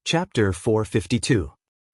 Chapter 452.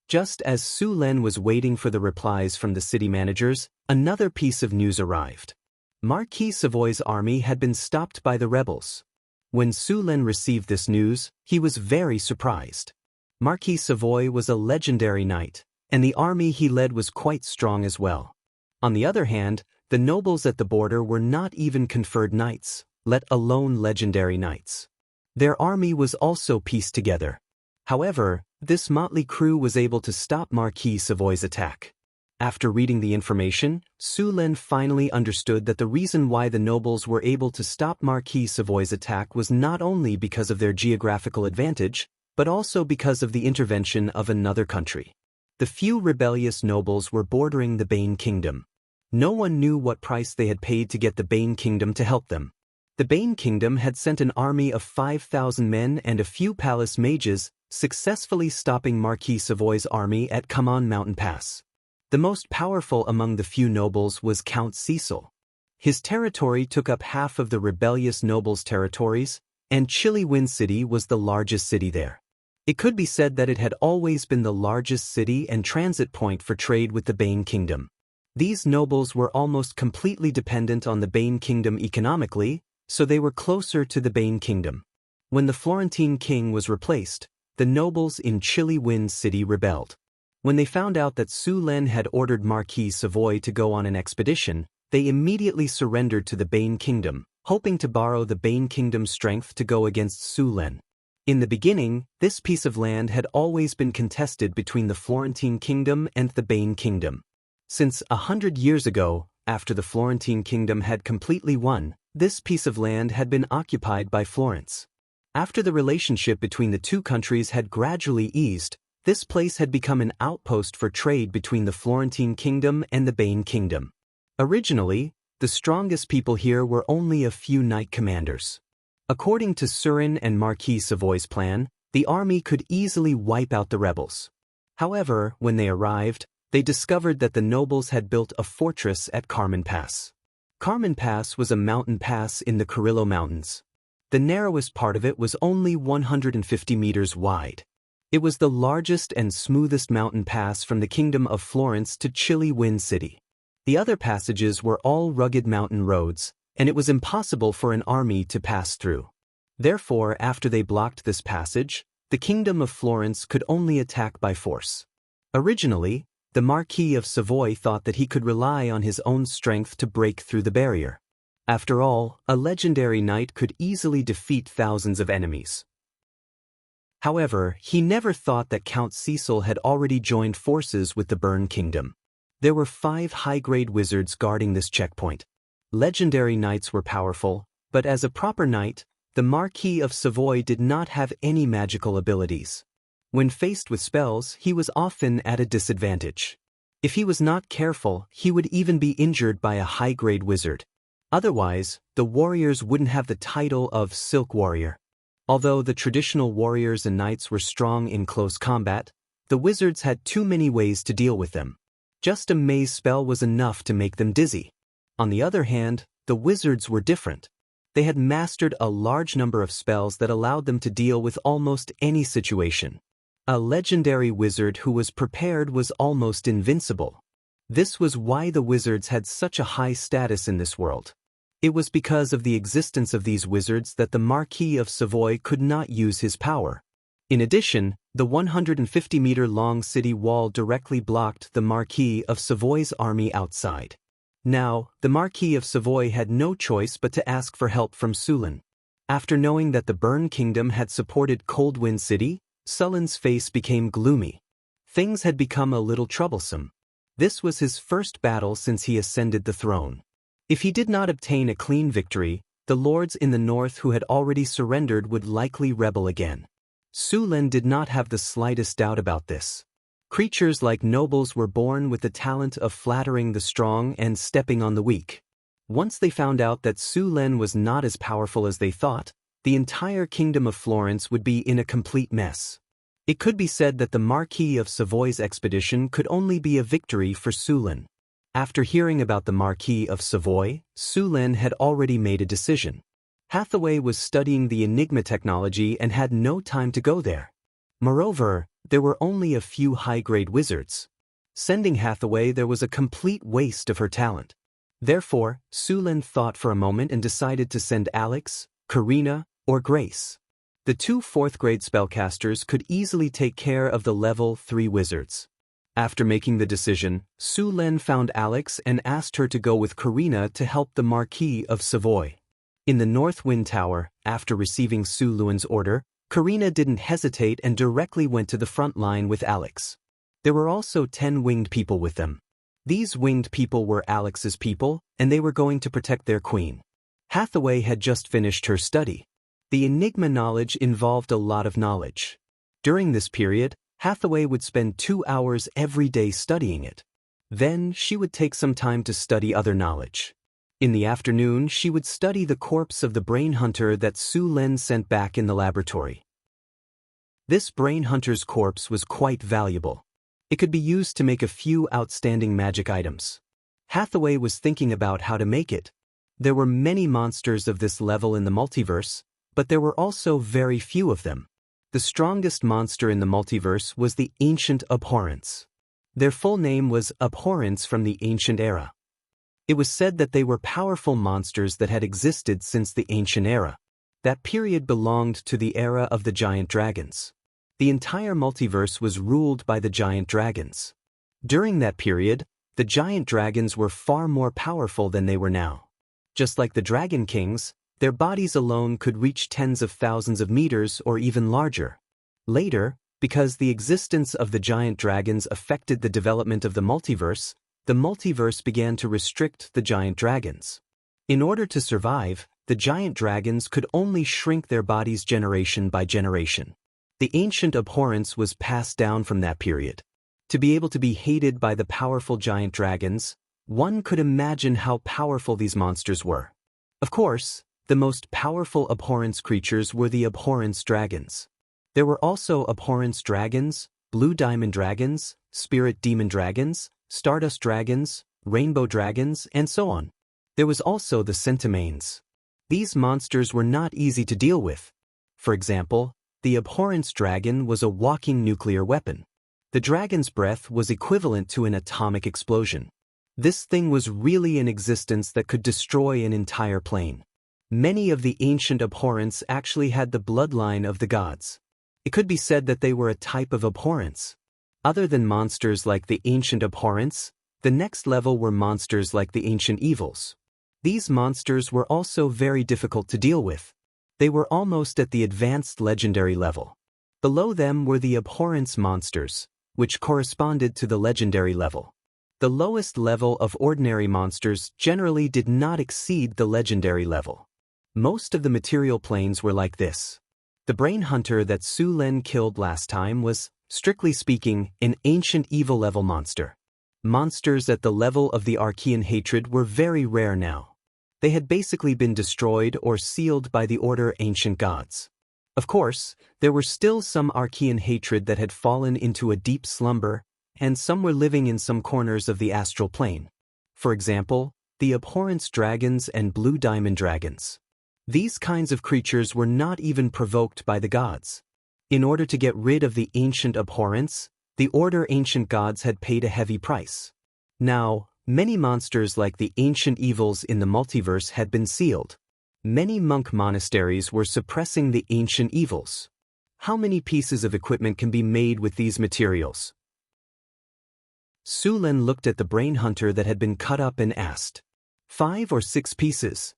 Just as Su Len was waiting for the replies from the city managers, another piece of news arrived. Marquis Savoy's army had been stopped by the rebels. When Su Len received this news, he was very surprised. Marquis Savoy was a legendary knight, and the army he led was quite strong as well. On the other hand, the nobles at the border were not even conferred knights, let alone legendary knights. Their army was also pieced together. However, this motley crew was able to stop Marquis Savoy's attack. After reading the information, Su Len finally understood that the reason why the nobles were able to stop Marquis Savoy's attack was not only because of their geographical advantage, but also because of the intervention of another country. The few rebellious nobles were bordering the Bane Kingdom. No one knew what price they had paid to get the Bane Kingdom to help them. The Bane Kingdom had sent an army of 5,000 men and a few palace mages, successfully stopping Marquis Savoy's army at Kaman Mountain Pass. The most powerful among the few nobles was Count Cecil. His territory took up half of the rebellious nobles' territories, and Chili Wind City was the largest city there. It could be said that it had always been the largest city and transit point for trade with the Bane Kingdom. These nobles were almost completely dependent on the Bane Kingdom economically, so they were closer to the Bane Kingdom. When the Florentine king was replaced, the nobles in Chili Wind City rebelled. When they found out that Su Len had ordered Marquis Savoy to go on an expedition, they immediately surrendered to the Bane Kingdom, hoping to borrow the Bane Kingdom's strength to go against Su Len. In the beginning, this piece of land had always been contested between the Florentine Kingdom and the Bane Kingdom. Since 100 years ago, after the Florentine Kingdom had completely won, this piece of land had been occupied by Florence. After the relationship between the two countries had gradually eased, this place had become an outpost for trade between the Florentine Kingdom and the Bane Kingdom. Originally, the strongest people here were only a few knight commanders. According to Surin and Marquis Savoy's plan, the army could easily wipe out the rebels. However, when they arrived, they discovered that the nobles had built a fortress at Carmen Pass. Carmen Pass was a mountain pass in the Carrillo Mountains. The narrowest part of it was only 150 meters wide. It was the largest and smoothest mountain pass from the Kingdom of Florence to Chili Wind City. The other passages were all rugged mountain roads, and it was impossible for an army to pass through. Therefore, after they blocked this passage, the Kingdom of Florence could only attack by force. Originally, the Marquis of Savoy thought that he could rely on his own strength to break through the barrier. After all, a legendary knight could easily defeat thousands of enemies. However, he never thought that Count Cecil had already joined forces with the Bane Kingdom. There were 5 high-grade wizards guarding this checkpoint. Legendary knights were powerful, but as a proper knight, the Marquis of Savoy did not have any magical abilities. When faced with spells, he was often at a disadvantage. If he was not careful, he would even be injured by a high-grade wizard. Otherwise, the warriors wouldn't have the title of Silk Warrior. Although the traditional warriors and knights were strong in close combat, the wizards had too many ways to deal with them. Just a maze spell was enough to make them dizzy. On the other hand, the wizards were different. They had mastered a large number of spells that allowed them to deal with almost any situation. A legendary wizard who was prepared was almost invincible. This was why the wizards had such a high status in this world. It was because of the existence of these wizards that the Marquis of Savoy could not use his power. In addition, the 150-meter-long city wall directly blocked the Marquis of Savoy's army outside. Now, the Marquis of Savoy had no choice but to ask for help from Su Len. After knowing that the Bane Kingdom had supported Cold Wind City, Su Len's face became gloomy. Things had become a little troublesome. This was his first battle since he ascended the throne. If he did not obtain a clean victory, the lords in the north who had already surrendered would likely rebel again. Su Len did not have the slightest doubt about this. Creatures like nobles were born with the talent of flattering the strong and stepping on the weak. Once they found out that Su Len was not as powerful as they thought, the entire Kingdom of Florence would be in a complete mess. It could be said that the Marquis of Savoy's expedition could only be a victory for Su Len. After hearing about the Marquis of Savoy, Su Len had already made a decision. Hathaway was studying the Enigma technology and had no time to go there. Moreover, there were only a few high-grade wizards. Sending Hathaway there was a complete waste of her talent. Therefore, Su-Len thought for a moment and decided to send Alex, Karina, or Grace. The two fourth-grade spellcasters could easily take care of the level 3 wizards. After making the decision, Su-Len found Alex and asked her to go with Karina to help the Marquis of Savoy. In the North Wind Tower, after receiving Su-Len's order, Karina didn't hesitate and directly went to the front line with Alex. There were also 10 winged people with them. These winged people were Alex's people, and they were going to protect their queen. Hathaway had just finished her study. The Enigma knowledge involved a lot of knowledge. During this period, Hathaway would spend 2 hours every day studying it. Then she would take some time to study other knowledge. In the afternoon, she would study the corpse of the brain hunter that Su-Len sent back in the laboratory. This brain hunter's corpse was quite valuable. It could be used to make a few outstanding magic items. Hathaway was thinking about how to make it. There were many monsters of this level in the multiverse, but there were also very few of them. The strongest monster in the multiverse was the Ancient Abhorrence. Their full name was Abhorrence from the Ancient Era. It was said that they were powerful monsters that had existed since the Ancient Era. That period belonged to the era of the giant dragons. The entire multiverse was ruled by the giant dragons. During that period, the giant dragons were far more powerful than they were now. Just like the Dragon Kings, their bodies alone could reach tens of thousands of meters or even larger. Later, because the existence of the giant dragons affected the development of the multiverse began to restrict the giant dragons. In order to survive, the giant dragons could only shrink their bodies generation by generation. The Ancient Abhorrence was passed down from that period. To be able to be hated by the powerful giant dragons, one could imagine how powerful these monsters were. Of course, the most powerful Abhorrence creatures were the Abhorrence dragons. There were also Abhorrence dragons, blue diamond dragons, spirit demon dragons, stardust dragons, rainbow dragons, and so on. There was also the Centimanes. These monsters were not easy to deal with. For example, the Abhorrence dragon was a walking nuclear weapon. The dragon's breath was equivalent to an atomic explosion. This thing was really in existence that could destroy an entire plane. Many of the Ancient Abhorrence actually had the bloodline of the gods. It could be said that they were a type of abhorrence. Other than monsters like the Ancient Abhorrence, the next level were monsters like the Ancient Evils. These monsters were also very difficult to deal with. They were almost at the advanced legendary level. Below them were the Abhorrence monsters, which corresponded to the legendary level. The lowest level of ordinary monsters generally did not exceed the legendary level. Most of the material planes were like this. The brain hunter that Su-Len killed last time was, strictly speaking, an ancient evil level monster. Monsters at the level of the Archean hatred were very rare now. They had basically been destroyed or sealed by the Order Ancient Gods. Of course, there were still some Archean hatred that had fallen into a deep slumber, and some were living in some corners of the astral plane. For example, the Abhorrence dragons and blue diamond dragons. These kinds of creatures were not even provoked by the gods. In order to get rid of the Ancient Abhorrence, the Order Ancient Gods had paid a heavy price. Now, many monsters like the Ancient Evils in the multiverse had been sealed. Many monk monasteries were suppressing the Ancient Evils. How many pieces of equipment can be made with these materials? Su-Len looked at the brain hunter that had been cut up and asked. 5 or 6 pieces.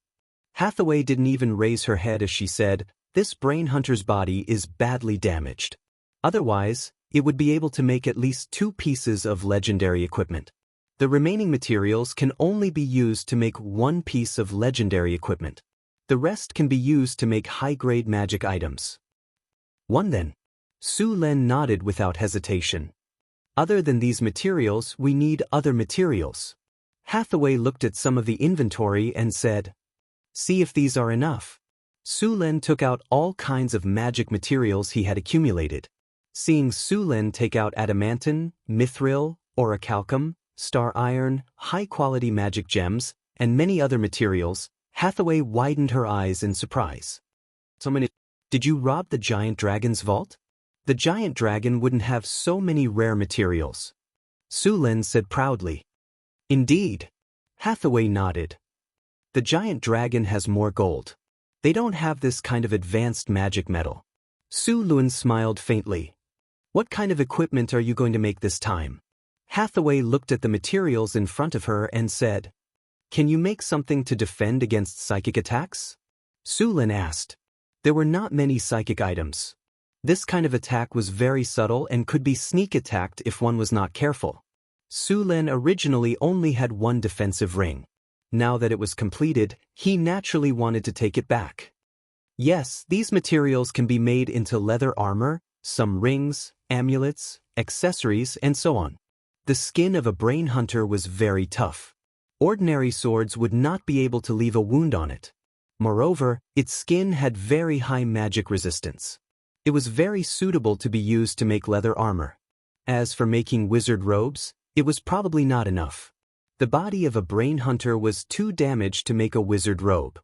Hathaway didn't even raise her head as she said, "This brain hunter's body is badly damaged. Otherwise, it would be able to make at least 2 pieces of legendary equipment. The remaining materials can only be used to make 1 piece of legendary equipment. The rest can be used to make high-grade magic items." 1 then. Su-Len nodded without hesitation. Other than these materials, we need other materials. Hathaway looked at some of the inventory and said, "See if these are enough." Su-Len took out all kinds of magic materials he had accumulated. Seeing Su-Len take out adamantine, mithril, orichalcum, star iron, high-quality magic gems, and many other materials, Hathaway widened her eyes in surprise. "So many. Did you rob the giant dragon's vault?" The giant dragon wouldn't have so many rare materials. Su Lin said proudly. Indeed. Hathaway nodded. The giant dragon has more gold. They don't have this kind of advanced magic metal. Su Lin smiled faintly. What kind of equipment are you going to make this time? Hathaway looked at the materials in front of her and said, Can you make something to defend against psychic attacks? Su Lin asked. There were not many psychic items. This kind of attack was very subtle and could be sneak attacked if one was not careful. Su Lin originally only had one defensive ring. Now that it was completed, he naturally wanted to take it back. Yes, these materials can be made into leather armor, some rings, amulets, accessories, and so on. The skin of a brain hunter was very tough. Ordinary swords would not be able to leave a wound on it. Moreover, its skin had very high magic resistance. It was very suitable to be used to make leather armor. As for making wizard robes, it was probably not enough. The body of a brain hunter was too damaged to make a wizard robe.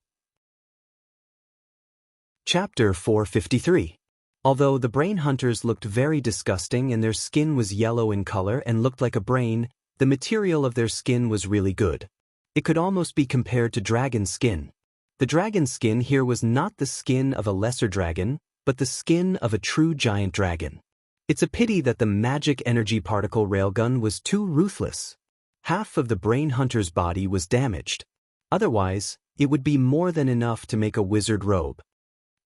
Chapter 453. Although the brain hunters looked very disgusting and their skin was yellow in color and looked like a brain, the material of their skin was really good. It could almost be compared to dragon skin. The dragon skin here was not the skin of a lesser dragon, but the skin of a true giant dragon. It's a pity that the magic energy particle railgun was too ruthless. Half of the brain hunter's body was damaged. Otherwise, it would be more than enough to make a wizard robe.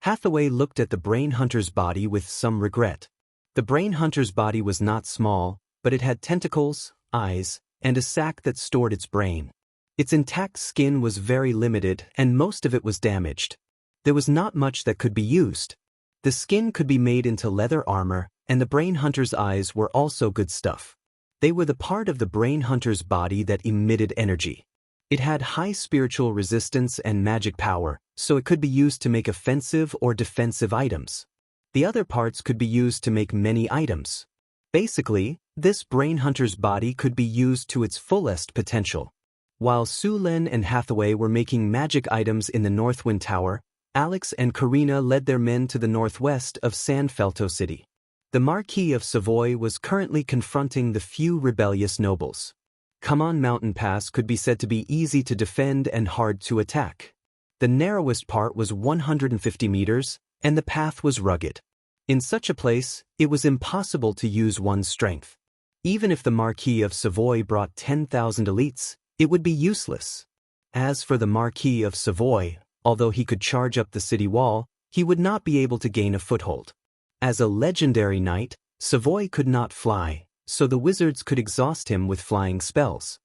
Hathaway looked at the brain hunter's body with some regret. The brain hunter's body was not small, but it had tentacles, eyes, and a sac that stored its brain. Its intact skin was very limited and most of it was damaged. There was not much that could be used. The skin could be made into leather armor, and the brain hunter's eyes were also good stuff. They were the part of the brain hunter's body that emitted energy. It had high spiritual resistance and magic power, so it could be used to make offensive or defensive items. The other parts could be used to make many items. Basically, this brain hunter's body could be used to its fullest potential. While Su Lin and Hathaway were making magic items in the Northwind Tower, Alex and Karina led their men to the northwest of San Felto City. The Marquis of Savoy was currently confronting the few rebellious nobles. Kaman Mountain Pass could be said to be easy to defend and hard to attack. The narrowest part was 150 meters, and the path was rugged. In such a place, it was impossible to use one's strength. Even if the Marquis of Savoy brought 10,000 elites, it would be useless. As for the Marquis of Savoy, although he could charge up the city wall, he would not be able to gain a foothold. As a legendary knight, Savoy could not fly, so the wizards could exhaust him with flying spells.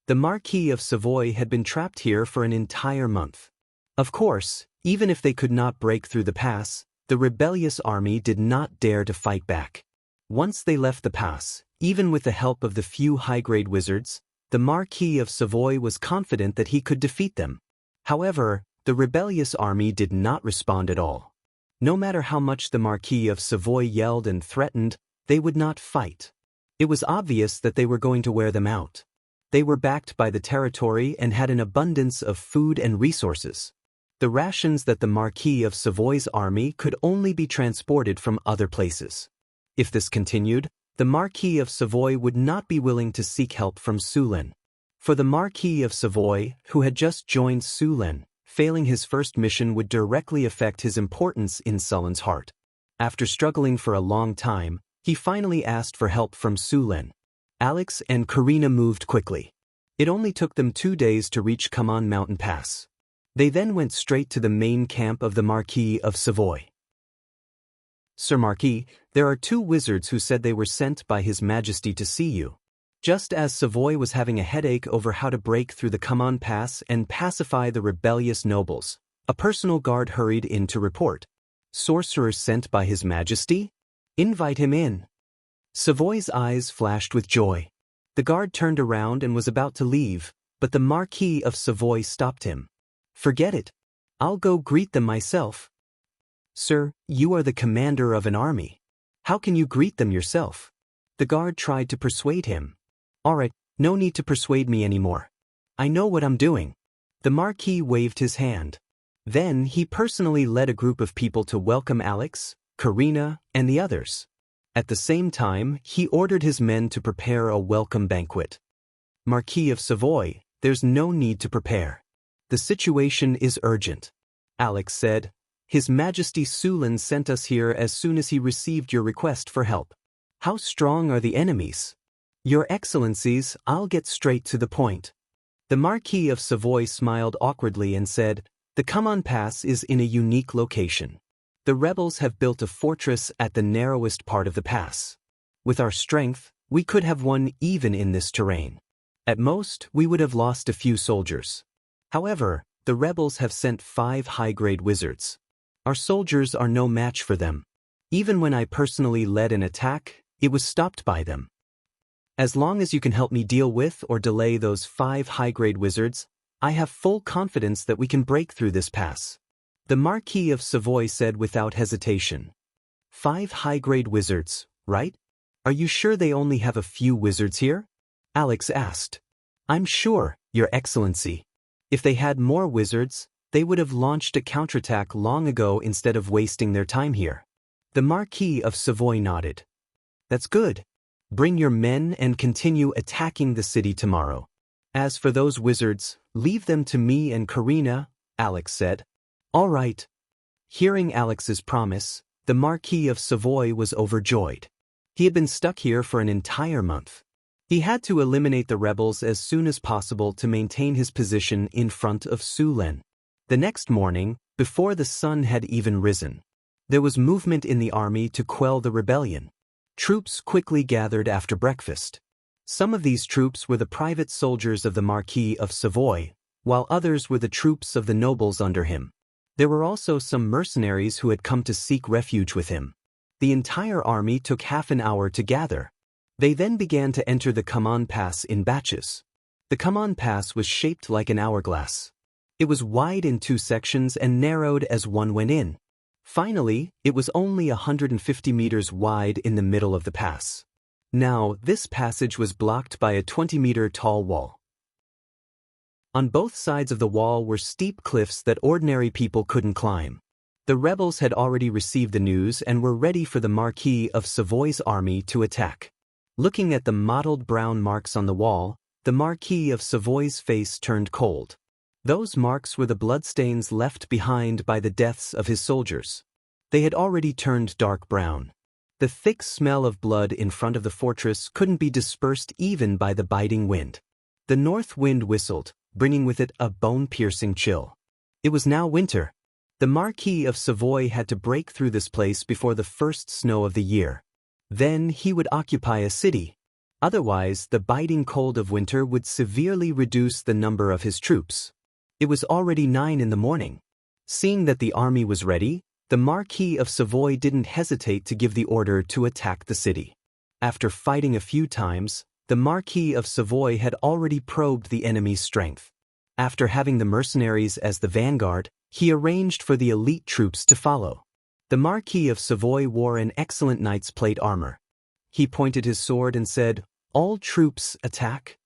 The Marquis of Savoy had been trapped here for an entire month. Of course, even if they could not break through the pass, the rebellious army did not dare to fight back. Once they left the pass, even with the help of the few high-grade wizards, the Marquis of Savoy was confident that he could defeat them. However, the rebellious army did not respond at all. No matter how much the Marquis of Savoy yelled and threatened, they would not fight. It was obvious that they were going to wear them out. They were backed by the territory and had an abundance of food and resources. The rations that the Marquis of Savoy's army could only be transported from other places. If this continued, the Marquis of Savoy would not be willing to seek help from Su Lin. For the Marquis of Savoy, who had just joined Su Lin, failing his first mission would directly affect his importance in Sullen's heart. After struggling for a long time, he finally asked for help from Su Lin. Alex and Karina moved quickly. It only took them 2 days to reach Kaman Mountain Pass. They then went straight to the main camp of the Marquis of Savoy. Sir Marquis, there are 2 wizards who said they were sent by His Majesty to see you. Just as Savoy was having a headache over how to break through the Kaman Pass and pacify the rebellious nobles, a personal guard hurried in to report. Sorcerer sent by His Majesty? Invite him in. Savoy's eyes flashed with joy. The guard turned around and was about to leave, but the Marquis of Savoy stopped him. Forget it. I'll go greet them myself. Sir, you are the commander of an army. How can you greet them yourself? The guard tried to persuade him. All right, no need to persuade me anymore. I know what I'm doing. The Marquis waved his hand. Then he personally led a group of people to welcome Alex, Karina, and the others. At the same time, he ordered his men to prepare a welcome banquet. Marquis of Savoy, there's no need to prepare. The situation is urgent. Alex said, His Majesty Sulan sent us here as soon as he received your request for help. How strong are the enemies? Your Excellencies, I'll get straight to the point. The Marquis of Savoy smiled awkwardly and said, The Kaman Pass is in a unique location. The rebels have built a fortress at the narrowest part of the pass. With our strength, we could have won even in this terrain. At most, we would have lost a few soldiers. However, the rebels have sent 5 high-grade wizards. Our soldiers are no match for them. Even when I personally led an attack, it was stopped by them. As long as you can help me deal with or delay those 5 high-grade wizards, I have full confidence that we can break through this pass. The Marquis of Savoy said without hesitation. 5 high-grade wizards, right? Are you sure they only have a few wizards here? Alex asked. I'm sure, Your Excellency. If they had more wizards, they would have launched a counterattack long ago instead of wasting their time here. The Marquis of Savoy nodded. That's good. Bring your men and continue attacking the city tomorrow. As for those wizards, leave them to me and Karina, Alex said. All right. Hearing Alex's promise, the Marquis of Savoy was overjoyed. He had been stuck here for an entire month. He had to eliminate the rebels as soon as possible to maintain his position in front of Sulan. The next morning, before the sun had even risen, there was movement in the army to quell the rebellion. Troops quickly gathered after breakfast. Some of these troops were the private soldiers of the Marquis of Savoy, while others were the troops of the nobles under him. There were also some mercenaries who had come to seek refuge with him. The entire army took half an hour to gather. They then began to enter the Kaman Pass in batches. The Kaman Pass was shaped like an hourglass. It was wide in 2 sections and narrowed as one went in. Finally, it was only 150 meters wide in the middle of the pass. Now, this passage was blocked by a 20-meter-tall wall. On both sides of the wall were steep cliffs that ordinary people couldn't climb. The rebels had already received the news and were ready for the Marquis of Savoy's army to attack. Looking at the mottled brown marks on the wall, the Marquis of Savoy's face turned cold. Those marks were the bloodstains left behind by the deaths of his soldiers. They had already turned dark brown. The thick smell of blood in front of the fortress couldn't be dispersed even by the biting wind. The north wind whistled, bringing with it a bone-piercing chill. It was now winter. The Marquis of Savoy had to break through this place before the first snow of the year. Then he would occupy a city. Otherwise, the biting cold of winter would severely reduce the number of his troops. It was already 9 in the morning. Seeing that the army was ready, the Marquis of Savoy didn't hesitate to give the order to attack the city. After fighting a few times, the Marquis of Savoy had already probed the enemy's strength. After having the mercenaries as the vanguard, he arranged for the elite troops to follow. The Marquis of Savoy wore an excellent knight's plate armor. He pointed his sword and said, All troops attack.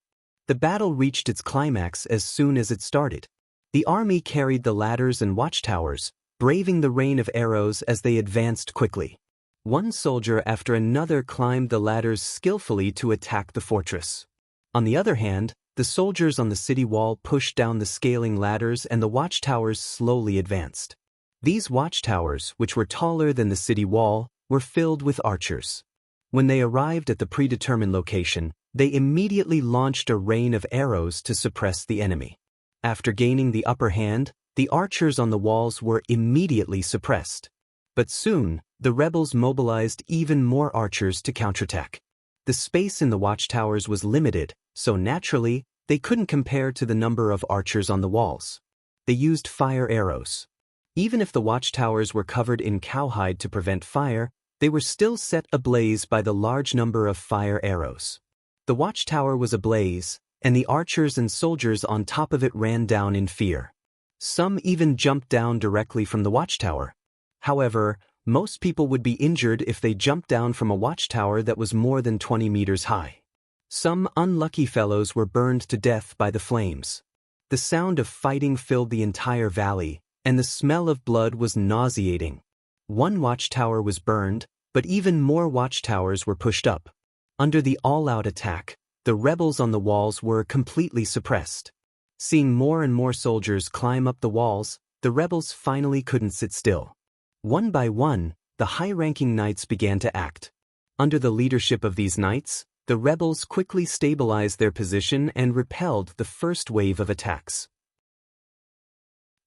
The battle reached its climax as soon as it started. The army carried the ladders and watchtowers, braving the rain of arrows as they advanced quickly. One soldier after another climbed the ladders skillfully to attack the fortress. On the other hand, the soldiers on the city wall pushed down the scaling ladders and the watchtowers slowly advanced. These watchtowers, which were taller than the city wall, were filled with archers. When they arrived at the predetermined location, they immediately launched a rain of arrows to suppress the enemy. After gaining the upper hand, the archers on the walls were immediately suppressed. But soon, the rebels mobilized even more archers to counterattack. The space in the watchtowers was limited, so naturally, they couldn't compare to the number of archers on the walls. They used fire arrows. Even if the watchtowers were covered in cowhide to prevent fire, they were still set ablaze by the large number of fire arrows. The watchtower was ablaze, and the archers and soldiers on top of it ran down in fear. Some even jumped down directly from the watchtower. However, most people would be injured if they jumped down from a watchtower that was more than 20 meters high. Some unlucky fellows were burned to death by the flames. The sound of fighting filled the entire valley, and the smell of blood was nauseating. One watchtower was burned, But even more watchtowers were pushed up. Under the all-out attack, the rebels on the walls were completely suppressed. Seeing more and more soldiers climb up the walls, the rebels finally couldn't sit still. One by one, the high-ranking knights began to act. Under the leadership of these knights, the rebels quickly stabilized their position and repelled the first wave of attacks.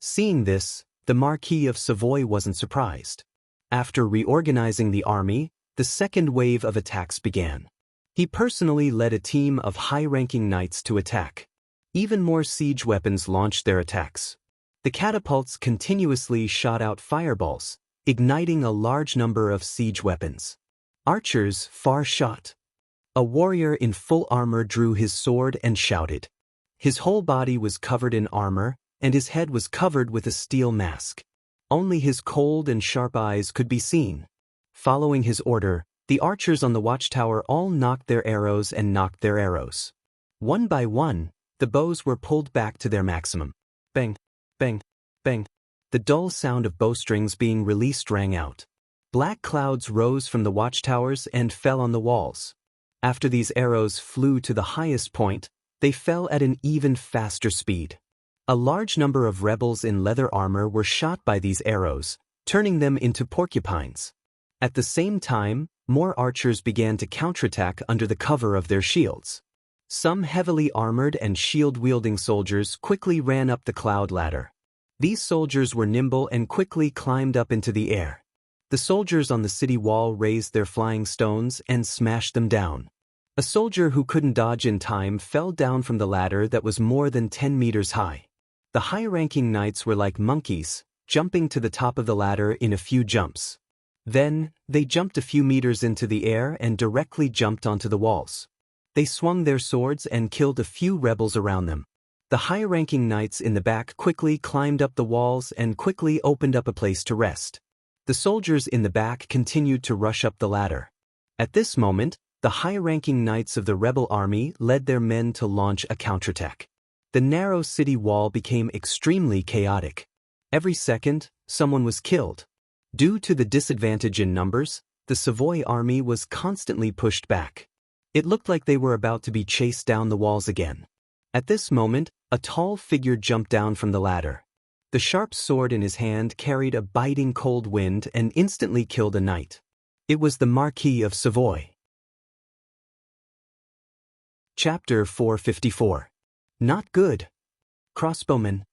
Seeing this, the Marquis of Savoy wasn't surprised. After reorganizing the army, the second wave of attacks began. He personally led a team of high-ranking knights to attack. Even more siege weapons launched their attacks. The catapults continuously shot out fireballs, igniting a large number of siege weapons. Archers far shot. A warrior in full armor drew his sword and shouted. His whole body was covered in armor, and his head was covered with a steel mask. Only his cold and sharp eyes could be seen. Following his order, the archers on the watchtower all knocked their arrows and knocked their arrows. One by one, the bows were pulled back to their maximum. Bang, bang, bang. The dull sound of bowstrings being released rang out. Black clouds rose from the watchtowers and fell on the walls. After these arrows flew to the highest point, they fell at an even faster speed. A large number of rebels in leather armor were shot by these arrows, turning them into porcupines. At the same time, more archers began to counterattack under the cover of their shields. Some heavily armored and shield-wielding soldiers quickly ran up the cloud ladder. These soldiers were nimble and quickly climbed up into the air. The soldiers on the city wall raised their flying stones and smashed them down. A soldier who couldn't dodge in time fell down from the ladder that was more than 10 meters high. The high-ranking knights were like monkeys, jumping to the top of the ladder in a few jumps. Then, they jumped a few meters into the air and directly jumped onto the walls. They swung their swords and killed a few rebels around them. The high-ranking knights in the back quickly climbed up the walls and quickly opened up a place to rest. The soldiers in the back continued to rush up the ladder. At this moment, the high-ranking knights of the rebel army led their men to launch a counterattack. The narrow city wall became extremely chaotic. Every second, someone was killed. Due to the disadvantage in numbers, the Savoy army was constantly pushed back. It looked like they were about to be chased down the walls again. At this moment, a tall figure jumped down from the ladder. The sharp sword in his hand carried a biting cold wind and instantly killed a knight. It was the Marquis of Savoy. Chapter 454. Not good. Crossbowmen.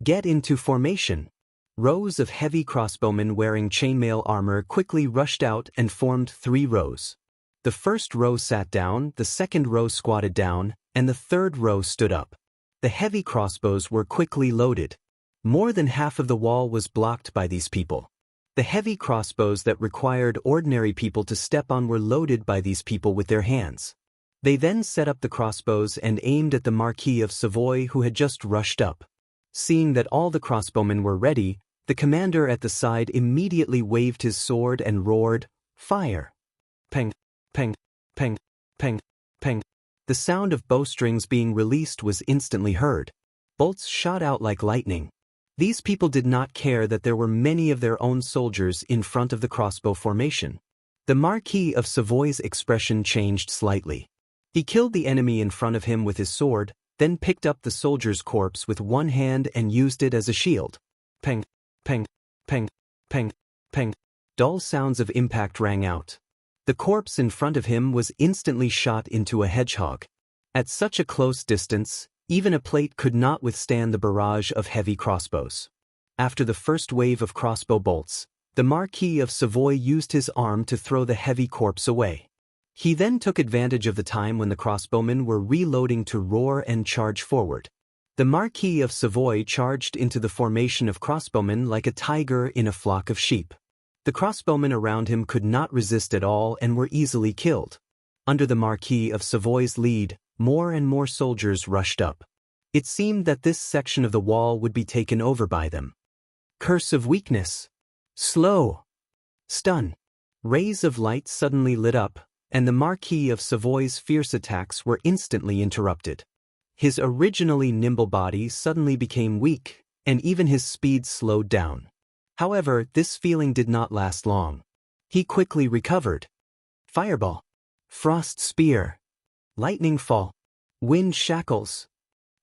Get into formation. Rows of heavy crossbowmen wearing chainmail armor quickly rushed out and formed 3 rows. The first row sat down, the second row squatted down, and the third row stood up. The heavy crossbows were quickly loaded. More than half of the wall was blocked by these people. The heavy crossbows that required ordinary people to step on were loaded by these people with their hands. They then set up the crossbows and aimed at the Marquis of Savoy, who had just rushed up. Seeing that all the crossbowmen were ready, the commander at the side immediately waved his sword and roared, "Fire!" Peng, peng, peng, peng, peng. The sound of bowstrings being released was instantly heard. Bolts shot out like lightning. These people did not care that there were many of their own soldiers in front of the crossbow formation. The Marquis of Savoy's expression changed slightly. He killed the enemy in front of him with his sword, then picked up the soldier's corpse with one hand and used it as a shield. Peng, peng, peng, peng, peng. Dull sounds of impact rang out. The corpse in front of him was instantly shot into a hedgehog. At such a close distance, even a plate could not withstand the barrage of heavy crossbows. After the first wave of crossbow bolts, the Marquis of Savoy used his arm to throw the heavy corpse away. He then took advantage of the time when the crossbowmen were reloading to roar and charge forward. The Marquis of Savoy charged into the formation of crossbowmen like a tiger in a flock of sheep. The crossbowmen around him could not resist at all and were easily killed. Under the Marquis of Savoy's lead, more and more soldiers rushed up. It seemed that this section of the wall would be taken over by them. Curse of weakness. Slow. Stun. Rays of light suddenly lit up, and the Marquis of Savoy's fierce attacks were instantly interrupted. His originally nimble body suddenly became weak, and even his speed slowed down. However, this feeling did not last long. He quickly recovered. Fireball. Frost spear. Lightning fall. Wind shackles.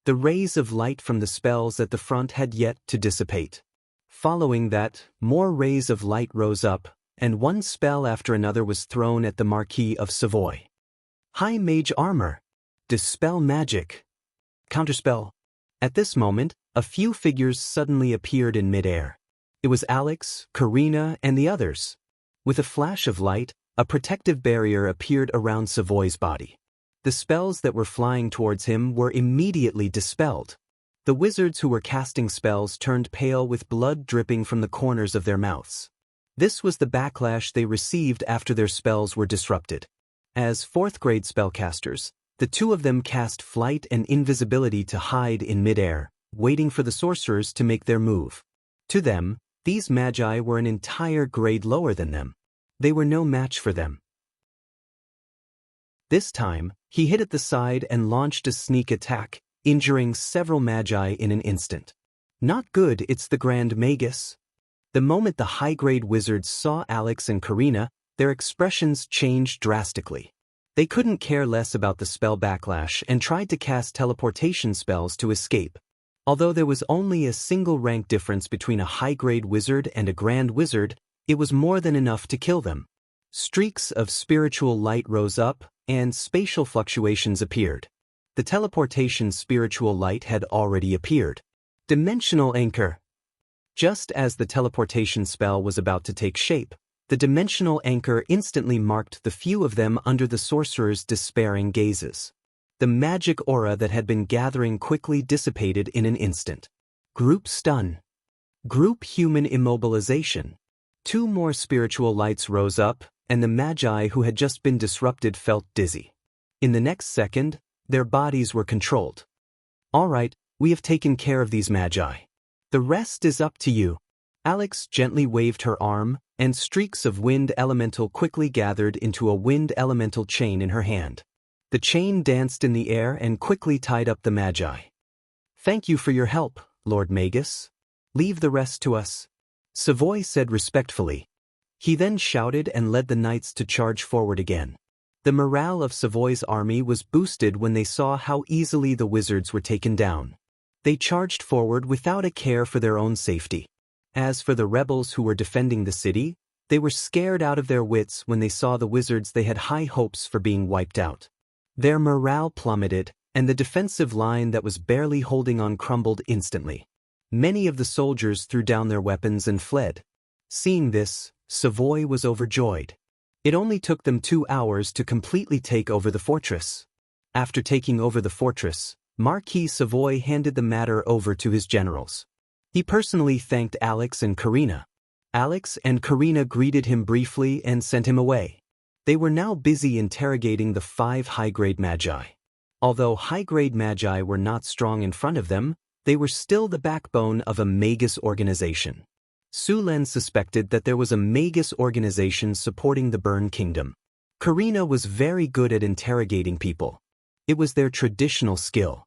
The rays of light from the spells at the front had yet to dissipate. Following that, more rays of light rose up, and one spell after another was thrown at the Marquis of Savoy. High mage armor. Dispel magic. Counterspell. At this moment, a few figures suddenly appeared in midair. It was Alex, Karina, and the others. With a flash of light, a protective barrier appeared around Savoy's body. The spells that were flying towards him were immediately dispelled. The wizards who were casting spells turned pale with blood dripping from the corners of their mouths. This was the backlash they received after their spells were disrupted. As fourth-grade spellcasters, the two of them cast flight and invisibility to hide in midair, waiting for the sorcerers to make their move. To them, these magi were an entire grade lower than them. They were no match for them. This time, he hit at the side and launched a sneak attack, injuring several magi in an instant. Not good, it's the Grand Magus. The moment the high-grade wizards saw Alex and Karina, their expressions changed drastically. They couldn't care less about the spell backlash and tried to cast teleportation spells to escape. Although there was only a single rank difference between a high-grade wizard and a grand wizard, it was more than enough to kill them. Streaks of spiritual light rose up, and spatial fluctuations appeared. The teleportation spiritual light had already appeared. Dimensional anchor. Just as the teleportation spell was about to take shape, the dimensional anchor instantly marked the few of them under the sorcerer's despairing gazes. The magic aura that had been gathering quickly dissipated in an instant. Group stun. Group human immobilization. Two more spiritual lights rose up, and the magi who had just been disrupted felt dizzy. In the next second, their bodies were controlled. All right, we have taken care of these magi. The rest is up to you. Alex gently waved her arm, and streaks of wind elemental quickly gathered into a wind elemental chain in her hand. The chain danced in the air and quickly tied up the magi. Thank you for your help, Lord Magus. Leave the rest to us, Savoy said respectfully. He then shouted and led the knights to charge forward again. The morale of Savoy's army was boosted when they saw how easily the wizards were taken down. They charged forward without a care for their own safety. As for the rebels who were defending the city, they were scared out of their wits when they saw the wizards they had high hopes for being wiped out. Their morale plummeted, and the defensive line that was barely holding on crumbled instantly. Many of the soldiers threw down their weapons and fled. Seeing this, Savoy was overjoyed. It only took them 2 hours to completely take over the fortress. After taking over the fortress, Marquis Savoy handed the matter over to his generals. He personally thanked Alex and Karina. Alex and Karina greeted him briefly and sent him away. They were now busy interrogating the 5 high-grade magi. Although high-grade magi were not strong in front of them, they were still the backbone of a magus organization. Sulen suspected that there was a magus organization supporting the Burn Kingdom. Karina was very good at interrogating people. It was their traditional skill.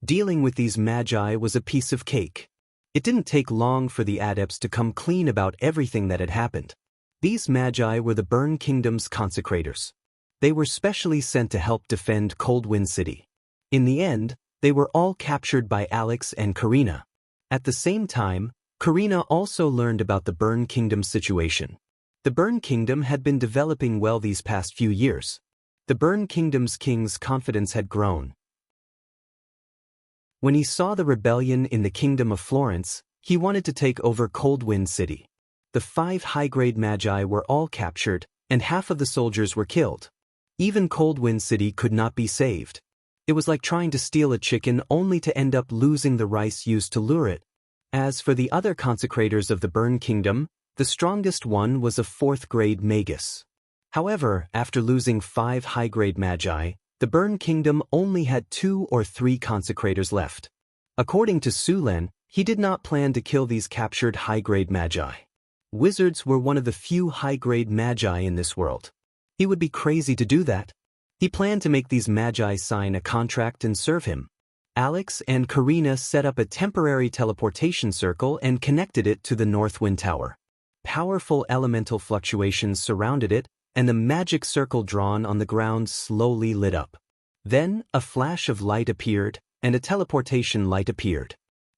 Dealing with these magi was a piece of cake. It didn't take long for the adepts to come clean about everything that had happened. These magi were the Burn Kingdom's consecrators. They were specially sent to help defend Coldwind City. In the end, they were all captured by Alex and Karina. At the same time, Karina also learned about the Burn Kingdom situation. The Burn Kingdom had been developing well these past few years. The Burn Kingdom's king's confidence had grown. When he saw the rebellion in the Kingdom of Florence, he wanted to take over Coldwind City. The 5 high-grade magi were all captured, and half of the soldiers were killed. Even Coldwind City could not be saved. It was like trying to steal a chicken only to end up losing the rice used to lure it. As for the other consecrators of the Burn Kingdom, the strongest one was a 4th-grade magus. However, after losing 5 high-grade magi, the Burn Kingdom only had 2 or 3 consecrators left. According to Sulen, he did not plan to kill these captured high-grade magi. Wizards were one of the few high-grade magi in this world. He would be crazy to do that. He planned to make these magi sign a contract and serve him. Alex and Karina set up a temporary teleportation circle and connected it to the North Wind Tower. Powerful elemental fluctuations surrounded it, and the magic circle drawn on the ground slowly lit up. Then, a flash of light appeared, and a teleportation light appeared.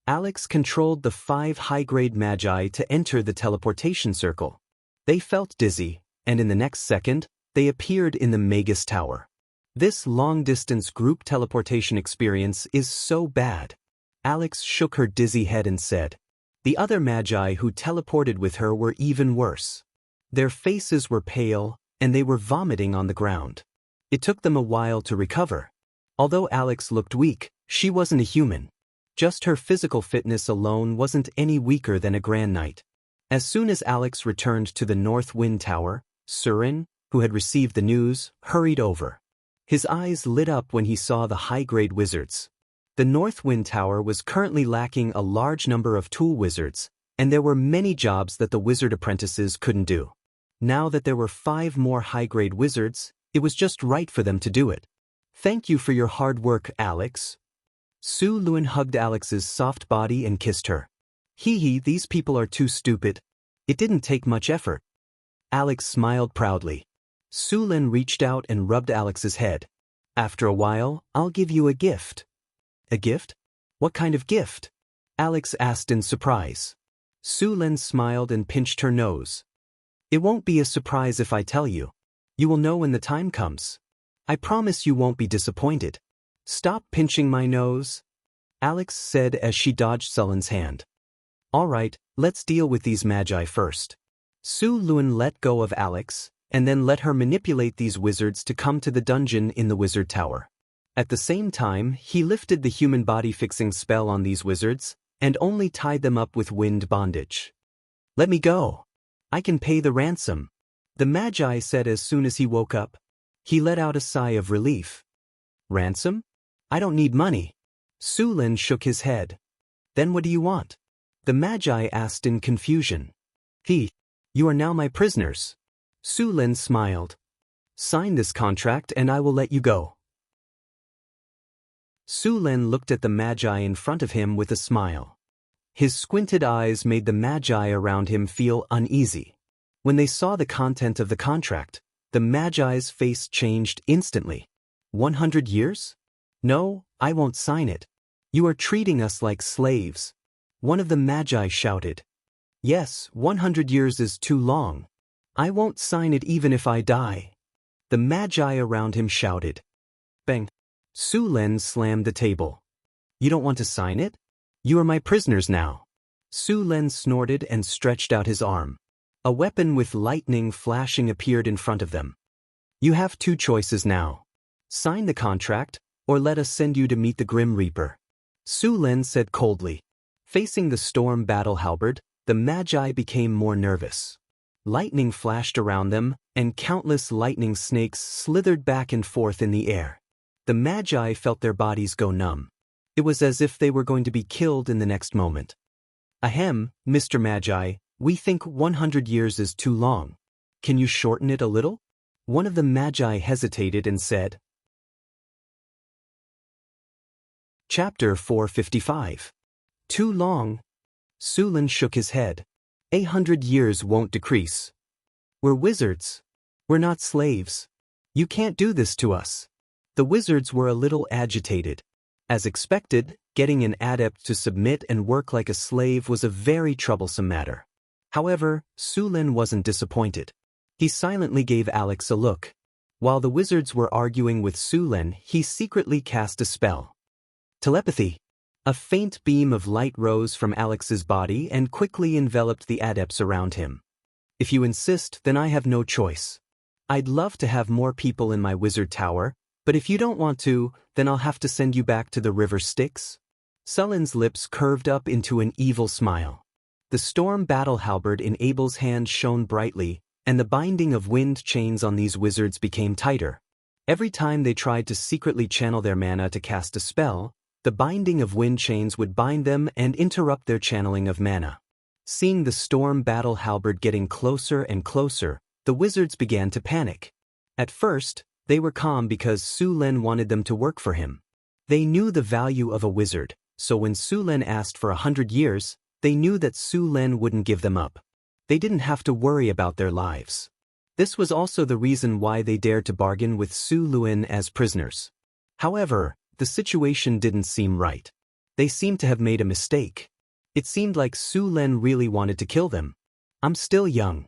Alex controlled the 5 high-grade magi to enter the teleportation circle. They felt dizzy, and in the next second, they appeared in the Magus Tower. This long-distance group teleportation experience is so bad. Alex shook her dizzy head and said. The other magi who teleported with her were even worse. Their faces were pale, and they were vomiting on the ground. It took them a while to recover. Although Alex looked weak, she wasn't a human. Just her physical fitness alone wasn't any weaker than a Grand Knight. As soon as Alex returned to the North Wind Tower, Surin, who had received the news, hurried over. His eyes lit up when he saw the high-grade wizards. The North Wind Tower was currently lacking a large number of tool wizards, and there were many jobs that the wizard apprentices couldn't do. Now that there were 5 more high-grade wizards, it was just right for them to do it. Thank you for your hard work, Alex. Su Lun hugged Alex's soft body and kissed her. Hee, these people are too stupid. It didn't take much effort. Alex smiled proudly. Su Lun reached out and rubbed Alex's head. After a while, I'll give you a gift. A gift? What kind of gift? Alex asked in surprise. Su Lun smiled and pinched her nose. It won't be a surprise if I tell you. You will know when the time comes. I promise you won't be disappointed. Stop pinching my nose, Alex said as she dodged Sullen's hand. All right, let's deal with these magi first. Su Lun let go of Alex, and then let her manipulate these wizards to come to the dungeon in the wizard tower. At the same time, he lifted the human body fixing spell on these wizards, and only tied them up with wind bondage. Let me go. I can pay the ransom, the magi said as soon as he woke up. He let out a sigh of relief. Ransom? I don't need money. Su Lun shook his head. Then what do you want? The magi asked in confusion. You are now my prisoners. Su Lun smiled. Sign this contract and I will let you go. Su Lun looked at the magi in front of him with a smile. His squinted eyes made the magi around him feel uneasy. When they saw the content of the contract, the magi's face changed instantly. 100 years? No, I won't sign it. You are treating us like slaves. One of the magi shouted. Yes, 100 years is too long. I won't sign it even if I die. The magi around him shouted. Bang. Su Lun slammed the table. You don't want to sign it? You are my prisoners now. Su Lun snorted and stretched out his arm. A weapon with lightning flashing appeared in front of them. You have 2 choices now. Sign the contract, or let us send you to meet the Grim Reaper. Su Lun said coldly. Facing the storm battle halberd, the magi became more nervous. Lightning flashed around them, and countless lightning snakes slithered back and forth in the air. The magi felt their bodies go numb. It was as if they were going to be killed in the next moment. Ahem, Mr. Magi, we think 100 years is too long. Can you shorten it a little? One of the magi hesitated and said. Chapter 455. Too long? Su Lun shook his head. 100 years won't decrease. We're wizards. We're not slaves. You can't do this to us. The wizards were a little agitated. As expected, getting an adept to submit and work like a slave was a very troublesome matter. However, Su Lun wasn't disappointed. He silently gave Alex a look. While the wizards were arguing with Su Lun, he secretly cast a spell. Telepathy. A faint beam of light rose from Alex's body and quickly enveloped the adepts around him. If you insist, then I have no choice. I'd love to have more people in my wizard tower, but if you don't want to, then I'll have to send you back to the river Styx. Sullen's lips curved up into an evil smile. The storm battle halberd in Abel's hand shone brightly, and the binding of wind chains on these wizards became tighter. Every time they tried to secretly channel their mana to cast a spell, the binding of wind chains would bind them and interrupt their channeling of mana. Seeing the storm battle halberd getting closer and closer, the wizards began to panic. At first, they were calm because Su Lun wanted them to work for him. They knew the value of a wizard, so when Su Lun asked for 100 years, they knew that Su Lun wouldn't give them up. They didn't have to worry about their lives. This was also the reason why they dared to bargain with Su Luen as prisoners. However, the situation didn't seem right. They seemed to have made a mistake. It seemed like Su Luen really wanted to kill them. I'm still young.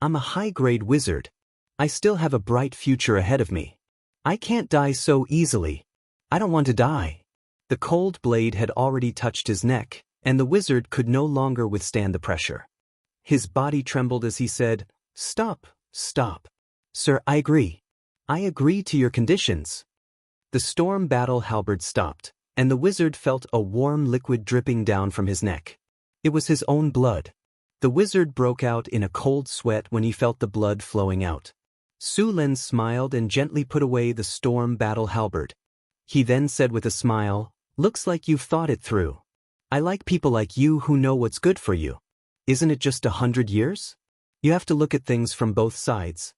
I'm a high-grade wizard. I still have a bright future ahead of me. I can't die so easily. I don't want to die. The cold blade had already touched his neck, and the wizard could no longer withstand the pressure. His body trembled as he said, "Stop, stop. Sir, I agree. I agree to your conditions." The storm battle halberd stopped, and the wizard felt a warm liquid dripping down from his neck. It was his own blood. The wizard broke out in a cold sweat when he felt the blood flowing out. Su Luen smiled and gently put away the storm battle halberd. He then said with a smile, "Looks like you've thought it through. I like people like you who know what's good for you. Isn't it just 100 years? You have to look at things from both sides.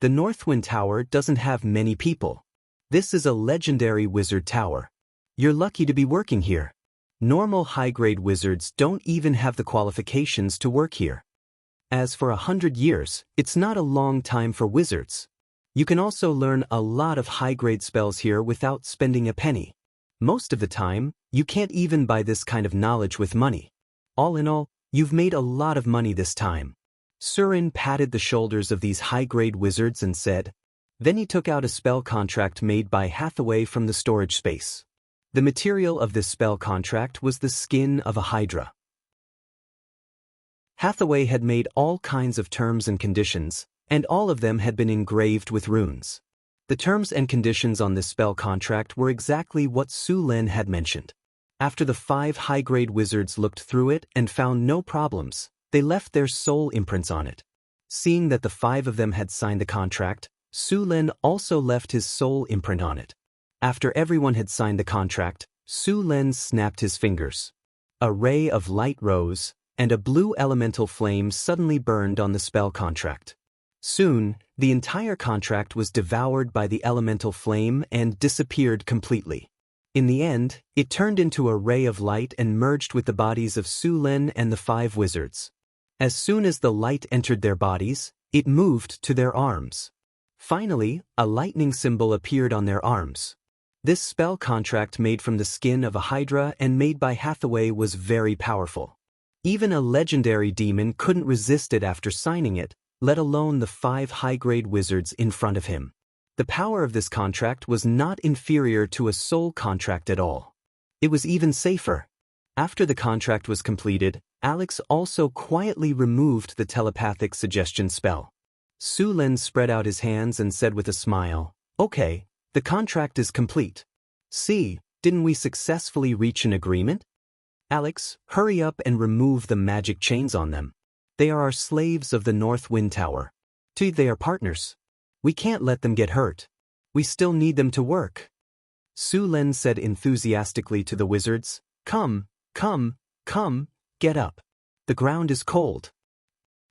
The Northwind Tower doesn't have many people. This is a legendary wizard tower. You're lucky to be working here. Normal high-grade wizards don't even have the qualifications to work here. As for 100 years, it's not a long time for wizards. You can also learn a lot of high-grade spells here without spending a penny. Most of the time, you can't even buy this kind of knowledge with money. All in all, you've made a lot of money this time." Surin patted the shoulders of these high-grade wizards and said. Then he took out a spell contract made by Hathaway from the storage space. The material of this spell contract was the skin of a hydra. Hathaway had made all kinds of terms and conditions, and all of them had been engraved with runes. The terms and conditions on this spell contract were exactly what Su Luen had mentioned. After the 5 high-grade wizards looked through it and found no problems, they left their soul imprints on it. Seeing that the 5 of them had signed the contract, Su Luen also left his soul imprint on it. After everyone had signed the contract, Su Luen snapped his fingers. A ray of light rose, and a blue elemental flame suddenly burned on the spell contract. Soon, the entire contract was devoured by the elemental flame and disappeared completely. In the end, it turned into a ray of light and merged with the bodies of Su Luen and the 5 wizards. As soon as the light entered their bodies, it moved to their arms. Finally, a lightning symbol appeared on their arms. This spell contract made from the skin of a hydra and made by Hathaway was very powerful. Even a legendary demon couldn't resist it after signing it, let alone the 5 high-grade wizards in front of him. The power of this contract was not inferior to a soul contract at all. It was even safer. After the contract was completed, Alex also quietly removed the telepathic suggestion spell. Su Luen spread out his hands and said with a smile, "Okay, the contract is complete. See, didn't we successfully reach an agreement? Alex, hurry up and remove the magic chains on them. They are our slaves of the North Wind Tower. They are partners. We can't let them get hurt. We still need them to work." Su Luen said enthusiastically to the wizards, "Come, come, come, get up. The ground is cold.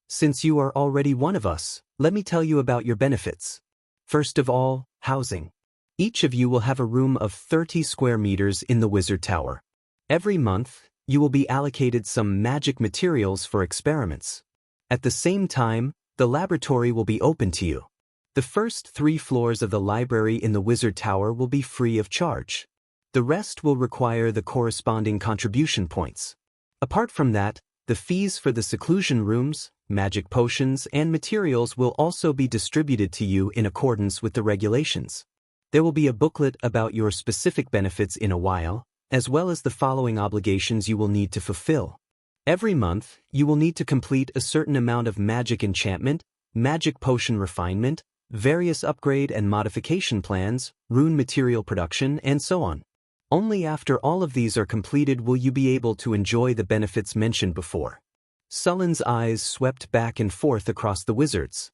Since you are already one of us, let me tell you about your benefits. First of all, housing. Each of you will have a room of 30 square meters in the Wizard Tower. Every month, you will be allocated some magic materials for experiments. At the same time, the laboratory will be open to you. The first 3 floors of the library in the Wizard Tower will be free of charge. The rest will require the corresponding contribution points. Apart from that, the fees for the seclusion rooms, magic potions, and materials will also be distributed to you in accordance with the regulations. There will be a booklet about your specific benefits in a while, as well as the following obligations you will need to fulfill. Every month, you will need to complete a certain amount of magic enchantment, magic potion refinement, various upgrade and modification plans, rune material production, and so on. Only after all of these are completed will you be able to enjoy the benefits mentioned before." Sullen's eyes swept back and forth across the wizards.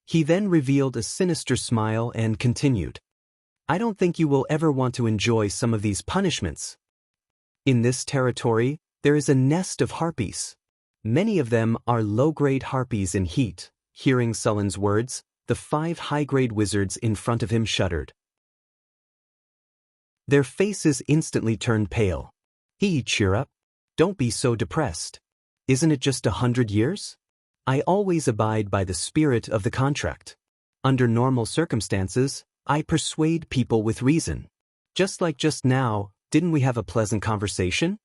He then revealed a sinister smile and continued, "I don't think you will ever want to enjoy some of these punishments. In this territory, there is a nest of harpies. Many of them are low-grade harpies in heat." Hearing Sullen's words, the 5 high-grade wizards in front of him shuddered. Their faces instantly turned pale. "Cheer up. Don't be so depressed. Isn't it just 100 years? I always abide by the spirit of the contract. Under normal circumstances, I persuade people with reason. Just like just now, didn't we have a pleasant conversation?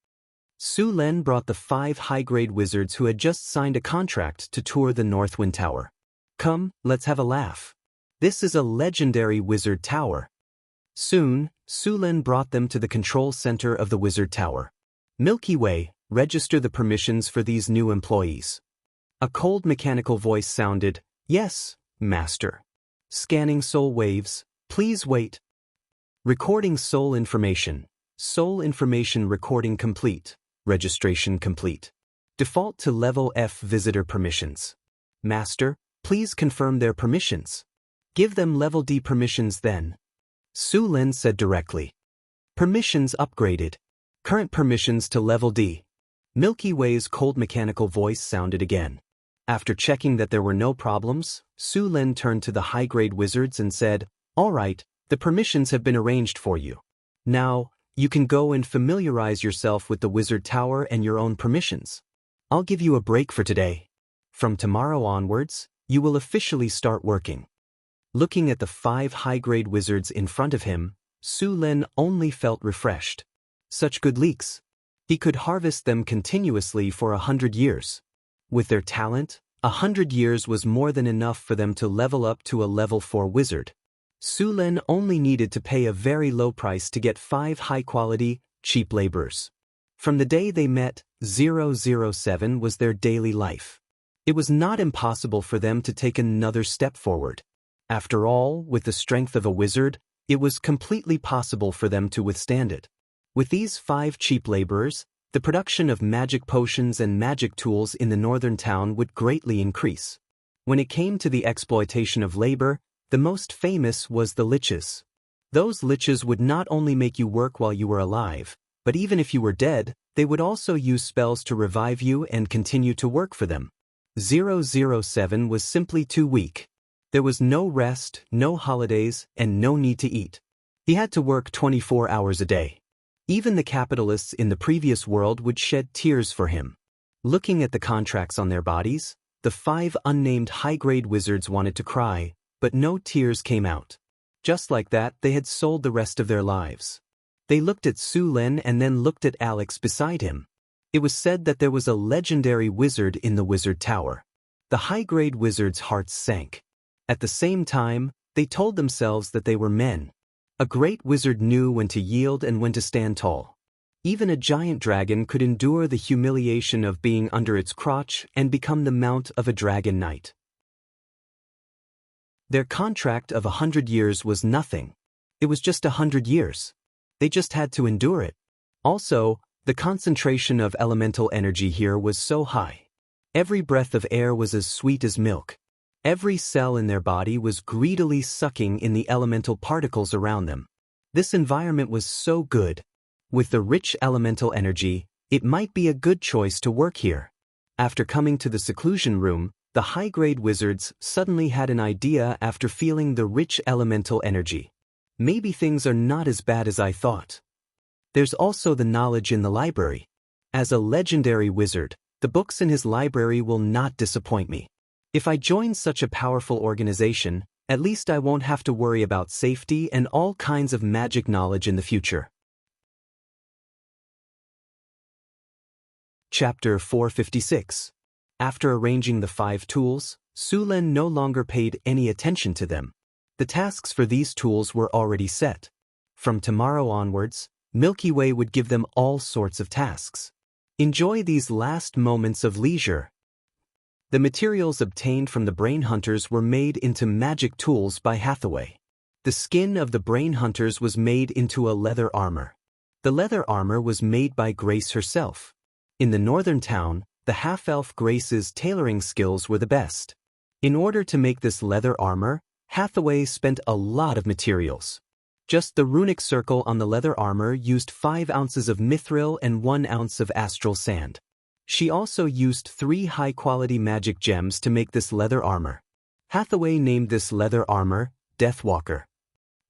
Su Lin brought the 5 high-grade wizards who had just signed a contract to tour the Northwind Tower. Come, let's have a laugh. This is a legendary wizard tower. Soon, Su Lin brought them to the control center of the wizard tower. Milky Way, register the permissions for these new employees. A cold mechanical voice sounded, Yes, Master. Scanning soul waves, please wait. Recording soul information. Soul information recording complete. Registration complete. Default to level F visitor permissions. Master, please confirm their permissions. Give them level D permissions then. Su Lin said directly. Permissions upgraded. Current permissions to level D. Milky Way's cold mechanical voice sounded again. After checking that there were no problems, Su Lin turned to the high-grade wizards and said, All right, the permissions have been arranged for you. Now, you can go and familiarize yourself with the wizard tower and your own permissions. I'll give you a break for today. From tomorrow onwards, you will officially start working. Looking at the 5 high-grade wizards in front of him, Su Lin only felt refreshed. Such good leaks. He could harvest them continuously for 100 years. With their talent, 100 years was more than enough for them to level up to a level 4 wizard. Su Lin only needed to pay a very low price to get 5 high-quality, cheap laborers. From the day they met, 007 was their daily life. It was not impossible for them to take another step forward. After all, with the strength of a wizard, it was completely possible for them to withstand it. With these 5 cheap laborers, the production of magic potions and magic tools in the northern town would greatly increase. When it came to the exploitation of labor, the most famous was the liches. Those liches would not only make you work while you were alive, but even if you were dead, they would also use spells to revive you and continue to work for them. 007 was simply too weak. There was no rest, no holidays, and no need to eat. He had to work 24 hours a day. Even the capitalists in the previous world would shed tears for him. Looking at the contracts on their bodies, the 5 unnamed high-grade wizards wanted to cry, but no tears came out. Just like that, they had sold the rest of their lives. They looked at Su Lin and then looked at Alex beside him. It was said that there was a legendary wizard in the wizard tower. The high-grade wizards' hearts sank. At the same time, they told themselves that they were men. A great wizard knew when to yield and when to stand tall. Even a giant dragon could endure the humiliation of being under its crotch and become the mount of a dragon knight. Their contract of 100 years was nothing. It was just 100 years. They just had to endure it. Also, the concentration of elemental energy here was so high. Every breath of air was as sweet as milk. Every cell in their body was greedily sucking in the elemental particles around them. This environment was so good. With the rich elemental energy, it might be a good choice to work here. After coming to the seclusion room, the high-grade wizards suddenly had an idea after feeling the rich elemental energy. Maybe things are not as bad as I thought. There's also the knowledge in the library. As a legendary wizard, the books in his library will not disappoint me. If I join such a powerful organization, at least I won't have to worry about safety and all kinds of magic knowledge in the future. Chapter 456. After arranging the 5 tools, Su Lin no longer paid any attention to them. The tasks for these tools were already set. From tomorrow onwards, Milky Way would give them all sorts of tasks. Enjoy these last moments of leisure. The materials obtained from the brain hunters were made into magic tools by Hathaway. The skin of the brain hunters was made into a leather armor. The leather armor was made by Grace herself. In the northern town, the half-elf Grace's tailoring skills were the best. In order to make this leather armor, Hathaway spent a lot of materials. Just the runic circle on the leather armor used 5 ounces of mithril and 1 ounce of astral sand. She also used 3 high-quality magic gems to make this leather armor. Hathaway named this leather armor Deathwalker.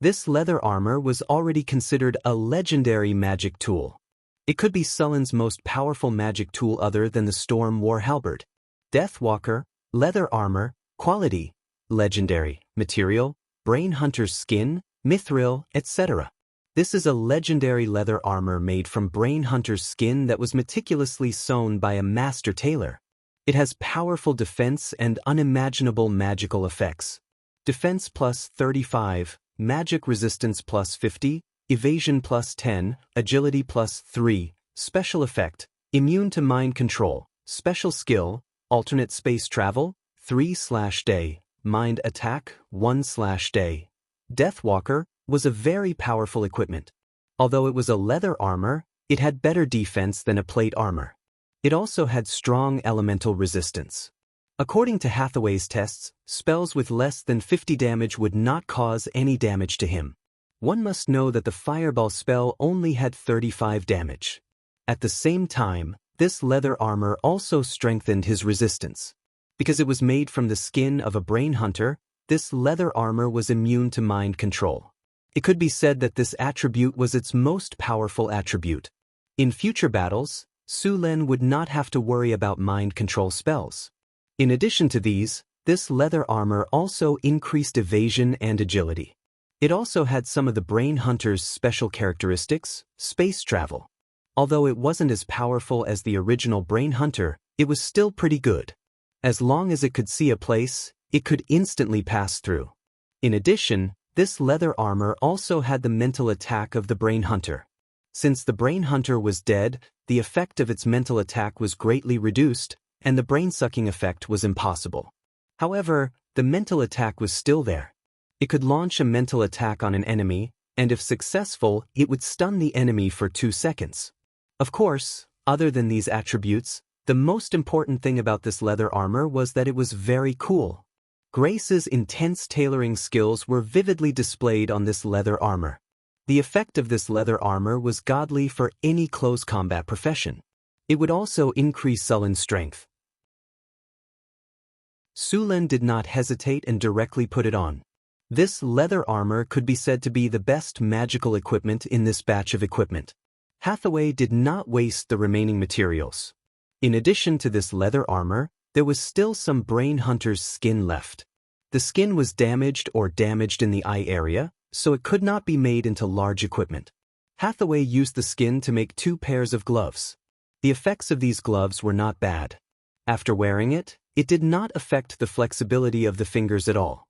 This leather armor was already considered a legendary magic tool. It could be Sullen's most powerful magic tool other than the Storm War Halberd. Deathwalker, Leather armor, quality, legendary, material, brain hunter's skin, mithril, etc. This is a legendary leather armor made from brain hunter's skin that was meticulously sewn by a master tailor. It has powerful defense and unimaginable magical effects. Defense plus 35, magic resistance plus 50, evasion plus 10, agility plus 3, special effect, immune to mind control, special skill, alternate space travel, 3/day, mind attack, 1/day. Deathwalker was a very powerful equipment. Although it was a leather armor, it had better defense than a plate armor. It also had strong elemental resistance. According to Hathaway's tests, spells with less than 50 damage would not cause any damage to him. One must know that the fireball spell only had 35 damage. At the same time, this leather armor also strengthened his resistance. Because it was made from the skin of a brain hunter, this leather armor was immune to mind control. It could be said that this attribute was its most powerful attribute. In future battles, Su Lin would not have to worry about mind control spells. In addition to these, this leather armor also increased evasion and agility. It also had some of the brain hunter's special characteristics, space travel. Although it wasn't as powerful as the original brain hunter, it was still pretty good. As long as it could see a place, it could instantly pass through. In addition, this leather armor also had the mental attack of the brain hunter. Since the brain hunter was dead, the effect of its mental attack was greatly reduced, and the brain-sucking effect was impossible. However, the mental attack was still there. It could launch a mental attack on an enemy, and if successful, it would stun the enemy for 2 seconds. Of course, other than these attributes, the most important thing about this leather armor was that it was very cool. Grace's intense tailoring skills were vividly displayed on this leather armor. The effect of this leather armor was godly for any close combat profession. It would also increase Sullen's strength. Su Lin did not hesitate and directly put it on. This leather armor could be said to be the best magical equipment in this batch of equipment. Hathaway did not waste the remaining materials. In addition to this leather armor, there was still some brain hunter's skin left. The skin was damaged in the eye area, so it could not be made into large equipment. Hathaway used the skin to make 2 pairs of gloves. The effects of these gloves were not bad. After wearing it, it did not affect the flexibility of the fingers at all.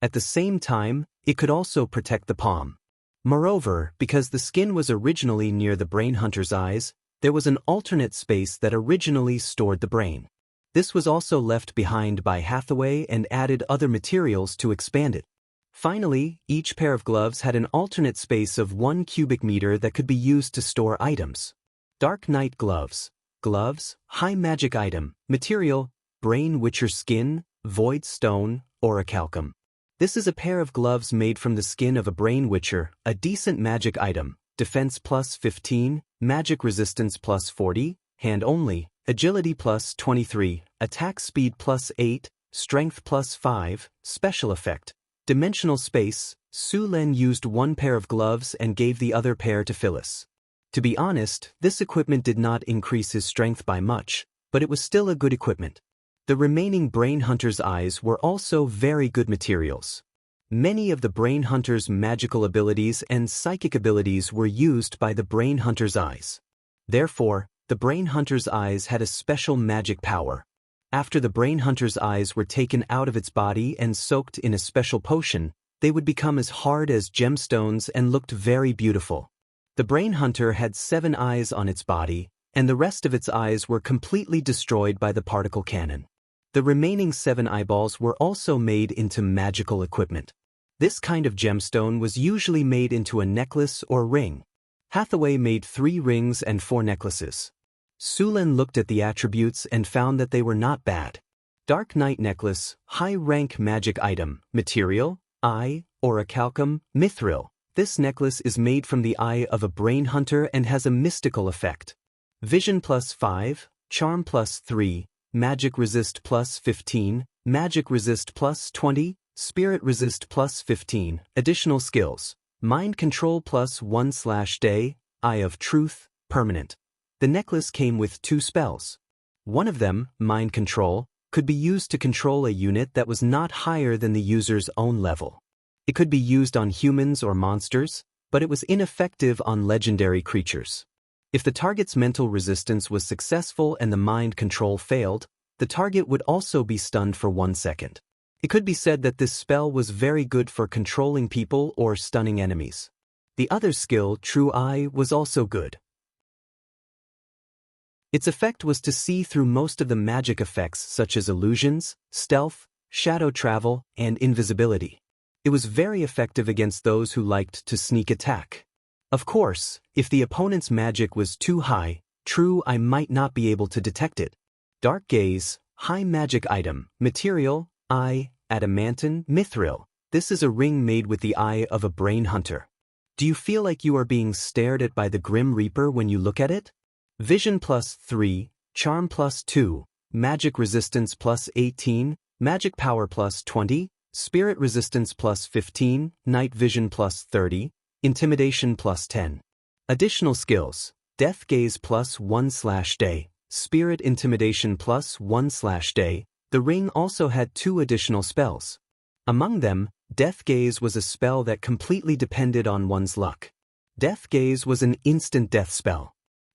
At the same time, it could also protect the palm. Moreover, because the skin was originally near the brain hunter's eyes, there was an alternate space that originally stored the brain. This was also left behind by Hathaway and added other materials to expand it. Finally, each pair of gloves had an alternate space of 1 cubic meter that could be used to store items. Dark Knight gloves. Gloves, high magic item, material, brain witcher skin, void stone, orichalcum. This is a pair of gloves made from the skin of a brain witcher, a decent magic item, defense plus 15, magic resistance plus 40, hand only, agility plus 23, attack speed plus 8, strength plus 5, special effect. Dimensional space, Su Lin used 1 pair of gloves and gave the other pair to Phyllis. To be honest, this equipment did not increase his strength by much, but it was still a good equipment. The remaining brain hunter's eyes were also very good materials. Many of the brain hunter's magical abilities and psychic abilities were used by the brain hunter's eyes. Therefore, the brain hunter's eyes had a special magic power. After the brain hunter's eyes were taken out of its body and soaked in a special potion, they would become as hard as gemstones and looked very beautiful. The brain hunter had 7 eyes on its body, and the rest of its eyes were completely destroyed by the particle cannon. The remaining 7 eyeballs were also made into magical equipment. This kind of gemstone was usually made into a necklace or ring. Hathaway made 3 rings and 4 necklaces. Su Lin looked at the attributes and found that they were not bad. Dark Knight necklace, high-rank magic item, material, eye, orichalcum, mithril. This necklace is made from the eye of a brain hunter and has a mystical effect. Vision plus 5, charm plus 3, magic resist plus 15, magic resist plus 20, spirit resist plus 15, additional skills, mind control plus 1/day, eye of truth, permanent. The necklace came with 2 spells. One of them, mind control, could be used to control a unit that was not higher than the user's own level. It could be used on humans or monsters, but it was ineffective on legendary creatures. If the target's mental resistance was successful and the mind control failed, the target would also be stunned for 1 second. It could be said that this spell was very good for controlling people or stunning enemies. The other skill, True Eye, was also good. Its effect was to see through most of the magic effects such as illusions, stealth, shadow travel, and invisibility. It was very effective against those who liked to sneak attack. Of course, if the opponent's magic was too high, True Eye might not be able to detect it. Dark Gaze, high magic item, material, eye, adamantine, mithril. This is a ring made with the eye of a brain hunter. Do you feel like you are being stared at by the Grim Reaper when you look at it? Vision +3, charm +2, magic resistance +18, magic power +20, spirit resistance +15, night vision +30, intimidation +10. Additional skills, death gaze +1/day, spirit intimidation +1/day. The ring also had 2 additional spells. Among them, Death Gaze was a spell that completely depended on one's luck. Death Gaze was an instant death spell.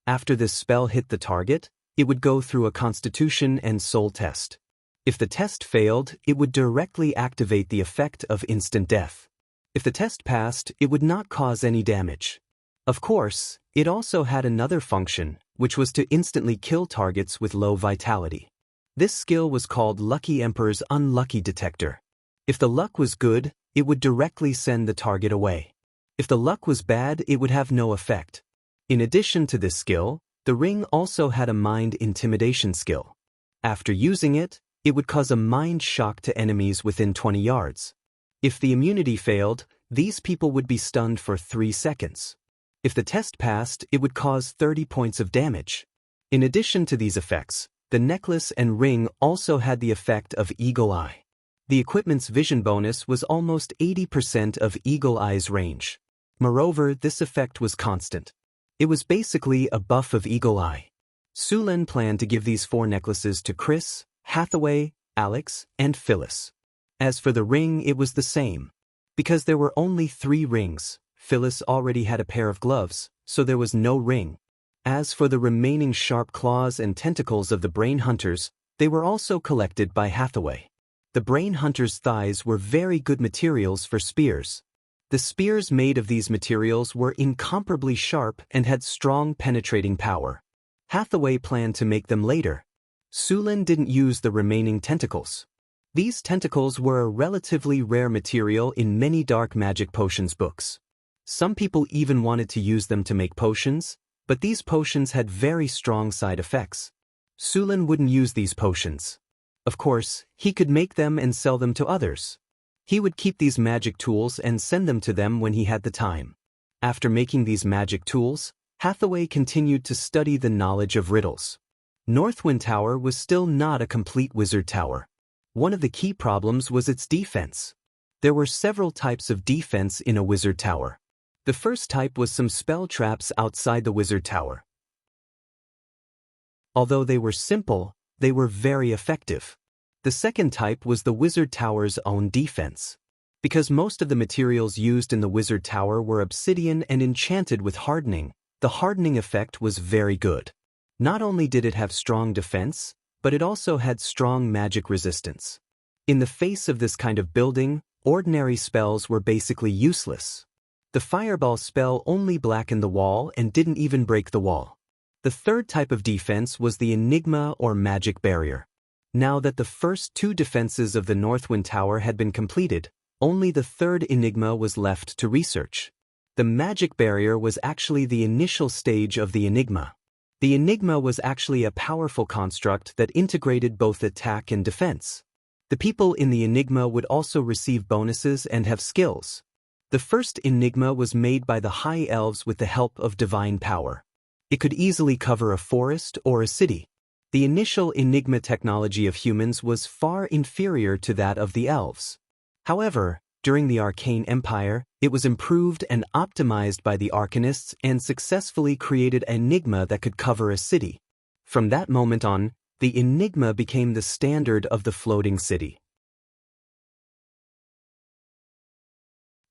After this spell hit the target, it would go through a constitution and soul test. If the test failed, it would directly activate the effect of instant death. If the test passed, it would not cause any damage. Of course, it also had another function, which was to instantly kill targets with low vitality. This skill was called Lucky Emperor's Unlucky Detector. If the luck was good, it would directly send the target away. If the luck was bad, it would have no effect. In addition to this skill, the ring also had a mind intimidation skill. After using it, it would cause a mind shock to enemies within 20 yards. If the immunity failed, these people would be stunned for 3 seconds. If the test passed, it would cause 30 points of damage. In addition to these effects, the necklace and ring also had the effect of Eagle Eye. The equipment's vision bonus was almost 80% of Eagle Eye's range. Moreover, this effect was constant. It was basically a buff of Eagle Eye. Sulen planned to give these 4 necklaces to Chris, Hathaway, Alex, and Phyllis. As for the ring, it was the same. Because there were only 3 rings, Phyllis already had a pair of gloves, so there was no ring. As for the remaining sharp claws and tentacles of the brain hunters, they were also collected by Hathaway. The brain hunter's thighs were very good materials for spears. The spears made of these materials were incomparably sharp and had strong penetrating power. Hathaway planned to make them later. Sulen didn't use the remaining tentacles. These tentacles were a relatively rare material in many dark magic potions books. Some people even wanted to use them to make potions, but these potions had very strong side effects. Sulen wouldn't use these potions. Of course, he could make them and sell them to others. He would keep these magic tools and send them to them when he had the time. After making these magic tools, Hathaway continued to study the knowledge of riddles. Northwind Tower was still not a complete wizard tower. One of the key problems was its defense. There were several types of defense in a wizard tower. The first type was some spell traps outside the wizard tower. Although they were simple, they were very effective. The second type was the wizard tower's own defense. Because most of the materials used in the wizard tower were obsidian and enchanted with hardening, the hardening effect was very good. Not only did it have strong defense, but it also had strong magic resistance. In the face of this kind of building, ordinary spells were basically useless. The fireball spell only blackened the wall and didn't even break the wall. The third type of defense was the enigma or magic barrier. Now that the first 2 defenses of the Northwind Tower had been completed, only the third enigma was left to research. The magic barrier was actually the initial stage of the enigma. The enigma was actually a powerful construct that integrated both attack and defense. The people in the enigma would also receive bonuses and have skills. The first enigma was made by the High Elves with the help of divine power. It could easily cover a forest or a city. The initial enigma technology of humans was far inferior to that of the elves. However, during the Arcane Empire, it was improved and optimized by the Arcanists and successfully created an enigma that could cover a city. From that moment on, The enigma became the standard of the floating city.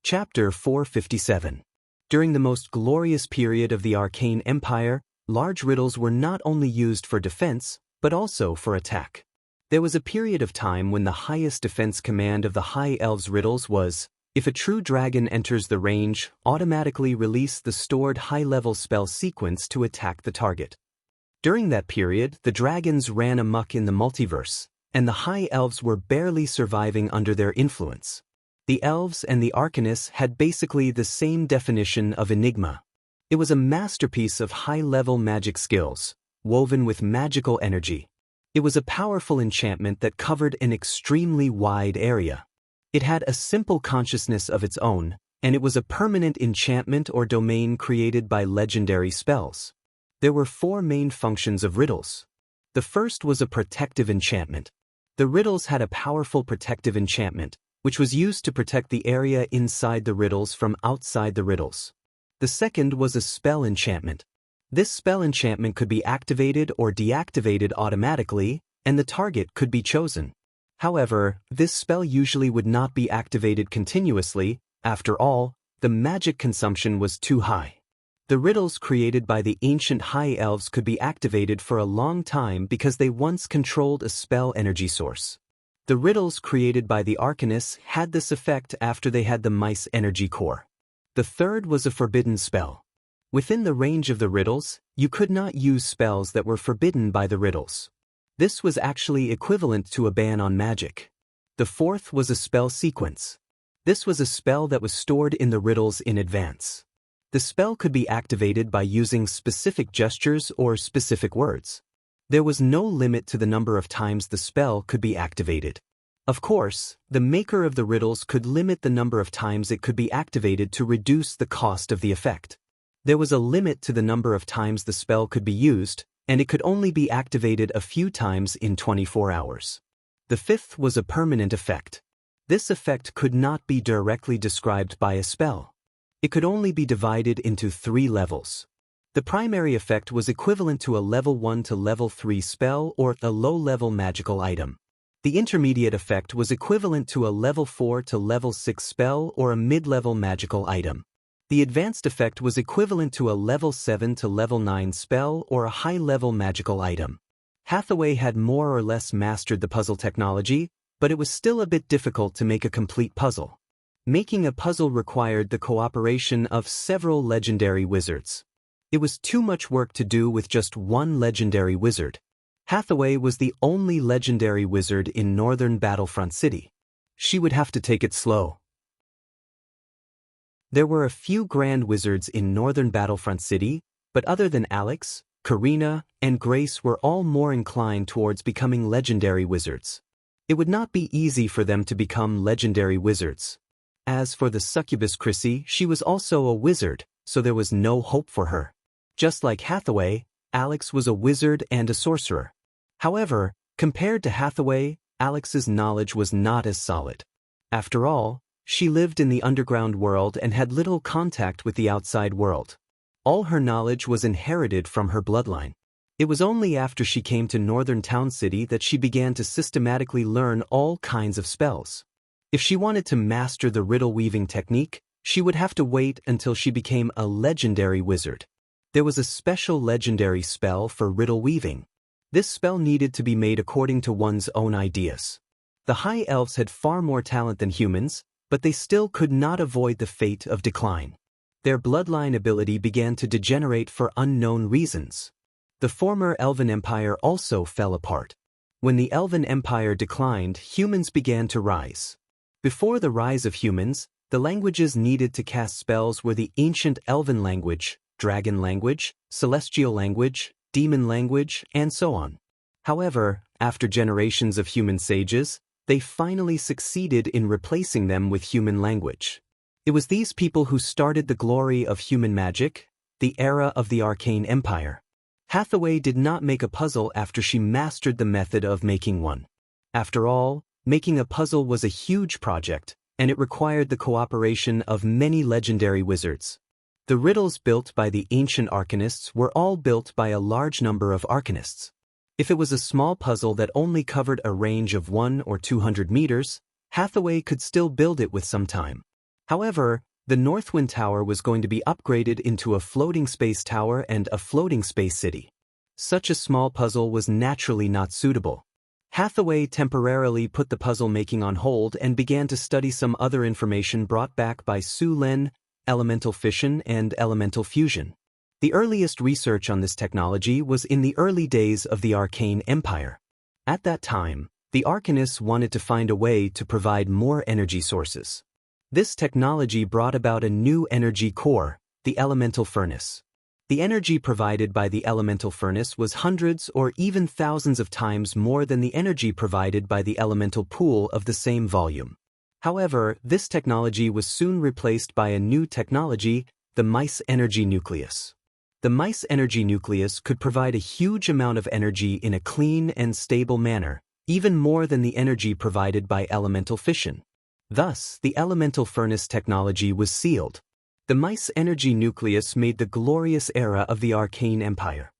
Chapter 457. During the most glorious period of the Arcane Empire, large riddles were not only used for defense, but also for attack. There was a period of time when the highest defense command of the High Elves' riddles was, if a true dragon enters the range, automatically release the stored high-level spell sequence to attack the target. During that period, the dragons ran amok in the multiverse, and the High Elves were barely surviving under their influence. The elves and the arcanists had basically the same definition of enigma. It was a masterpiece of high-level magic skills, woven with magical energy. It was a powerful enchantment that covered an extremely wide area. It had a simple consciousness of its own, and it was a permanent enchantment or domain created by legendary spells. There were 4 main functions of riddles. The first was a protective enchantment. The riddles had a powerful protective enchantment, which was used to protect the area inside the riddles from outside the riddles. The second was a spell enchantment. This spell enchantment could be activated or deactivated automatically, and the target could be chosen. However, this spell usually would not be activated continuously. After all, the magic consumption was too high. The riddles created by the ancient High Elves could be activated for a long time because they once controlled a spell energy source. The riddles created by the arcanists had this effect after they had the mice energy core. The third was a forbidden spell. Within the range of the riddles, you could not use spells that were forbidden by the riddles. This was actually equivalent to a ban on magic. The fourth was a spell sequence. This was a spell that was stored in the riddles in advance. The spell could be activated by using specific gestures or specific words. There was no limit to the number of times the spell could be activated. Of course, the maker of the riddles could limit the number of times it could be activated to reduce the cost of the effect. There was a limit to the number of times the spell could be used, and it could only be activated a few times in 24 hours. The fifth was a permanent effect. This effect could not be directly described by a spell. It could only be divided into 3 levels. The primary effect was equivalent to a level 1 to level 3 spell or a low-level magical item. The intermediate effect was equivalent to a level 4 to level 6 spell or a mid-level magical item. The advanced effect was equivalent to a level 7 to level 9 spell or a high-level magical item. Hathaway had more or less mastered the puzzle technology, but it was still a bit difficult to make a complete puzzle. Making a puzzle required the cooperation of several legendary wizards. It was too much work to do with just one legendary wizard. Hathaway was the only legendary wizard in northern Battlefront City. She would have to take it slow. There were a few grand wizards in northern Battlefront City, but other than Alex, Karina, and Grace were all more inclined towards becoming legendary wizards. It would not be easy for them to become legendary wizards. As for the succubus Chrissy, she was also a wizard, so there was no hope for her. Just like Hathaway, Alex was a wizard and a sorcerer. However, compared to Hathaway, Alex's knowledge was not as solid. After all, she lived in the underground world and had little contact with the outside world. All her knowledge was inherited from her bloodline. It was only after she came to Northern Town City that she began to systematically learn all kinds of spells. If she wanted to master the riddle-weaving technique, she would have to wait until she became a legendary wizard. There was a special legendary spell for riddle weaving. This spell needed to be made according to one's own ideas. The High Elves had far more talent than humans, but they still could not avoid the fate of decline. Their bloodline ability began to degenerate for unknown reasons. The former Elven Empire also fell apart. When the Elven Empire declined, humans began to rise. Before the rise of humans, the languages needed to cast spells were the ancient Elven language, dragon language, celestial language, demon language, and so on. However, after generations of human sages, they finally succeeded in replacing them with human language. It was these people who started the glory of human magic, the era of the Arcane Empire. Hathaway did not make a puzzle after she mastered the method of making one. After all, making a puzzle was a huge project, and it required the cooperation of many legendary wizards. The riddles built by the ancient arcanists were all built by a large number of arcanists. If it was a small puzzle that only covered a range of 1 or 200 meters, Hathaway could still build it with some time. However, the Northwind Tower was going to be upgraded into a floating space tower and a floating space city. Such a small puzzle was naturally not suitable. Hathaway temporarily put the puzzle making on hold and began to study some other information brought back by Su Lin, elemental fission and elemental fusion. The earliest research on this technology was in the early days of the Arcane Empire. At that time, the Arcanists wanted to find a way to provide more energy sources. This technology brought about a new energy core, the elemental furnace. The energy provided by the elemental furnace was hundreds or even thousands of times more than the energy provided by the elemental pool of the same volume. However, this technology was soon replaced by a new technology, the mice energy nucleus. The mice energy nucleus could provide a huge amount of energy in a clean and stable manner, even more than the energy provided by elemental fission. Thus, the elemental furnace technology was sealed. The mice energy nucleus made the glorious era of the Arcane Empire.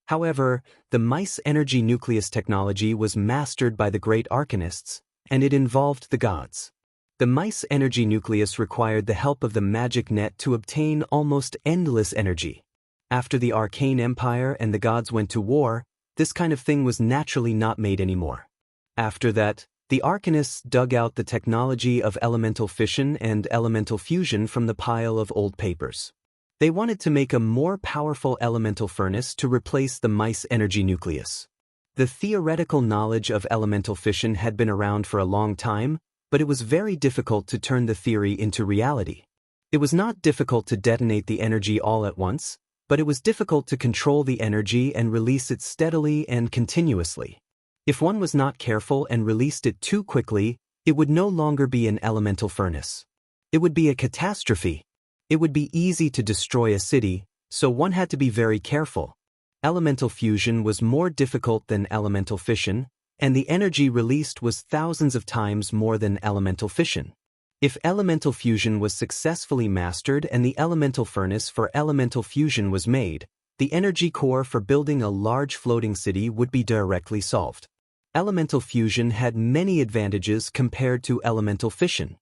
However, the mice energy nucleus technology was mastered by the great Arcanists, and it involved the gods. The mice energy nucleus required the help of the magic net to obtain almost endless energy. After the Arcane Empire and the gods went to war, this kind of thing was naturally not made anymore. After that, the Arcanists dug out the technology of elemental fission and elemental fusion from the pile of old papers. They wanted to make a more powerful elemental furnace to replace the mice energy nucleus. The theoretical knowledge of elemental fission had been around for a long time, but it was very difficult to turn the theory into reality. It was not difficult to detonate the energy all at once, but it was difficult to control the energy and release it steadily and continuously. If one was not careful and released it too quickly, it would no longer be an elemental furnace. It would be a catastrophe. It would be easy to destroy a city, so one had to be very careful. Elemental fusion was more difficult than elemental fission, and the energy released was thousands of times more than elemental fission. If elemental fusion was successfully mastered and the elemental furnace for elemental fusion was made, the energy core for building a large floating city would be directly solved. Elemental fusion had many advantages compared to elemental fission.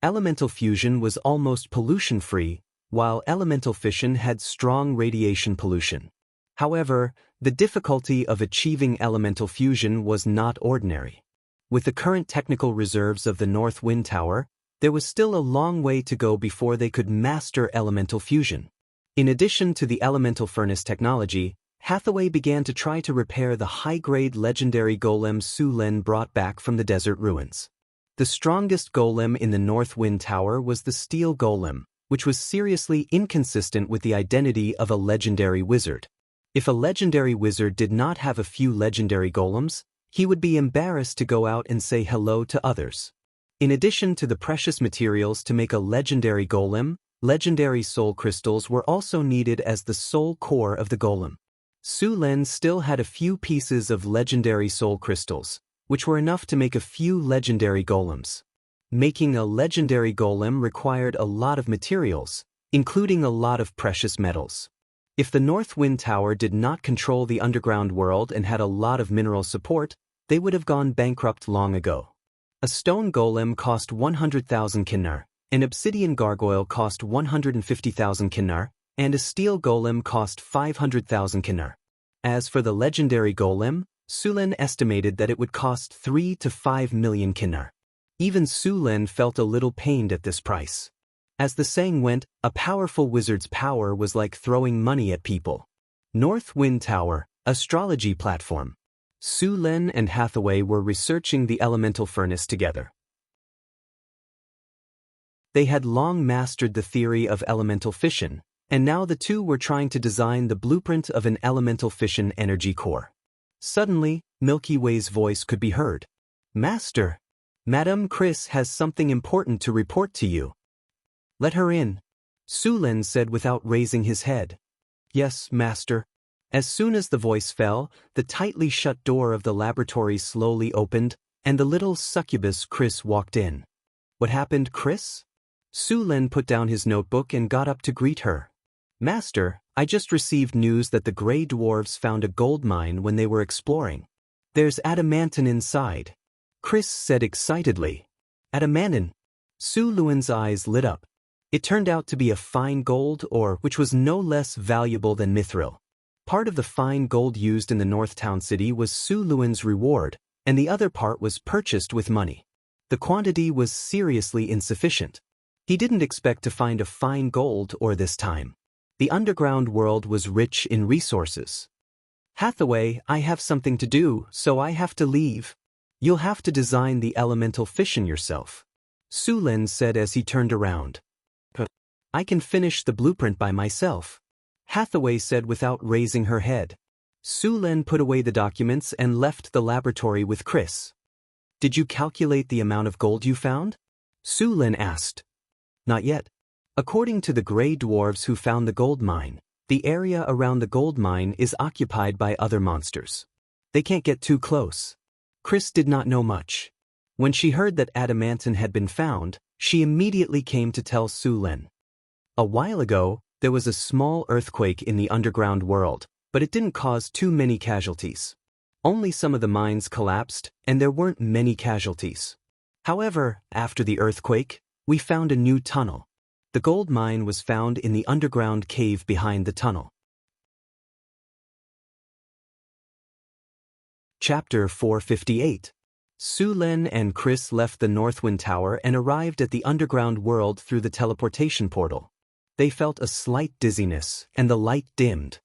Elemental fusion was almost pollution-free, while elemental fission had strong radiation pollution. However, the difficulty of achieving elemental fusion was not ordinary. With the current technical reserves of the Northwind Tower, there was still a long way to go before they could master elemental fusion. In addition to the elemental furnace technology, Hathaway began to try to repair the high-grade legendary golem Su Lin brought back from the desert ruins. The strongest golem in the Northwind Tower was the steel golem, which was seriously inconsistent with the identity of a legendary wizard. If a legendary wizard did not have a few legendary golems, he would be embarrassed to go out and say hello to others. In addition to the precious materials to make a legendary golem, legendary soul crystals were also needed as the soul core of the golem. Su Lin still had a few pieces of legendary soul crystals, which were enough to make a few legendary golems. Making a legendary golem required a lot of materials, including a lot of precious metals. If the Northwind Tower did not control the underground world and had a lot of mineral support, they would have gone bankrupt long ago. A stone golem cost 100,000 kinnar, an obsidian gargoyle cost 150,000 kinnar, and a steel golem cost 500,000 kinnar. As for the legendary golem, Su Lin estimated that it would cost 3 to 5 million kinnar. Even Su Lin felt a little pained at this price. As the saying went, a powerful wizard's power was like throwing money at people. Northwind Tower, astrology platform. Su Lin and Hathaway were researching the elemental furnace together. They had long mastered the theory of elemental fission, and now the two were trying to design the blueprint of an elemental fission energy core. Suddenly, Milky Way's voice could be heard. "Master, Madame Chris has something important to report to you." "Let her in," Su Lin said without raising his head. "Yes, master." As soon as the voice fell, the tightly shut door of the laboratory slowly opened, and the little succubus Chris walked in. "What happened, Chris?" Su Lin put down his notebook and got up to greet her. "Master, I just received news that the Grey Dwarfs found a gold mine when they were exploring. There's adamantine inside. Chris said excitedly. Adamantine? Su Luan's eyes lit up. It turned out to be a fine gold ore which was no less valuable than mithril. Part of the fine gold used in the North Town City was Su Luan's reward, and the other part was purchased with money. The quantity was seriously insufficient. He didn't expect to find a fine gold ore this time. The underground world was rich in resources. Hathaway, I have something to do, so I have to leave. You'll have to design the elemental fission yourself. Su Lin said as he turned around. I can finish the blueprint by myself, Hathaway said without raising her head. Su Lin put away the documents and left the laboratory with Chris. Did you calculate the amount of gold you found? Su Lin asked. Not yet. According to the Grey Dwarves who found the gold mine, the area around the gold mine is occupied by other monsters. They can't get too close. Chris did not know much. When she heard that adamantine had been found, she immediately came to tell Su Lin. A while ago, there was a small earthquake in the underground world, but it didn't cause too many casualties. Only some of the mines collapsed, and there weren't many casualties. However, after the earthquake, we found a new tunnel. The gold mine was found in the underground cave behind the tunnel. Chapter 458. Su Lin and Chris left the Northwind Tower and arrived at the underground world through the teleportation portal. They felt a slight dizziness, and the light dimmed.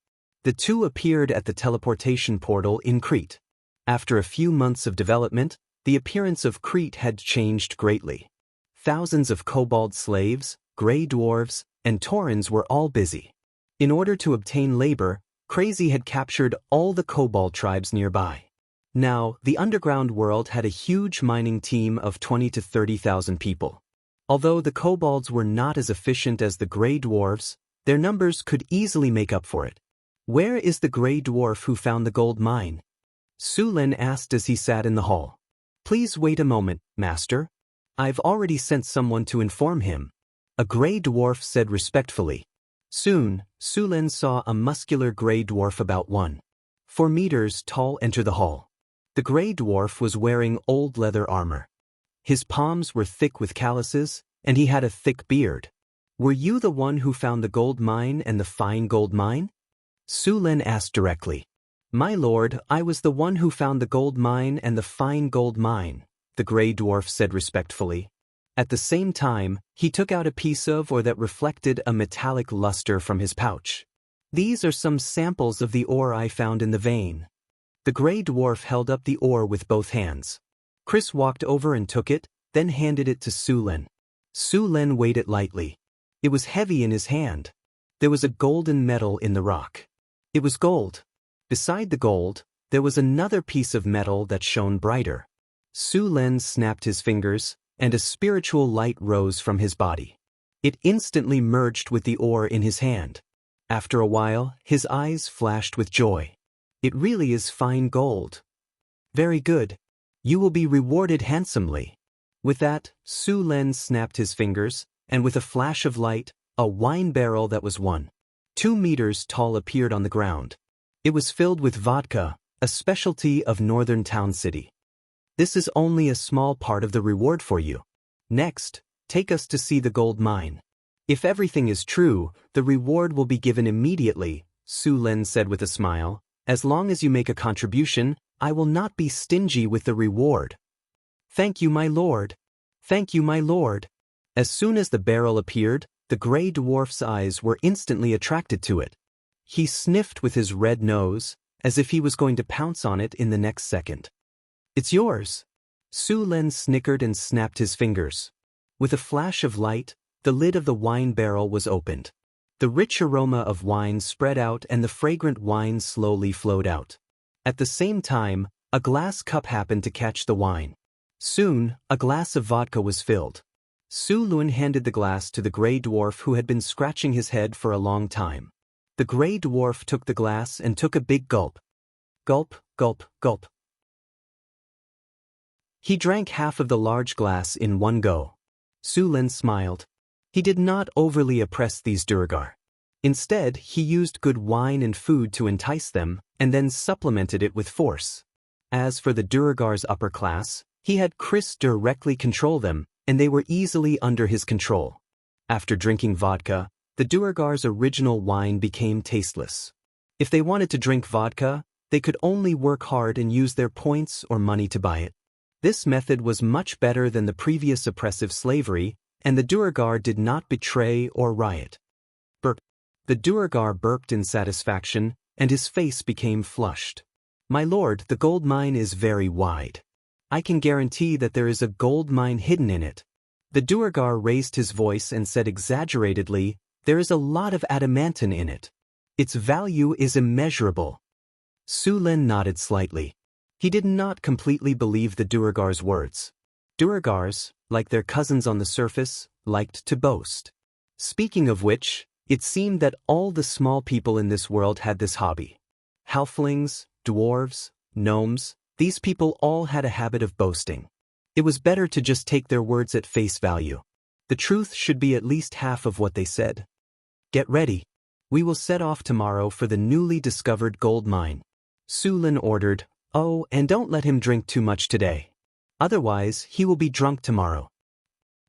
The two appeared at the teleportation portal in Crete. After a few months of development, the appearance of Crete had changed greatly. Thousands of kobold slaves, Grey Dwarves, and Taurens were all busy. In order to obtain labor, Crazy had captured all the kobold tribes nearby. Now, the underground world had a huge mining team of 20 to 30,000 people. Although the kobolds were not as efficient as the Grey Dwarves, their numbers could easily make up for it. Where is the Grey Dwarf who found the gold mine? Su Lin asked as he sat in the hall. Please wait a moment, Master. I've already sent someone to inform him. A Grey Dwarf said respectfully. Soon, Su Lin saw a muscular Grey Dwarf about 1.4 meters tall enter the hall. The Grey Dwarf was wearing old leather armor. His palms were thick with calluses, and he had a thick beard. Were you the one who found the gold mine and the fine gold mine? Su Lin asked directly. My lord, I was the one who found the gold mine and the fine gold mine, the Grey Dwarf said respectfully. At the same time, he took out a piece of ore that reflected a metallic luster from his pouch. These are some samples of the ore I found in the vein. The Grey Dwarf held up the ore with both hands. Chris walked over and took it, then handed it to Su Lin. Su Lin weighed it lightly. It was heavy in his hand. There was a golden metal in the rock. It was gold. Beside the gold, there was another piece of metal that shone brighter. Su Lin snapped his fingers, and a spiritual light rose from his body. It instantly merged with the ore in his hand. After a while, his eyes flashed with joy. It really is fine gold. Very good. You will be rewarded handsomely. With that, Su Lin snapped his fingers, and with a flash of light, a wine barrel that was 1.2 meters tall appeared on the ground. It was filled with vodka, a specialty of Northern Town City. This is only a small part of the reward for you. Next, take us to see the gold mine. If everything is true, the reward will be given immediately, Su Lin said with a smile. As long as you make a contribution, I will not be stingy with the reward. Thank you, my lord. Thank you, my lord. As soon as the barrel appeared, the Grey Dwarf's eyes were instantly attracted to it. He sniffed with his red nose, as if he was going to pounce on it in the next second. It's yours. Su Lin snickered and snapped his fingers. With a flash of light, the lid of the wine barrel was opened. The rich aroma of wine spread out and the fragrant wine slowly flowed out. At the same time, a glass cup happened to catch the wine. Soon, a glass of vodka was filled. Su Lin handed the glass to the Grey Dwarf who had been scratching his head for a long time. The Grey Dwarf took the glass and took a big gulp. Gulp, gulp, gulp. He drank half of the large glass in one go. Su Lin smiled. He did not overly oppress these Duergar. Instead, he used good wine and food to entice them, and then supplemented it with force. As for the Duragar's upper class, he had Chris directly control them, and they were easily under his control. After drinking vodka, the Duragar's original wine became tasteless. If they wanted to drink vodka, they could only work hard and use their points or money to buy it. This method was much better than the previous oppressive slavery, and the Duragar did not betray or riot. Burp. The Duragar burped in satisfaction, and his face became flushed. "My lord, the gold mine is very wide. I can guarantee that there is a gold mine hidden in it." The Duragar raised his voice and said exaggeratedly, "There is a lot of adamantine in it. Its value is immeasurable." Sulen nodded slightly. He did not completely believe the Duragar's words. Duragars, like their cousins on the surface, liked to boast. Speaking of which, it seemed that all the small people in this world had this hobby. Halflings, dwarves, gnomes, these people all had a habit of boasting. It was better to just take their words at face value. The truth should be at least half of what they said. "Get ready. We will set off tomorrow for the newly discovered gold mine," Sulen ordered. "Oh, and don't let him drink too much today. Otherwise, he will be drunk tomorrow."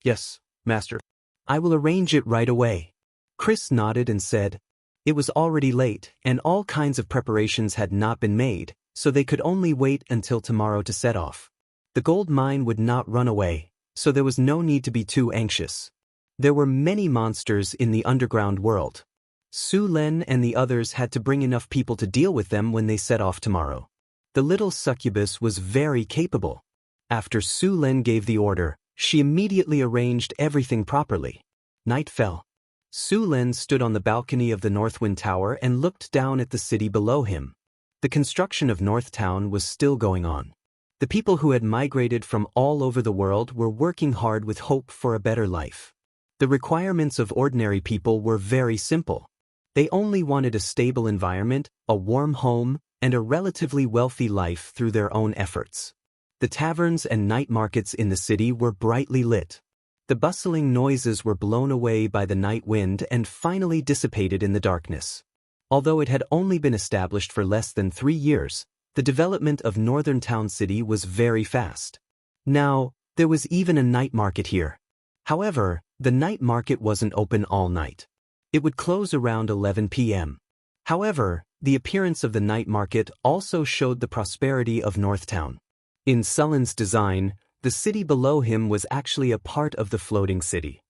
"Yes, master. I will arrange it right away." Chris nodded and said. It was already late, and all kinds of preparations had not been made, so they could only wait until tomorrow to set off. The gold mine would not run away, so there was no need to be too anxious. There were many monsters in the underground world. Sulen and the others had to bring enough people to deal with them when they set off tomorrow. The little succubus was very capable. After Sulen gave the order, she immediately arranged everything properly. Night fell. Sulen stood on the balcony of the Northwind Tower and looked down at the city below him. The construction of Northtown was still going on. The people who had migrated from all over the world were working hard with hope for a better life. The requirements of ordinary people were very simple. They only wanted a stable environment, a warm home, and a relatively wealthy life through their own efforts. The taverns and night markets in the city were brightly lit. The bustling noises were blown away by the night wind and finally dissipated in the darkness. Although it had only been established for less than 3 years, the development of Northern Town City was very fast. Now, there was even a night market here. However, the night market wasn't open all night. It would close around 11 p.m. However, the appearance of the night market also showed the prosperity of Northtown. In Sullen's design, the city below him was actually a part of the floating city.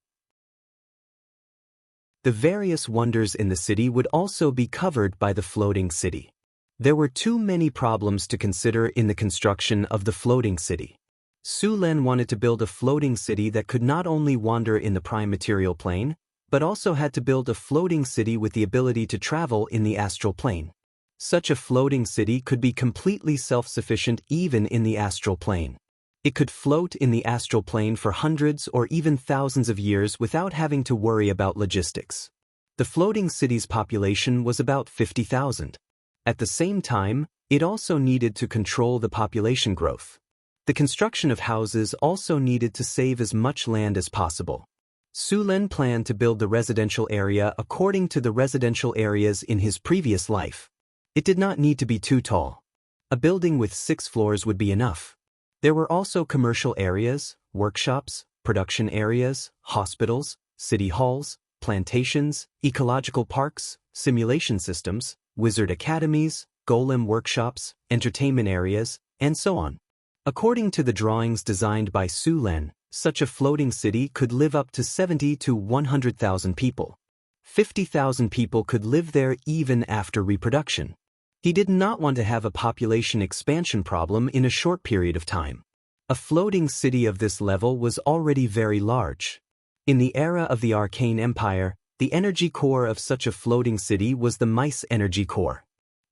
The various wonders in the city would also be covered by the floating city. There were too many problems to consider in the construction of the floating city. Sulen wanted to build a floating city that could not only wander in the prime material plane, but also had to build a floating city with the ability to travel in the astral plane. Such a floating city could be completely self-sufficient even in the astral plane. It could float in the astral plane for hundreds or even thousands of years without having to worry about logistics. The floating city's population was about 50,000. At the same time, it also needed to control the population growth. The construction of houses also needed to save as much land as possible. Sulen planned to build the residential area according to the residential areas in his previous life. It did not need to be too tall. A building with 6 floors would be enough. There were also commercial areas, workshops, production areas, hospitals, city halls, plantations, ecological parks, simulation systems, wizard academies, golem workshops, entertainment areas, and so on. According to the drawings designed by Sulen, such a floating city could live up to 70 to 100,000 people. 50,000 people could live there even after reproduction. He did not want to have a population expansion problem in a short period of time. A floating city of this level was already very large. In the era of the Arcane Empire, the energy core of such a floating city was the mice energy core.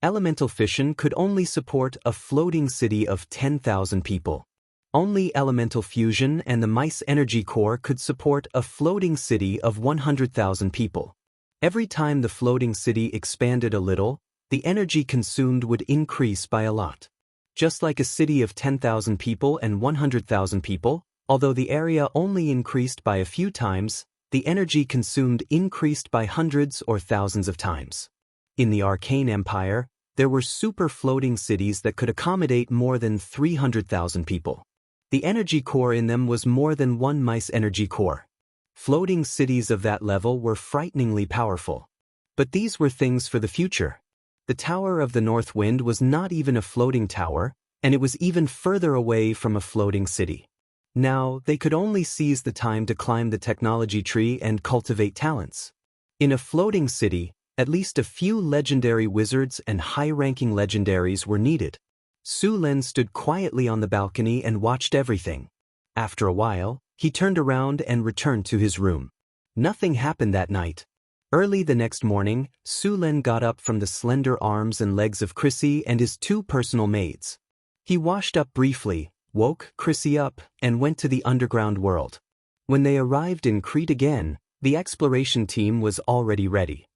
Elemental fission could only support a floating city of 10,000 people. Only elemental fusion and the mice energy core could support a floating city of 100,000 people. Every time the floating city expanded a little, the energy consumed would increase by a lot. Just like a city of 10,000 people and 100,000 people, although the area only increased by a few times, the energy consumed increased by hundreds or thousands of times. In the Arcane Empire, there were super-floating cities that could accommodate more than 300,000 people. The energy core in them was more than one mice energy core. Floating cities of that level were frighteningly powerful. But these were things for the future. The Tower of the North Wind was not even a floating tower, and it was even further away from a floating city. Now, they could only seize the time to climb the technology tree and cultivate talents. In a floating city, at least a few legendary wizards and high-ranking legendaries were needed. Su Lin stood quietly on the balcony and watched everything. After a while, he turned around and returned to his room. Nothing happened that night. Early the next morning, Su Lin got up from the slender arms and legs of Chrissy and his two personal maids. He washed up briefly, woke Chrissy up, and went to the underground world. When they arrived in Crete again, the exploration team was already ready.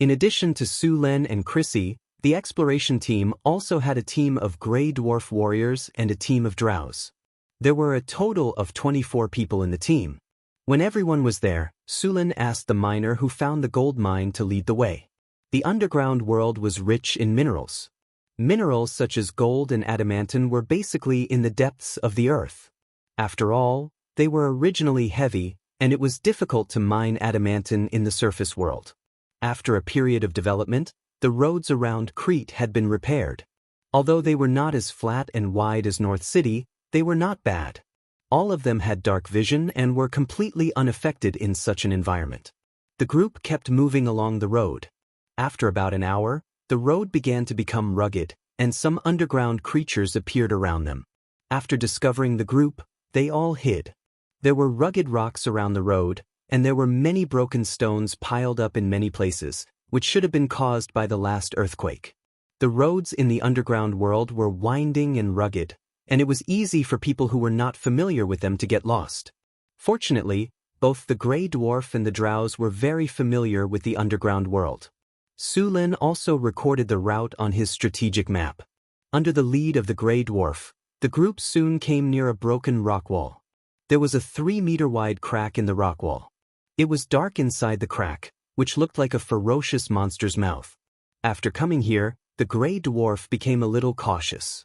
In addition to Su Lin and Chrissy, the exploration team also had a team of Grey Dwarf warriors and a team of drows. There were a total of 24 people in the team. When everyone was there, Su Lin asked the miner who found the gold mine to lead the way. The underground world was rich in minerals. Minerals such as gold and adamantine were basically in the depths of the earth. After all, they were originally heavy, and it was difficult to mine adamantine in the surface world. After a period of development, the roads around Crete had been repaired. Although they were not as flat and wide as North City, they were not bad. All of them had dark vision and were completely unaffected in such an environment. The group kept moving along the road. After about an hour, the road began to become rugged, and some underground creatures appeared around them. After discovering the group, they all hid. There were rugged rocks around the road, and there were many broken stones piled up in many places, which should have been caused by the last earthquake. The roads in the underground world were winding and rugged, and it was easy for people who were not familiar with them to get lost. Fortunately, both the Grey Dwarf and the Drows were very familiar with the underground world. Su Lin also recorded the route on his strategic map. Under the lead of the Grey Dwarf, the group soon came near a broken rock wall. There was a 3-meter-wide crack in the rock wall. It was dark inside the crack, which looked like a ferocious monster's mouth. After coming here, the Grey Dwarf became a little cautious.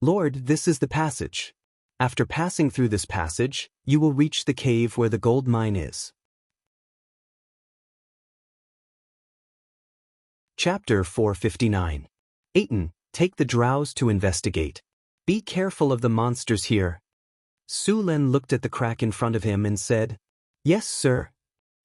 "Lord, this is the passage. After passing through this passage, you will reach the cave where the gold mine is." Chapter 459. Aiton, take the drows to investigate. Be careful of the monsters here. Su Lin looked at the crack in front of him and said, "Yes, sir."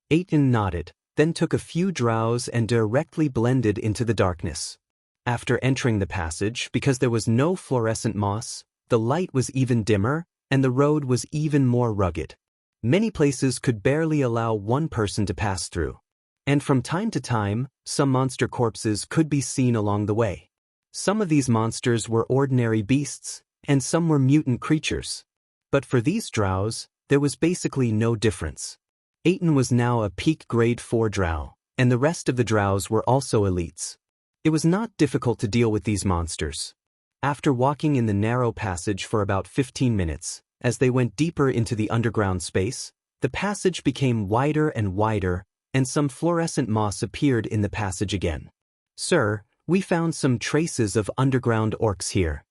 Aiton nodded, then took a few drows and directly blended into the darkness. After entering the passage, because there was no fluorescent moss, the light was even dimmer, and the road was even more rugged. Many places could barely allow one person to pass through. And from time to time, some monster corpses could be seen along the way. Some of these monsters were ordinary beasts, and some were mutant creatures. But for these drows, there was basically no difference. Aiton was now a peak grade 4 drow, and the rest of the drows were also elites. It was not difficult to deal with these monsters. After walking in the narrow passage for about 15 minutes, as they went deeper into the underground space, the passage became wider and wider, and some fluorescent moss appeared in the passage again. "Sir, we found some traces of underground orcs here."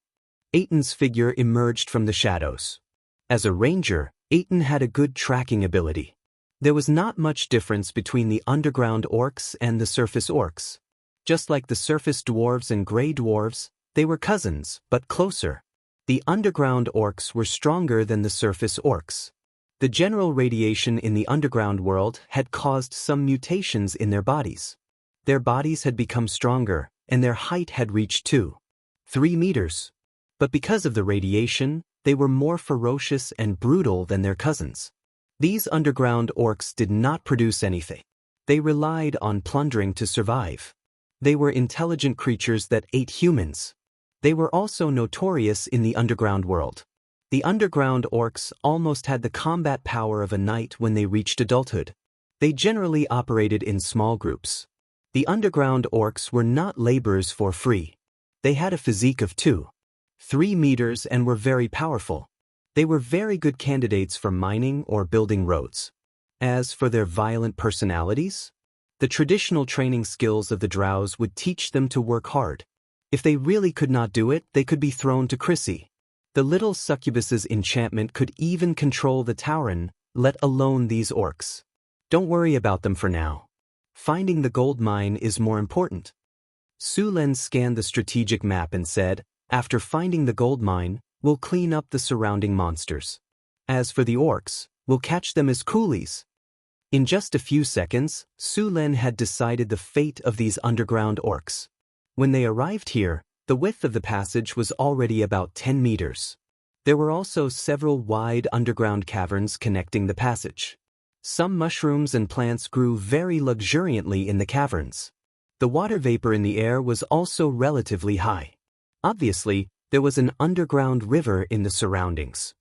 Aiton's figure emerged from the shadows. As a ranger, Aiton had a good tracking ability. There was not much difference between the underground orcs and the surface orcs. Just like the surface dwarves and Grey Dwarves, they were cousins, but closer. The underground orcs were stronger than the surface orcs. The general radiation in the underground world had caused some mutations in their bodies. Their bodies had become stronger, and their height had reached 2-3 meters. But because of the radiation, they were more ferocious and brutal than their cousins. These underground orcs did not produce anything. They relied on plundering to survive. They were intelligent creatures that ate humans. They were also notorious in the underground world. The underground orcs almost had the combat power of a knight when they reached adulthood. They generally operated in small groups. The underground orcs were not laborers for free. They had a physique of 2-3 meters and were very powerful. They were very good candidates for mining or building roads. As for their violent personalities, the traditional training skills of the drows would teach them to work hard. If they really could not do it, they could be thrown to Chrissy. The little succubus's enchantment could even control the Tauren, let alone these orcs. Don't worry about them for now. Finding the gold mine is more important. Su Len scanned the strategic map and said, after finding the gold mine, we'll clean up the surrounding monsters. As for the orcs, we'll catch them as coolies. In just a few seconds, Su Len had decided the fate of these underground orcs. When they arrived here, the width of the passage was already about 10 meters. There were also several wide underground caverns connecting the passage. Some mushrooms and plants grew very luxuriantly in the caverns. The water vapor in the air was also relatively high. Obviously, there was an underground river in the surroundings.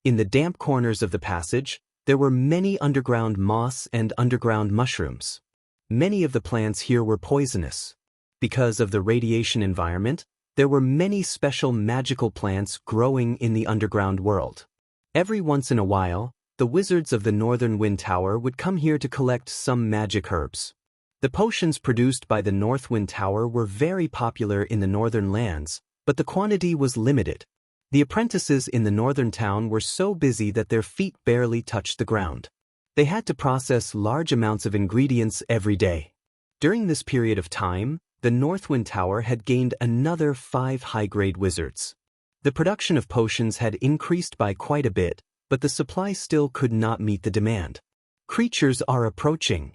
In the damp corners of the passage, there were many underground moss and underground mushrooms. Many of the plants here were poisonous. Because of the radiation environment, there were many special magical plants growing in the underground world. Every once in a while, the wizards of the Northern Wind Tower would come here to collect some magic herbs. The potions produced by the North Wind Tower were very popular in the northern lands, but the quantity was limited. The apprentices in the northern town were so busy that their feet barely touched the ground. They had to process large amounts of ingredients every day. During this period of time, the Northwind Tower had gained another 5 high-grade wizards. The production of potions had increased by quite a bit, but the supply still could not meet the demand. Creatures are approaching.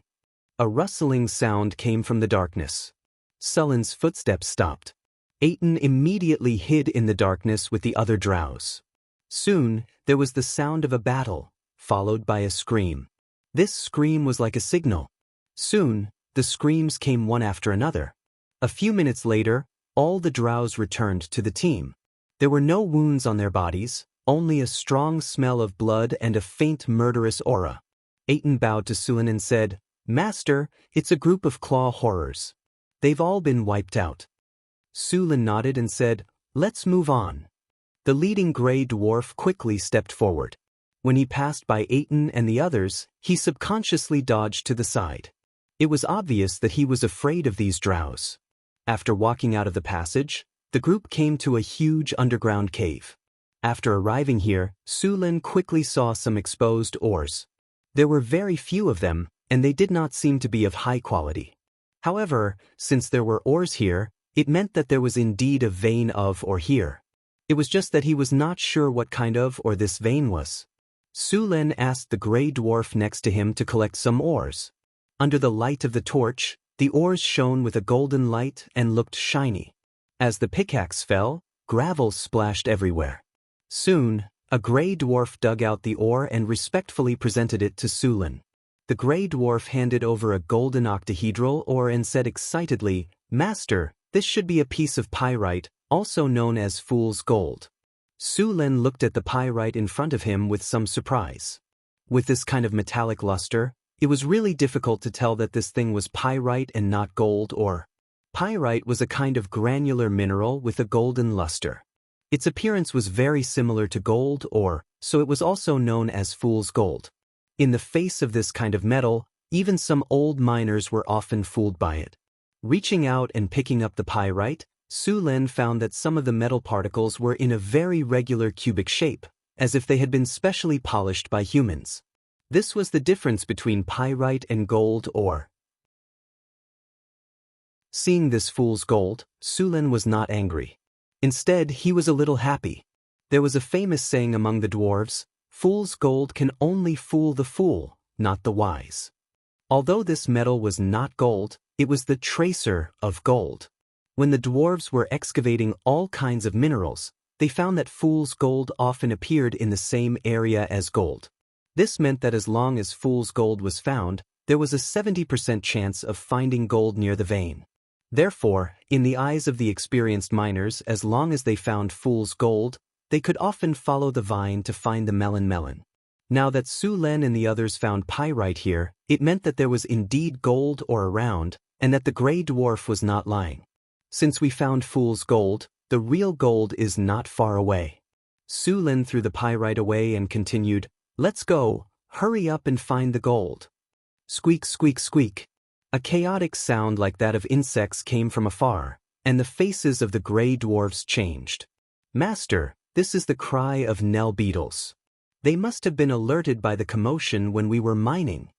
A rustling sound came from the darkness. Sullen's footsteps stopped. Aiton immediately hid in the darkness with the other drows. Soon, there was the sound of a battle, followed by a scream. This scream was like a signal. Soon, the screams came one after another. A few minutes later, all the drows returned to the team. There were no wounds on their bodies, only a strong smell of blood and a faint murderous aura. Aiton bowed to Sulin and said, "Master, it's a group of claw horrors. They've all been wiped out." Sulin nodded and said, "Let's move on." The leading gray dwarf quickly stepped forward. When he passed by Aiton and the others, he subconsciously dodged to the side. It was obvious that he was afraid of these drows. After walking out of the passage, the group came to a huge underground cave. After arriving here, Sulin quickly saw some exposed ores. There were very few of them, and they did not seem to be of high quality. However, since there were ores here, it meant that there was indeed a vein of ore here. It was just that he was not sure what kind of ore this vein was. Sulin asked the gray dwarf next to him to collect some ores. Under the light of the torch, the ores shone with a golden light and looked shiny. As the pickaxe fell, gravel splashed everywhere. Soon, a gray dwarf dug out the ore and respectfully presented it to Sulin. The gray dwarf handed over a golden octahedral ore and said excitedly, "Master, this should be a piece of pyrite, also known as fool's gold." Sulin looked at the pyrite in front of him with some surprise. With this kind of metallic luster, it was really difficult to tell that this thing was pyrite and not gold ore. Pyrite was a kind of granular mineral with a golden luster. Its appearance was very similar to gold ore, so it was also known as fool's gold. In the face of this kind of metal, even some old miners were often fooled by it. Reaching out and picking up the pyrite, Sulin found that some of the metal particles were in a very regular cubic shape, as if they had been specially polished by humans. This was the difference between pyrite and gold ore. Seeing this fool's gold, Sulin was not angry. Instead, he was a little happy. There was a famous saying among the dwarves, "Fool's gold can only fool the fool, not the wise." Although this metal was not gold, it was the tracer of gold. When the dwarves were excavating all kinds of minerals, they found that fool's gold often appeared in the same area as gold. This meant that as long as fool's gold was found, there was a 70% chance of finding gold near the vein. Therefore, in the eyes of the experienced miners, as long as they found fool's gold, they could often follow the vine to find the melon. Now that Sulin and the others found pyrite here, it meant that there was indeed gold ore around, and that the gray dwarf was not lying. Since we found fool's gold, the real gold is not far away. Su Lin threw the pie away and continued, "Let's go, hurry up and find the gold." Squeak, squeak, squeak. A chaotic sound like that of insects came from afar, and the faces of the gray dwarfs changed. "Master, this is the cry of Nell beetles. They must have been alerted by the commotion when we were mining,"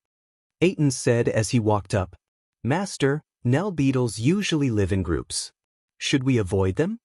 Aiton said as he walked up. "Master, Nell beetles usually live in groups. Should we avoid them?"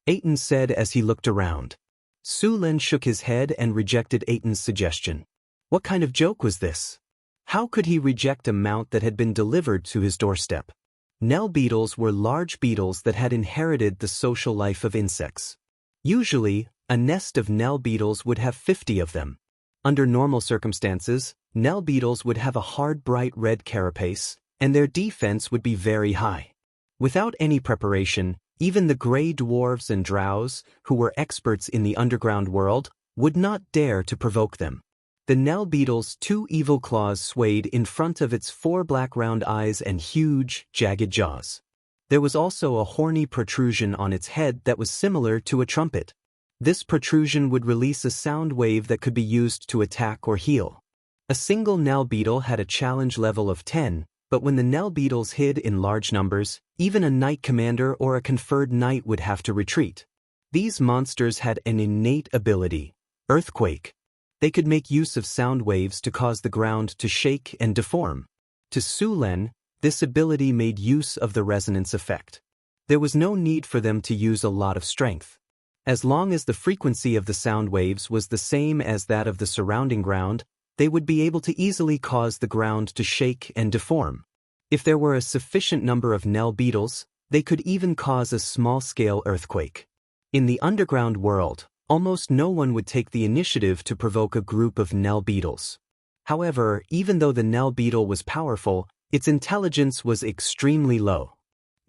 Aiton said as he looked around. Su Lin shook his head and rejected Aiton's suggestion. What kind of joke was this? How could he reject a mount that had been delivered to his doorstep? Nell beetles were large beetles that had inherited the social life of insects. Usually, a nest of Nell beetles would have 50 of them. Under normal circumstances, Nell beetles would have a hard bright red carapace, and their defense would be very high. Without any preparation, even the gray dwarves and drows, who were experts in the underground world, would not dare to provoke them. The Nell beetle's 2 evil claws swayed in front of its 4 black round eyes and huge, jagged jaws. There was also a horny protrusion on its head that was similar to a trumpet. This protrusion would release a sound wave that could be used to attack or heal. A single Nell beetle had a challenge level of 10, but when the Nell beetles hid in large numbers, even a knight commander or a conferred knight would have to retreat. These monsters had an innate ability, earthquake. They could make use of sound waves to cause the ground to shake and deform. To Su Lin, this ability made use of the resonance effect. There was no need for them to use a lot of strength. As long as the frequency of the sound waves was the same as that of the surrounding ground, they would be able to easily cause the ground to shake and deform. If there were a sufficient number of Nell beetles, they could even cause a small-scale earthquake. In the underground world, almost no one would take the initiative to provoke a group of Nell beetles. However, even though the Nell beetle was powerful, its intelligence was extremely low.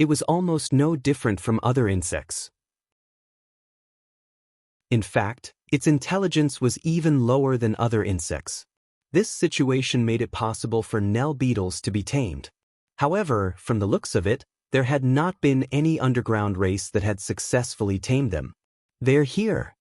It was almost no different from other insects. In fact, its intelligence was even lower than other insects. This situation made it possible for Nell beetles to be tamed. However, from the looks of it, there had not been any underground race that had successfully tamed them. "They're here."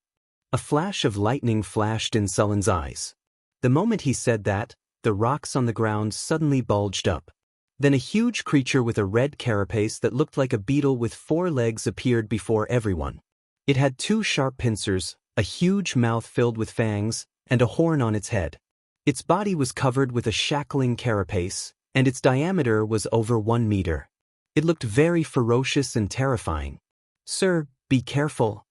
A flash of lightning flashed in Sullen's eyes. The moment he said that, the rocks on the ground suddenly bulged up. Then a huge creature with a red carapace that looked like a beetle with 4 legs appeared before everyone. It had 2 sharp pincers, a huge mouth filled with fangs, and a horn on its head. Its body was covered with a shackling carapace, and its diameter was over 1 meter. It looked very ferocious and terrifying. "Sir, be careful."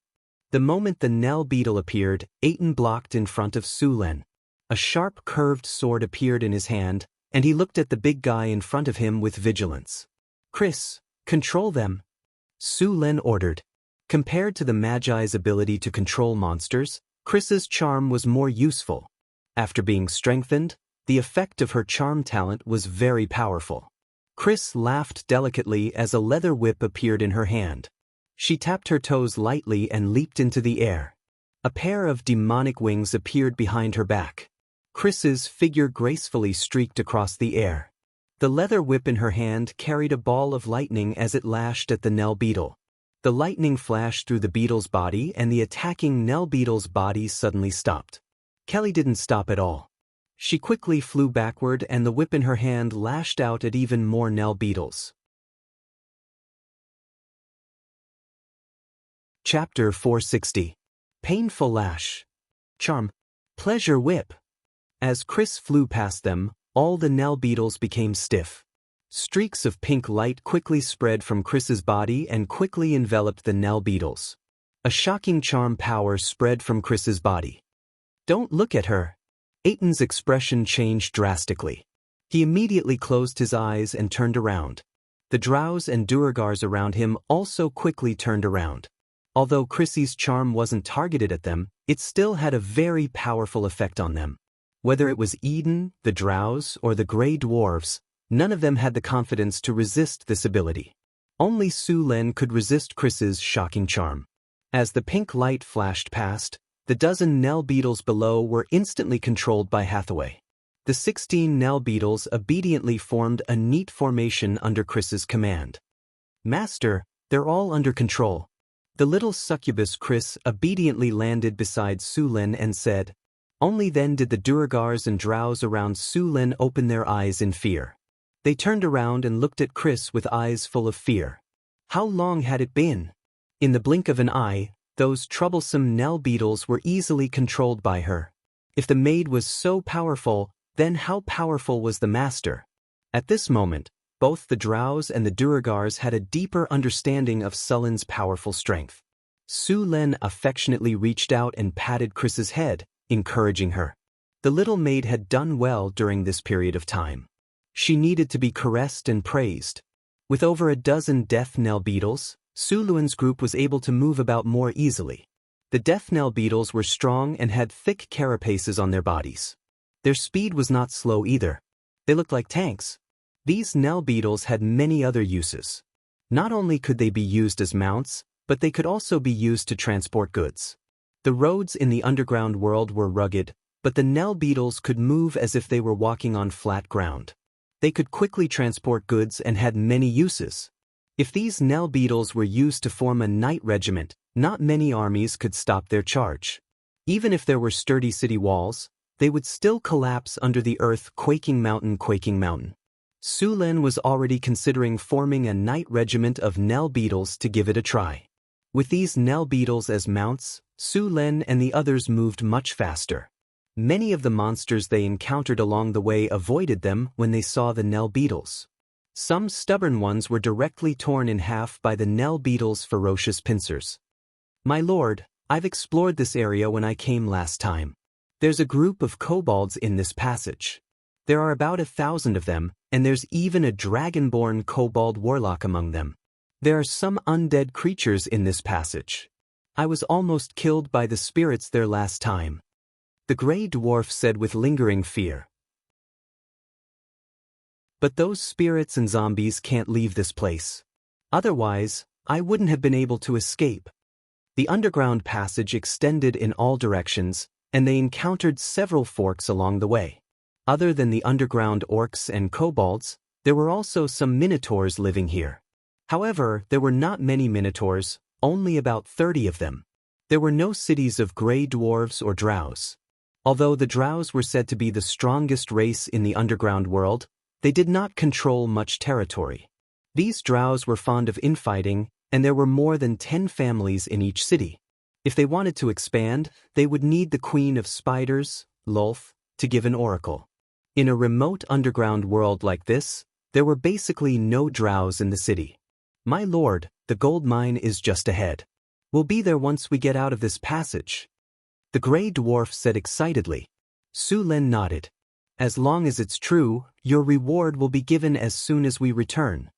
The moment the Nell beetle appeared, Aiton blocked in front of Su Lin. A sharp curved sword appeared in his hand, and he looked at the big guy in front of him with vigilance. "Chris, control them," Su Lin ordered. Compared to the Magi's ability to control monsters, Chris's charm was more useful. After being strengthened, the effect of her charm talent was very powerful. Chris laughed delicately as a leather whip appeared in her hand. She tapped her toes lightly and leaped into the air. A pair of demonic wings appeared behind her back. Chris's figure gracefully streaked across the air. The leather whip in her hand carried a ball of lightning as it lashed at the Nell beetle. The lightning flashed through the beetle's body and the attacking Nell beetle's body suddenly stopped. Kelly didn't stop at all. She quickly flew backward and the whip in her hand lashed out at even more Nell beetles. Chapter 460. Painful Lash. Charm. Pleasure Whip. As Chris flew past them, all the Nell beetles became stiff. Streaks of pink light quickly spread from Chris's body and quickly enveloped the Nell beetles. A shocking charm power spread from Chris's body. "Don't look at her." Aiton's expression changed drastically. He immediately closed his eyes and turned around. The drows and duergars around him also quickly turned around. Although Chrissy's charm wasn't targeted at them, it still had a very powerful effect on them. Whether it was Eden, the drows, or the gray dwarves, none of them had the confidence to resist this ability. Only Su Lin could resist Chris's shocking charm. As the pink light flashed past, the dozen Nell beetles below were instantly controlled by Hathaway. The 16 Nell beetles obediently formed a neat formation under Chris's command. "Master, they're all under control." The little succubus Chris obediently landed beside Su-Lin and said. Only then did the Duragars and drows around Su-Lin open their eyes in fear. They turned around and looked at Chris with eyes full of fear. How long had it been? In the blink of an eye, those troublesome Nell beetles were easily controlled by her. If the maid was so powerful, then how powerful was the master? At this moment, both the drows and the Duragars had a deeper understanding of Su-Lin's powerful strength. Su-Lin affectionately reached out and patted Chris's head, encouraging her. The little maid had done well during this period of time. She needed to be caressed and praised. With over a dozen death knell beetles, Su-Lin's group was able to move about more easily. The death knell beetles were strong and had thick carapaces on their bodies. Their speed was not slow either. They looked like tanks. These knell beetles had many other uses. Not only could they be used as mounts, but they could also be used to transport goods. The roads in the underground world were rugged, but the knell beetles could move as if they were walking on flat ground. They could quickly transport goods and had many uses. If these knell beetles were used to form a knight regiment, not many armies could stop their charge. Even if there were sturdy city walls, they would still collapse under the earth. Quaking mountain. Su-Lin was already considering forming a knight regiment of knell beetles to give it a try. With these knell beetles as mounts, Su-Lin and the others moved much faster. Many of the monsters they encountered along the way avoided them when they saw the knell beetles. Some stubborn ones were directly torn in half by the knell beetles' ferocious pincers. My lord, I've explored this area when I came last time. There's a group of kobolds in this passage. There are about 1,000 of them, and there's even a dragonborn kobold warlock among them. There are some undead creatures in this passage. I was almost killed by the spirits there last time. The gray dwarf said with lingering fear. But those spirits and zombies can't leave this place. Otherwise, I wouldn't have been able to escape. The underground passage extended in all directions, and they encountered several forks along the way. Other than the underground orcs and kobolds, there were also some minotaurs living here. However, there were not many minotaurs, only about 30 of them. There were no cities of gray dwarves or drows. Although the drows were said to be the strongest race in the underground world, they did not control much territory. These drows were fond of infighting, and there were more than 10 families in each city. If they wanted to expand, they would need the Queen of Spiders, Lolth, to give an oracle. In a remote underground world like this, there were basically no drows in the city. My lord, the gold mine is just ahead. We'll be there once we get out of this passage. The gray dwarf said excitedly. Su-Lin nodded. As long as it's true, your reward will be given as soon as we return.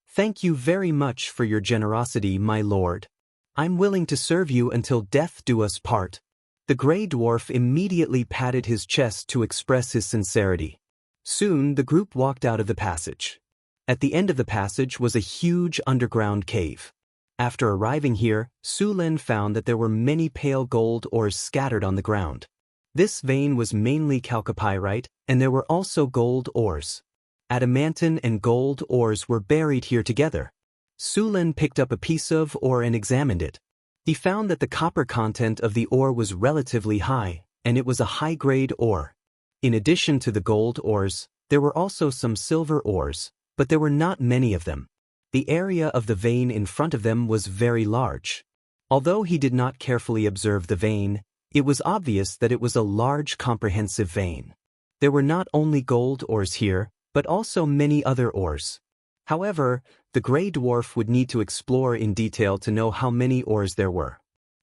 Thank you very much for your generosity, my lord. I'm willing to serve you until death do us part. The gray dwarf immediately patted his chest to express his sincerity. Soon the group walked out of the passage. At the end of the passage was a huge underground cave. After arriving here, Su-Lin found that there were many pale gold ores scattered on the ground. This vein was mainly chalcopyrite, and there were also gold ores. Adamantine and gold ores were buried here together. Su-Lin picked up a piece of ore and examined it. He found that the copper content of the ore was relatively high, and it was a high-grade ore. In addition to the gold ores, there were also some silver ores, but there were not many of them. The area of the vein in front of them was very large. Although he did not carefully observe the vein, it was obvious that it was a large comprehensive vein. There were not only gold ores here, but also many other ores. However, the gray dwarf would need to explore in detail to know how many ores there were.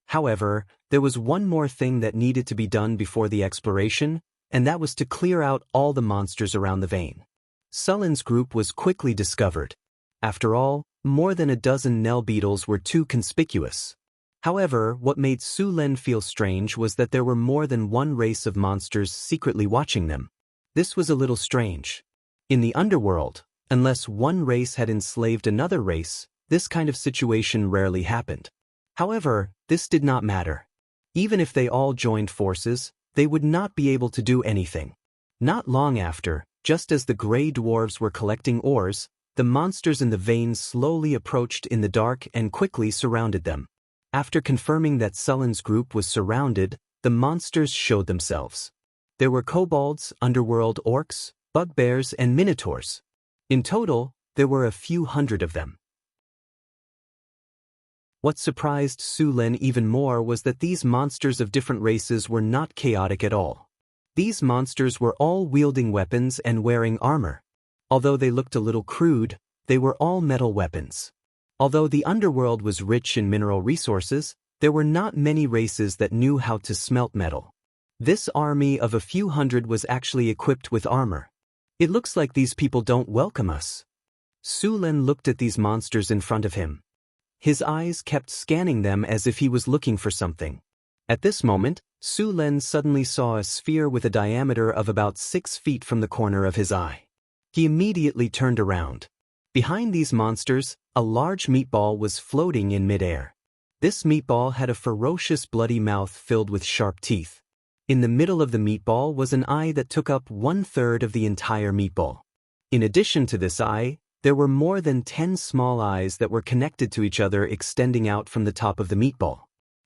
However, there was one more thing that needed to be done before the exploration, and that was to clear out all the monsters around the vein. Su-Lin's group was quickly discovered. After all, more than a dozen knell beetles were too conspicuous. However, what made Su-Lin feel strange was that there were more than one race of monsters secretly watching them. This was a little strange. In the underworld, unless one race had enslaved another race, this kind of situation rarely happened. However, this did not matter. Even if they all joined forces, they would not be able to do anything. Not long after, just as the gray dwarves were collecting ores, the monsters in the veins slowly approached in the dark and quickly surrounded them. After confirming that Sullen's group was surrounded, the monsters showed themselves. There were kobolds, underworld orcs, bugbears, and minotaurs. In total, there were a few hundred of them. What surprised Sullen even more was that these monsters of different races were not chaotic at all. These monsters were all wielding weapons and wearing armor. Although they looked a little crude, they were all metal weapons. Although the underworld was rich in mineral resources, there were not many races that knew how to smelt metal. This army of a few hundred was actually equipped with armor. It looks like these people don't welcome us. Sullen looked at these monsters in front of him. His eyes kept scanning them as if he was looking for something. At this moment, Sullen suddenly saw a sphere with a diameter of about 6 feet from the corner of his eye. He immediately turned around. Behind these monsters, a large meatball was floating in midair. This meatball had a ferocious bloody mouth filled with sharp teeth. In the middle of the meatball was an eye that took up 1/3 of the entire meatball. In addition to this eye, there were more than 10 small eyes that were connected to each other extending out from the top of the meatball.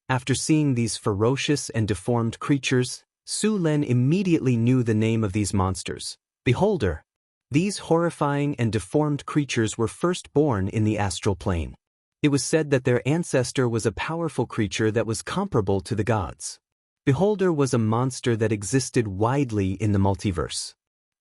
After seeing these ferocious and deformed creatures, Sullen immediately knew the name of these monsters: Beholder. These horrifying and deformed creatures were first born in the astral plane. It was said that their ancestor was a powerful creature that was comparable to the gods. Beholder was a monster that existed widely in the multiverse.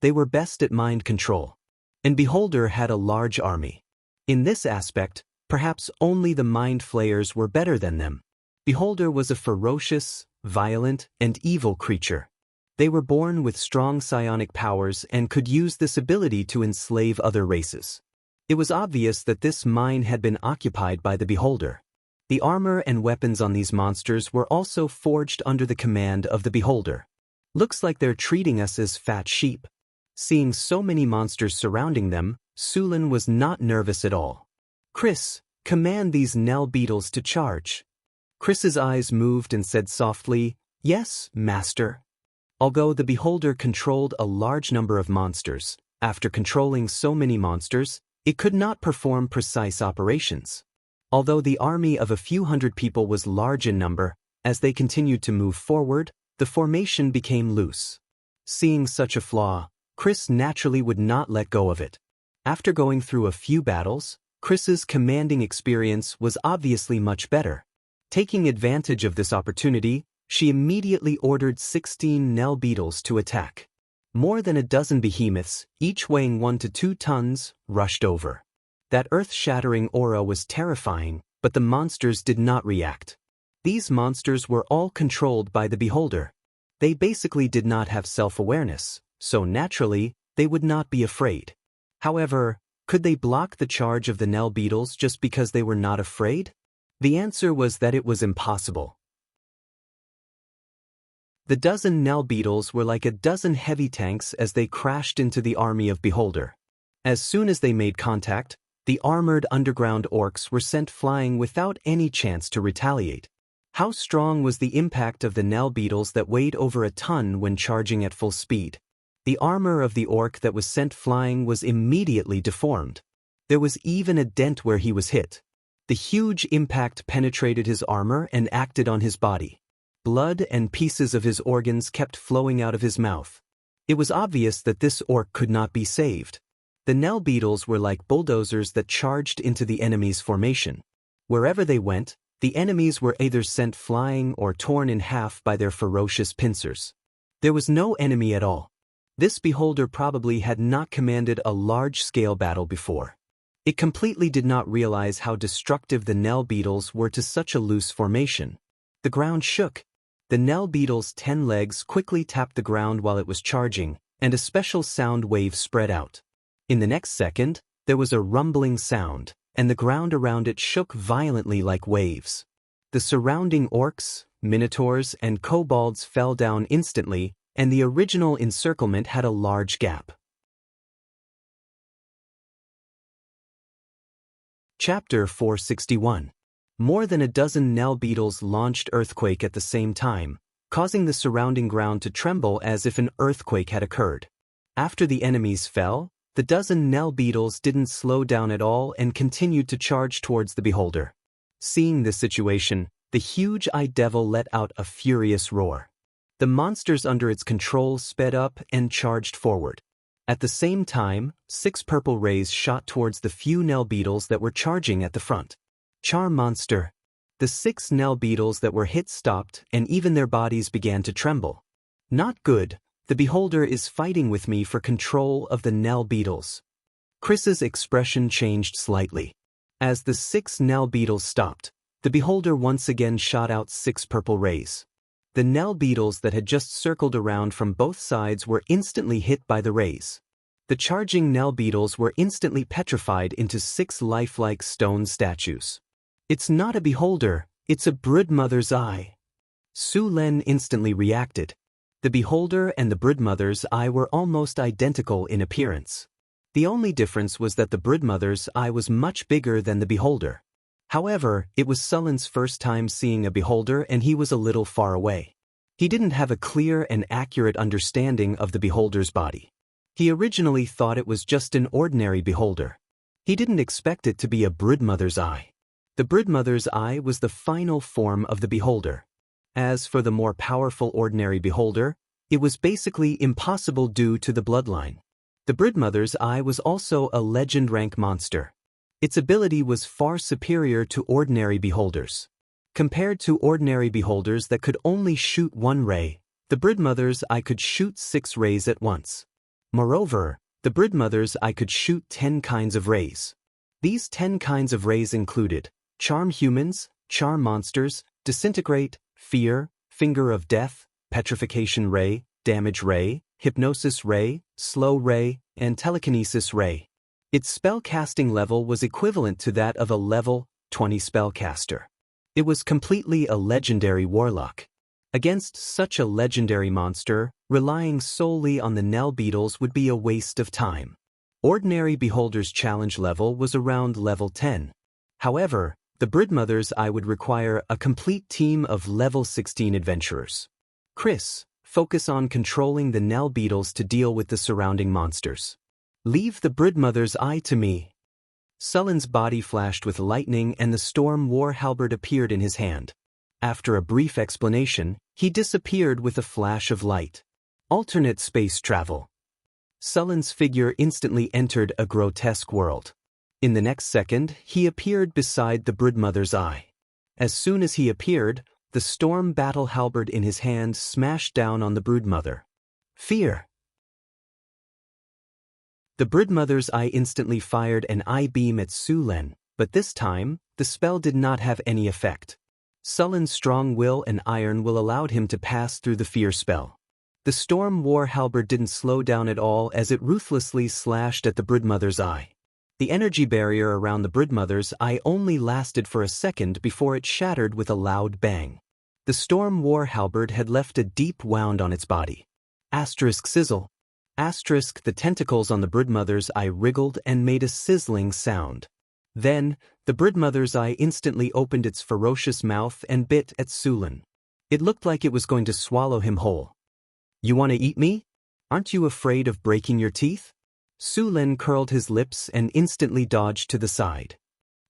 They were best at mind control. And Beholder had a large army. In this aspect, perhaps only the Mind Flayers were better than them. Beholder was a ferocious, violent, and evil creature. They were born with strong psionic powers and could use this ability to enslave other races. It was obvious that this mine had been occupied by the Beholder. The armor and weapons on these monsters were also forged under the command of the Beholder. Looks like they're treating us as fat sheep. Seeing so many monsters surrounding them, Sullen was not nervous at all. Chris, command these Nell beetles to charge. Chris's eyes moved and said softly, "Yes, master." Although the Beholder controlled a large number of monsters, after controlling so many monsters, it could not perform precise operations. Although the army of a few hundred people was large in number, as they continued to move forward, the formation became loose. Seeing such a flaw, Chris naturally would not let go of it. After going through a few battles, Chris's commanding experience was obviously much better. Taking advantage of this opportunity, she immediately ordered 16 Nell beetles to attack. More than a dozen behemoths, each weighing 1 to 2 tons, rushed over. That earth-shattering aura was terrifying, but the monsters did not react. These monsters were all controlled by the Beholder. They basically did not have self-awareness, so naturally, they would not be afraid. However, could they block the charge of the Nell beetles just because they were not afraid? The answer was that it was impossible. The dozen Nell beetles were like a dozen heavy tanks as they crashed into the army of Beholder. As soon as they made contact, the armored underground orcs were sent flying without any chance to retaliate. How strong was the impact of the Nell beetles that weighed over a ton when charging at full speed? The armor of the orc that was sent flying was immediately deformed. There was even a dent where he was hit. The huge impact penetrated his armor and acted on his body. Blood and pieces of his organs kept flowing out of his mouth. It was obvious that this orc could not be saved. The Nell beetles were like bulldozers that charged into the enemy's formation. Wherever they went, the enemies were either sent flying or torn in half by their ferocious pincers. There was no enemy at all. This Beholder probably had not commanded a large-scale battle before. It completely did not realize how destructive the Nell beetles were to such a loose formation. The ground shook. The Nell beetle's 10 legs quickly tapped the ground while it was charging, and a special sound wave spread out. In the next second, there was a rumbling sound, and the ground around it shook violently like waves. The surrounding orcs, minotaurs, and kobolds fell down instantly, and the original encirclement had a large gap. Chapter 461. More than a dozen Nell beetles launched earthquake at the same time, causing the surrounding ground to tremble as if an earthquake had occurred. After the enemies fell, the dozen Nell beetles didn't slow down at all and continued to charge towards the Beholder. Seeing this situation, the huge eye devil let out a furious roar. The monsters under its control sped up and charged forward. At the same time, 6 purple rays shot towards the few Nell beetles that were charging at the front. Charm monster. The 6 Nell beetles that were hit stopped, and even their bodies began to tremble. Not good, the beholder is fighting with me for control of the Nell beetles. Chris's expression changed slightly. As the 6 Nell beetles stopped, the beholder once again shot out 6 purple rays. The Nell beetles that had just circled around from both sides were instantly hit by the rays. The charging Nell beetles were instantly petrified into 6 lifelike stone statues. It's not a beholder, it's a broodmother's eye. Su Len instantly reacted. The beholder and the broodmother's eye were almost identical in appearance. The only difference was that the broodmother's eye was much bigger than the beholder. However, it was Sullen's first time seeing a beholder and he was a little far away. He didn't have a clear and accurate understanding of the beholder's body. He originally thought it was just an ordinary beholder. He didn't expect it to be a broodmother's eye. The broodmother's eye was the final form of the beholder. As for the more powerful ordinary beholder, it was basically impossible due to the bloodline. The broodmother's eye was also a legend rank monster. Its ability was far superior to ordinary beholders. Compared to ordinary beholders that could only shoot 1 ray, the broodmother's eye could shoot 6 rays at once. Moreover, the broodmother's eye could shoot 10 kinds of rays. These 10 kinds of rays included charm humans, charm monsters, disintegrate, fear, finger of death, petrification ray, damage ray, hypnosis ray, slow ray, and telekinesis ray. Its spellcasting level was equivalent to that of a level 20 spellcaster. It was completely a legendary warlock. Against such a legendary monster, relying solely on the Nell beetles would be a waste of time. Ordinary beholder's challenge level was around level 10. However, the broodmother's eye would require a complete team of level 16 adventurers. Chris, focus on controlling the Nell beetles to deal with the surrounding monsters. Leave the broodmother's eye to me. Sullen's body flashed with lightning and the storm war halberd appeared in his hand. After a brief explanation, he disappeared with a flash of light. Alternate space travel. Sullen's figure instantly entered a grotesque world. In the next second, he appeared beside the broodmother's eye. As soon as he appeared, the storm battle halberd in his hand smashed down on the broodmother. Fear. The broodmother's eye instantly fired an eye beam at Su Len, but this time, the spell did not have any effect. Sullen's strong will and iron will allowed him to pass through the fear spell. The storm war halberd didn't slow down at all as it ruthlessly slashed at the broodmother's eye. The energy barrier around the broodmother's eye only lasted for a second before it shattered with a loud bang. The storm war halberd had left a deep wound on its body. Asterisk sizzle. Asterisk the tentacles on the broodmother's eye wriggled and made a sizzling sound. Then, the broodmother's eye instantly opened its ferocious mouth and bit at Su Len. It looked like it was going to swallow him whole. You want to eat me? Aren't you afraid of breaking your teeth? Su Len curled his lips and instantly dodged to the side.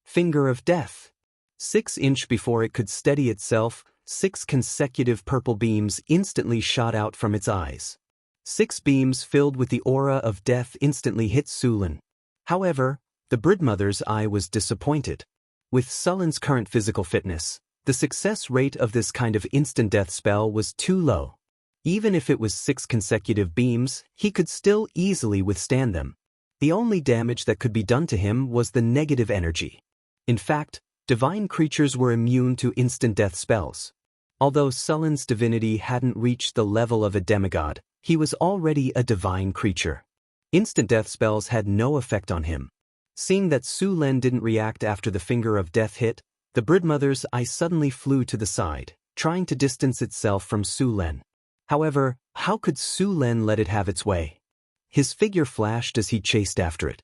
Finger of death. 6 inches before it could steady itself, 6 consecutive purple beams instantly shot out from its eyes. 6 beams filled with the aura of death instantly hit Su Len. However, the broodmother's eye was disappointed. With Sullen's current physical fitness, the success rate of this kind of instant death spell was too low. Even if it was 6 consecutive beams, he could still easily withstand them. The only damage that could be done to him was the negative energy. In fact, divine creatures were immune to instant death spells. Although Sullen's divinity hadn't reached the level of a demigod, he was already a divine creature. Instant death spells had no effect on him. Seeing that Su Len didn't react after the finger of death hit, the broodmother's eye suddenly flew to the side, trying to distance itself from Su Len. However, how could Su Len let it have its way? His figure flashed as he chased after it.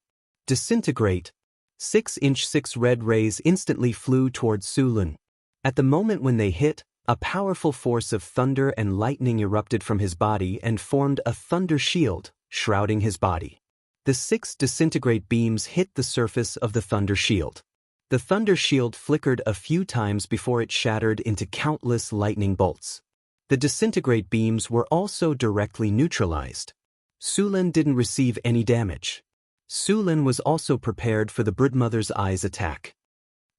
Disintegrate. 6-inch 6 red rays instantly flew towards Su Len. At the moment when they hit, a powerful force of thunder and lightning erupted from his body and formed a thunder shield, shrouding his body. The 6 disintegrate beams hit the surface of the thunder shield. The thunder shield flickered a few times before it shattered into countless lightning bolts. The disintegrate beams were also directly neutralized. Sulin didn't receive any damage. Sulin was also prepared for the Broodmother's Eye's attack.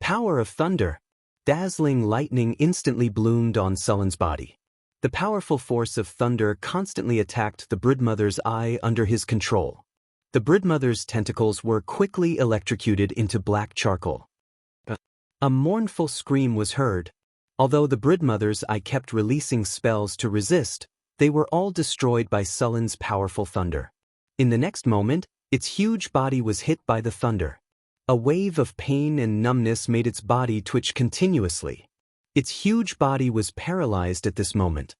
Power of thunder. Dazzling lightning instantly bloomed on Sulin's body. The powerful force of thunder constantly attacked the Broodmother's Eye under his control. The Broodmother's tentacles were quickly electrocuted into black charcoal. A mournful scream was heard. Although the Broodmother's Eye kept releasing spells to resist, they were all destroyed by Sulin's powerful thunder. In the next moment, its huge body was hit by the thunder. A wave of pain and numbness made its body twitch continuously. Its huge body was paralyzed at this moment.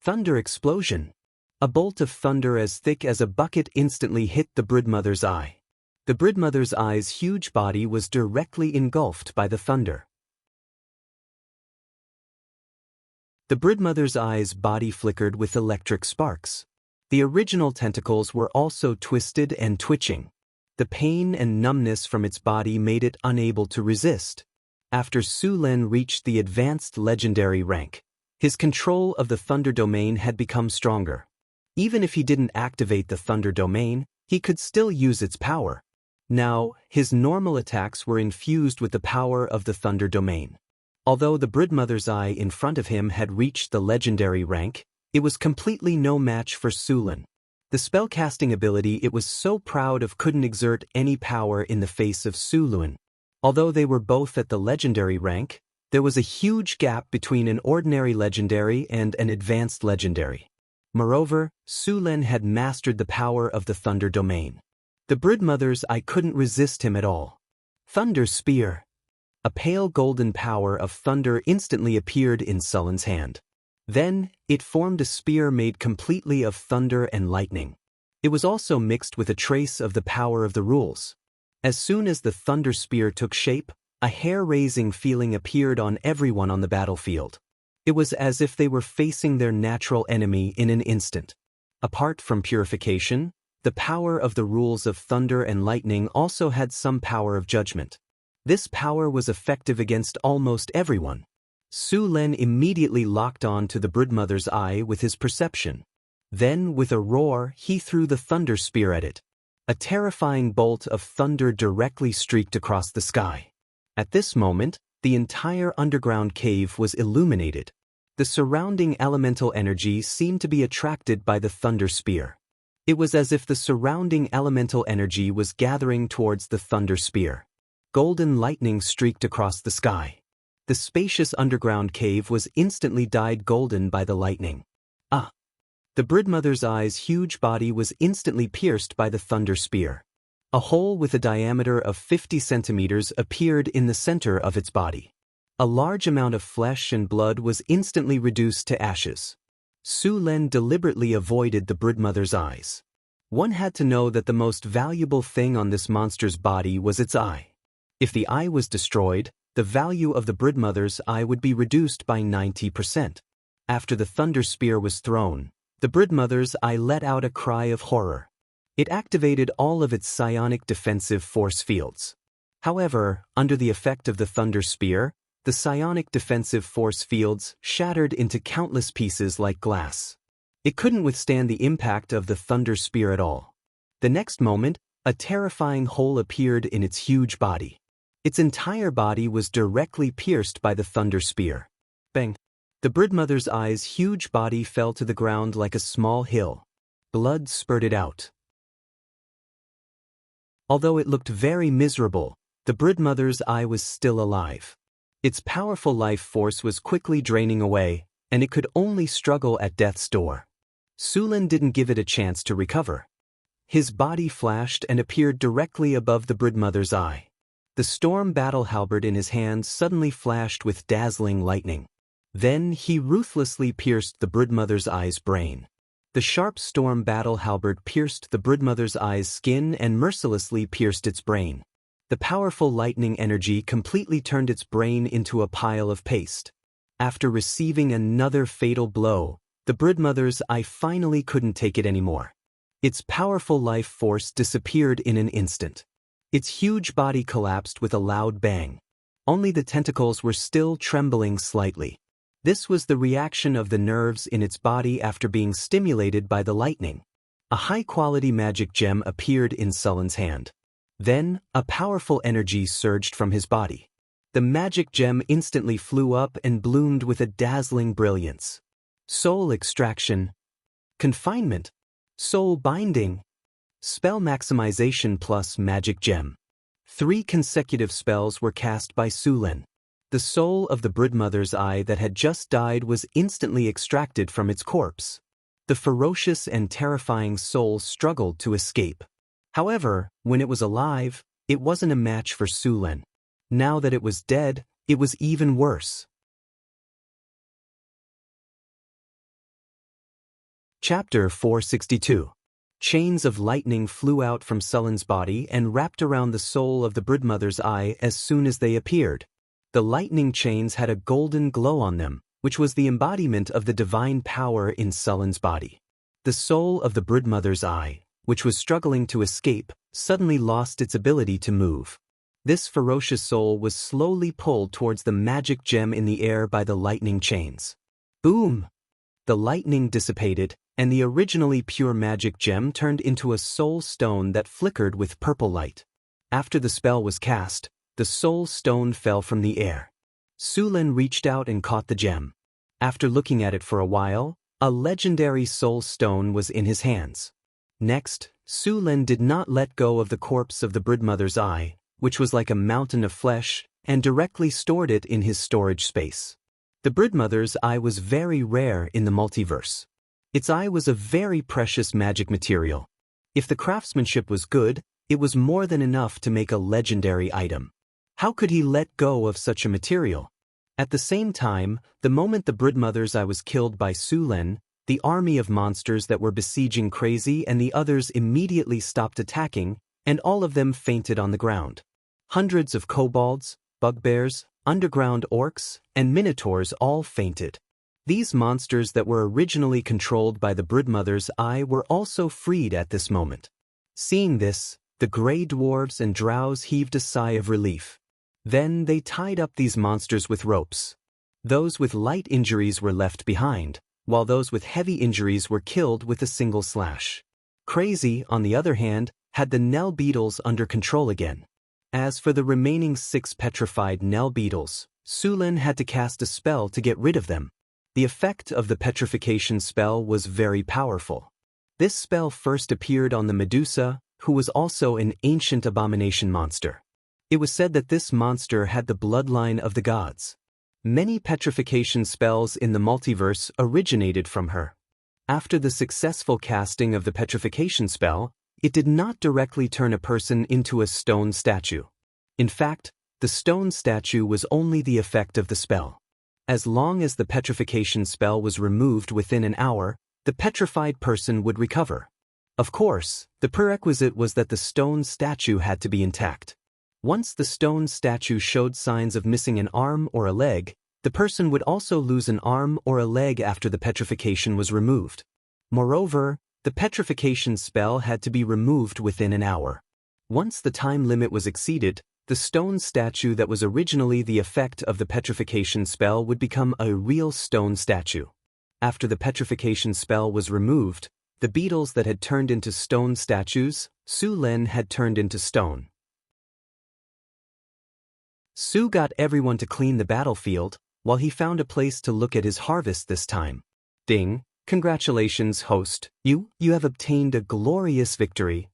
Thunder explosion. A bolt of thunder as thick as a bucket instantly hit the Broodmother's Eye. The Broodmother's Eye's huge body was directly engulfed by the thunder. The Broodmother's Eye's body flickered with electric sparks. The original tentacles were also twisted and twitching. The pain and numbness from its body made it unable to resist. After Sulin reached the advanced legendary rank, his control of the Thunder Domain had become stronger. Even if he didn't activate the Thunder Domain, he could still use its power. Now, his normal attacks were infused with the power of the Thunder Domain. Although the Broodmother's Eye in front of him had reached the legendary rank, it was completely no match for Sulin. The spellcasting ability it was so proud of couldn't exert any power in the face of Sulin. Although they were both at the legendary rank, there was a huge gap between an ordinary legendary and an advanced legendary. Moreover, Sulin had mastered the power of the Thunder Domain. The Broodmother's Eye couldn't resist him at all. Thunder Spear. A pale golden power of thunder instantly appeared in Sulin's hand. Then, it formed a spear made completely of thunder and lightning. It was also mixed with a trace of the power of the rules. As soon as the Thunder Spear took shape, a hair-raising feeling appeared on everyone on the battlefield. It was as if they were facing their natural enemy in an instant. Apart from purification, the power of the rules of thunder and lightning also had some power of judgment. This power was effective against almost everyone. Sulin immediately locked on to the Broodmother's Eye with his perception. Then, with a roar, he threw the Thunder Spear at it. A terrifying bolt of thunder directly streaked across the sky. At this moment, the entire underground cave was illuminated. The surrounding elemental energy seemed to be attracted by the Thunder Spear. It was as if the surrounding elemental energy was gathering towards the Thunder Spear. Golden lightning streaked across the sky. The spacious underground cave was instantly dyed golden by the lightning. The Broodmother's Eye's huge body was instantly pierced by the Thunder Spear. A hole with a diameter of 50 centimeters appeared in the center of its body. A large amount of flesh and blood was instantly reduced to ashes. Sulin deliberately avoided the Broodmother's Eyes. One had to know that the most valuable thing on this monster's body was its eye. If the eye was destroyed, the value of the Broodmother's Eye would be reduced by 90%. After the Thunder Spear was thrown, the Broodmother's Eye let out a cry of horror. It activated all of its psionic defensive force fields. However, under the effect of the Thunder Spear, the psionic defensive force fields shattered into countless pieces like glass. It couldn't withstand the impact of the Thunder Spear at all. The next moment, a terrifying hole appeared in its huge body. Its entire body was directly pierced by the Thunder Spear. Bang! The Broodmother's Eye's huge body fell to the ground like a small hill. Blood spurted out. Although it looked very miserable, the Broodmother's Eye was still alive. Its powerful life force was quickly draining away, and it could only struggle at death's door. Sulin didn't give it a chance to recover. His body flashed and appeared directly above the Broodmother's Eye. The storm battle halberd in his hand suddenly flashed with dazzling lightning. Then he ruthlessly pierced the Broodmother's Eye's brain. The sharp storm battle halberd pierced the Broodmother's Eye's skin and mercilessly pierced its brain. The powerful lightning energy completely turned its brain into a pile of paste. After receiving another fatal blow, the Broodmother's Eye finally couldn't take it anymore. Its powerful life force disappeared in an instant. Its huge body collapsed with a loud bang. Only the tentacles were still trembling slightly. This was the reaction of the nerves in its body after being stimulated by the lightning. A high-quality magic gem appeared in Sullen's hand. Then, a powerful energy surged from his body. The magic gem instantly flew up and bloomed with a dazzling brilliance. Soul extraction, confinement, soul binding, spell maximization plus magic gem. 3 consecutive spells were cast by Sullen. The soul of the Broodmother's eye that had just died was instantly extracted from its corpse. The ferocious and terrifying soul struggled to escape. However, when it was alive, it wasn't a match for Sullen. Now that it was dead, it was even worse. Chapter 462. Chains of lightning flew out from Sullen's body and wrapped around the soul of the Broodmother's eye as soon as they appeared. The lightning chains had a golden glow on them, which was the embodiment of the divine power in Sullen's body. The soul of the Broodmother's eye, which was struggling to escape, suddenly lost its ability to move. This ferocious soul was slowly pulled towards the magic gem in the air by the lightning chains. Boom! The lightning dissipated, and the originally pure magic gem turned into a soul stone that flickered with purple light. After the spell was cast, the soul stone fell from the air. Sullen reached out and caught the gem. After looking at it for a while, a legendary soul stone was in his hands. Next, Sullen did not let go of the corpse of the Broodmother's eye, which was like a mountain of flesh, and directly stored it in his storage space. The Broodmother's eye was very rare in the multiverse. Its eye was a very precious magic material. If the craftsmanship was good, it was more than enough to make a legendary item. How could he let go of such a material? At the same time, the moment the Broodmother's eye was killed by Sullen, the army of monsters that were besieging Crazy and the others immediately stopped attacking, and all of them fainted on the ground. Hundreds of kobolds, bugbears, underground orcs, and minotaurs all fainted. These monsters that were originally controlled by the Broodmother's eye were also freed at this moment. Seeing this, the gray dwarves and drows heaved a sigh of relief. Then they tied up these monsters with ropes. Those with light injuries were left behind, while those with heavy injuries were killed with a single slash. Crazy, on the other hand, had the Nell beetles under control again. As for the remaining 6 petrified Nell beetles, Sullen had to cast a spell to get rid of them. The effect of the petrification spell was very powerful. This spell first appeared on the Medusa, who was also an ancient abomination monster. It was said that this monster had the bloodline of the gods. Many petrification spells in the multiverse originated from her. After the successful casting of the petrification spell, it did not directly turn a person into a stone statue. In fact, the stone statue was only the effect of the spell. As long as the petrification spell was removed within an hour, the petrified person would recover. Of course, the prerequisite was that the stone statue had to be intact. Once the stone statue showed signs of missing an arm or a leg, the person would also lose an arm or a leg after the petrification was removed. Moreover, the petrification spell had to be removed within an hour. Once the time limit was exceeded, the stone statue that was originally the effect of the petrification spell would become a real stone statue. After the petrification spell was removed, the beetles that had turned into stone statues, Sullen had turned into stone. Su got everyone to clean the battlefield, while he found a place to look at his harvest this time. Ding! Congratulations, host. You have obtained a glorious victory.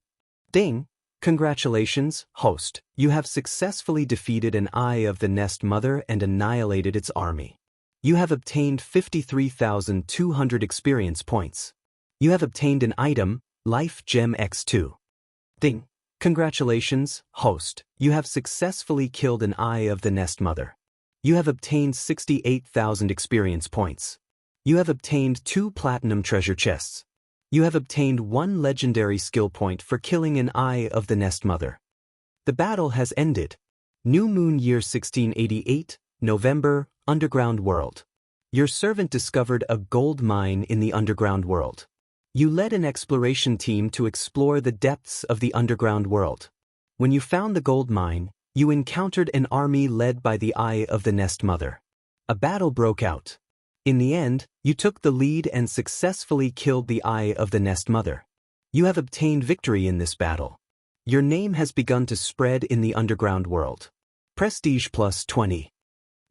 Ding! Congratulations, host. You have successfully defeated an Eye of the Nest Mother and annihilated its army. You have obtained 53,200 experience points. You have obtained an item, Life Gem X2. Ding! Congratulations, host. You have successfully killed an Eye of the Nest Mother. You have obtained 68,000 experience points. You have obtained 2 platinum treasure chests. You have obtained 1 legendary skill point for killing an Eye of the Nest Mother. The battle has ended. New Moon Year 1688, November, Underground World. Your servant discovered a gold mine in the underground world. You led an exploration team to explore the depths of the underground world. When you found the gold mine, you encountered an army led by the Eye of the Nest Mother. A battle broke out. In the end, you took the lead and successfully killed the Eye of the Nest Mother. You have obtained victory in this battle. Your name has begun to spread in the underground world. Prestige plus 20.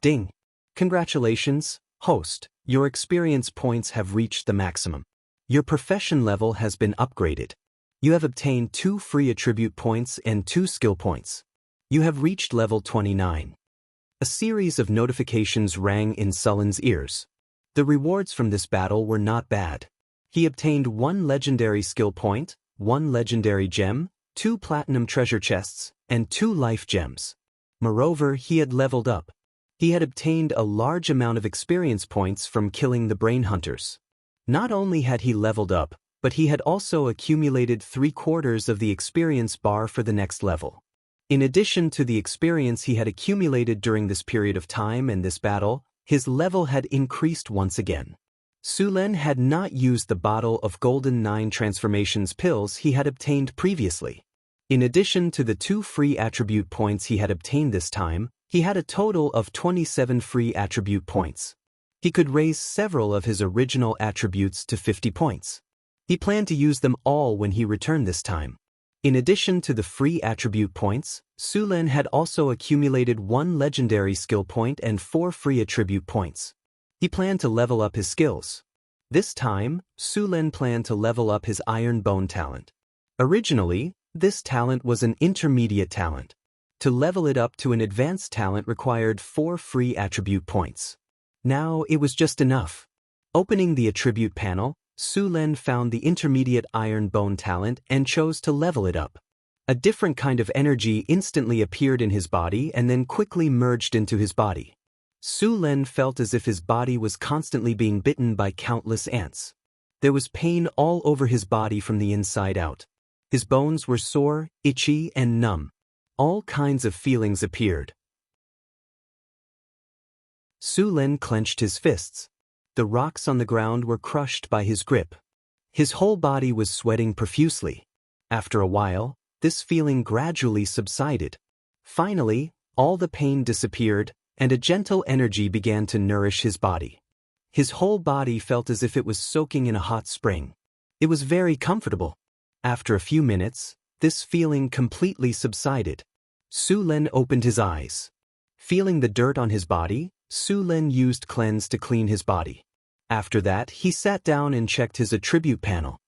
Ding. Congratulations, host. Your experience points have reached the maximum. Your profession level has been upgraded. You have obtained 2 free attribute points and 2 skill points. You have reached level 29. A series of notifications rang in Sullen's ears. The rewards from this battle were not bad. He obtained 1 legendary skill point, 1 legendary gem, 2 platinum treasure chests, and 2 life gems. Moreover, he had leveled up. He had obtained a large amount of experience points from killing the brain hunters. Not only had he leveled up, but he had also accumulated 3/4 of the experience bar for the next level. In addition to the experience he had accumulated during this period of time and this battle, his level had increased once again. Sulen had not used the bottle of Golden 9 Transformations pills he had obtained previously. In addition to the 2 free attribute points he had obtained this time, he had a total of 27 free attribute points. He could raise several of his original attributes to 50 points. He planned to use them all when he returned this time. In addition to the free attribute points, Sulen had also accumulated 1 legendary skill point and 4 free attribute points. He planned to level up his skills. This time, Sulen planned to level up his Iron Bone talent. Originally, this talent was an intermediate talent. To level it up to an advanced talent required 4 free attribute points. Now it was just enough. Opening the attribute panel, Sulen found the intermediate Iron Bone talent and chose to level it up. A different kind of energy instantly appeared in his body and then quickly merged into his body. Sulen felt as if his body was constantly being bitten by countless ants. There was pain all over his body from the inside out. His bones were sore, itchy, and numb. All kinds of feelings appeared. Sulen clenched his fists. The rocks on the ground were crushed by his grip. His whole body was sweating profusely. After a while, this feeling gradually subsided. Finally, all the pain disappeared, and a gentle energy began to nourish his body. His whole body felt as if it was soaking in a hot spring. It was very comfortable. After a few minutes, this feeling completely subsided. Sulen opened his eyes. Feeling the dirt on his body, Sulen used cleanse to clean his body. After that, he sat down and checked his attribute panel.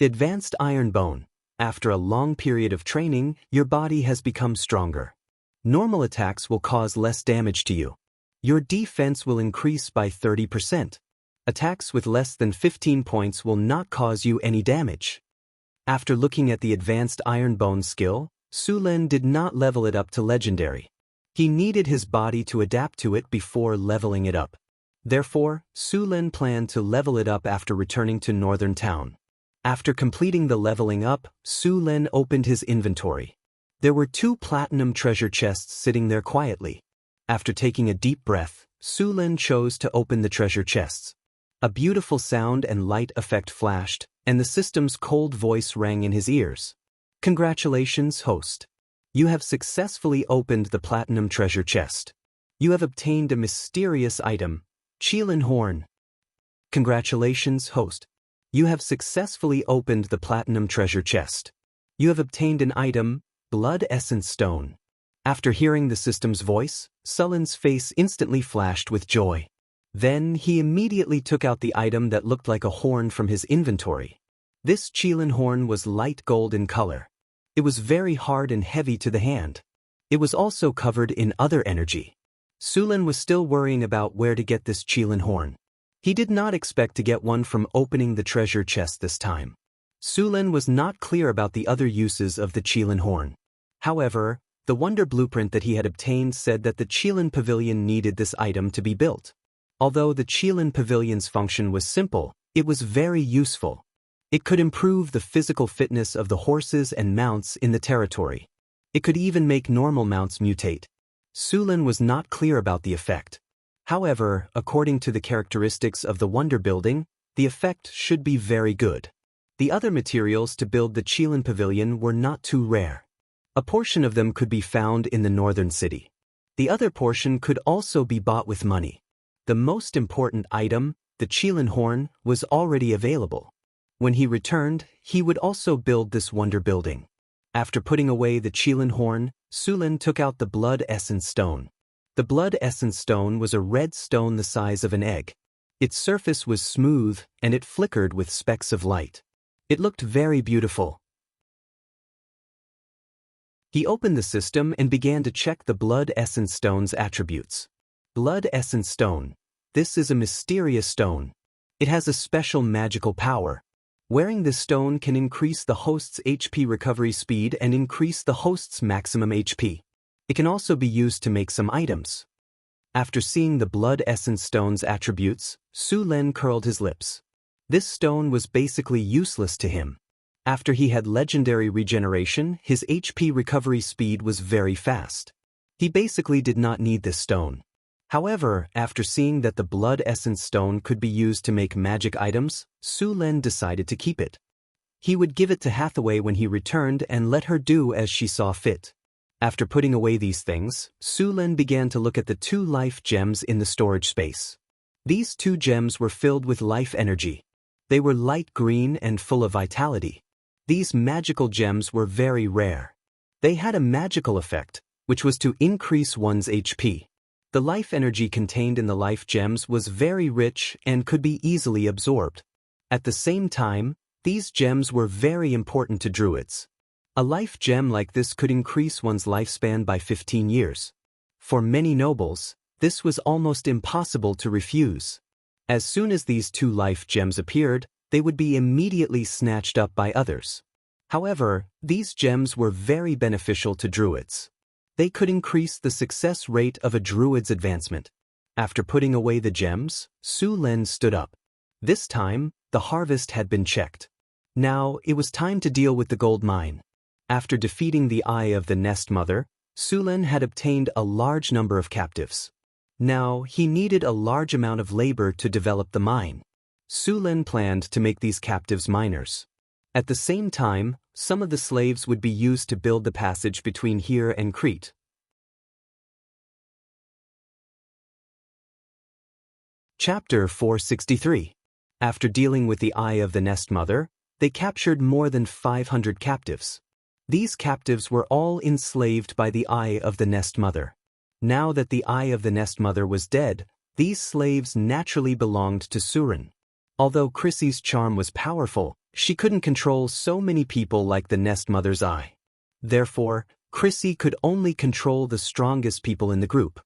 Advanced Iron Bone. After a long period of training, your body has become stronger. Normal attacks will cause less damage to you. Your defense will increase by 30%. Attacks with less than 15 points will not cause you any damage. After looking at the advanced Iron Bone skill, Sulen did not level it up to legendary. He needed his body to adapt to it before leveling it up. Therefore, Sulen planned to level it up after returning to Northern Town. After completing the leveling up, Sulen opened his inventory. There were 2 platinum treasure chests sitting there quietly. After taking a deep breath, Sulen chose to open the treasure chests. A beautiful sound and light effect flashed, and the system's cold voice rang in his ears. Congratulations, host. You have successfully opened the platinum treasure chest. You have obtained a mysterious item, Cheelin Horn. Congratulations, host. You have successfully opened the platinum treasure chest. You have obtained an item, Blood Essence Stone. After hearing the system's voice, Sullen's face instantly flashed with joy. Then he immediately took out the item that looked like a horn from his inventory. This Cheelin horn was light gold in color. It was very hard and heavy to the hand. It was also covered in other energy. Sulen was still worrying about where to get this Cheelin horn. He did not expect to get one from opening the treasure chest this time. Sulen was not clear about the other uses of the Cheelin horn. However, the wonder blueprint that he had obtained said that the Cheelin Pavilion needed this item to be built. Although the Cheelin Pavilion's function was simple, it was very useful. It could improve the physical fitness of the horses and mounts in the territory. It could even make normal mounts mutate. Sulen was not clear about the effect. However, according to the characteristics of the wonder building, the effect should be very good. The other materials to build the Cheelin Pavilion were not too rare. A portion of them could be found in the northern city. The other portion could also be bought with money. The most important item, the Qilin horn, was already available. When he returned, he would also build this wonder building. After putting away the Qilin horn, Sulin took out the blood essence stone. The blood essence stone was a red stone the size of an egg. Its surface was smooth and it flickered with specks of light. It looked very beautiful. He opened the system and began to check the blood essence stone's attributes. Blood essence stone. This is a mysterious stone. It has a special magical power. Wearing this stone can increase the host's HP recovery speed and increase the host's maximum HP. It can also be used to make some items. After seeing the blood essence stone's attributes, Su Lin curled his lips. This stone was basically useless to him. After he had legendary regeneration, his HP recovery speed was very fast. He basically did not need this stone. However, after seeing that the blood essence stone could be used to make magic items, Su Lin decided to keep it. He would give it to Hathaway when he returned and let her do as she saw fit. After putting away these things, Su Lin began to look at the 2 life gems in the storage space. These 2 gems were filled with life energy. They were light green and full of vitality. These magical gems were very rare. They had a magical effect, which was to increase one's HP. The life energy contained in the life gems was very rich and could be easily absorbed. At the same time, these gems were very important to druids. A life gem like this could increase one's lifespan by 15 years. For many nobles, this was almost impossible to refuse. As soon as these 2 life gems appeared, they would be immediately snatched up by others. However, these gems were very beneficial to druids. They could increase the success rate of a druid's advancement. After putting away the gems, Su Lin stood up. This time, the harvest had been checked. Now, it was time to deal with the gold mine. After defeating the Eye of the Nest Mother, Su Lin had obtained a large number of captives. Now, he needed a large amount of labor to develop the mine. Su Lin planned to make these captives miners. At the same time, some of the slaves would be used to build the passage between here and Crete. Chapter 463. After dealing with the Eye of the Nest Mother, they captured more than 500 captives. These captives were all enslaved by the Eye of the Nest Mother. Now that the Eye of the Nest Mother was dead, these slaves naturally belonged to Surin. Although Chrissy's charm was powerful, she couldn't control so many people like the Nest Mother's eye. Therefore, Chrissy could only control the strongest people in the group.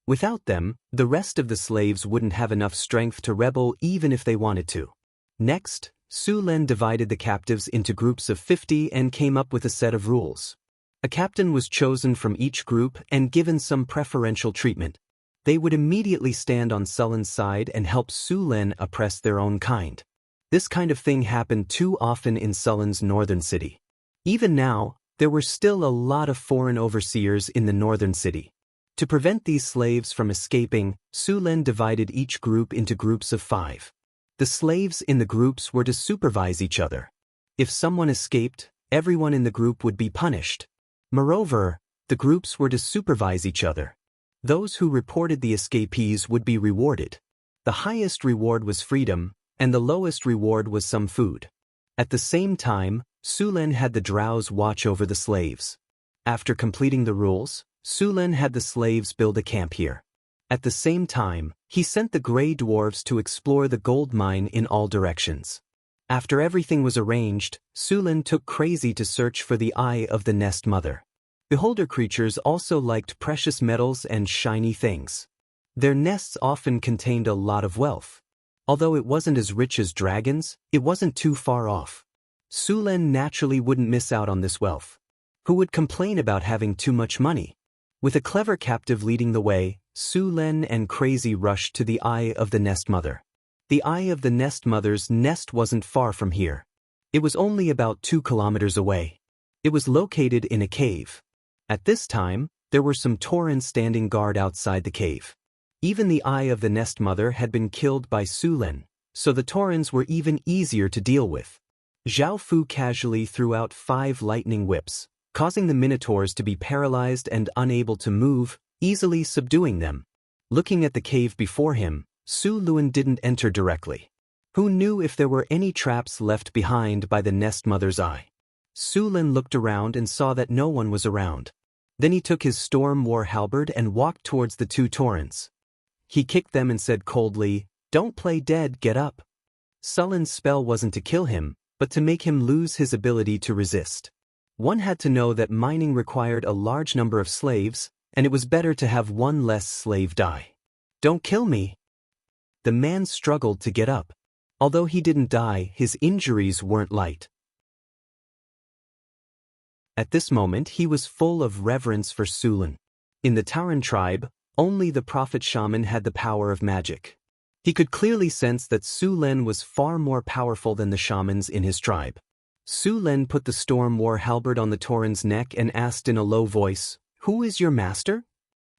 Without them, the rest of the slaves wouldn't have enough strength to rebel even if they wanted to. Next, Su Lin divided the captives into groups of 50 and came up with a set of rules. A captain was chosen from each group and given some preferential treatment. They would immediately stand on Sulin's side and help Su Lin oppress their own kind. This kind of thing happened too often in Sulin's northern city. Even now, there were still a lot of foreign overseers in the northern city. To prevent these slaves from escaping, Su Lin divided each group into groups of 5. The slaves in the groups were to supervise each other. If someone escaped, everyone in the group would be punished. Moreover, the groups were to supervise each other. Those who reported the escapees would be rewarded. The highest reward was freedom, and the lowest reward was some food. At the same time, Su Lin had the drows watch over the slaves. After completing the rules, Su Lin had the slaves build a camp here. At the same time, he sent the gray dwarves to explore the gold mine in all directions. After everything was arranged, Su Lin took Crazy to search for the Eye of the Nest Mother. Beholder creatures also liked precious metals and shiny things. Their nests often contained a lot of wealth. Although it wasn't as rich as dragons, it wasn't too far off. Su Lin naturally wouldn't miss out on this wealth. Who would complain about having too much money? With a clever captive leading the way, Su Lin and Crazy rushed to the Eye of the Nest Mother. The Eye of the Nest Mother's nest wasn't far from here. It was only about 2 kilometers away. It was located in a cave. At this time, there were some Taurens standing guard outside the cave. Even the Eye of the Nest Mother had been killed by Su Lin, so the Taurens were even easier to deal with. Zhao Fu casually threw out 5 lightning whips. causing the minotaurs to be paralyzed and unable to move, easily subduing them. Looking at the cave before him, Su Luen didn't enter directly. Who knew if there were any traps left behind by the nest mother's eye? Su Luen looked around and saw that no one was around. Then he took his storm war halberd and walked towards the two torrents. He kicked them and said coldly, "Don't play dead, get up." Sullen's spell wasn't to kill him, but to make him lose his ability to resist. One had to know that mining required a large number of slaves, and it was better to have one less slave die. "Don't kill me." The man struggled to get up. Although he didn't die, his injuries weren't light. At this moment he was full of reverence for Su Luen. In the Tauren tribe, only the prophet shaman had the power of magic. He could clearly sense that Su Luen was far more powerful than the shamans in his tribe. Su Luen put the storm war halberd on the Tauren's neck and asked in a low voice, "Who is your master?"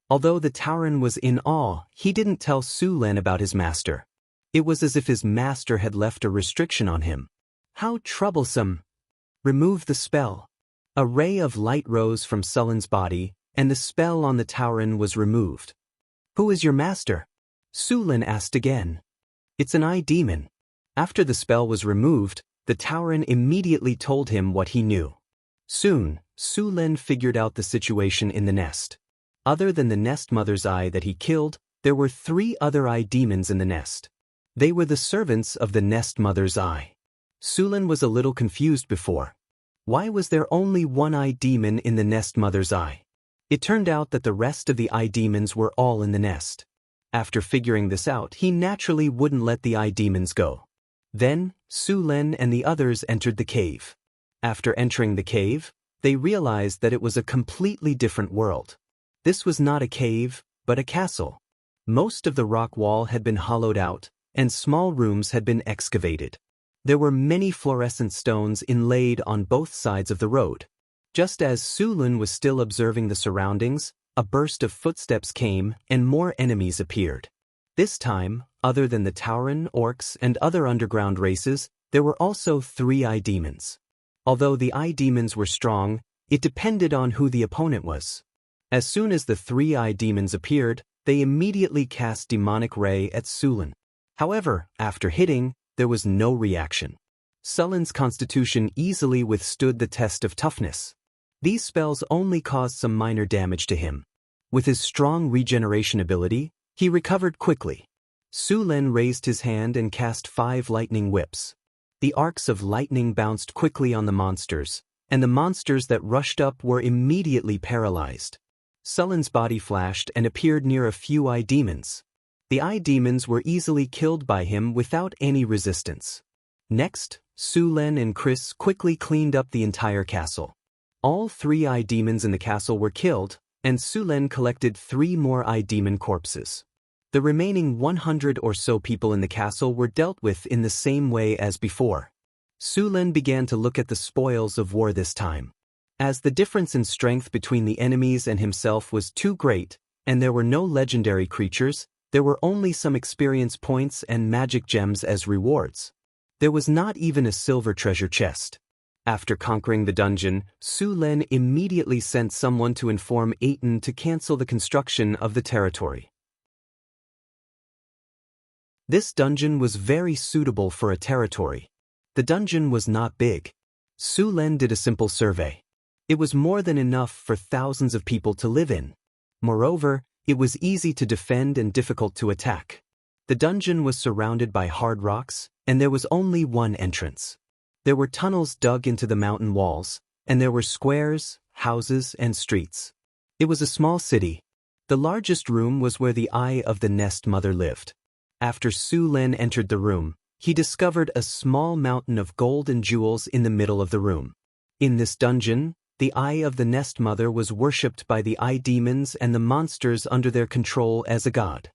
Although the Tauren was in awe, he didn't tell Su Luen about his master. It was as if his master had left a restriction on him. How troublesome! Remove the spell. A ray of light rose from Sullen's body, and the spell on the Tauren was removed. "Who is your master?" Su Luen asked again. "It's an eye demon." After the spell was removed, the Tauren immediately told him what he knew. Soon, Su Luen figured out the situation in the nest. Other than the nest mother's eye that he killed, there were 3 other eye demons in the nest. They were the servants of the nest mother's eye. Su Luen was a little confused before. Why was there only one eye demon in the nest mother's eye? It turned out that the rest of the eye demons were all in the nest. After figuring this out, he naturally wouldn't let the eye demons go. Then, Su Luen and the others entered the cave. After entering the cave, they realized that it was a completely different world. This was not a cave, but a castle. Most of the rock wall had been hollowed out, and small rooms had been excavated. There were many fluorescent stones inlaid on both sides of the road. Just as Su Luen was still observing the surroundings, a burst of footsteps came and more enemies appeared. This time, other than the Tauren, orcs, and other underground races, there were also 3 eye demons. Although the eye demons were strong, it depended on who the opponent was. As soon as the 3 eye demons appeared, they immediately cast demonic ray at Su Luen. However, after hitting, there was no reaction. Sullen's constitution easily withstood the test of toughness. These spells only caused some minor damage to him. With his strong regeneration ability, he recovered quickly. Su Luen raised his hand and cast 5 lightning whips. The arcs of lightning bounced quickly on the monsters, and the monsters that rushed up were immediately paralyzed. Sullen's body flashed and appeared near a few eye demons. The eye demons were easily killed by him without any resistance. Next, Su Luen and Chris quickly cleaned up the entire castle. All 3 eye demons in the castle were killed, and Su Luen collected 3 more eye demon corpses. The remaining 100 or so people in the castle were dealt with in the same way as before. Su Luen began to look at the spoils of war this time. As the difference in strength between the enemies and himself was too great, and there were no legendary creatures, there were only some experience points and magic gems as rewards. There was not even a silver treasure chest. After conquering the dungeon, Su Luen immediately sent someone to inform Aten to cancel the construction of the territory. This dungeon was very suitable for a territory. The dungeon was not big. Su Luen did a simple survey. It was more than enough for thousands of people to live in. Moreover, it was easy to defend and difficult to attack. The dungeon was surrounded by hard rocks, and there was only one entrance. There were tunnels dug into the mountain walls, and there were squares, houses, and streets. It was a small city. The largest room was where the Eye of the Nest Mother lived. After Su Luen entered the room, he discovered a small mountain of gold and jewels in the middle of the room. In this dungeon, the Eye of the Nest Mother was worshipped by the eye demons and the monsters under their control as a god.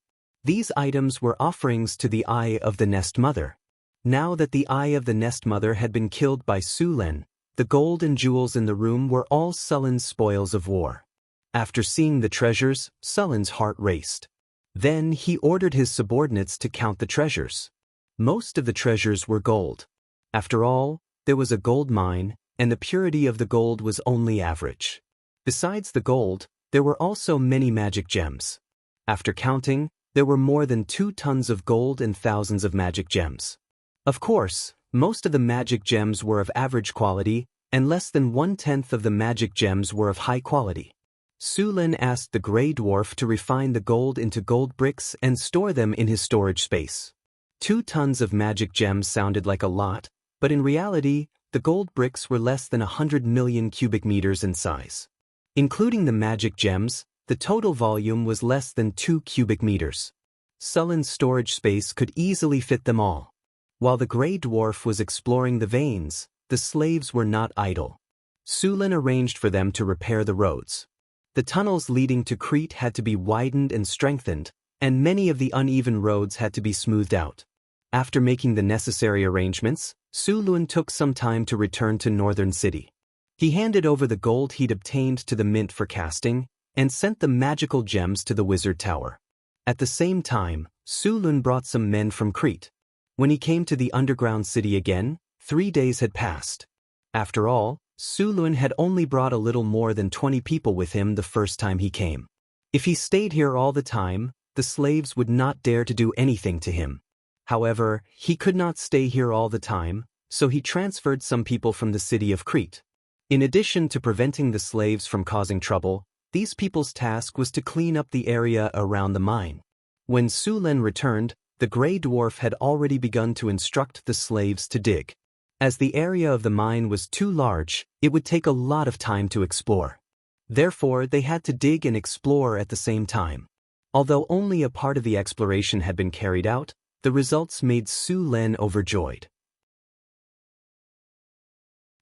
These items were offerings to the Eye of the Nest Mother. Now that the Eye of the Nest Mother had been killed by Su Luen, the gold and jewels in the room were all Sullen's spoils of war. After seeing the treasures, Sullen's heart raced. Then he ordered his subordinates to count the treasures. Most of the treasures were gold. After all, there was a gold mine, and the purity of the gold was only average. Besides the gold, there were also many magic gems. After counting, there were more than 2 tons of gold and thousands of magic gems. Of course, most of the magic gems were of average quality, and less than 1/10 of the magic gems were of high quality. Su Lin asked the gray dwarf to refine the gold into gold bricks and store them in his storage space. 2 tons of magic gems sounded like a lot, but in reality, the gold bricks were less than 100 million cubic meters in size. Including the magic gems, the total volume was less than 2 cubic meters. Su Lin's storage space could easily fit them all. While the gray dwarf was exploring the veins, the slaves were not idle. Su Lin arranged for them to repair the roads. The tunnels leading to Crete had to be widened and strengthened, and many of the uneven roads had to be smoothed out. After making the necessary arrangements, Su Lin took some time to return to Northern City. He handed over the gold he'd obtained to the mint for casting, and sent the magical gems to the wizard tower. At the same time, Su Lin brought some men from Crete. When he came to the underground city again, 3 days had passed. After all, Su Lin had only brought a little more than 20 people with him the first time he came. If he stayed here all the time, the slaves would not dare to do anything to him. However, he could not stay here all the time, so he transferred some people from the city of Crete. In addition to preventing the slaves from causing trouble, these people's task was to clean up the area around the mine. When Su Lin returned, the gray dwarf had already begun to instruct the slaves to dig. As the area of the mine was too large, it would take a lot of time to explore. Therefore, they had to dig and explore at the same time. Although only a part of the exploration had been carried out, the results made Su Lin overjoyed.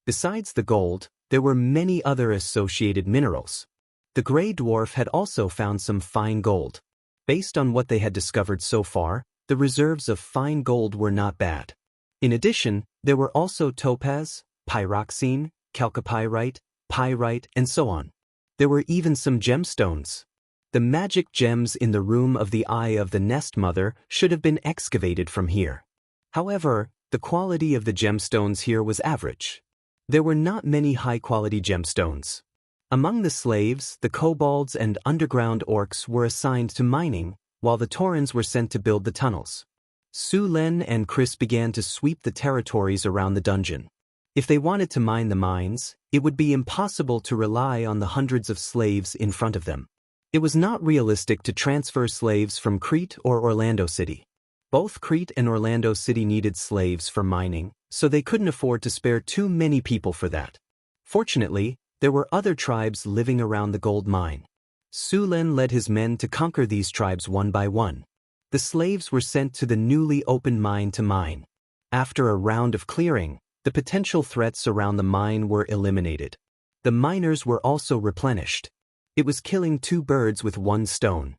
Besides the gold, there were many other associated minerals. The gray dwarf had also found some fine gold. Based on what they had discovered so far, the reserves of fine gold were not bad. In addition, there were also topaz, pyroxene, chalcopyrite, pyrite, and so on. There were even some gemstones. The magic gems in the room of the Eye of the Nest Mother should have been excavated from here. However, the quality of the gemstones here was average. There were not many high-quality gemstones. Among the slaves, the kobolds and underground orcs were assigned to mining, while the taurens were sent to build the tunnels. Su Lin and Chris began to sweep the territories around the dungeon. If they wanted to mine the mines, it would be impossible to rely on the hundreds of slaves in front of them. It was not realistic to transfer slaves from Crete or Orlando City. Both Crete and Orlando City needed slaves for mining, so they couldn't afford to spare too many people for that. Fortunately, there were other tribes living around the gold mine. Su Lin led his men to conquer these tribes one by one. The slaves were sent to the newly opened mine to mine. After a round of clearing, the potential threats around the mine were eliminated. The miners were also replenished. It was killing 2 birds with 1 stone.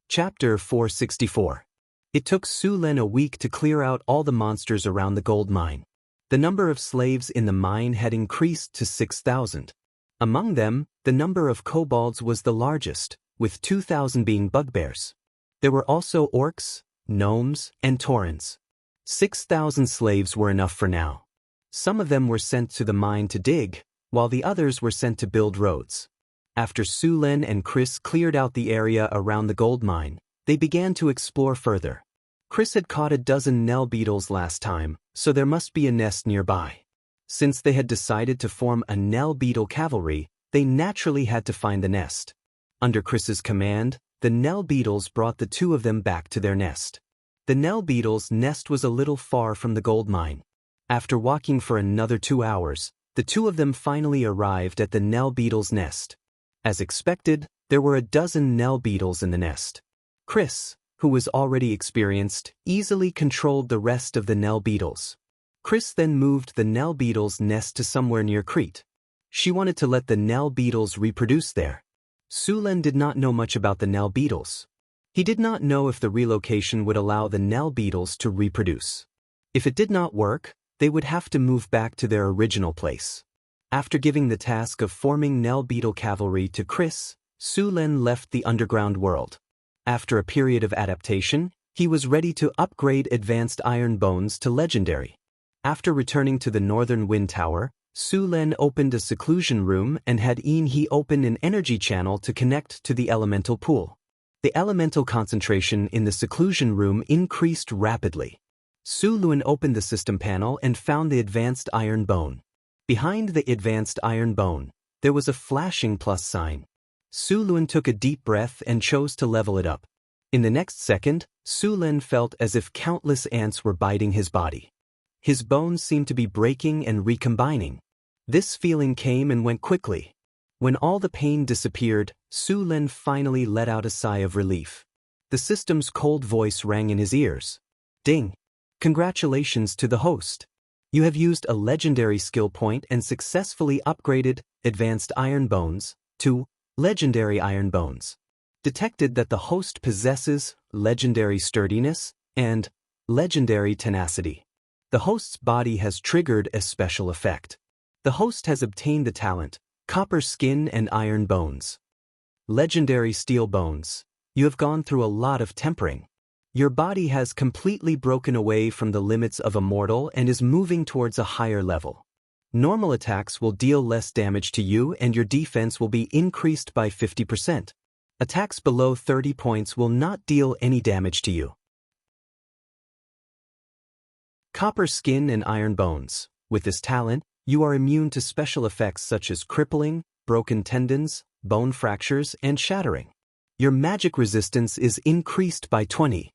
Chapter 464. It took Su Lin a week to clear out all the monsters around the gold mine. The number of slaves in the mine had increased to 6,000. Among them, the number of kobolds was the largest, with 2,000 being bugbears. There were also orcs, gnomes, and taurens. 6,000 slaves were enough for now. Some of them were sent to the mine to dig, while the others were sent to build roads. After Su Lin and Chris cleared out the area around the gold mine, they began to explore further. Chris had caught a dozen Nell beetles last time, so there must be a nest nearby. Since they had decided to form a Nell beetle cavalry, they naturally had to find the nest. Under Chris's command, the Nell beetles brought the 2 of them back to their nest. The Nell beetle's nest was a little far from the gold mine. After walking for another 2 hours, the 2 of them finally arrived at the Nell beetle's nest. As expected, there were a dozen Nell beetles in the nest. Chris, who was already experienced, easily controlled the rest of the Nell beetles. Chris then moved the Nell beetle's nest to somewhere near Crete. She wanted to let the Nell beetles reproduce there. Su Lin did not know much about the Nell beetles. He did not know if the relocation would allow the Nell beetles to reproduce. If it did not work, they would have to move back to their original place. After giving the task of forming Nell beetle cavalry to Chris, Su Lin left the underground world. After a period of adaptation, He was ready to upgrade advanced iron bones to legendary. After returning to the northern wind tower, Su Len opened a seclusion room and had He open an energy channel to connect to the elemental pool. The elemental concentration in the seclusion room increased rapidly. Su Luen opened the system panel and found the advanced iron bone. Behind the advanced iron bone, there was a flashing plus sign. Su Luen took a deep breath and chose to level it up. In the next second, Su Len felt as if countless ants were biting his body. His bones seemed to be breaking and recombining. This feeling came and went quickly. When all the pain disappeared, Su Len finally let out a sigh of relief. The system's cold voice rang in his ears. Ding! Congratulations to the host. You have used a legendary skill point and successfully upgraded Advanced Iron Bones to Legendary Iron Bones. Detected that the host possesses Legendary Sturdiness and Legendary Tenacity. The host's body has triggered a special effect. The host has obtained the talent, Copper Skin and Iron Bones. Legendary Steel Bones. You have gone through a lot of tempering. Your body has completely broken away from the limits of a mortal and is moving towards a higher level. Normal attacks will deal less damage to you and your defense will be increased by 50%. Attacks below 30 points will not deal any damage to you. Copper Skin and Iron Bones. With this talent, you are immune to special effects such as crippling, broken tendons, bone fractures, and shattering. Your magic resistance is increased by 20.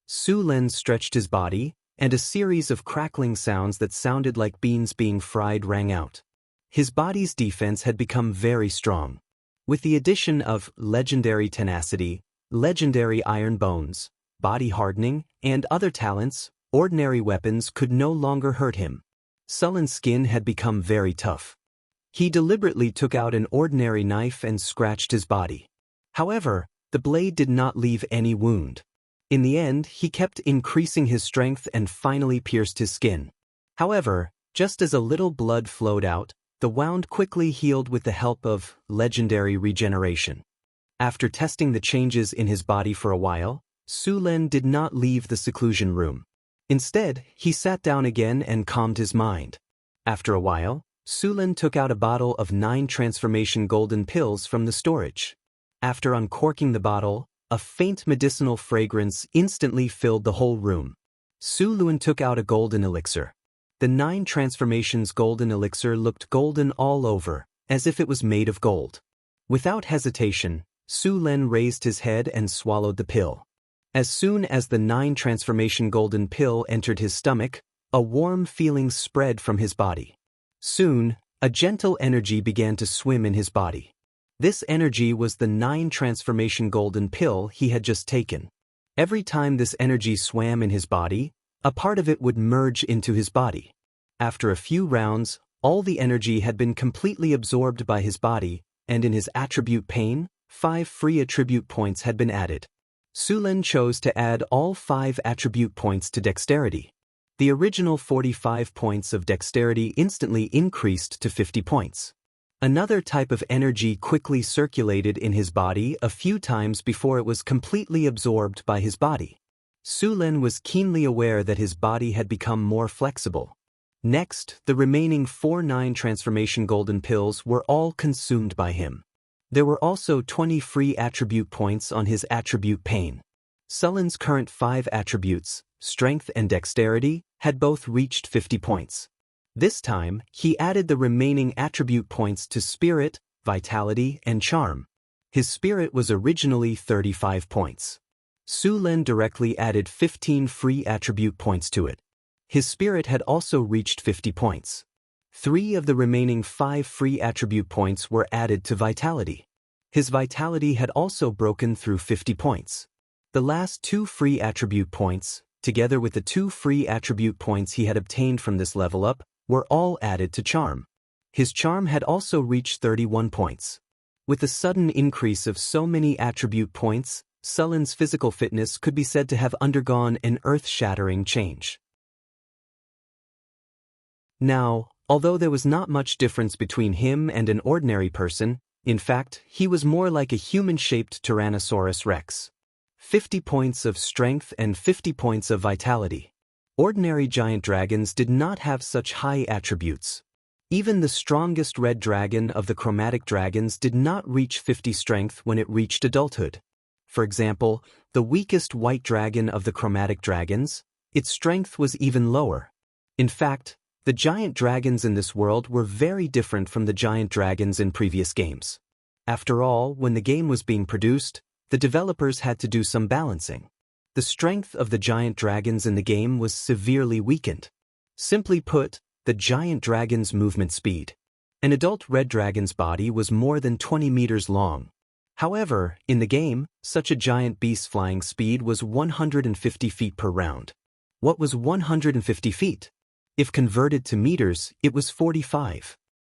Su Len stretched his body, and a series of crackling sounds that sounded like beans being fried rang out. His body's defense had become very strong. With the addition of Legendary Tenacity, Legendary Iron Bones, Body Hardening, and other talents, ordinary weapons could no longer hurt him. Sullen's skin had become very tough. He deliberately took out an ordinary knife and scratched his body. However, the blade did not leave any wound. In the end, he kept increasing his strength and finally pierced his skin. However, just as a little blood flowed out, the wound quickly healed with the help of Legendary Regeneration. After testing the changes in his body for a while, Su Len did not leave the seclusion room. Instead, he sat down again and calmed his mind. After a while, Su Len took out a bottle of 9 transformation golden pills from the storage. After uncorking the bottle, a faint medicinal fragrance instantly filled the whole room. Su Luen took out a golden elixir. The 9 transformations golden elixir looked golden all over, as if it was made of gold. Without hesitation, Su Len raised his head and swallowed the pill. As soon as the 9 transformation golden pill entered his stomach, a warm feeling spread from his body. Soon, a gentle energy began to swim in his body. This energy was the 9 transformation golden pill he had just taken. Every time this energy swam in his body, a part of it would merge into his body. After a few rounds, all the energy had been completely absorbed by his body, and in his attribute pain, 5 free attribute points had been added. Su Len chose to add all 5 attribute points to dexterity. The original 45 points of dexterity instantly increased to 50 points. Another type of energy quickly circulated in his body a few times before it was completely absorbed by his body. Su Len was keenly aware that his body had become more flexible. Next, the remaining 4 9 transformation golden pills were all consumed by him. There were also 20 free attribute points on his attribute pain. Sullen's current 5 attributes, strength and dexterity, had both reached 50 points. This time, he added the remaining attribute points to Spirit, Vitality, and Charm. His Spirit was originally 35 points. Su Len directly added 15 free attribute points to it. His Spirit had also reached 50 points. 3 of the remaining 5 free attribute points were added to Vitality. His Vitality had also broken through 50 points. The last 2 free attribute points, together with the 2 free attribute points he had obtained from this level up, were all added to Charm. His Charm had also reached 31 points. With the sudden increase of so many attribute points, Sullen's physical fitness could be said to have undergone an earth-shattering change. Now, although there was not much difference between him and an ordinary person, in fact, he was more like a human-shaped Tyrannosaurus Rex. 50 points of strength and 50 points of vitality. Ordinary giant dragons did not have such high attributes. Even the strongest red dragon of the chromatic dragons did not reach 50 strength when it reached adulthood. For example, the weakest white dragon of the chromatic dragons, its strength was even lower. In fact, the giant dragons in this world were very different from the giant dragons in previous games. After all, when the game was being produced, the developers had to do some balancing. The strength of the giant dragons in the game was severely weakened. Simply put, the giant dragon's movement speed. An adult red dragon's body was more than 20 meters long. However, in the game, such a giant beast's flying speed was 150 feet per round. What was 150 feet? If converted to meters, it was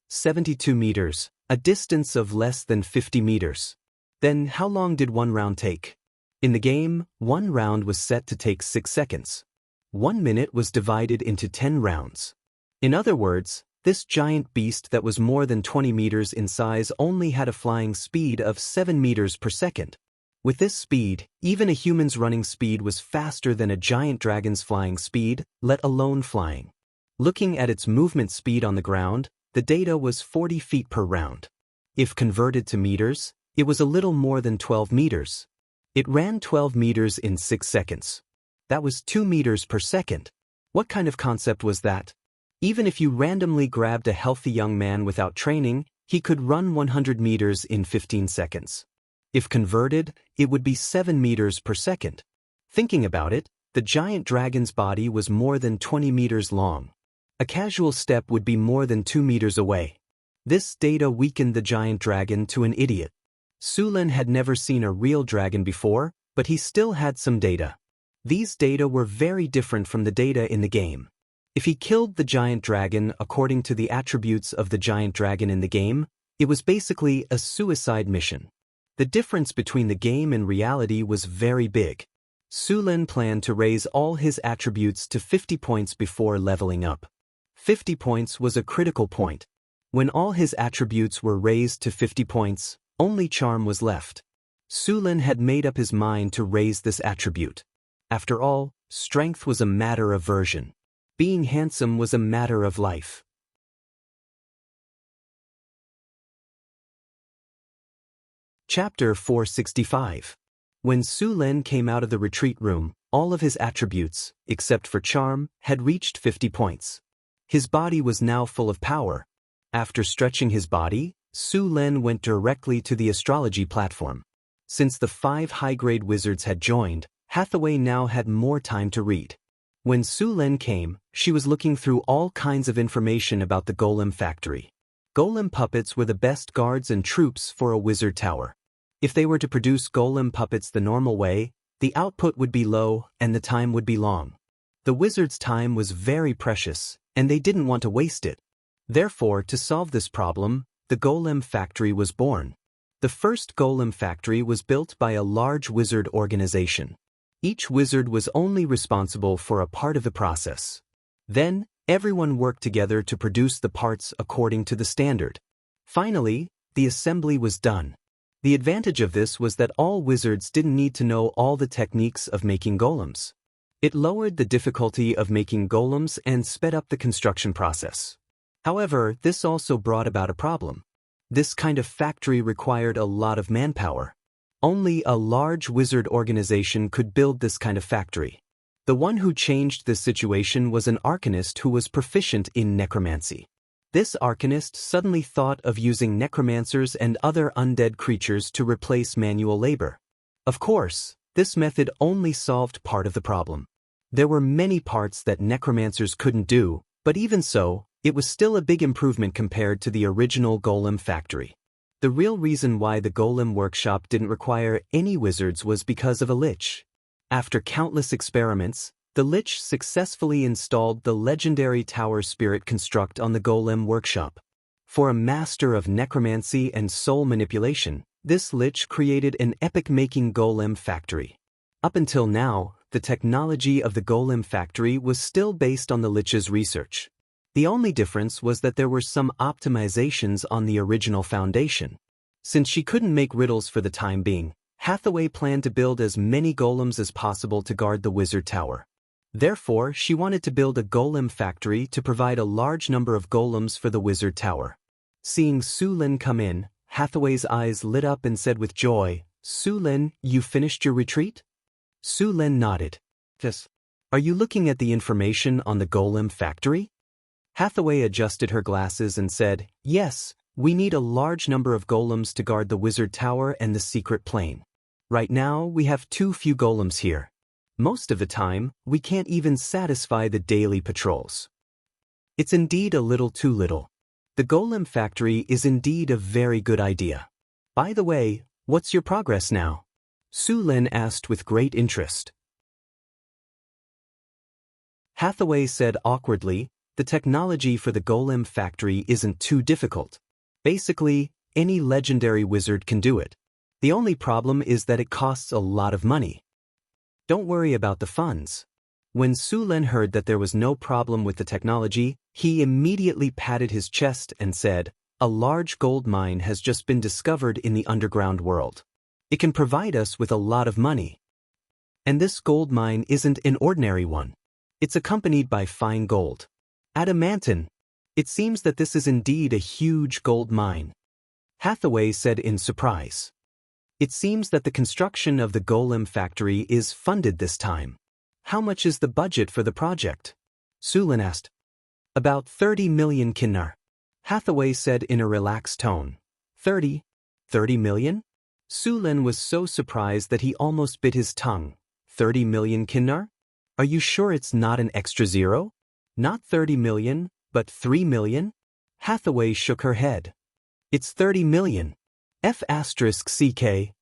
72 meters, a distance of less than 50 meters. Then how long did one round take? In the game, one round was set to take 6 seconds. 1 minute was divided into 10 rounds. In other words, this giant beast that was more than 20 meters in size only had a flying speed of 7 meters per second. With this speed, even a human's running speed was faster than a giant dragon's flying speed, let alone flying. Looking at its movement speed on the ground, the data was 40 feet per round. If converted to meters, it was a little more than 12 meters. It ran 12 meters in 6 seconds. That was 2 meters per second. What kind of concept was that? Even if you randomly grabbed a healthy young man without training, he could run 100 meters in 15 seconds. If converted, it would be 7 meters per second. Thinking about it, the giant dragon's body was more than 20 meters long. A casual step would be more than 2 meters away. This data weakened the giant dragon to an idiot. Sulen had never seen a real dragon before, but he still had some data. These data were very different from the data in the game. If he killed the giant dragon according to the attributes of the giant dragon in the game, it was basically a suicide mission. The difference between the game and reality was very big. Sulen planned to raise all his attributes to 50 points before leveling up. 50 points was a critical point. When all his attributes were raised to 50 points, only charm was left. Sulen had made up his mind to raise this attribute. After all, strength was a matter of version. Being handsome was a matter of life. Chapter 465. When Sulen came out of the retreat room, all of his attributes, except for charm, had reached 50 points. His body was now full of power. After stretching his body, Sulen went directly to the astrology platform. Since the 5 high-grade wizards had joined, Hathaway now had more time to read. When Sulen came, she was looking through all kinds of information about the golem factory. Golem puppets were the best guards and troops for a wizard tower. If they were to produce golem puppets the normal way, the output would be low and the time would be long. The wizard's time was very precious, and they didn't want to waste it. Therefore, to solve this problem, the golem factory was born. The first golem factory was built by a large wizard organization. Each wizard was only responsible for a part of the process. Then, everyone worked together to produce the parts according to the standard. Finally, the assembly was done. The advantage of this was that all wizards didn't need to know all the techniques of making golems. It lowered the difficulty of making golems and sped up the construction process. However, this also brought about a problem. This kind of factory required a lot of manpower. Only a large wizard organization could build this kind of factory. The one who changed this situation was an arcanist who was proficient in necromancy. This arcanist suddenly thought of using necromancers and other undead creatures to replace manual labor. Of course, this method only solved part of the problem. There were many parts that necromancers couldn't do, but even so, it was still a big improvement compared to the original golem factory. The real reason why the golem workshop didn't require any wizards was because of a lich. After countless experiments, the lich successfully installed the legendary tower spirit construct on the golem workshop. For a master of necromancy and soul manipulation, this lich created an epic-making golem factory. Up until now, the technology of the golem factory was still based on the lich's research. The only difference was that there were some optimizations on the original foundation. Since she couldn't make riddles for the time being, Hathaway planned to build as many golems as possible to guard the wizard tower. Therefore, she wanted to build a golem factory to provide a large number of golems for the wizard tower. Seeing Su Lin come in, Hathaway's eyes lit up and said with joy, "Su Lin, you finished your retreat?" Su Lin nodded. "Yes. Are you looking at the information on the golem factory?" Hathaway adjusted her glasses and said, "Yes, we need a large number of golems to guard the wizard tower and the secret plane. Right now, we have too few golems here. Most of the time, we can't even satisfy the daily patrols. It's indeed a little too little. The golem factory is indeed a very good idea. By the way, what's your progress now?" Su Lin asked with great interest. Hathaway said awkwardly, "The technology for the golem factory isn't too difficult. Basically, any legendary wizard can do it. The only problem is that it costs a lot of money. Don't worry about the funds." When Su Lin heard that there was no problem with the technology, he immediately patted his chest and said, "A large gold mine has just been discovered in the underground world. It can provide us with a lot of money. And this gold mine isn't an ordinary one. It's accompanied by fine gold. Adamantine. It seems that this is indeed a huge gold mine." Hathaway said in surprise. "It seems that the construction of the golem factory is funded this time. How much is the budget for the project?" Su Lin asked. "About 30 million kinnar," Hathaway said in a relaxed tone. 30 million? Su Lin was so surprised that he almost bit his tongue. 30 million kinnar? Are you sure it's not an extra zero? Not 30 million, but 3 million? Hathaway shook her head. "It's 30 million. F***CK.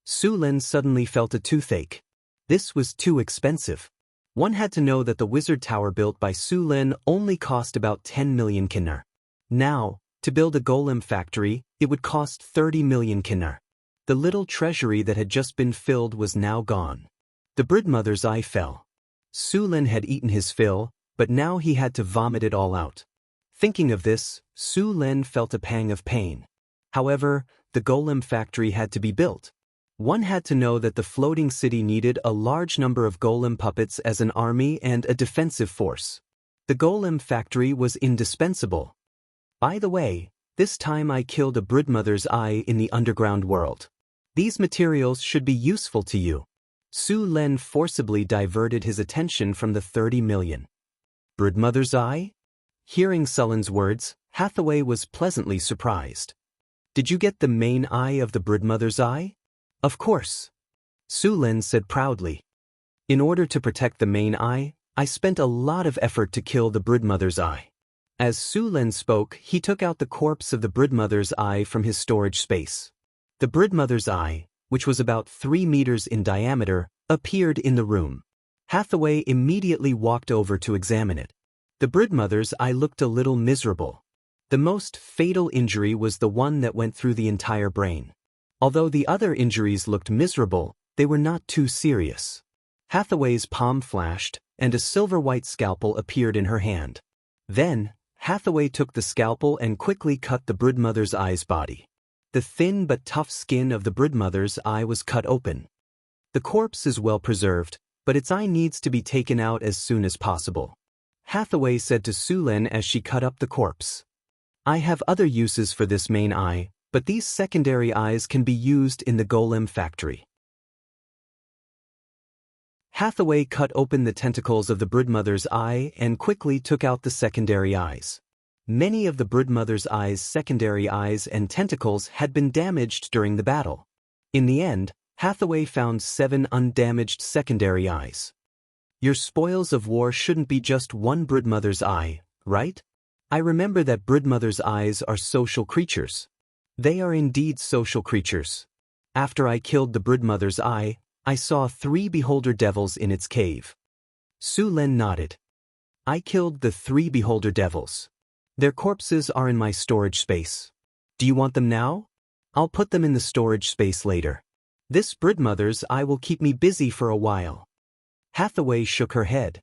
Su Lin suddenly felt a toothache. This was too expensive. One had to know that the wizard tower built by Su Lin only cost about 10 million kinnar. Now, to build a golem factory, it would cost 30 million kinnar. The little treasury that had just been filled was now gone. The Bridmother's eye fell. Su Lin had eaten his fill, but now he had to vomit it all out. Thinking of this, Su Lin felt a pang of pain. However, the golem factory had to be built. One had to know that the floating city needed a large number of golem puppets as an army and a defensive force. The golem factory was indispensable. By the way, this time I killed a Bridmother's eye in the underground world. These materials should be useful to you." Su Lin forcibly diverted his attention from the 30 million. Bridmother's eye? Hearing Sullen's words, Hathaway was pleasantly surprised. "Did you get the main eye of the Bridmother's eye?" "Of course," Su Lin said proudly. "In order to protect the main eye, I spent a lot of effort to kill the Bridmother's eye." As Su Lin spoke, he took out the corpse of the Bridmother's eye from his storage space. The Bridmother's eye, which was about 3 meters in diameter, appeared in the room. Hathaway immediately walked over to examine it. The Bridmother's eye looked a little miserable. The most fatal injury was the one that went through the entire brain. Although the other injuries looked miserable, they were not too serious. Hathaway's palm flashed, and a silver-white scalpel appeared in her hand. Then, Hathaway took the scalpel and quickly cut the Bridmother's eye's body. The thin but tough skin of the Bridmother's eye was cut open. The corpse is well preserved, but its eye needs to be taken out as soon as possible. Hathaway said to Su Lin as she cut up the corpse. "I have other uses for this main eye, but these secondary eyes can be used in the golem factory." Hathaway cut open the tentacles of the Bridmother's eye and quickly took out the secondary eyes. Many of the Bridmother's eye's secondary eyes and tentacles had been damaged during the battle. In the end, Hathaway found 7 undamaged secondary eyes. "Your spoils of war shouldn't be just one Bridmother's eye, right? I remember that Bridmother's eyes are social creatures." "They are indeed social creatures. After I killed the Bridmother's eye, I saw 3 beholder devils in its cave." Su Lin nodded. "I killed the 3 beholder devils. Their corpses are in my storage space. Do you want them now? I'll put them in the storage space later. This Bridmother's eye will keep me busy for a while." Hathaway shook her head.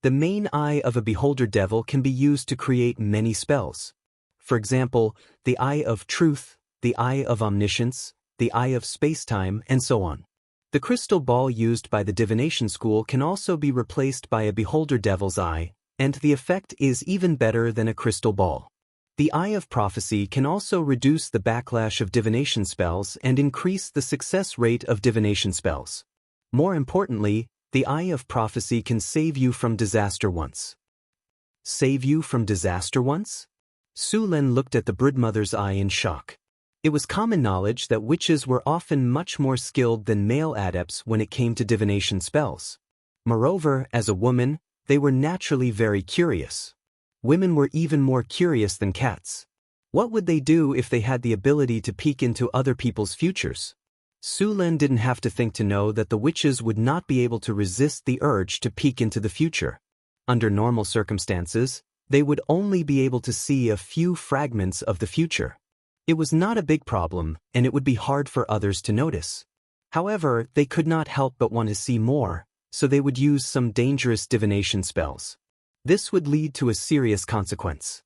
The main eye of a beholder devil can be used to create many spells. For example, the Eye of Truth, the Eye of Omniscience, the eye of space-time, and so on. The crystal ball used by the divination school can also be replaced by a beholder devil's eye, and the effect is even better than a crystal ball. The eye of prophecy can also reduce the backlash of divination spells and increase the success rate of divination spells. More importantly, the eye of prophecy can save you from disaster once. Save you from disaster once? Su Lin looked at the broodmother's eye in shock. It was common knowledge that witches were often much more skilled than male adepts when it came to divination spells. Moreover, as a woman, they were naturally very curious. Women were even more curious than cats. What would they do if they had the ability to peek into other people's futures? Su Lin didn't have to think to know that the witches would not be able to resist the urge to peek into the future. Under normal circumstances, they would only be able to see a few fragments of the future. It was not a big problem, and it would be hard for others to notice. However, they could not help but want to see more, so they would use some dangerous divination spells. This would lead to a serious consequence.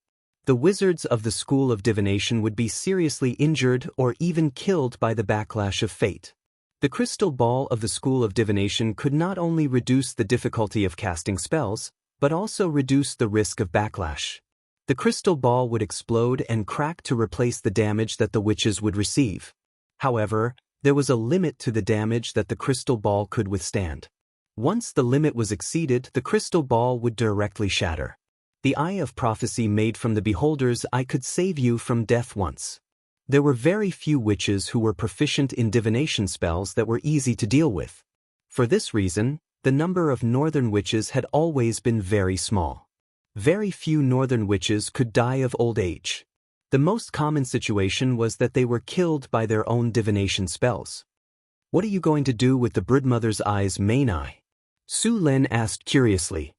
The wizards of the school of divination would be seriously injured or even killed by the backlash of fate. The crystal ball of the school of divination could not only reduce the difficulty of casting spells, but also reduce the risk of backlash. The crystal ball would explode and crack to replace the damage that the witches would receive. However, there was a limit to the damage that the crystal ball could withstand. Once the limit was exceeded, the crystal ball would directly shatter. The eye of prophecy made from the beholder's eye could save you from death once. There were very few witches who were proficient in divination spells that were easy to deal with. For this reason, the number of northern witches had always been very small. Very few northern witches could die of old age. The most common situation was that they were killed by their own divination spells. What are you going to do with the broodmother's eye's main eye? Su Lin asked curiously.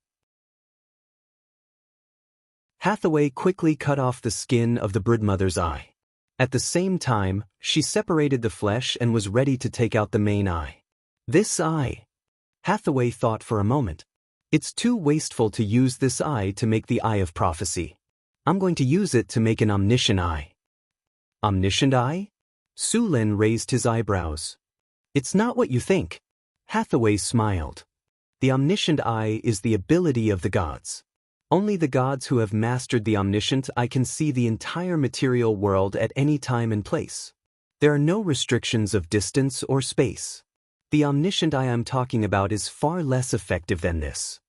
Hathaway quickly cut off the skin of the broodmother's eye. At the same time, she separated the flesh and was ready to take out the main eye. This eye? Hathaway thought for a moment. It's too wasteful to use this eye to make the eye of prophecy. I'm going to use it to make an omniscient eye. Omniscient eye? Su Lin raised his eyebrows. It's not what you think. Hathaway smiled. The omniscient eye is the ability of the gods. Only the gods who have mastered the omniscient eye can see the entire material world at any time and place. There are no restrictions of distance or space. The omniscient eye I'm talking about is far less effective than this.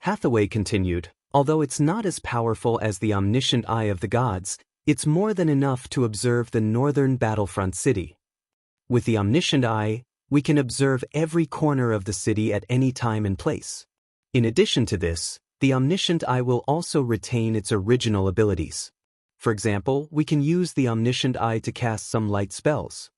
Hathaway continued, although it's not as powerful as the omniscient eye of the gods, it's more than enough to observe the northern battlefront city. With the omniscient eye, we can observe every corner of the city at any time and place. In addition to this, the omniscient eye will also retain its original abilities. For example, we can use the omniscient eye to cast some light spells.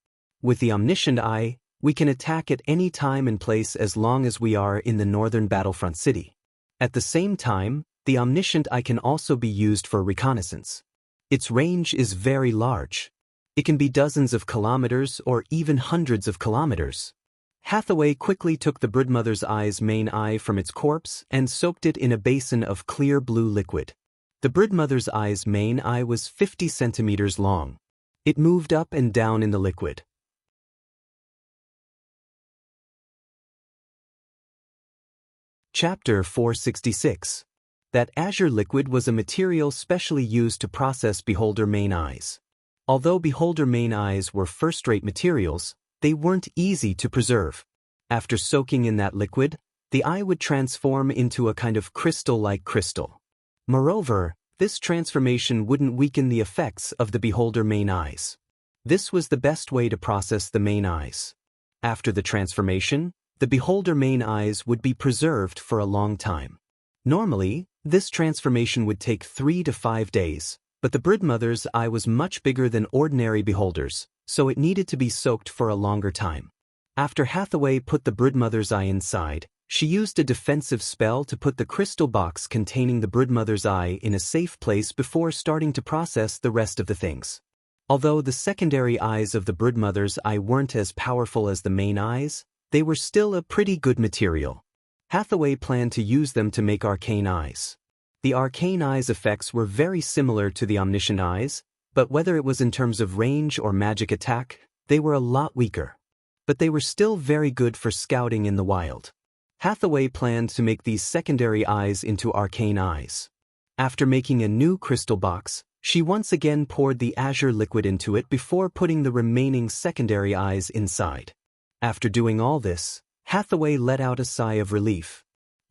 With the omniscient eye, we can attack at any time and place as long as we are in the northern battlefront city. At the same time, the omniscient eye can also be used for reconnaissance. Its range is very large. It can be dozens of kilometers or even hundreds of kilometers. Hathaway quickly took the broodmother's eye's main eye from its corpse and soaked it in a basin of clear blue liquid. The broodmother's eye's main eye was 50 centimeters long. It moved up and down in the liquid. Chapter 466. That azure liquid was a material specially used to process beholder main eyes. Although beholder main eyes were first-rate materials, they weren't easy to preserve. After soaking in that liquid, the eye would transform into a kind of crystal-like crystal. Moreover, this transformation wouldn't weaken the effects of the beholder main eyes. This was the best way to process the main eyes. After the transformation, the beholder main eyes would be preserved for a long time. Normally, this transformation would take 3 to 5 days, but the broodmother's eye was much bigger than ordinary beholders, so it needed to be soaked for a longer time. After Hathaway put the broodmother's eye inside, she used a defensive spell to put the crystal box containing the broodmother's eye in a safe place before starting to process the rest of the things. Although the secondary eyes of the broodmother's eye weren't as powerful as the main eyes, they were still a pretty good material. Hathaway planned to use them to make arcane eyes. The arcane eyes' effects were very similar to the omniscient eyes, but whether it was in terms of range or magic attack, They were a lot weaker. But they were still very good for scouting in the wild. Hathaway planned to make these secondary eyes into arcane eyes. After making a new crystal box, she once again poured the azure liquid into it before putting the remaining secondary eyes inside. After doing all this, Hathaway let out a sigh of relief.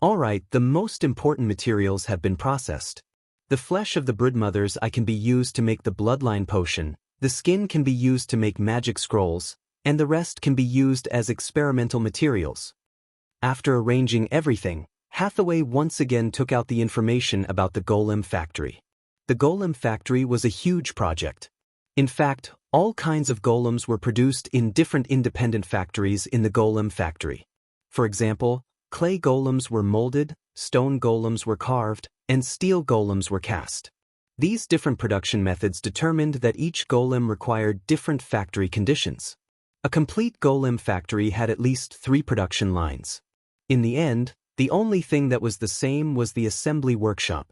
Alright, the most important materials have been processed. The flesh of the broodmothers eye can be used to make the bloodline potion, the skin can be used to make magic scrolls, and the rest can be used as experimental materials. After arranging everything, Hathaway once again took out the information about the golem factory. The golem factory was a huge project. In fact, all kinds of golems were produced in different independent factories in the golem factory. For example, clay golems were molded, stone golems were carved, and steel golems were cast. These different production methods determined that each golem required different factory conditions. A complete golem factory had at least 3 production lines. In the end, the only thing that was the same was the assembly workshop.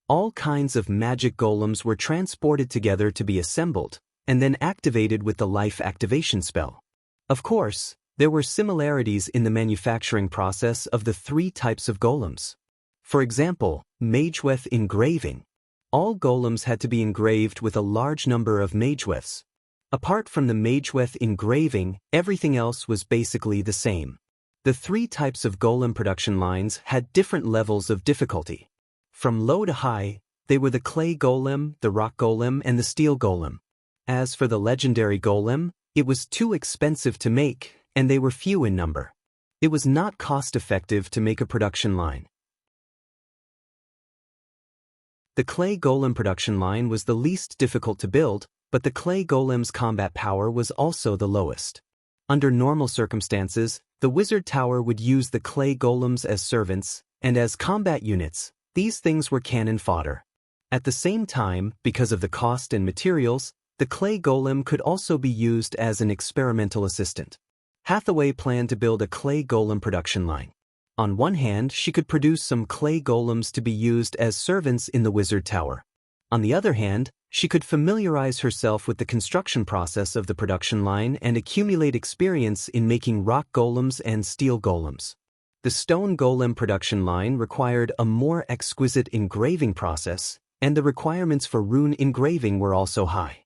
All kinds of magic golems were transported together to be assembled, and then activated with the life activation spell. Of course, there were similarities in the manufacturing process of the 3 types of golems. For example, mageweth engraving. All golems had to be engraved with a large number of mageweths. Apart from the mageweth engraving, everything else was basically the same. The 3 types of golem production lines had different levels of difficulty. From low to high, they were the clay golem, the rock golem, and the steel golem. As for the legendary golem, it was too expensive to make, and they were few in number. It was not cost-effective to make a production line. The clay golem production line was the least difficult to build, but the clay golem's combat power was also the lowest. Under normal circumstances, the wizard tower would use the clay golems as servants, and as combat units, these things were cannon fodder. At the same time, because of the cost and materials, the clay golem could also be used as an experimental assistant. Hathaway planned to build a clay golem production line. On one hand, she could produce some clay golems to be used as servants in the wizard tower. On the other hand, she could familiarize herself with the construction process of the production line and accumulate experience in making rock golems and steel golems. The stone golem production line required a more exquisite engraving process, and the requirements for rune engraving were also high.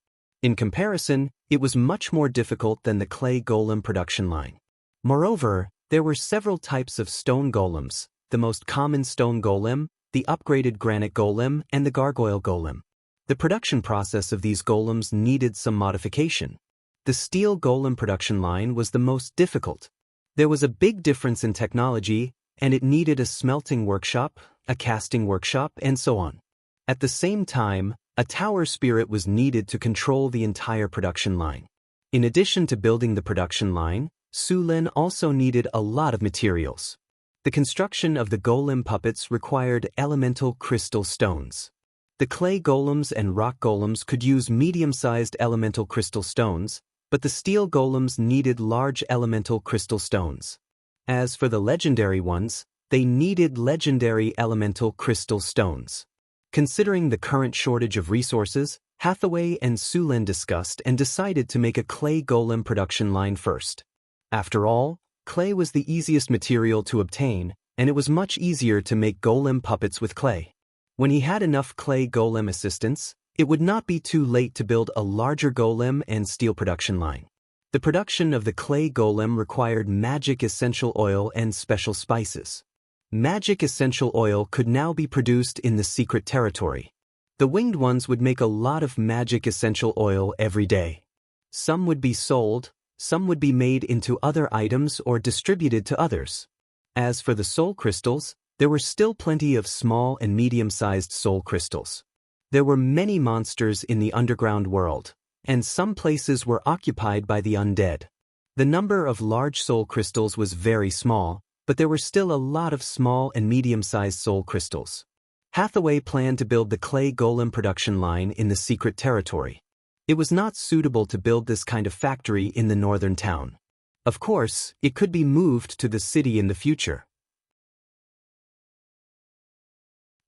In comparison, it was much more difficult than the clay golem production line. Moreover, there were several types of stone golems, the most common stone golem, the upgraded granite golem, and the gargoyle golem. The production process of these golems needed some modification. The steel golem production line was the most difficult. There was a big difference in technology, and it needed a smelting workshop, a casting workshop, and so on. At the same time, a tower spirit was needed to control the entire production line. In addition to building the production line, Su-Lin also needed a lot of materials. The construction of the golem puppets required elemental crystal stones. The clay golems and rock golems could use medium-sized elemental crystal stones, but the steel golems needed large elemental crystal stones. As for the legendary ones, they needed legendary elemental crystal stones. Considering the current shortage of resources, Hathaway and Su-Lin discussed and decided to make a clay golem production line first. After all, clay was the easiest material to obtain, and it was much easier to make golem puppets with clay. When he had enough clay golem assistants, it would not be too late to build a larger golem and steel production line. The production of the clay golem required magic essential oil and special spices. Magic essential oil could now be produced in the secret territory. The winged ones would make a lot of magic essential oil every day. Some would be sold, some would be made into other items or distributed to others. As for the soul crystals, there were still plenty of small and medium-sized soul crystals. There were many monsters in the underground world, and some places were occupied by the undead. The number of large soul crystals was very small, but there were still a lot of small and medium-sized soul crystals. Hathaway planned to build the clay golem production line in the secret territory. It was not suitable to build this kind of factory in the northern town. Of course, it could be moved to the city in the future.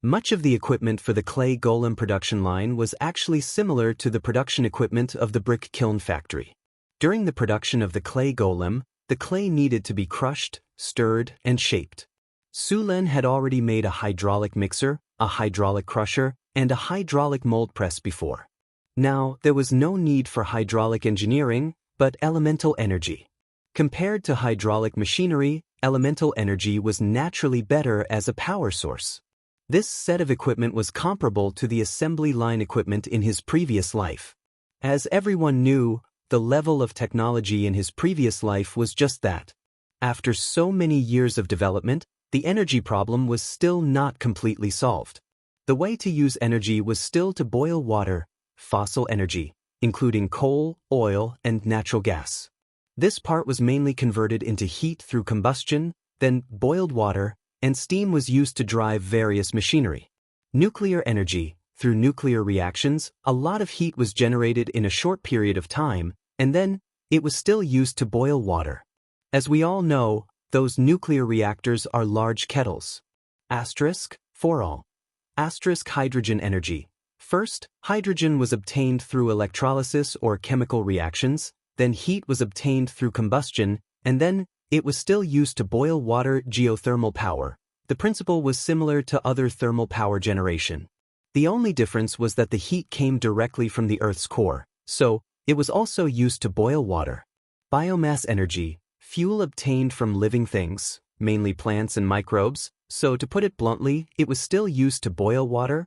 Much of the equipment for the clay golem production line was actually similar to the production equipment of the brick kiln factory. During the production of the clay golem, the clay needed to be crushed, stirred, and shaped. Su-Len had already made a hydraulic mixer, a hydraulic crusher, and a hydraulic mold press before. Now, there was no need for hydraulic engineering, but elemental energy. Compared to hydraulic machinery, elemental energy was naturally better as a power source. This set of equipment was comparable to the assembly line equipment in his previous life. As everyone knew, the level of technology in his previous life was just that. After so many years of development, the energy problem was still not completely solved. The way to use energy was still to boil water, fossil energy, including coal, oil, and natural gas. This part was mainly converted into heat through combustion, then boiled water, and steam was used to drive various machinery. Nuclear energy, through nuclear reactions, a lot of heat was generated in a short period of time, and then it was still used to boil water. As we all know, those nuclear reactors are large kettles. For all. Hydrogen energy. First, hydrogen was obtained through electrolysis or chemical reactions, then heat was obtained through combustion, and then it was still used to boil water. Geothermal power. The principle was similar to other thermal power generation. The only difference was that the heat came directly from the Earth's core, so it was also used to boil water. Biomass energy. Fuel obtained from living things, mainly plants and microbes, so to put it bluntly, it was still used to boil water.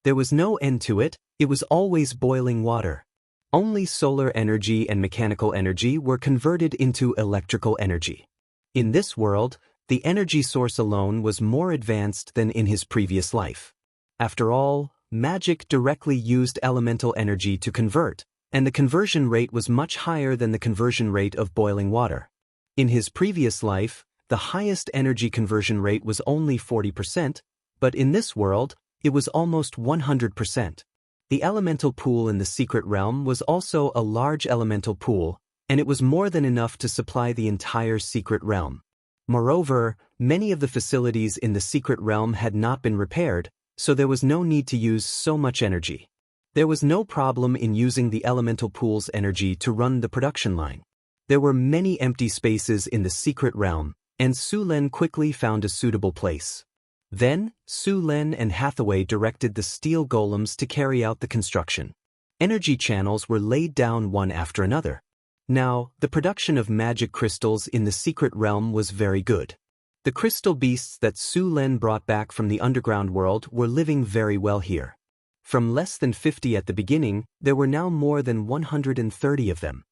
There was no end to it, it was always boiling water. Only solar energy and mechanical energy were converted into electrical energy. In this world, the energy source alone was more advanced than in his previous life. After all, magic directly used elemental energy to convert, and the conversion rate was much higher than the conversion rate of boiling water. In his previous life, the highest energy conversion rate was only 40%, but in this world, it was almost 100%. The elemental pool in the secret realm was also a large elemental pool, and it was more than enough to supply the entire secret realm. Moreover, many of the facilities in the secret realm had not been repaired, so there was no need to use so much energy. There was no problem in using the elemental pool's energy to run the production line. There were many empty spaces in the secret realm, and Su-Len quickly found a suitable place. Then, Su-Len and Hathaway directed the steel golems to carry out the construction. Energy channels were laid down one after another. Now, the production of magic crystals in the secret realm was very good. The crystal beasts that Su-Len brought back from the underground world were living very well here. From less than 50 at the beginning, there were now more than 130 of them.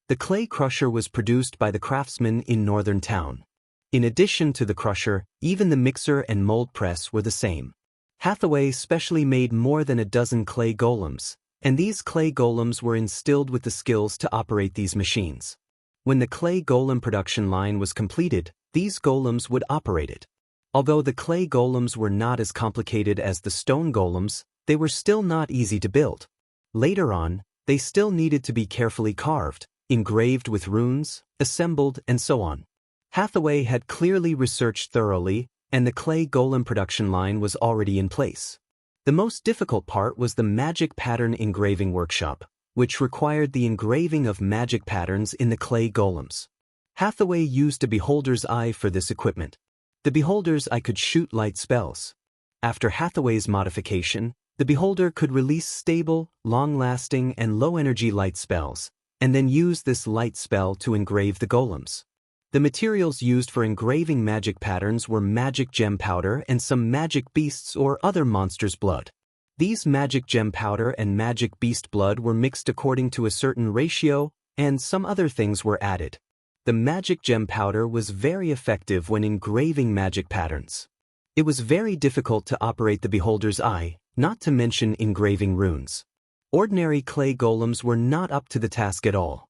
The clay crusher was produced by the craftsmen in Northern Town. In addition to the crusher, even the mixer and mold press were the same. Hathaway specially made more than a dozen clay golems, and these clay golems were instilled with the skills to operate these machines. When the clay golem production line was completed, these golems would operate it. Although the clay golems were not as complicated as the stone golems, they were still not easy to build. Later on, they still needed to be carefully carved, engraved with runes, assembled, and so on. Hathaway had clearly researched thoroughly, and the clay golem production line was already in place. The most difficult part was the magic pattern engraving workshop, which required the engraving of magic patterns in the clay golems. Hathaway used a beholder's eye for this equipment. The beholder's eye could shoot light spells. After Hathaway's modification, the beholder could release stable, long-lasting, and low-energy light spells, and then use this light spell to engrave the golems. The materials used for engraving magic patterns were magic gem powder and some magic beasts or other monsters' blood. These magic gem powder and magic beast blood were mixed according to a certain ratio, and some other things were added. The magic gem powder was very effective when engraving magic patterns. It was very difficult to operate the beholder's eye, not to mention engraving runes. Ordinary clay golems were not up to the task at all.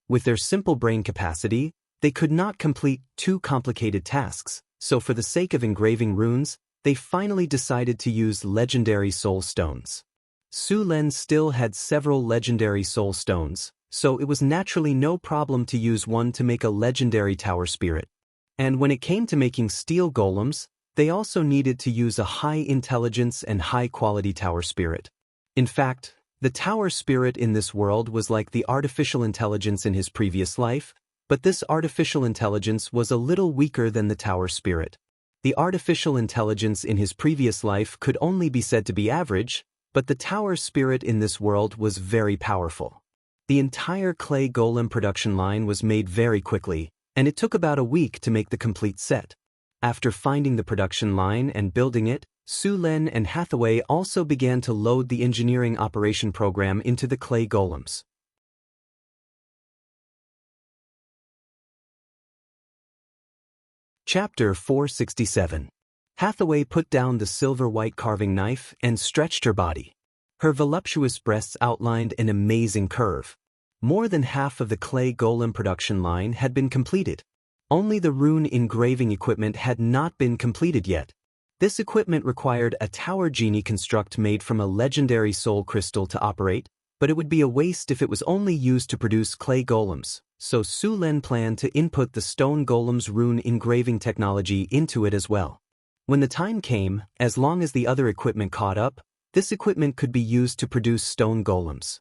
With their simple brain capacity, they could not complete too complicated tasks, so for the sake of engraving runes, they finally decided to use legendary soul stones. Su-Len still had several legendary soul stones, so it was naturally no problem to use one to make a legendary tower spirit. And when it came to making steel golems, they also needed to use a high intelligence and high quality tower spirit. In fact, the tower spirit in this world was like the artificial intelligence in his previous life, but this artificial intelligence was a little weaker than the tower spirit. The artificial intelligence in his previous life could only be said to be average, but the tower spirit in this world was very powerful. The entire clay golem production line was made very quickly, and it took about a week to make the complete set. After finding the production line and building it, Su-Len and Hathaway also began to load the engineering operation program into the clay golems. Chapter 467. Hathaway put down the silver-white carving knife and stretched her body. Her voluptuous breasts outlined an amazing curve. More than half of the clay golem production line had been completed. Only the rune engraving equipment had not been completed yet. This equipment required a tower genie construct made from a legendary soul crystal to operate, but it would be a waste if it was only used to produce clay golems, so Su-Len planned to input the stone golem's rune engraving technology into it as well. When the time came, as long as the other equipment caught up, this equipment could be used to produce stone golems.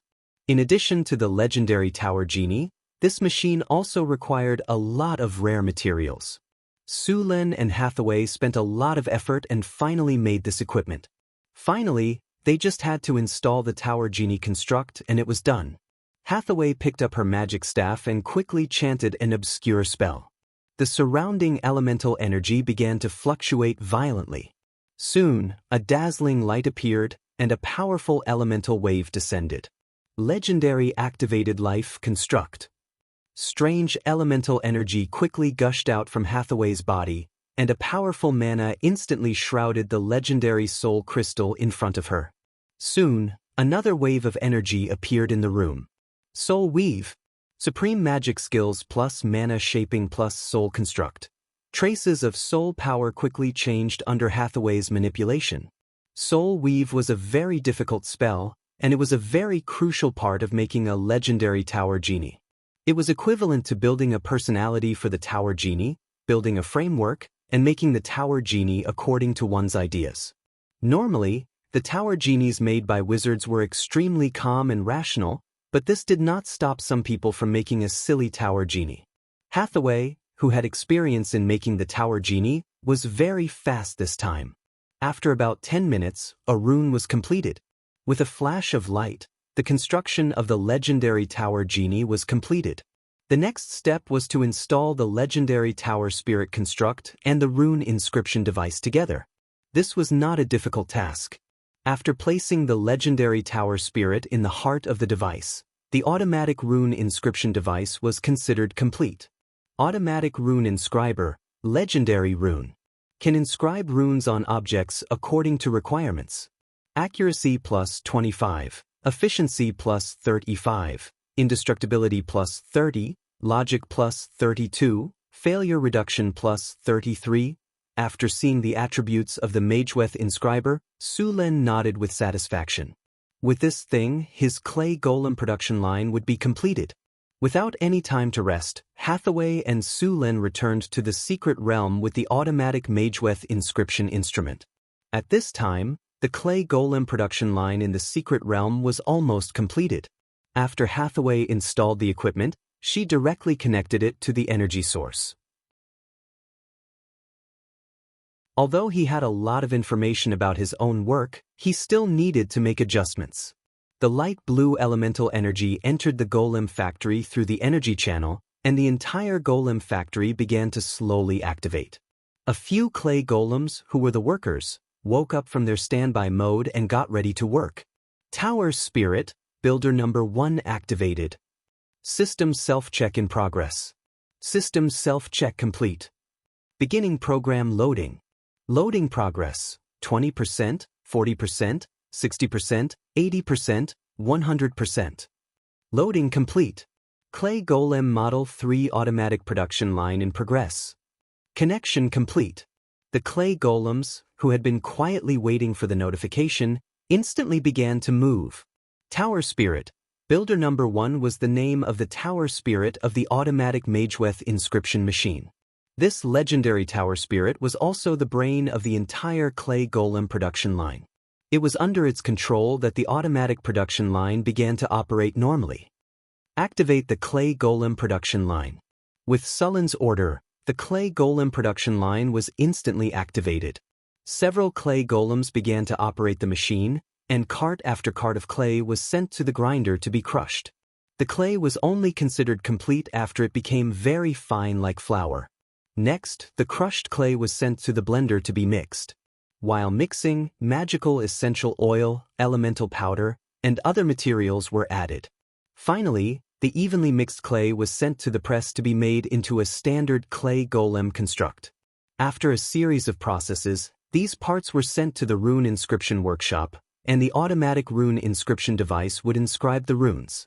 In addition to the legendary tower genie, this machine also required a lot of rare materials. Su-Len and Hathaway spent a lot of effort and finally made this equipment. Finally, they just had to install the tower genie construct and it was done. Hathaway picked up her magic staff and quickly chanted an obscure spell. The surrounding elemental energy began to fluctuate violently. Soon, a dazzling light appeared and a powerful elemental wave descended. Legendary activated life construct. Strange elemental energy quickly gushed out from Hathaway's body, and a powerful mana instantly shrouded the legendary soul crystal in front of her. Soon, another wave of energy appeared in the room. Soul Weave. Supreme magic skills plus mana shaping plus soul construct. Traces of soul power quickly changed under Hathaway's manipulation. Soul Weave was a very difficult spell, and it was a very crucial part of making a legendary tower genie. It was equivalent to building a personality for the tower genie, building a framework, and making the tower genie according to one's ideas. Normally, the tower genies made by wizards were extremely calm and rational, but this did not stop some people from making a silly tower genie. Hathaway, who had experience in making the tower genie, was very fast this time. After about 10 minutes, a rune was completed. With a flash of light, the construction of the legendary tower genie was completed. The next step was to install the legendary tower spirit construct and the rune inscription device together. This was not a difficult task. After placing the legendary tower spirit in the heart of the device, the automatic rune inscription device was considered complete. Automatic rune inscriber, legendary rune. Can inscribe runes on objects according to requirements. Accuracy plus 25. Efficiency plus 35, indestructibility plus 30, logic plus 32, failure reduction plus 33. After seeing the attributes of the Mageweth inscriber, Su-Len nodded with satisfaction. With this thing, his clay golem production line would be completed. Without any time to rest, Hathaway and Su-Len returned to the secret realm with the automatic Mageweth inscription instrument. At this time, the clay golem production line in the secret realm was almost completed. After Hathaway installed the equipment, she directly connected it to the energy source. Although he had a lot of information about his own work, he still needed to make adjustments. The light blue elemental energy entered the golem factory through the energy channel, and the entire golem factory began to slowly activate. A few clay golems, who were the workers, woke up from their standby mode and got ready to work. Tower Spirit, Builder number 1 activated. System self-check in progress. System self-check complete. Beginning program loading. Loading progress, 20%, 40%, 60%, 80%, 100%. Loading complete. Clay Golem Model 3 automatic production line in progress. Connection complete. The clay golems, who had been quietly waiting for the notification, instantly began to move. Tower Spirit, Builder number 1 was the name of the tower spirit of the automatic Mageweth inscription machine. This legendary tower spirit was also the brain of the entire clay golem production line. It was under its control that the automatic production line began to operate normally. Activate the clay golem production line. With Sullen's order, the clay golem production line was instantly activated. Several clay golems began to operate the machine, and cart after cart of clay was sent to the grinder to be crushed. The clay was only considered complete after it became very fine like flour. Next, the crushed clay was sent to the blender to be mixed. While mixing, magical essential oil, elemental powder, and other materials were added. Finally, the evenly mixed clay was sent to the press to be made into a standard clay golem construct. After a series of processes, these parts were sent to the rune inscription workshop, and the automatic rune inscription device would inscribe the runes.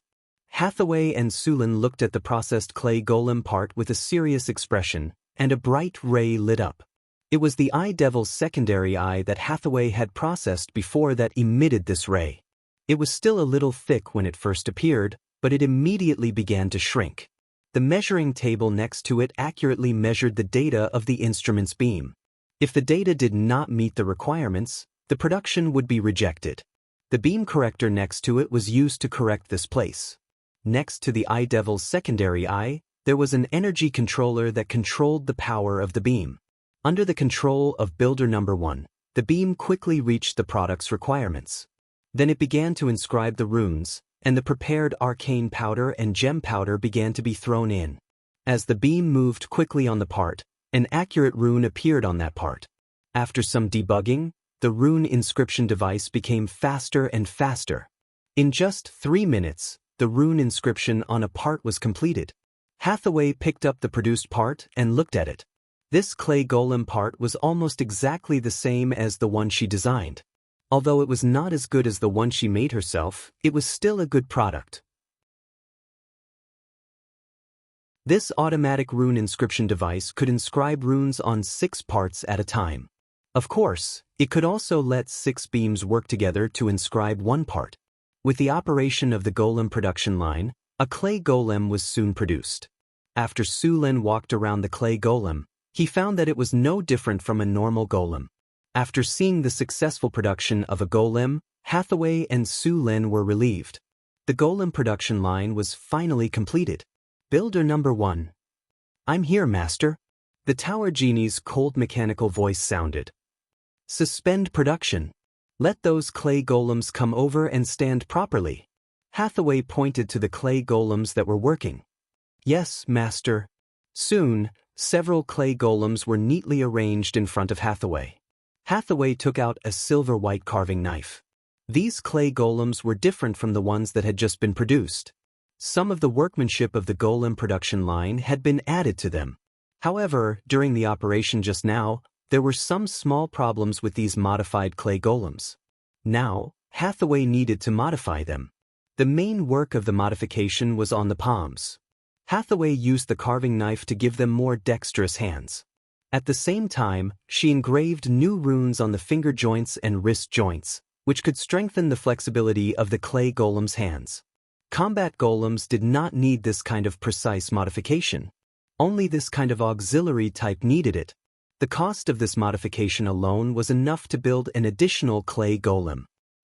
Hathaway and Sullen looked at the processed clay golem part with a serious expression, and a bright ray lit up. It was the eye devil's secondary eye that Hathaway had processed before that emitted this ray. It was still a little thick when it first appeared, but it immediately began to shrink. The measuring table next to it accurately measured the data of the instrument's beam. If the data did not meet the requirements, the production would be rejected. The beam corrector next to it was used to correct this place. Next to the eye devil's secondary eye, there was an energy controller that controlled the power of the beam. Under the control of Builder Number 1, the beam quickly reached the product's requirements. Then it began to inscribe the runes, and the prepared arcane powder and gem powder began to be thrown in. As the beam moved quickly on the part, an accurate rune appeared on that part. After some debugging, the rune inscription device became faster and faster. In just 3 minutes, the rune inscription on a part was completed. Hathaway picked up the produced part and looked at it. This clay golem part was almost exactly the same as the one she designed. Although it was not as good as the one she made herself, it was still a good product. This automatic rune inscription device could inscribe runes on 6 parts at a time. Of course, it could also let 6 beams work together to inscribe 1 part. With the operation of the golem production line, a clay golem was soon produced. After Sullen walked around the clay golem, he found that it was no different from a normal golem. After seeing the successful production of a golem, Hathaway and Sullen were relieved. The golem production line was finally completed. Builder Number 1. I'm here, Master. The Tower Genie's cold mechanical voice sounded. Suspend production. Let those clay golems come over and stand properly. Hathaway pointed to the clay golems that were working. Yes, Master. Soon, several clay golems were neatly arranged in front of Hathaway. Hathaway took out a silver-white carving knife. These clay golems were different from the ones that had just been produced. Some of the workmanship of the golem production line had been added to them. However, during the operation just now, there were some small problems with these modified clay golems. Now, Hathaway needed to modify them. The main work of the modification was on the palms. Hathaway used the carving knife to give them more dexterous hands. At the same time, she engraved new runes on the finger joints and wrist joints, which could strengthen the flexibility of the clay golem's hands. Combat golems did not need this kind of precise modification. Only this kind of auxiliary type needed it. The cost of this modification alone was enough to build an additional clay golem.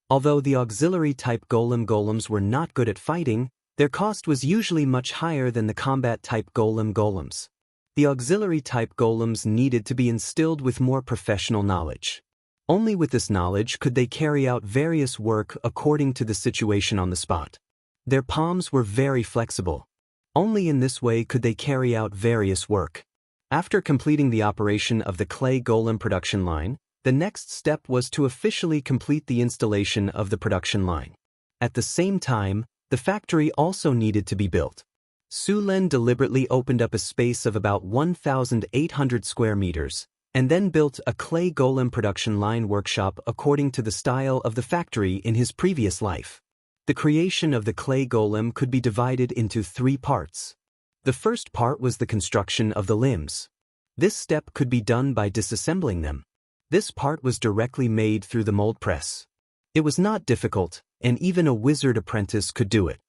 Although the auxiliary type golems were not good at fighting, their cost was usually much higher than the combat type golems. The auxiliary type golems needed to be instilled with more professional knowledge. Only with this knowledge could they carry out various work according to the situation on the spot. Their palms were very flexible. Only in this way could they carry out various work. After completing the operation of the clay golem production line, the next step was to officially complete the installation of the production line. At the same time, the factory also needed to be built. Sullen deliberately opened up a space of about 1,800 square meters, and then built a clay golem production line workshop according to the style of the factory in his previous life. The creation of the clay golem could be divided into 3 parts. The first part was the construction of the limbs. This step could be done by disassembling them. This part was directly made through the mold press. It was not difficult, and even a wizard apprentice could do it.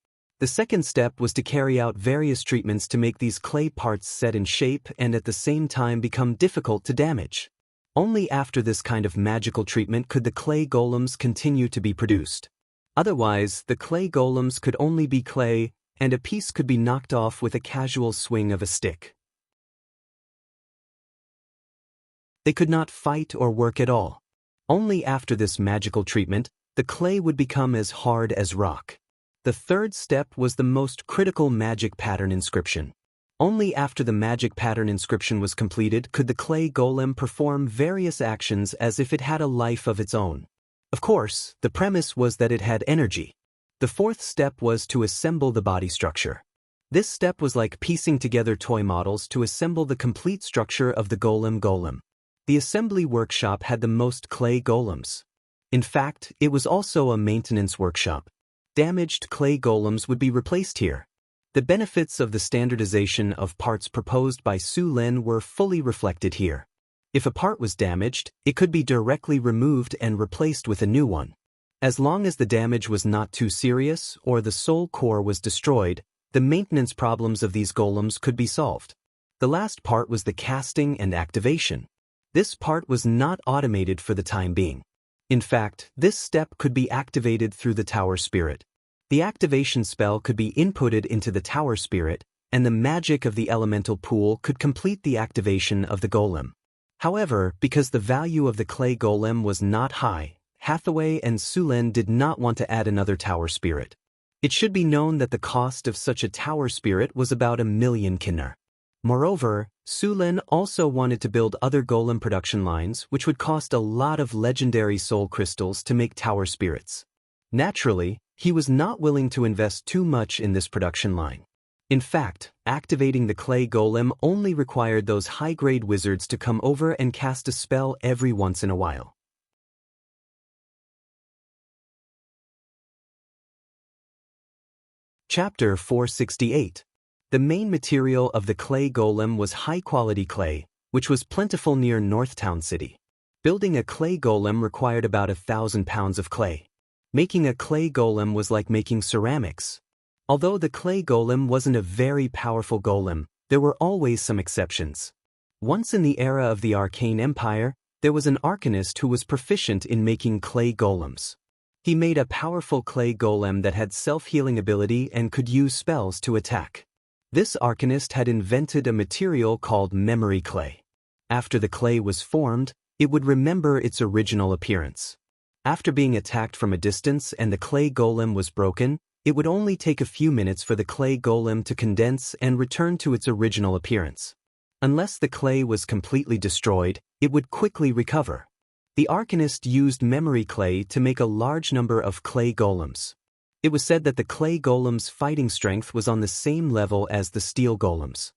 The second step was to carry out various treatments to make these clay parts set in shape and at the same time become difficult to damage. Only after this kind of magical treatment could the clay golems continue to be produced. Otherwise, the clay golems could only be clay, and a piece could be knocked off with a casual swing of a stick. They could not fight or work at all. Only after this magical treatment, the clay would become as hard as rock. The third step was the most critical magic pattern inscription. Only after the magic pattern inscription was completed could the clay golem perform various actions as if it had a life of its own. Of course, the premise was that it had energy. The fourth step was to assemble the body structure. This step was like piecing together toy models to assemble the complete structure of the golem. The assembly workshop had the most clay golems. In fact, it was also a maintenance workshop. Damaged clay golems would be replaced here. The benefits of the standardization of parts proposed by Su Lin were fully reflected here. If a part was damaged, it could be directly removed and replaced with a new one. As long as the damage was not too serious or the soul core was destroyed, the maintenance problems of these golems could be solved. The last part was the casting and activation. This part was not automated for the time being. In fact, this step could be activated through the tower spirit. The activation spell could be inputted into the tower spirit, and the magic of the elemental pool could complete the activation of the golem. However, because the value of the clay golem was not high, Hathaway and Su Lin did not want to add another tower spirit. It should be known that the cost of such a tower spirit was about 1,000,000 kinner. Moreover, Su Lin also wanted to build other golem production lines which would cost a lot of legendary soul crystals to make tower spirits. Naturally, he was not willing to invest too much in this production line. In fact, activating the clay golem only required those high-grade wizards to come over and cast a spell every once in a while. Chapter 468. The main material of the clay golem was high-quality clay, which was plentiful near Northtown City. Building a clay golem required about 1,000 pounds of clay. Making a clay golem was like making ceramics. Although the clay golem wasn't a very powerful golem, there were always some exceptions. Once in the era of the Arcane Empire, there was an arcanist who was proficient in making clay golems. He made a powerful clay golem that had self-healing ability and could use spells to attack. This arcanist had invented a material called memory clay. After the clay was formed, it would remember its original appearance. After being attacked from a distance and the clay golem was broken, it would only take a few minutes for the clay golem to condense and return to its original appearance. Unless the clay was completely destroyed, it would quickly recover. The arcanist used memory clay to make a large number of clay golems. It was said that the clay golem's fighting strength was on the same level as the steel golems.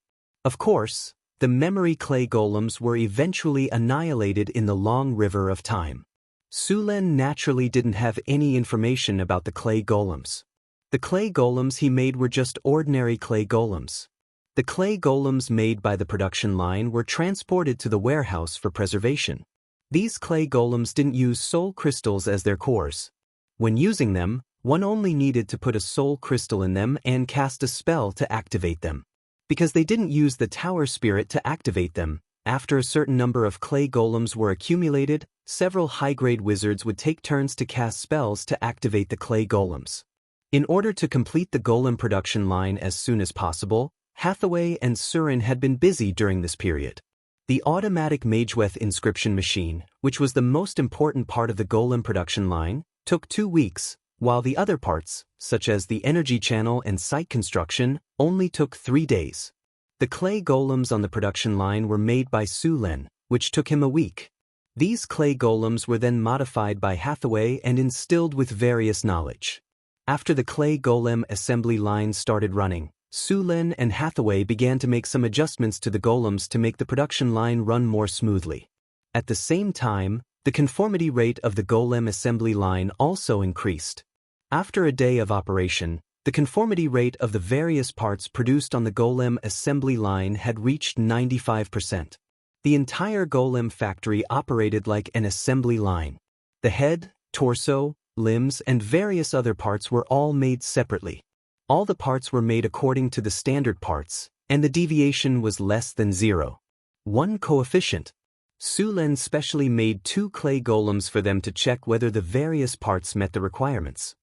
Of course, the memory clay golems were eventually annihilated in the long river of time. Su Lin naturally didn't have any information about the clay golems. The clay golems he made were just ordinary clay golems. The clay golems made by the production line were transported to the warehouse for preservation. These clay golems didn't use soul crystals as their cores. When using them, one only needed to put a soul crystal in them and cast a spell to activate them. Because they didn't use the tower spirit to activate them, after a certain number of clay golems were accumulated, several high-grade wizards would take turns to cast spells to activate the clay golems. In order to complete the golem production line as soon as possible, Hathaway and Surin had been busy during this period. The automatic Mageweth inscription machine, which was the most important part of the golem production line, took 2 weeks, while the other parts, such as the energy channel and site construction, only took 3 days. The clay golems on the production line were made by Su Lin, which took him a week. These clay golems were then modified by Hathaway and instilled with various knowledge. After the clay golem assembly line started running, Su Lin and Hathaway began to make some adjustments to the golems to make the production line run more smoothly. At the same time, the conformity rate of the golem assembly line also increased. After a day of operation, the conformity rate of the various parts produced on the golem assembly line had reached 95%. The entire golem factory operated like an assembly line. The head, torso, limbs, and various other parts were all made separately. All the parts were made according to the standard parts, and the deviation was less than 0.1 coefficient. Su Lin specially made 2 clay golems for them to check whether the various parts met the requirements.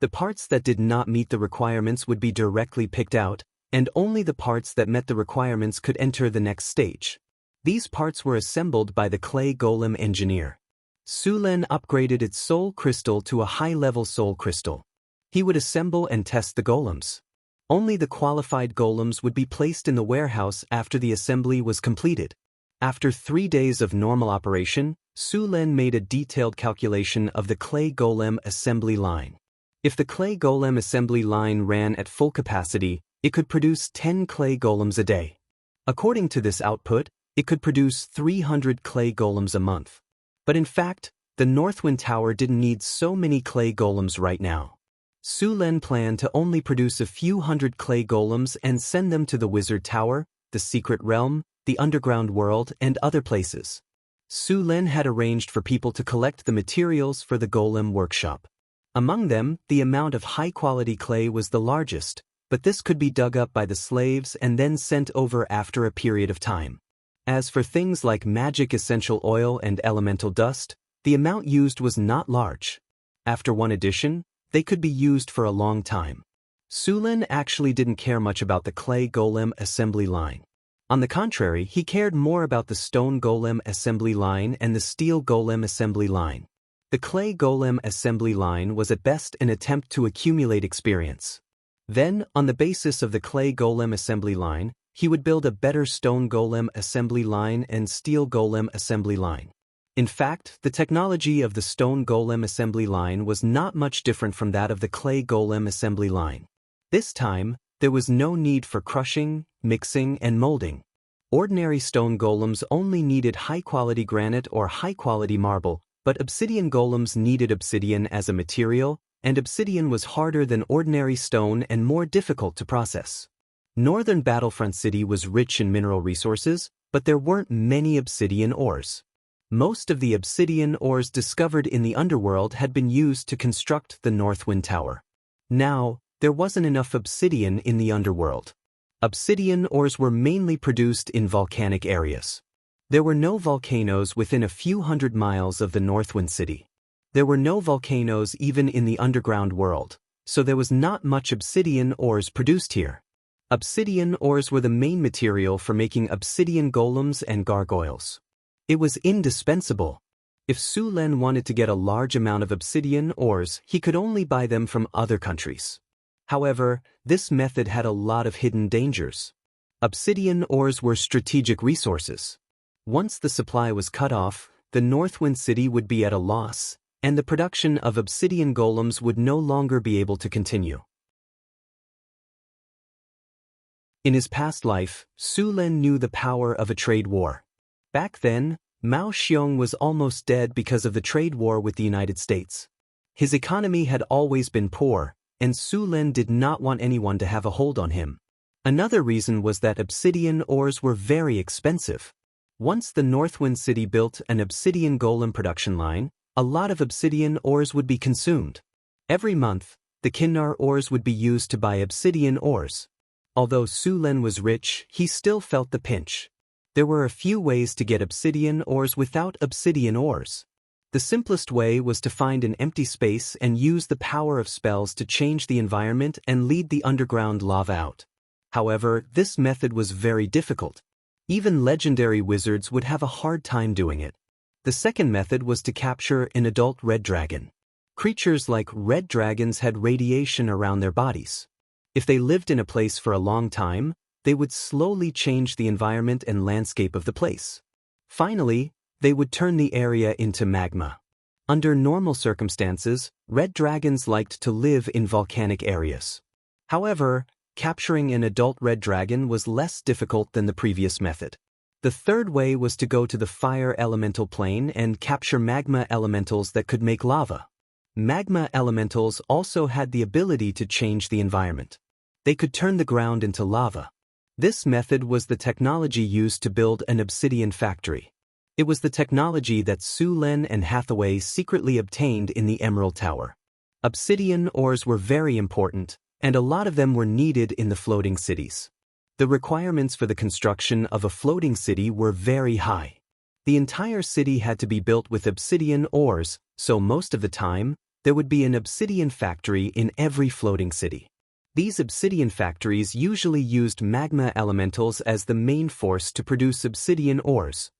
The parts that did not meet the requirements would be directly picked out, and only the parts that met the requirements could enter the next stage. These parts were assembled by the clay golem engineer. Su Lin upgraded its soul crystal to a high-level soul crystal. He would assemble and test the golems. Only the qualified golems would be placed in the warehouse after the assembly was completed. After 3 days of normal operation, Su Lin made a detailed calculation of the clay golem assembly line. If the clay golem assembly line ran at full capacity, it could produce 10 clay golems a day. According to this output, it could produce 300 clay golems a month. But in fact, the Northwind Tower didn't need so many clay golems right now. Su Lin planned to only produce a few hundred clay golems and send them to the Wizard Tower, the Secret Realm, the Underground World, and other places. Su Lin had arranged for people to collect the materials for the golem workshop. Among them, the amount of high-quality clay was the largest, but this could be dug up by the slaves and then sent over after a period of time. As for things like magic essential oil and elemental dust, the amount used was not large. After one addition, they could be used for a long time. Su Lin actually didn't care much about the clay golem assembly line. On the contrary, he cared more about the stone golem assembly line and the steel golem assembly line. The clay golem assembly line was at best an attempt to accumulate experience. Then, on the basis of the clay golem assembly line, he would build a better stone golem assembly line and steel golem assembly line. In fact, the technology of the stone golem assembly line was not much different from that of the clay golem assembly line. This time, there was no need for crushing, mixing, and molding. Ordinary stone golems only needed high-quality granite or high-quality marble, but obsidian golems needed obsidian as a material, and obsidian was harder than ordinary stone and more difficult to process. Northern Battlefront City was rich in mineral resources, but there weren't many obsidian ores. Most of the obsidian ores discovered in the underworld had been used to construct the Northwind Tower. Now, there wasn't enough obsidian in the underworld. Obsidian ores were mainly produced in volcanic areas. There were no volcanoes within a few hundred miles of the Northwind City. There were no volcanoes even in the underground world, so there was not much obsidian ores produced here. Obsidian ores were the main material for making obsidian golems and gargoyles. It was indispensable. If Su Lin wanted to get a large amount of obsidian ores, he could only buy them from other countries. However, this method had a lot of hidden dangers. Obsidian ores were strategic resources. Once the supply was cut off, the Northwind City would be at a loss, and the production of obsidian golems would no longer be able to continue. In his past life, Su Lin knew the power of a trade war. Back then, Mao Xiong was almost dead because of the trade war with the United States. His economy had always been poor, and Su Lin did not want anyone to have a hold on him. Another reason was that obsidian ores were very expensive. Once the Northwind City built an obsidian golem production line, a lot of obsidian ores would be consumed. Every month, the Kinnar ores would be used to buy obsidian ores. Although Su Lin was rich, he still felt the pinch. There were a few ways to get obsidian ores without obsidian ores. The simplest way was to find an empty space and use the power of spells to change the environment and lead the underground lava out. However, this method was very difficult. Even legendary wizards would have a hard time doing it. The second method was to capture an adult red dragon. Creatures like red dragons had radiation around their bodies. If they lived in a place for a long time, they would slowly change the environment and landscape of the place. Finally, they would turn the area into magma. Under normal circumstances, red dragons liked to live in volcanic areas. However, capturing an adult red dragon was less difficult than the previous method. The third way was to go to the fire elemental plane and capture magma elementals that could make lava. Magma elementals also had the ability to change the environment. They could turn the ground into lava. This method was the technology used to build an obsidian factory. It was the technology that Su Lin and Hathaway secretly obtained in the Emerald Tower. Obsidian ores were very important, and a lot of them were needed in the floating cities. The requirements for the construction of a floating city were very high. The entire city had to be built with obsidian ores, so most of the time, there would be an obsidian factory in every floating city. These obsidian factories usually used magma elementals as the main force to produce obsidian ores.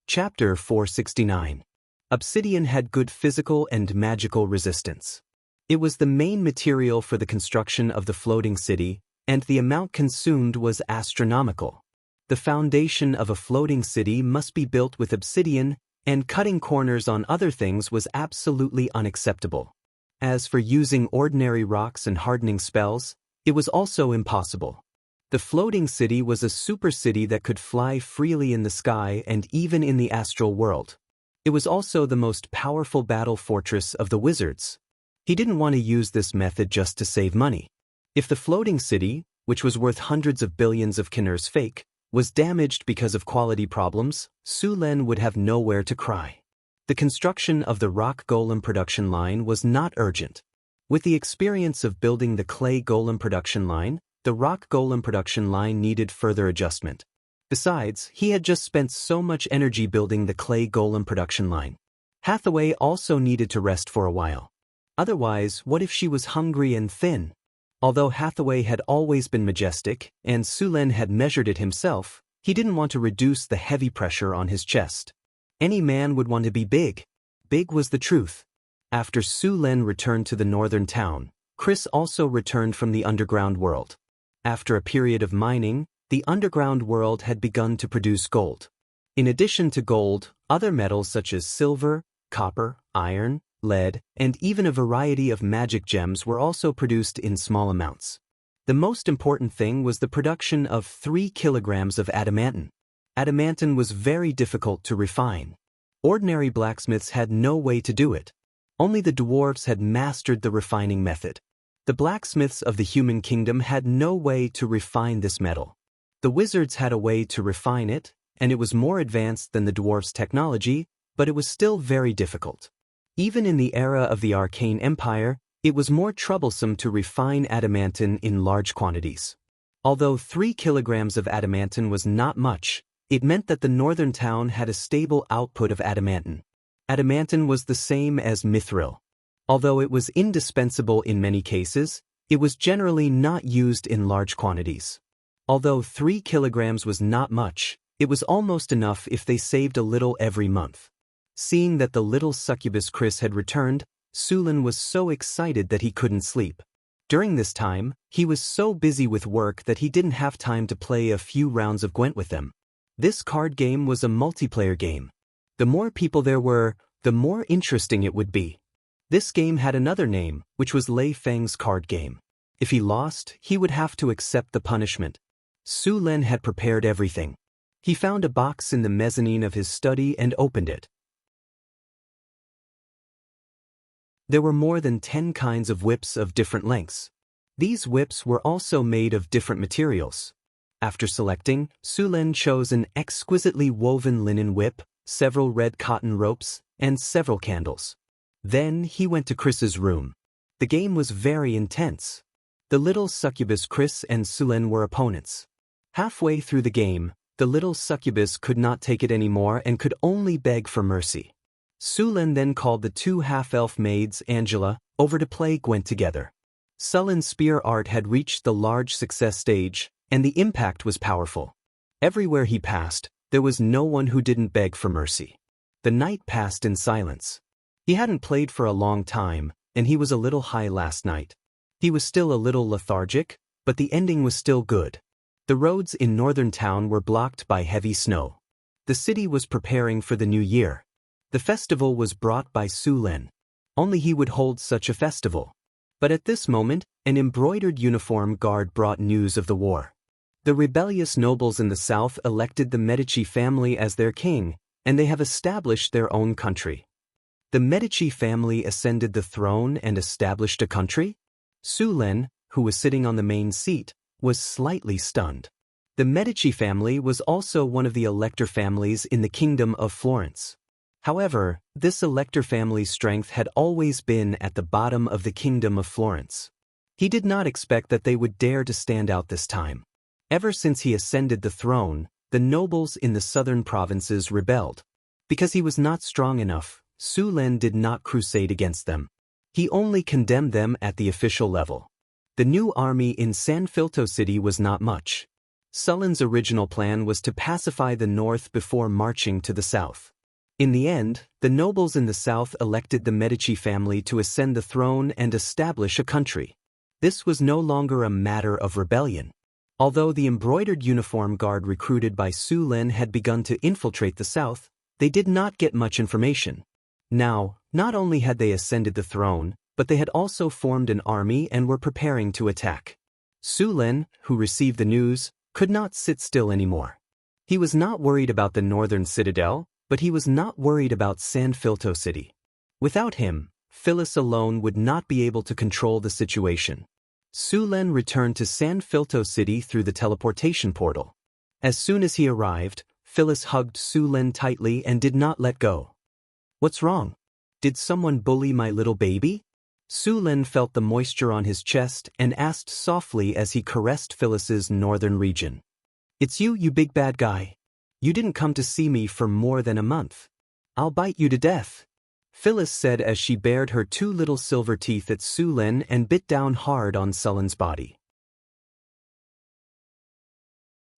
Chapter 469. Obsidian had good physical and magical resistance. It was the main material for the construction of the floating city, and the amount consumed was astronomical. The foundation of a floating city must be built with obsidian, and cutting corners on other things was absolutely unacceptable. As for using ordinary rocks and hardening spells, it was also impossible. The floating city was a super city that could fly freely in the sky and even in the astral world. It was also the most powerful battle fortress of the wizards. He didn't want to use this method just to save money. If the floating city, which was worth hundreds of billions of Kinner's fake, was damaged because of quality problems, Su Len would have nowhere to cry. The construction of the rock golem production line was not urgent. With the experience of building the clay golem production line, the rock golem production line needed further adjustment. Besides, he had just spent so much energy building the clay golem production line. Hathaway also needed to rest for a while. Otherwise, what if she was hungry and thin? Although Hathaway had always been majestic, and Su Len had measured it himself, he didn't want to reduce the heavy pressure on his chest. Any man would want to be big. Big was the truth. After Su Len returned to the northern town, Chris also returned from the underground world. After a period of mining, the underground world had begun to produce gold. In addition to gold, other metals such as silver, copper, iron, lead, and even a variety of magic gems were also produced in small amounts. The most important thing was the production of 3 kilograms of adamantine. Adamantine was very difficult to refine. Ordinary blacksmiths had no way to do it. Only the dwarves had mastered the refining method. The blacksmiths of the human kingdom had no way to refine this metal. The wizards had a way to refine it, and it was more advanced than the dwarves' technology, but it was still very difficult. Even in the era of the Arcane Empire, it was more troublesome to refine adamantine in large quantities. Although 3 kilograms of adamantine was not much, it meant that the northern town had a stable output of adamantine. Adamantine was the same as mithril. Although it was indispensable in many cases, it was generally not used in large quantities. Although 3 kilograms was not much, it was almost enough if they saved a little every month. Seeing that the little succubus Chris had returned, Su Len was so excited that he couldn't sleep. During this time, he was so busy with work that he didn't have time to play a few rounds of Gwent with them. This card game was a multiplayer game. The more people there were, the more interesting it would be. This game had another name, which was Lei Feng's card game. If he lost, he would have to accept the punishment. Su Len had prepared everything. He found a box in the mezzanine of his study and opened it. There were more than 10 kinds of whips of different lengths. These whips were also made of different materials. After selecting, Su Len chose an exquisitely woven linen whip, several red cotton ropes, and several candles. Then he went to Chris's room. The game was very intense. The little succubus Chris and Su Len were opponents. Halfway through the game, the little succubus could not take it anymore and could only beg for mercy. Su Len then called the 2 half-elf maids, Angela, over to play Gwent together. Sullen's spear art had reached the large success stage, and the impact was powerful. Everywhere he passed, there was no one who didn't beg for mercy. The night passed in silence. He hadn't played for a long time, and he was a little high last night. He was still a little lethargic, but the ending was still good. The roads in northern town were blocked by heavy snow. The city was preparing for the new year. The festival was brought by Su Len. Only he would hold such a festival. But at this moment, an embroidered uniform guard brought news of the war. The rebellious nobles in the south elected the Medici family as their king, and they have established their own country. The Medici family ascended the throne and established a country? Su Len, who was sitting on the main seat, was slightly stunned. The Medici family was also one of the elector families in the Kingdom of Florence. However, this elector family's strength had always been at the bottom of the kingdom of Florence. He did not expect that they would dare to stand out this time. Ever since he ascended the throne, the nobles in the southern provinces rebelled. Because he was not strong enough, Su Lin did not crusade against them. He only condemned them at the official level. The new army in San Filto City was not much. Sulin's original plan was to pacify the north before marching to the south. In the end, the nobles in the south elected the Medici family to ascend the throne and establish a country. This was no longer a matter of rebellion. Although the embroidered uniform guard recruited by Su Lin had begun to infiltrate the south, they did not get much information. Now, not only had they ascended the throne, but they had also formed an army and were preparing to attack. Su Lin, who received the news, could not sit still anymore. He was not worried about the northern citadel, but he was not worried about San Filto City. Without him, Phyllis alone would not be able to control the situation. Su Lin returned to San Filto City through the teleportation portal. As soon as he arrived, Phyllis hugged Su Lin tightly and did not let go. "What's wrong? Did someone bully my little baby?" Su Lin felt the moisture on his chest and asked softly as he caressed Phyllis's northern region. "It's you, you big bad guy. You didn't come to see me for more than a month. I'll bite you to death," Phyllis said as she bared her two little silver teeth at Su Lin and bit down hard on Sulin's body.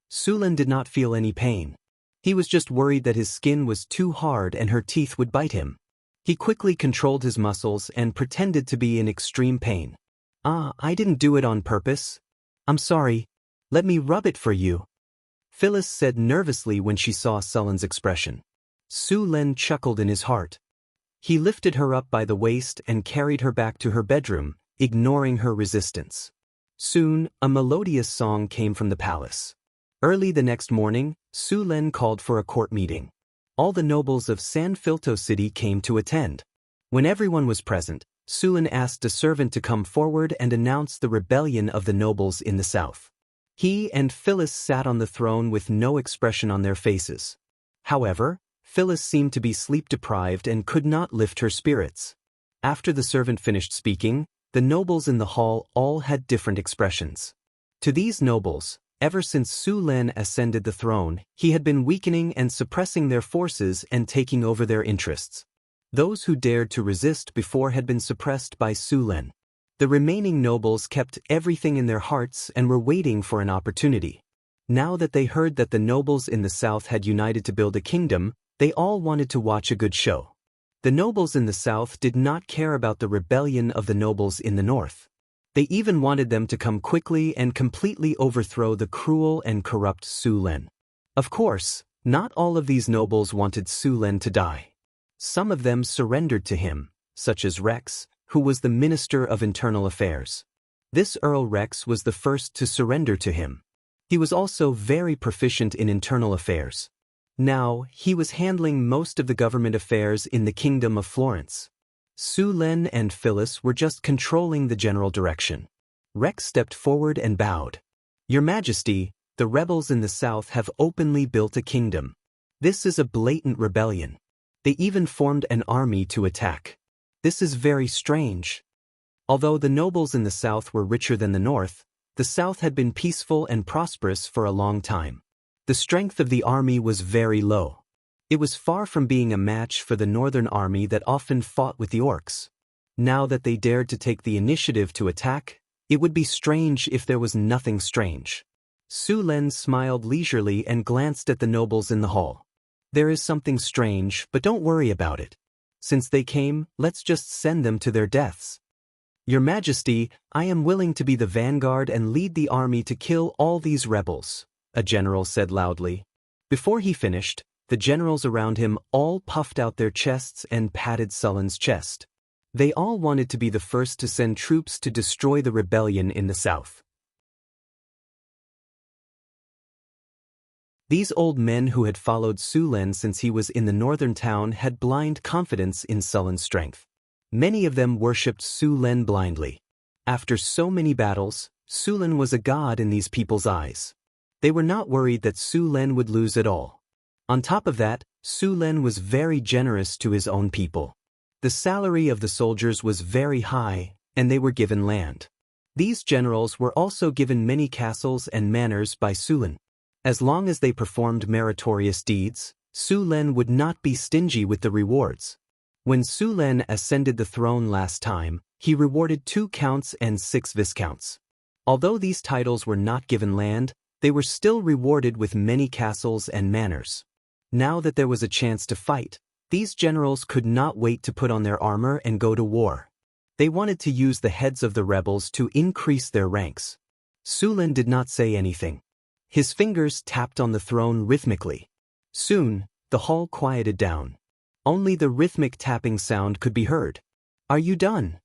Su Lin did not feel any pain. He was just worried that his skin was too hard and her teeth would bite him. He quickly controlled his muscles and pretended to be in extreme pain. I didn't do it on purpose. I'm sorry. Let me rub it for you," Phyllis said nervously when she saw Sulin's expression. Su Lin chuckled in his heart. He lifted her up by the waist and carried her back to her bedroom, ignoring her resistance. Soon, a melodious song came from the palace. Early the next morning, Su Lin called for a court meeting. All the nobles of San Filto City came to attend. When everyone was present, Su Lin asked a servant to come forward and announce the rebellion of the nobles in the south. He and Phyllis sat on the throne with no expression on their faces. However, Phyllis seemed to be sleep-deprived and could not lift her spirits. After the servant finished speaking, the nobles in the hall all had different expressions. To these nobles, ever since Su Lin ascended the throne, he had been weakening and suppressing their forces and taking over their interests. Those who dared to resist before had been suppressed by Su Lin. The remaining nobles kept everything in their hearts and were waiting for an opportunity. Now that they heard that the nobles in the south had united to build a kingdom, they all wanted to watch a good show. The nobles in the south did not care about the rebellion of the nobles in the north. They even wanted them to come quickly and completely overthrow the cruel and corrupt Su Lin. Of course, not all of these nobles wanted Su Lin to die. Some of them surrendered to him, such as Rex, who was the Minister of Internal Affairs. This Earl Rex was the first to surrender to him. He was also very proficient in internal affairs. Now, he was handling most of the government affairs in the Kingdom of Florence. Su Lin and Phyllis were just controlling the general direction. Rex stepped forward and bowed. "Your Majesty, the rebels in the south have openly built a kingdom. This is a blatant rebellion. They even formed an army to attack. This is very strange." Although the nobles in the south were richer than the north, the south had been peaceful and prosperous for a long time. The strength of the army was very low. It was far from being a match for the northern army that often fought with the orcs. Now that they dared to take the initiative to attack, it would be strange if there was nothing strange. Su Lin smiled leisurely and glanced at the nobles in the hall. "There is something strange, but don't worry about it. Since they came, let's just send them to their deaths." "Your Majesty, I am willing to be the vanguard and lead the army to kill all these rebels," a general said loudly. Before he finished, the generals around him all puffed out their chests and patted Sulin's chest. They all wanted to be the first to send troops to destroy the rebellion in the south. These old men who had followed Su Lin since he was in the northern town had blind confidence in Sulin's strength. Many of them worshipped Su Lin blindly. After so many battles, Su Lin was a god in these people's eyes. They were not worried that Su Lin would lose at all. On top of that, Su Len was very generous to his own people. The salary of the soldiers was very high, and they were given land. These generals were also given many castles and manors by Su Len. As long as they performed meritorious deeds, Su Len would not be stingy with the rewards. When Su Len ascended the throne last time, he rewarded 2 counts and 6 viscounts. Although these titles were not given land, they were still rewarded with many castles and manors. Now that there was a chance to fight, these generals could not wait to put on their armor and go to war. They wanted to use the heads of the rebels to increase their ranks. Su Len did not say anything. His fingers tapped on the throne rhythmically. Soon, the hall quieted down. Only the rhythmic tapping sound could be heard. "Are you done?"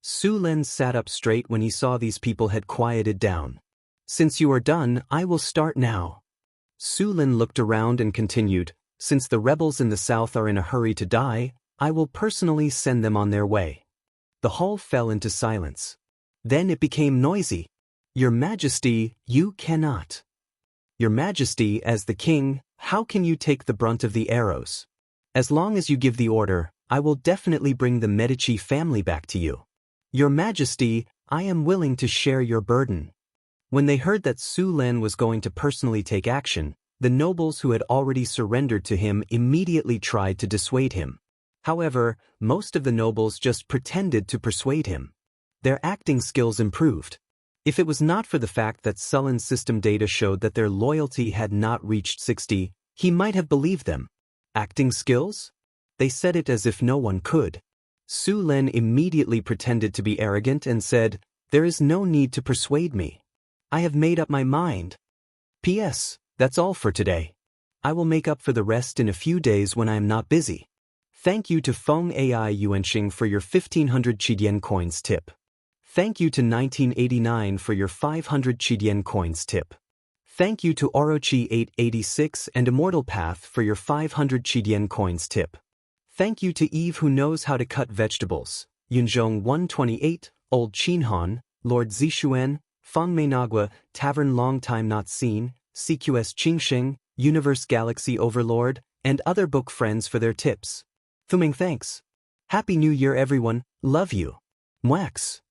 Su Len sat up straight when he saw these people had quieted down. "Since you are done, I will start now." Su Len looked around and continued, "Since the rebels in the south are in a hurry to die, I will personally send them on their way." The hall fell into silence. Then it became noisy. "Your Majesty, you cannot. Your Majesty, as the king, how can you take the brunt of the arrows? As long as you give the order, I will definitely bring the Medici family back to you. Your Majesty, I am willing to share your burden." When they heard that Su Len was going to personally take action, the nobles who had already surrendered to him immediately tried to dissuade him. However, most of the nobles just pretended to persuade him. Their acting skills improved. If it was not for the fact that Sullen's system data showed that their loyalty had not reached 60, he might have believed them. Acting skills? They said it as if no one could. Su Len immediately pretended to be arrogant and said, "There is no need to persuade me. I have made up my mind. P.S. That's all for today. I will make up for the rest in a few days when I am not busy. Thank you to Feng AI Yuanxing for your 1500 Qidian coins tip. Thank you to 1989 for your 500 Qidian coins tip. Thank you to Orochi 886 and Immortal Path for your 500 Qidian coins tip. Thank you to Eve who knows how to cut vegetables, Yunzhong 128, Old Qinhan, Lord Zixuan, Feng Meinagua, Tavern Long Time Not Seen, CQS Qingsheng, Universe Galaxy Overlord, and other book friends for their tips. Thuming thanks. Happy New Year everyone, love you. Mwax.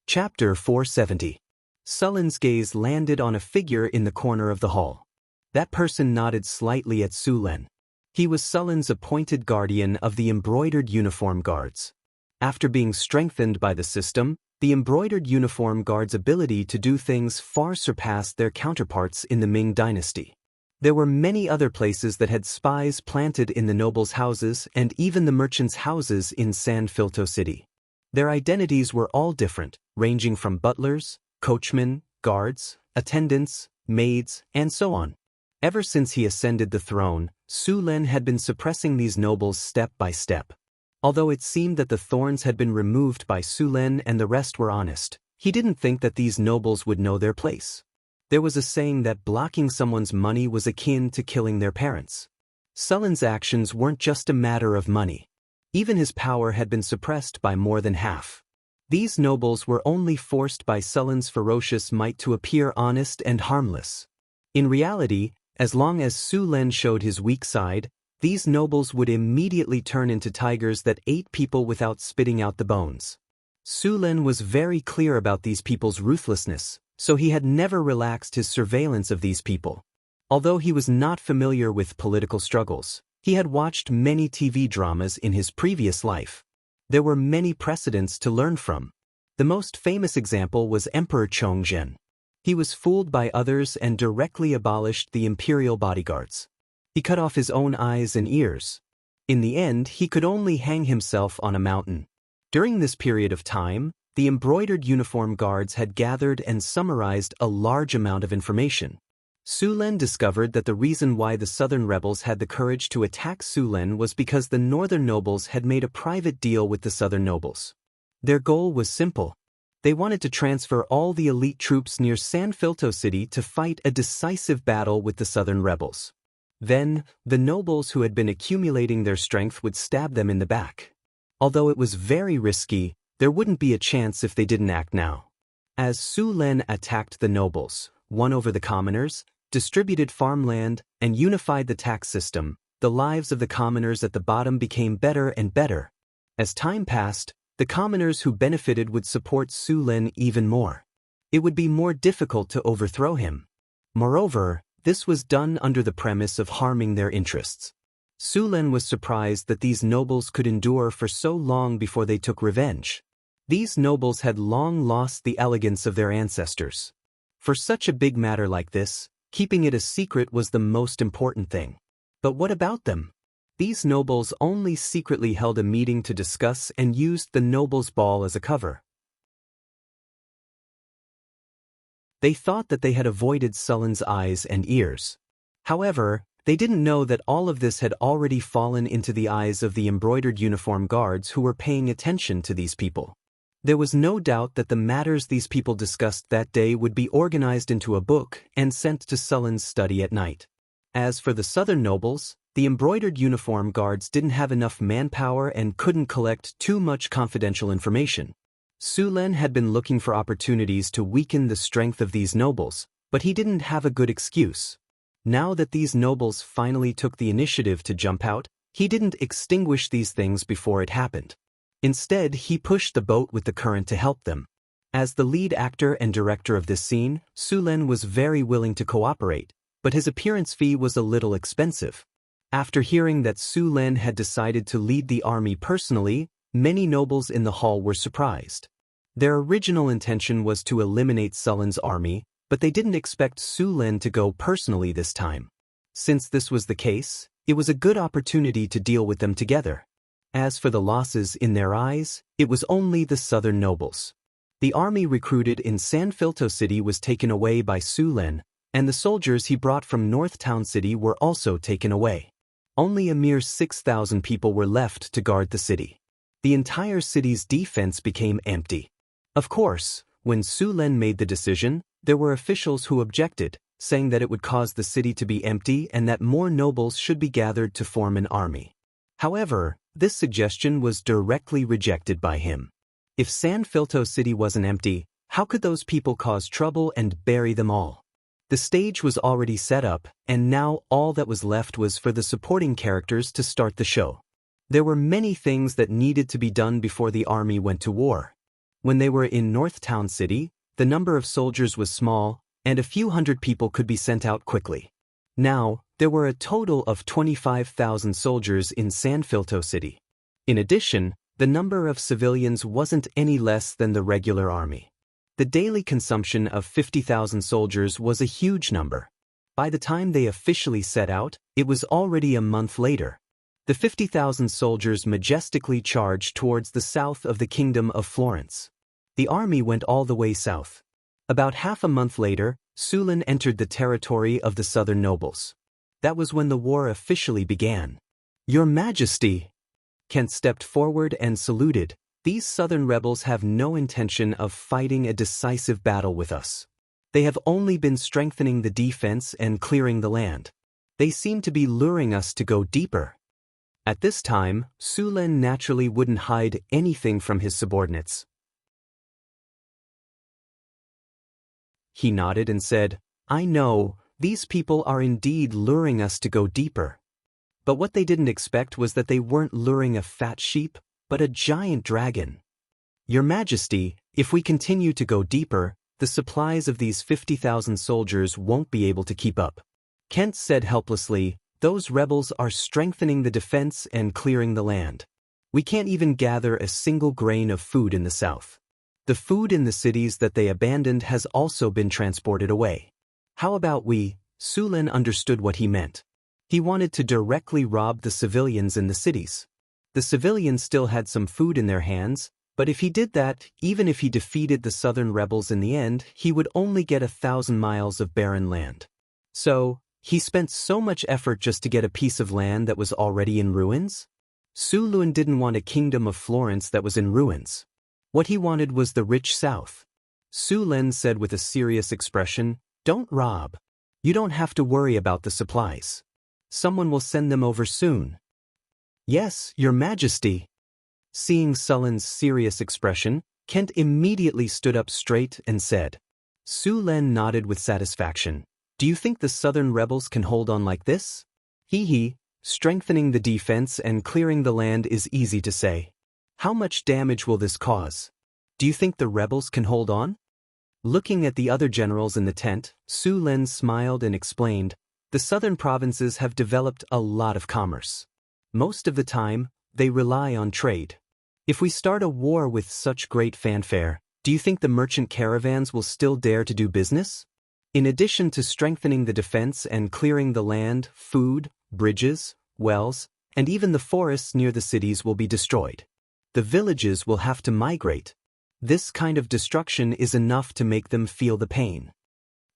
Chapter 470. Sullen's gaze landed on a figure in the corner of the hall. That person nodded slightly at Su Len. He was Sullen's appointed guardian of the embroidered uniform guards. After being strengthened by the system, the embroidered uniform guards' ability to do things far surpassed their counterparts in the Ming dynasty. There were many other places that had spies planted in the nobles' houses and even the merchants' houses in San Filto City. Their identities were all different, ranging from butlers, coachmen, guards, attendants, maids, and so on. Ever since he ascended the throne, Su Len had been suppressing these nobles step by step. Although it seemed that the thorns had been removed by Su Len and the rest were honest, he didn't think that these nobles would know their place. There was a saying that blocking someone's money was akin to killing their parents. Sullen's actions weren't just a matter of money. Even his power had been suppressed by more than half. These nobles were only forced by Sullen's ferocious might to appear honest and harmless. In reality, as long as Su Len showed his weak side, these nobles would immediately turn into tigers that ate people without spitting out the bones. Su Len was very clear about these people's ruthlessness, so he had never relaxed his surveillance of these people. Although he was not familiar with political struggles, he had watched many TV dramas in his previous life. There were many precedents to learn from. The most famous example was Emperor Chongzhen. He was fooled by others and directly abolished the imperial bodyguards. He cut off his own eyes and ears. In the end, he could only hang himself on a mountain. During this period of time, the embroidered uniform guards had gathered and summarized a large amount of information. Su Len discovered that the reason why the southern rebels had the courage to attack Su Len was because the northern nobles had made a private deal with the southern nobles. Their goal was simple. They wanted to transfer all the elite troops near San Filto City to fight a decisive battle with the southern rebels. Then, the nobles who had been accumulating their strength would stab them in the back. Although it was very risky, there wouldn't be a chance if they didn't act now. As Su Len attacked the nobles, won over the commoners, distributed farmland, and unified the tax system, the lives of the commoners at the bottom became better and better. As time passed, the commoners who benefited would support Su Len even more. It would be more difficult to overthrow him. Moreover, this was done under the premise of harming their interests. Su Len was surprised that these nobles could endure for so long before they took revenge. These nobles had long lost the elegance of their ancestors. For such a big matter like this, keeping it a secret was the most important thing. But what about them? These nobles only secretly held a meeting to discuss and used the nobles' ball as a cover. They thought that they had avoided Sullen's eyes and ears. However, they didn't know that all of this had already fallen into the eyes of the embroidered uniform guards who were paying attention to these people. There was no doubt that the matters these people discussed that day would be organized into a book and sent to Sullen's study at night. As for the southern nobles, the embroidered uniform guards didn't have enough manpower and couldn't collect too much confidential information. Su Len had been looking for opportunities to weaken the strength of these nobles, but he didn't have a good excuse. Now that these nobles finally took the initiative to jump out, he didn't extinguish these things before it happened. Instead, he pushed the boat with the current to help them. As the lead actor and director of this scene, Su Len was very willing to cooperate, but his appearance fee was a little expensive. After hearing that Su Len had decided to lead the army personally, many nobles in the hall were surprised. Their original intention was to eliminate Sullen's army, but they didn't expect Su Len to go personally this time. Since this was the case, it was a good opportunity to deal with them together. As for the losses in their eyes, it was only the southern nobles. The army recruited in San Filto City was taken away by Su Len, and the soldiers he brought from North Town City were also taken away. Only a mere 6,000 people were left to guard the city. The entire city's defense became empty. Of course, when Su Len made the decision, there were officials who objected, saying that it would cause the city to be empty and that more nobles should be gathered to form an army. However, this suggestion was directly rejected by him. If San Filto City wasn't empty, how could those people cause trouble and bury them all? The stage was already set up, and now all that was left was for the supporting characters to start the show. There were many things that needed to be done before the army went to war. When they were in North Town City, the number of soldiers was small, and a few hundred people could be sent out quickly. Now, there were a total of 25,000 soldiers in San Filto City. In addition, the number of civilians wasn't any less than the regular army. The daily consumption of 50,000 soldiers was a huge number. By the time they officially set out, it was already a month later. The 50,000 soldiers majestically charged towards the south of the Kingdom of Florence. The army went all the way south. About half a month later, Su Len entered the territory of the southern nobles. That was when the war officially began. "Your Majesty!" Kent stepped forward and saluted. "These southern rebels have no intention of fighting a decisive battle with us. They have only been strengthening the defense and clearing the land. They seem to be luring us to go deeper." At this time, Su Len naturally wouldn't hide anything from his subordinates. He nodded and said, "I know, these people are indeed luring us to go deeper." But what they didn't expect was that they weren't luring a fat sheep, but a giant dragon. "Your Majesty, if we continue to go deeper, the supplies of these 50,000 soldiers won't be able to keep up." Kent said helplessly, "Those rebels are strengthening the defense and clearing the land. We can't even gather a single grain of food in the south. The food in the cities that they abandoned has also been transported away. How about we?" Su Len understood what he meant. He wanted to directly rob the civilians in the cities. The civilians still had some food in their hands, but if he did that, even if he defeated the southern rebels in the end, he would only get 1,000 miles of barren land. So, he spent so much effort just to get a piece of land that was already in ruins? Su Len didn't want a Kingdom of Florence that was in ruins. What he wanted was the rich south. Su Len said with a serious expression, "Don't rob. You don't have to worry about the supplies. Someone will send them over soon." "Yes, Your Majesty." Seeing Sullen's serious expression, Kent immediately stood up straight and said. Su Len nodded with satisfaction. Do you think the southern rebels can hold on like this? Hee, strengthening the defense and clearing the land is easy to say. How much damage will this cause? Do you think the rebels can hold on? Looking at the other generals in the tent, Su Len smiled and explained, the southern provinces have developed a lot of commerce. Most of the time, they rely on trade. If we start a war with such great fanfare, do you think the merchant caravans will still dare to do business? In addition to strengthening the defense and clearing the land, food, bridges, wells, and even the forests near the cities will be destroyed. The villages will have to migrate. This kind of destruction is enough to make them feel the pain.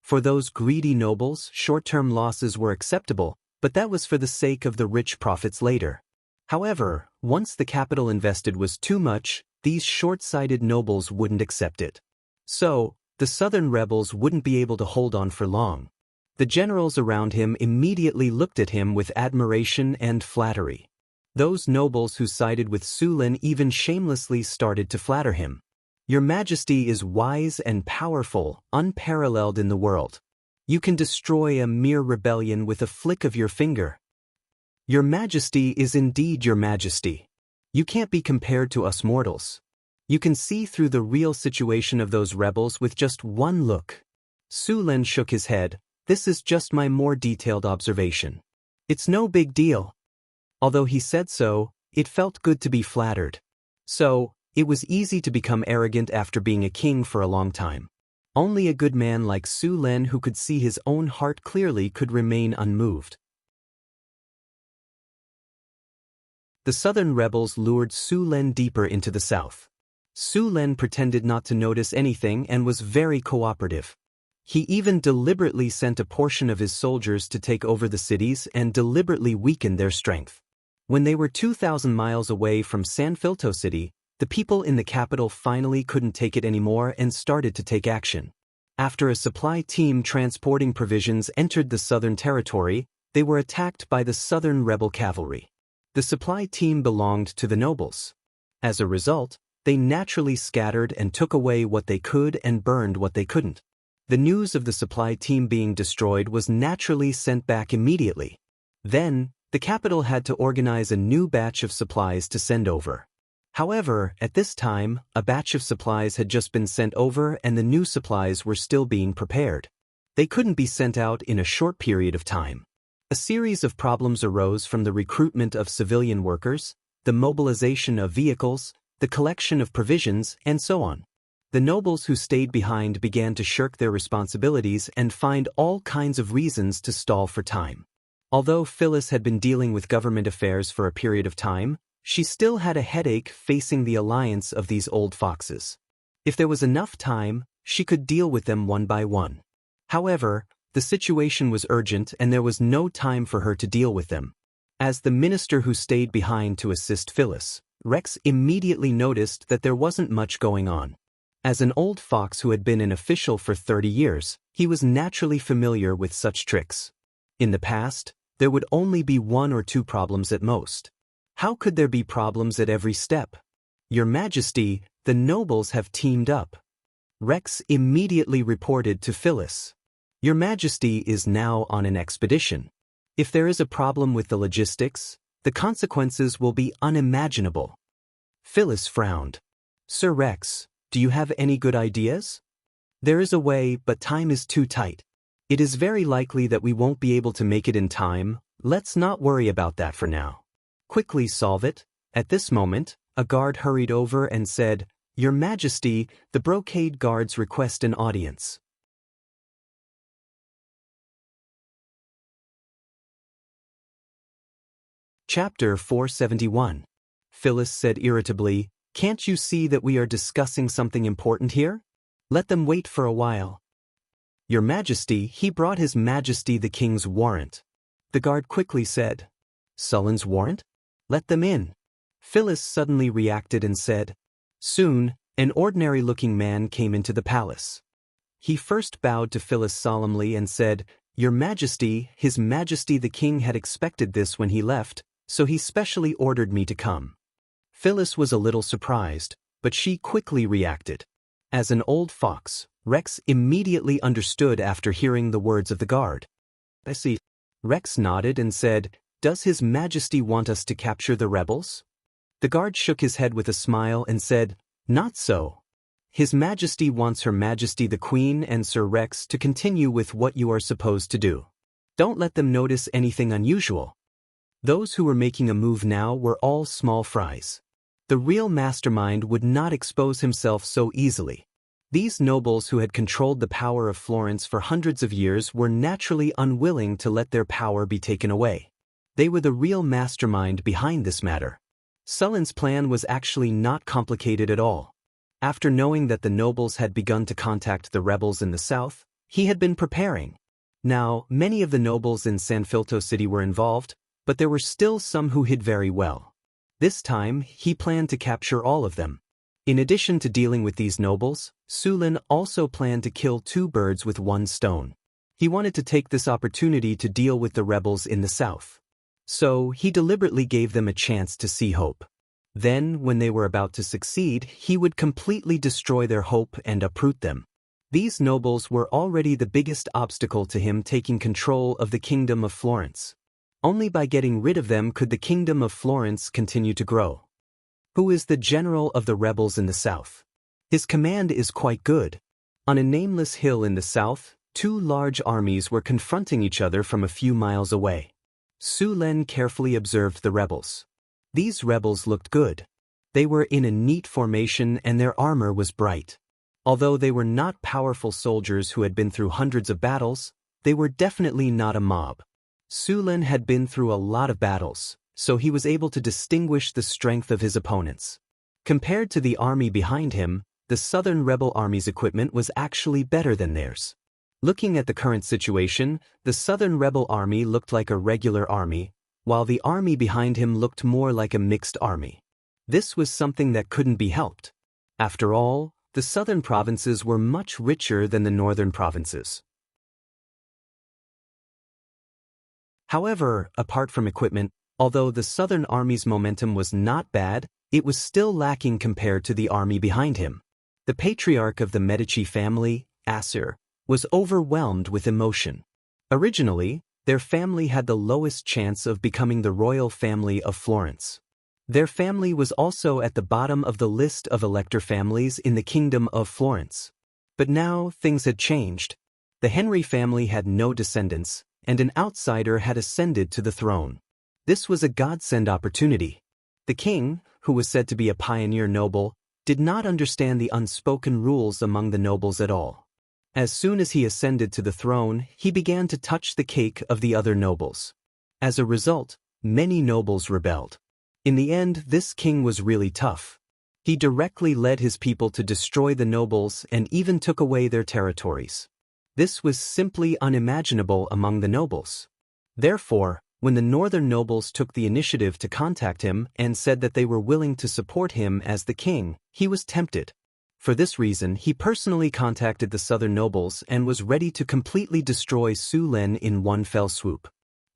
For those greedy nobles, short-term losses were acceptable, but that was for the sake of the rich profits later. However, once the capital invested was too much, these short-sighted nobles wouldn't accept it. So, the southern rebels wouldn't be able to hold on for long. The generals around him immediately looked at him with admiration and flattery. Those nobles who sided with Su Len even shamelessly started to flatter him. Your Majesty is wise and powerful, unparalleled in the world. You can destroy a mere rebellion with a flick of your finger. Your Majesty is indeed your Majesty. You can't be compared to us mortals. You can see through the real situation of those rebels with just one look. Su Len shook his head. This is just my more detailed observation. It's no big deal. Although he said so, it felt good to be flattered. So, it was easy to become arrogant after being a king for a long time. Only a good man like Su Len who could see his own heart clearly could remain unmoved. The southern rebels lured Su Len deeper into the south. Su Len pretended not to notice anything and was very cooperative. He even deliberately sent a portion of his soldiers to take over the cities and deliberately weaken their strength. When they were 2,000 miles away from San Filto City, the people in the capital finally couldn't take it anymore and started to take action. After a supply team transporting provisions entered the southern territory, they were attacked by the southern rebel cavalry. The supply team belonged to the nobles. As a result, they naturally scattered and took away what they could and burned what they couldn't. The news of the supply team being destroyed was naturally sent back immediately. Then, the capital had to organize a new batch of supplies to send over. However, at this time, a batch of supplies had just been sent over and the new supplies were still being prepared. They couldn't be sent out in a short period of time. A series of problems arose from the recruitment of civilian workers, the mobilization of vehicles, the collection of provisions, and so on. The nobles who stayed behind began to shirk their responsibilities and find all kinds of reasons to stall for time. Although Phyllis had been dealing with government affairs for a period of time, she still had a headache facing the alliance of these old foxes. If there was enough time, she could deal with them one by one. However, the situation was urgent and there was no time for her to deal with them. As the minister who stayed behind to assist Phyllis, Rex immediately noticed that there wasn't much going on. As an old fox who had been an official for 30 years, he was naturally familiar with such tricks. In the past, there would only be one or two problems at most. How could there be problems at every step? Your Majesty, the nobles have teamed up. Rex immediately reported to Phyllis. Your Majesty is now on an expedition. If there is a problem with the logistics, the consequences will be unimaginable. Phyllis frowned. Sir Rex, do you have any good ideas? There is a way, but time is too tight. It is very likely that we won't be able to make it in time. Let's not worry about that for now. Quickly solve it. At this moment, a guard hurried over and said, Your Majesty, the brocade guards request an audience. Chapter 471. Phyllis said irritably, Can't you see that we are discussing something important here? Let them wait for a while. Your Majesty, he brought His Majesty the King's warrant. The guard quickly said, Sullen's warrant? Let them in. Phyllis suddenly reacted and said, Soon, an ordinary-looking man came into the palace. He first bowed to Phyllis solemnly and said, Your Majesty, His Majesty the King had expected this when he left, so he specially ordered me to come. Phyllis was a little surprised. but she quickly reacted. As an old fox, Rex immediately understood after hearing the words of the guard. "I see." Rex nodded and said, "Does His Majesty want us to capture the rebels?" The guard shook his head with a smile and said, "Not so. His Majesty wants Her Majesty the Queen and Sir Rex to continue with what you are supposed to do. Don't let them notice anything unusual." Those who were making a move now were all small fries. The real mastermind would not expose himself so easily. These nobles who had controlled the power of Florence for hundreds of years were naturally unwilling to let their power be taken away. They were the real mastermind behind this matter. Sullen's plan was actually not complicated at all. After knowing that the nobles had begun to contact the rebels in the south, he had been preparing. Now, many of the nobles in San Filto City were involved, but there were still some who hid very well. This time, he planned to capture all of them. In addition to dealing with these nobles, Sulin also planned to kill two birds with one stone. He wanted to take this opportunity to deal with the rebels in the south. So, he deliberately gave them a chance to see hope. Then, when they were about to succeed, he would completely destroy their hope and uproot them. These nobles were already the biggest obstacle to him taking control of the Kingdom of Florence. Only by getting rid of them could the Kingdom of Florence continue to grow. Who is the general of the rebels in the south? His command is quite good. On a nameless hill in the south, two large armies were confronting each other from a few miles away. Su Len carefully observed the rebels. These rebels looked good. They were in a neat formation and their armor was bright. Although they were not powerful soldiers who had been through hundreds of battles, they were definitely not a mob. Su Len had been through a lot of battles, so he was able to distinguish the strength of his opponents. Compared to the army behind him, the Southern Rebel Army's equipment was actually better than theirs. Looking at the current situation, the Southern Rebel Army looked like a regular army, while the army behind him looked more like a mixed army. This was something that couldn't be helped. After all, the southern provinces were much richer than the northern provinces. However, apart from equipment, although the Southern Army's momentum was not bad, it was still lacking compared to the army behind him. The patriarch of the Medici family, Acer, was overwhelmed with emotion. Originally, their family had the lowest chance of becoming the royal family of Florence. Their family was also at the bottom of the list of elector families in the Kingdom of Florence. But now things had changed. The Henry family had no descendants, and an outsider had ascended to the throne. This was a godsend opportunity. The king, who was said to be a pioneer noble, did not understand the unspoken rules among the nobles at all. As soon as he ascended to the throne, he began to touch the cake of the other nobles. As a result, many nobles rebelled. In the end, this king was really tough. He directly led his people to destroy the nobles and even took away their territories. This was simply unimaginable among the nobles. Therefore, when the northern nobles took the initiative to contact him and said that they were willing to support him as the king, he was tempted. For this reason, he personally contacted the southern nobles and was ready to completely destroy Su Len in one fell swoop.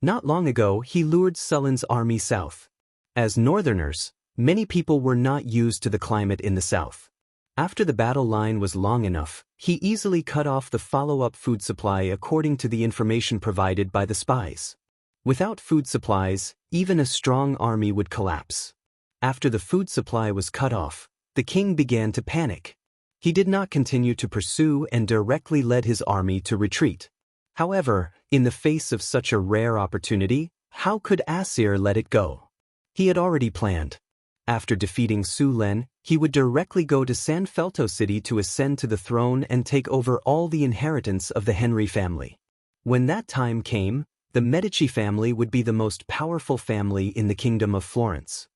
Not long ago, he lured Sullen's army south. As northerners, many people were not used to the climate in the south. After the battle line was long enough, he easily cut off the follow-up food supply according to the information provided by the spies. Without food supplies, even a strong army would collapse. After the food supply was cut off, the king began to panic. He did not continue to pursue and directly led his army to retreat. However, in the face of such a rare opportunity, how could Acer let it go? He had already planned. After defeating Su Len, he would directly go to San Felto City to ascend to the throne and take over all the inheritance of the Henry family. When that time came, the Medici family would be the most powerful family in the Kingdom of Florence.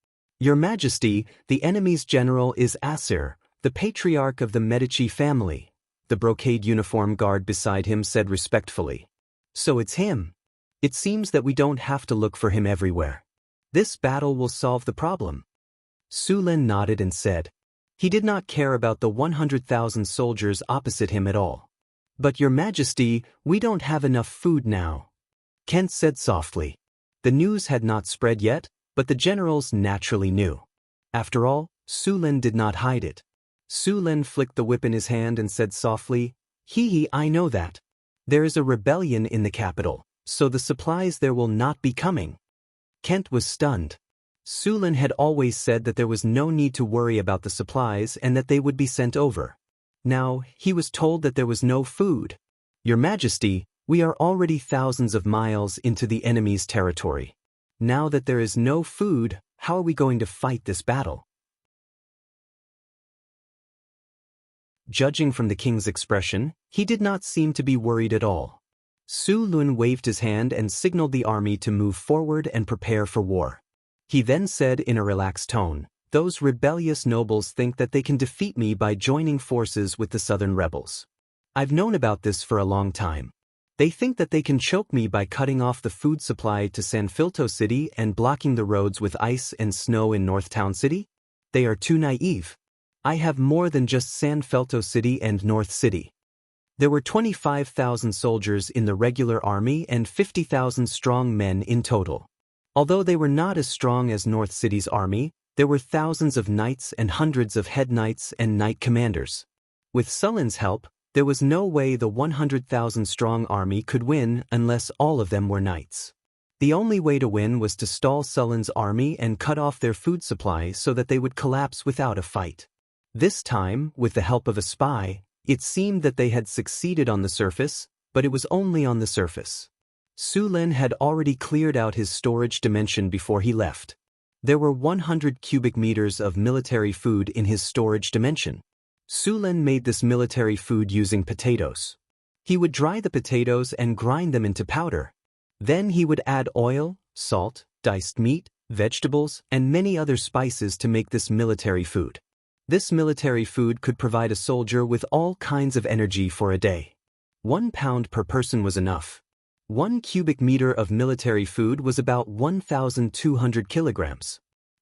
Your Majesty, the enemy's general is Acer, the patriarch of the Medici family, the brocade uniform guard beside him said respectfully. So it's him. It seems that we don't have to look for him everywhere. This battle will solve the problem. Su Len nodded and said. He did not care about the 100,000 soldiers opposite him at all. But Your Majesty, we don't have enough food now. Kent said softly. The news had not spread yet, but the generals naturally knew. After all, Su Lin did not hide it. Su Lin flicked the whip in his hand and said softly, "Hee hee, I know that. There is a rebellion in the capital, so the supplies there will not be coming." Kent was stunned. Su Lin had always said that there was no need to worry about the supplies and that they would be sent over. Now, he was told that there was no food. "Your Majesty, we are already thousands of miles into the enemy's territory. Now that there is no food, how are we going to fight this battle?" Judging from the king's expression, he did not seem to be worried at all. Su Lin waved his hand and signaled the army to move forward and prepare for war. He then said in a relaxed tone, "Those rebellious nobles think that they can defeat me by joining forces with the southern rebels. I've known about this for a long time. They think that they can choke me by cutting off the food supply to San Filto City and blocking the roads with ice and snow in North Town City? They are too naive. I have more than just San Filto City and North City." There were 25,000 soldiers in the regular army and 50,000 strong men in total. Although they were not as strong as North City's army, there were thousands of knights and hundreds of head knights and knight commanders. With Sullen's help, there was no way the 100,000-strong army could win unless all of them were knights. The only way to win was to stall Sullen's army and cut off their food supply so that they would collapse without a fight. This time, with the help of a spy, it seemed that they had succeeded on the surface, but it was only on the surface. Su Lin had already cleared out his storage dimension before he left. There were 100 cubic meters of military food in his storage dimension. Su Lin made this military food using potatoes. He would dry the potatoes and grind them into powder. Then he would add oil, salt, diced meat, vegetables, and many other spices to make this military food. This military food could provide a soldier with all kinds of energy for a day. 1 pound per person was enough. 1 cubic meter of military food was about 1,200 kilograms.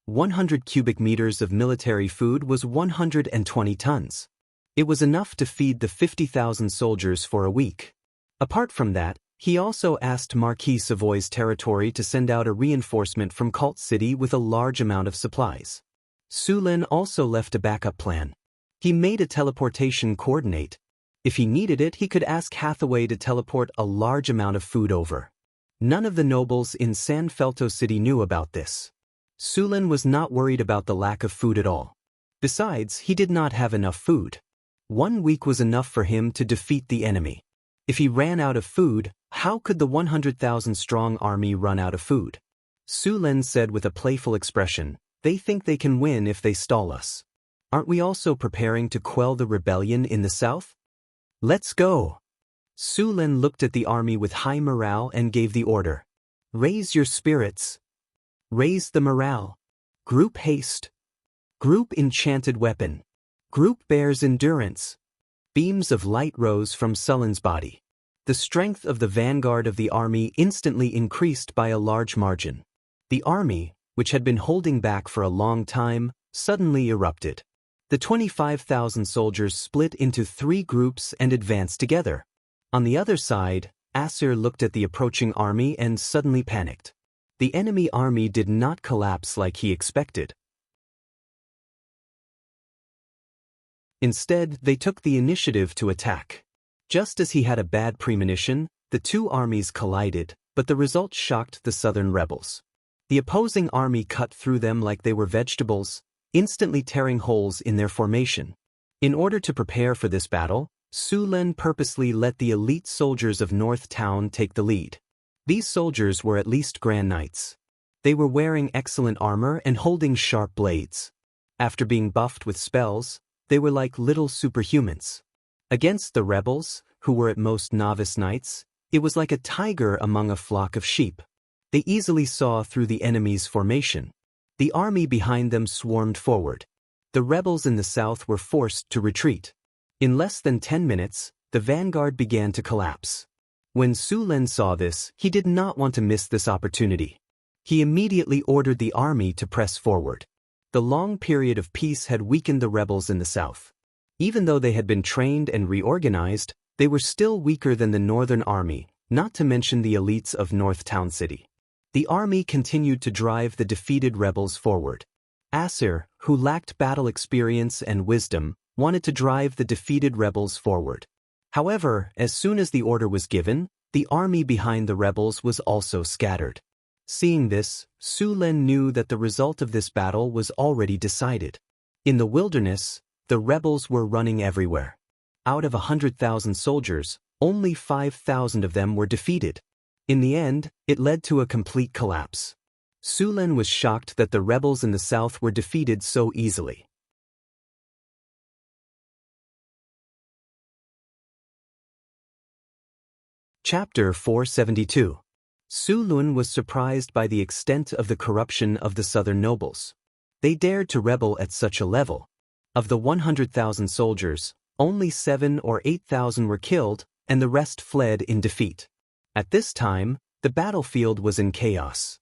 100 cubic meters of military food was 120 tons. It was enough to feed the 50,000 soldiers for a week. Apart from that, he also asked Marquis Savoy's territory to send out a reinforcement from Cult City with a large amount of supplies. Su Lin also left a backup plan. He made a teleportation coordinate. If he needed it, he could ask Hathaway to teleport a large amount of food over. None of the nobles in San Filto City knew about this. Su Lin was not worried about the lack of food at all. Besides, he did not have enough food. 1 week was enough for him to defeat the enemy. If he ran out of food, how could the 100,000-strong army run out of food? Su Lin said with a playful expression, "They think they can win if they stall us. Aren't we also preparing to quell the rebellion in the south? Let's go." Su Lin looked at the army with high morale and gave the order. "Raise your spirits. Raise the morale. Group haste. Group enchanted weapon. Group bears endurance." Beams of light rose from Sullen's body. The strength of the vanguard of the army instantly increased by a large margin. The army, which had been holding back for a long time, suddenly erupted. The 25,000 soldiers split into 3 groups and advanced together. On the other side, Asir looked at the approaching army and suddenly panicked. The enemy army did not collapse like he expected. Instead, they took the initiative to attack. Just as he had a bad premonition, the 2 armies collided, but the result shocked the southern rebels. The opposing army cut through them like they were vegetables, instantly tearing holes in their formation. In order to prepare for this battle, Su Lin purposely let the elite soldiers of North Town take the lead. These soldiers were at least Grand Knights. They were wearing excellent armor and holding sharp blades. After being buffed with spells, they were like little superhumans. Against the rebels, who were at most novice knights, it was like a tiger among a flock of sheep. They easily saw through the enemy's formation. The army behind them swarmed forward. The rebels in the south were forced to retreat. In less than 10 minutes, the vanguard began to collapse. When Su Lin saw this, he did not want to miss this opportunity. He immediately ordered the army to press forward. The long period of peace had weakened the rebels in the south. Even though they had been trained and reorganized, they were still weaker than the northern army, not to mention the elites of North Town City. The army continued to drive the defeated rebels forward. Asir, who lacked battle experience and wisdom, wanted to drive the defeated rebels forward. However, as soon as the order was given, the army behind the rebels was also scattered. Seeing this, Su Lin knew that the result of this battle was already decided. In the wilderness, the rebels were running everywhere. Out of 100,000 soldiers, only 5,000 of them were defeated. In the end, it led to a complete collapse. Su Lin was shocked that the rebels in the south were defeated so easily. Chapter 472. Su Lin was surprised by the extent of the corruption of the southern nobles. They dared to rebel at such a level. Of the 100,000 soldiers, only 7 or 8,000 were killed, and the rest fled in defeat. At this time, the battlefield was in chaos.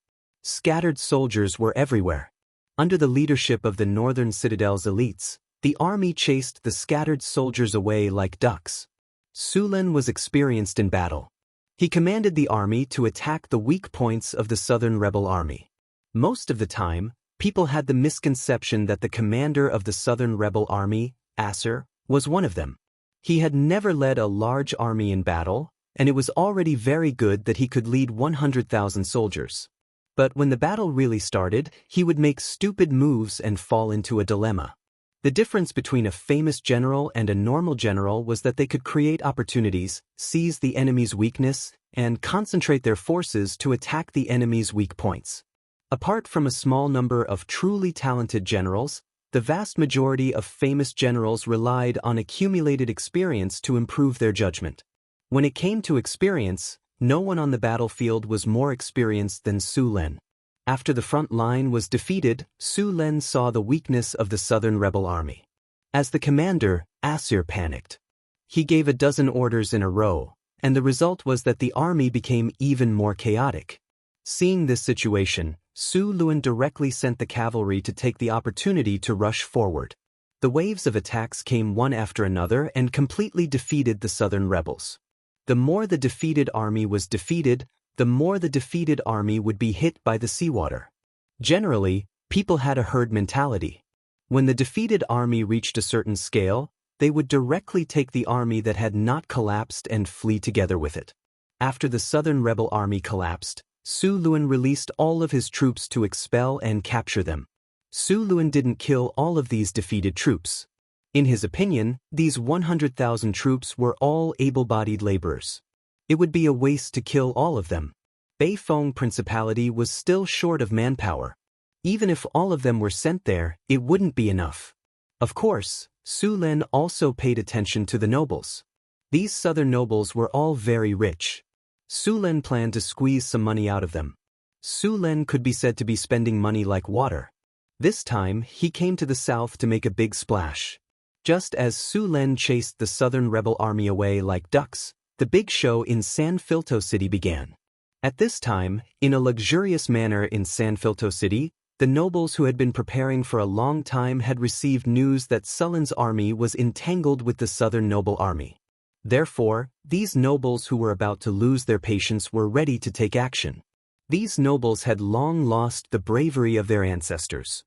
Scattered soldiers were everywhere. Under the leadership of the northern citadel's elites, the army chased the scattered soldiers away like ducks. Su Lin was experienced in battle. He commanded the army to attack the weak points of the southern rebel army. Most of the time, people had the misconception that the commander of the southern rebel army, Asir, was one of them. He had never led a large army in battle, and it was already very good that he could lead 100,000 soldiers. But when the battle really started, he would make stupid moves and fall into a dilemma. The difference between a famous general and a normal general was that they could create opportunities, seize the enemy's weakness, and concentrate their forces to attack the enemy's weak points. Apart from a small number of truly talented generals, the vast majority of famous generals relied on accumulated experience to improve their judgment. When it came to experience, no one on the battlefield was more experienced than Su Lin. After the front line was defeated, Su Lin saw the weakness of the southern rebel army. As the commander, Asir panicked. He gave a dozen orders in a row, and the result was that the army became even more chaotic. Seeing this situation, Su Lin directly sent the cavalry to take the opportunity to rush forward. The waves of attacks came one after another and completely defeated the southern rebels. The more the defeated army was defeated, the more the defeated army would be hit by the seawater. Generally, people had a herd mentality. When the defeated army reached a certain scale, they would directly take the army that had not collapsed and flee together with it. After the southern rebel army collapsed, Su Lin released all of his troops to expel and capture them. Su Lin didn't kill all of these defeated troops. In his opinion, these 100,000 troops were all able-bodied laborers. It would be a waste to kill all of them. Beifeng Principality was still short of manpower. Even if all of them were sent there, it wouldn't be enough. Of course, Su Lin also paid attention to the nobles. These southern nobles were all very rich. Su Lin planned to squeeze some money out of them. Su Lin could be said to be spending money like water. This time, he came to the south to make a big splash. Just as Su Lin chased the southern rebel army away like ducks, the big show in San Filto City began. At this time, in a luxurious manner in San Filto City, the nobles who had been preparing for a long time had received news that Sulin's army was entangled with the southern noble army. Therefore, these nobles who were about to lose their patience were ready to take action. These nobles had long lost the bravery of their ancestors.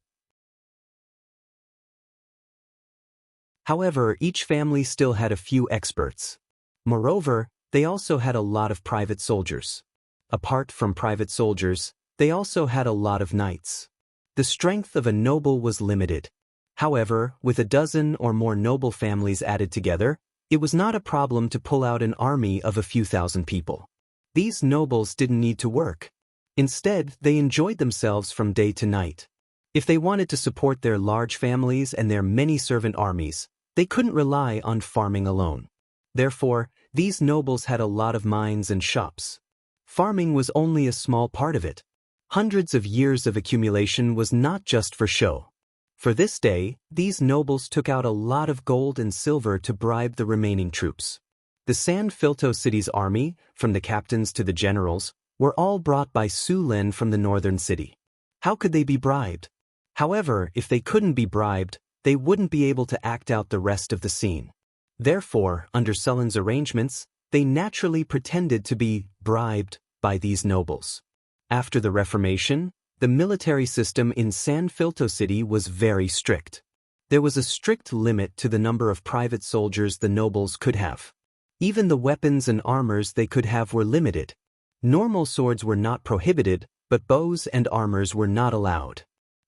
However, each family still had a few experts. Moreover, they also had a lot of private soldiers. Apart from private soldiers, they also had a lot of knights. The strength of a noble was limited. However, with a dozen or more noble families added together, it was not a problem to pull out an army of a few thousand people. These nobles didn't need to work. Instead, they enjoyed themselves from day to night. If they wanted to support their large families and their many servant armies, they couldn't rely on farming alone. Therefore, these nobles had a lot of mines and shops. Farming was only a small part of it. Hundreds of years of accumulation was not just for show. For this day, these nobles took out a lot of gold and silver to bribe the remaining troops. The San Filto City's army, from the captains to the generals, were all brought by Su Lin from the northern city. How could they be bribed? However, if they couldn't be bribed, they wouldn't be able to act out the rest of the scene. Therefore, under Sulin's arrangements, they naturally pretended to be bribed by these nobles. After the Reformation, The military system in San Filto City was very strict. There was a strict limit to the number of private soldiers the nobles could have. Even the weapons and armors they could have were limited. Normal swords were not prohibited, but bows and armors were not allowed.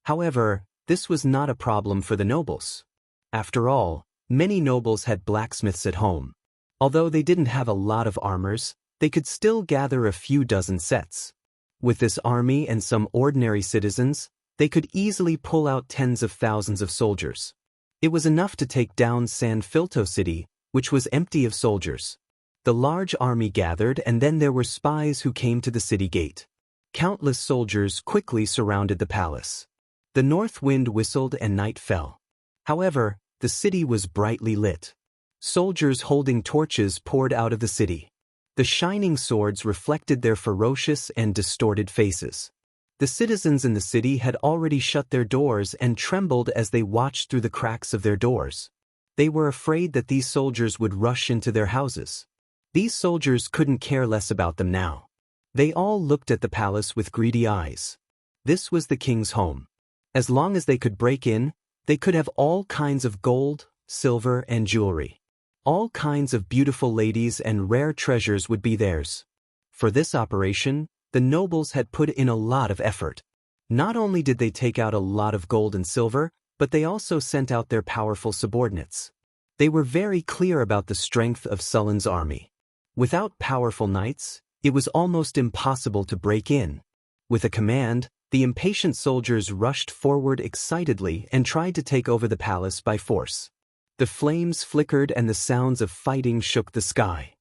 However, this was not a problem for the nobles. After all, many nobles had blacksmiths at home. Although they didn't have a lot of armors, they could still gather a few dozen sets. With this army and some ordinary citizens, they could easily pull out tens of thousands of soldiers. It was enough to take down San Filto City, which was empty of soldiers. The large army gathered, and then there were spies who came to the city gate. Countless soldiers quickly surrounded the palace. The north wind whistled and night fell. However, the city was brightly lit. Soldiers holding torches poured out of the city. The shining swords reflected their ferocious and distorted faces. The citizens in the city had already shut their doors and trembled as they watched through the cracks of their doors. They were afraid that these soldiers would rush into their houses. These soldiers couldn't care less about them now. They all looked at the palace with greedy eyes. This was the king's home. As long as they could break in, they could have all kinds of gold, silver, and jewelry. All kinds of beautiful ladies and rare treasures would be theirs. For this operation, the nobles had put in a lot of effort. Not only did they take out a lot of gold and silver, but they also sent out their powerful subordinates. They were very clear about the strength of Sullan's army. Without powerful knights, it was almost impossible to break in. With a command, the impatient soldiers rushed forward excitedly and tried to take over the palace by force. The flames flickered and the sounds of fighting shook the sky.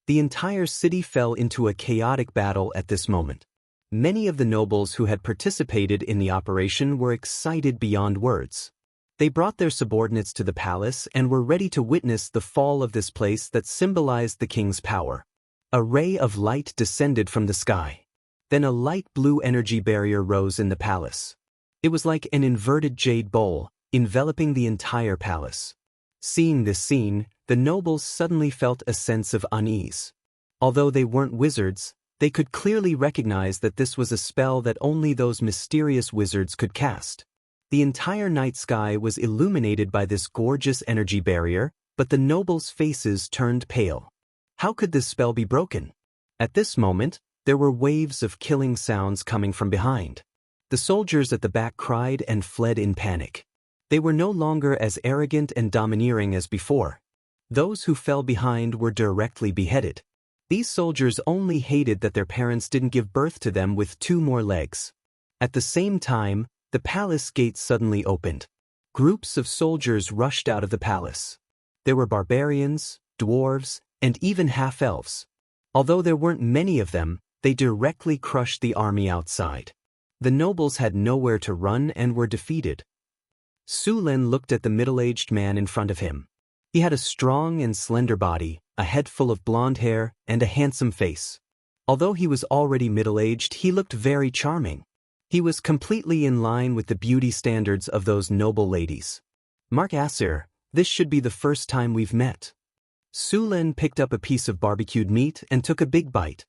The entire city fell into a chaotic battle at this moment. Many of the nobles who had participated in the operation were excited beyond words. They brought their subordinates to the palace and were ready to witness the fall of this place that symbolized the king's power. A ray of light descended from the sky. Then a light blue energy barrier rose in the palace. It was like an inverted jade bowl, enveloping the entire palace. Seeing this scene, the nobles suddenly felt a sense of unease. Although they weren't wizards, they could clearly recognize that this was a spell that only those mysterious wizards could cast. The entire night sky was illuminated by this gorgeous energy barrier, but the nobles' faces turned pale. How could this spell be broken? At this moment, there were waves of killing sounds coming from behind. The soldiers at the back cried and fled in panic. They were no longer as arrogant and domineering as before. Those who fell behind were directly beheaded. These soldiers only hated that their parents didn't give birth to them with 2 more legs. At the same time, the palace gates suddenly opened. Groups of soldiers rushed out of the palace. There were barbarians, dwarves, and even half-elves. Although there weren't many of them, they directly crushed the army outside. The nobles had nowhere to run and were defeated. Sulen looked at the middle-aged man in front of him. He had a strong and slender body, a head full of blonde hair, and a handsome face. Although he was already middle-aged, he looked very charming. He was completely in line with the beauty standards of those noble ladies. Mark Asir, this should be the first time we've met. Sulen picked up a piece of barbecued meat and took a big bite.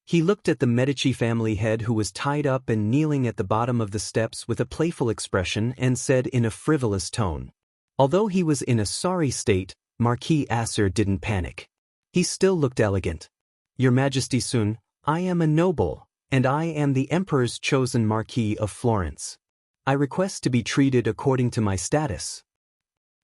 He looked at the Medici family head who was tied up and kneeling at the bottom of the steps with a playful expression and said in a frivolous tone. Although he was in a sorry state, Marquis Asir didn't panic. He still looked elegant. Your Majesty Sun, I am a noble, and I am the Emperor's chosen Marquis of Florence. I request to be treated according to my status.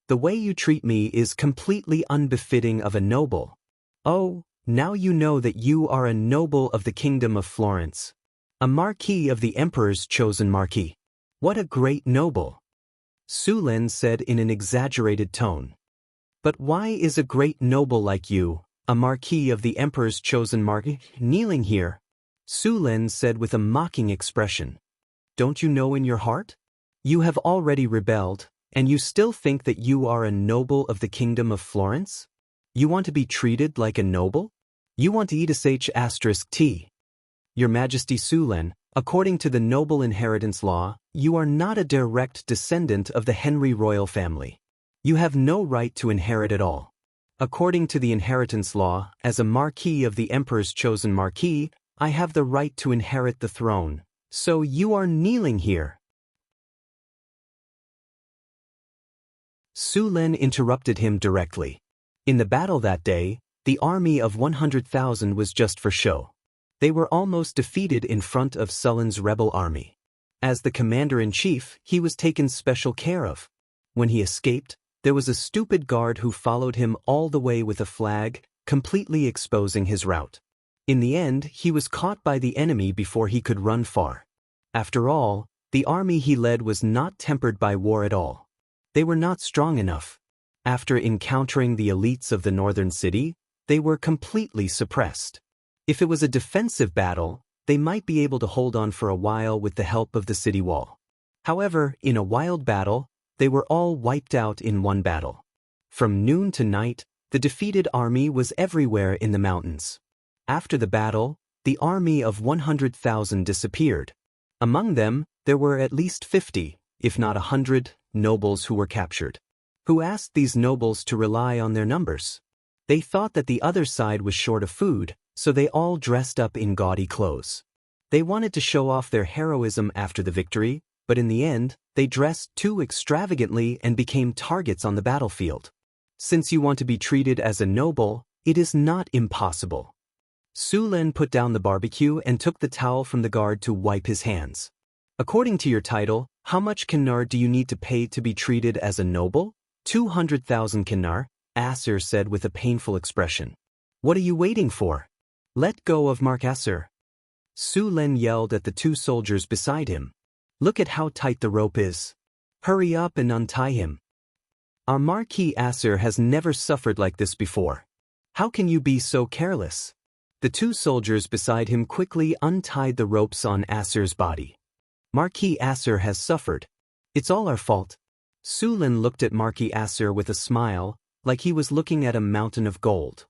The way you treat me is completely unbefitting of a noble. Oh, now you know that you are a noble of the Kingdom of Florence. A Marquis of the Emperor's chosen Marquis. What a great noble! Sulen said in an exaggerated tone. But why is a great noble like you, a Marquis of the Emperor's chosen Marquis, kneeling here? Sulen said with a mocking expression. Don't you know in your heart? You have already rebelled, and you still think that you are a noble of the Kingdom of Florence? You want to be treated like a noble? You want to eat **T. Your Majesty Sulen, according to the noble inheritance law, you are not a direct descendant of the Henry royal family. You have no right to inherit at all. According to the inheritance law, as a Marquis of the Emperor's chosen Marquis, I have the right to inherit the throne, so you are kneeling here. Su Lin interrupted him directly. In the battle that day, the army of 100,000 was just for show. They were almost defeated in front of Sulin's rebel army. As the commander-in-chief, he was taken special care of. When he escaped, there was a stupid guard who followed him all the way with a flag, completely exposing his route. In the end, he was caught by the enemy before he could run far. After all, the army he led was not tempered by war at all. They were not strong enough. After encountering the elites of the northern city, they were completely suppressed. If it was a defensive battle, they might be able to hold on for a while with the help of the city wall. However, in a wild battle, they were all wiped out in one battle. From noon to night, the defeated army was everywhere in the mountains. After the battle, the army of 100,000 disappeared. Among them, there were at least 50, if not 100, nobles who were captured. Who asked these nobles to rely on their numbers? They thought that the other side was short of food, so they all dressed up in gaudy clothes. They wanted to show off their heroism after the victory, but in the end, they dressed too extravagantly and became targets on the battlefield. Since you want to be treated as a noble, it is not impossible. Su Lin put down the barbecue and took the towel from the guard to wipe his hands. According to your title, how much kinar do you need to pay to be treated as a noble? 200,000 kinar, Asir said with a painful expression. What are you waiting for? Let go of Mark Asir. Su Lin yelled at the two soldiers beside him. Look at how tight the rope is. Hurry up and untie him. Our Marquis Asir has never suffered like this before. How can you be so careless? The two soldiers beside him quickly untied the ropes on Asir's body. Marquis Asir has suffered. It's all our fault. Su Lin looked at Marquis Asir with a smile, like he was looking at a mountain of gold.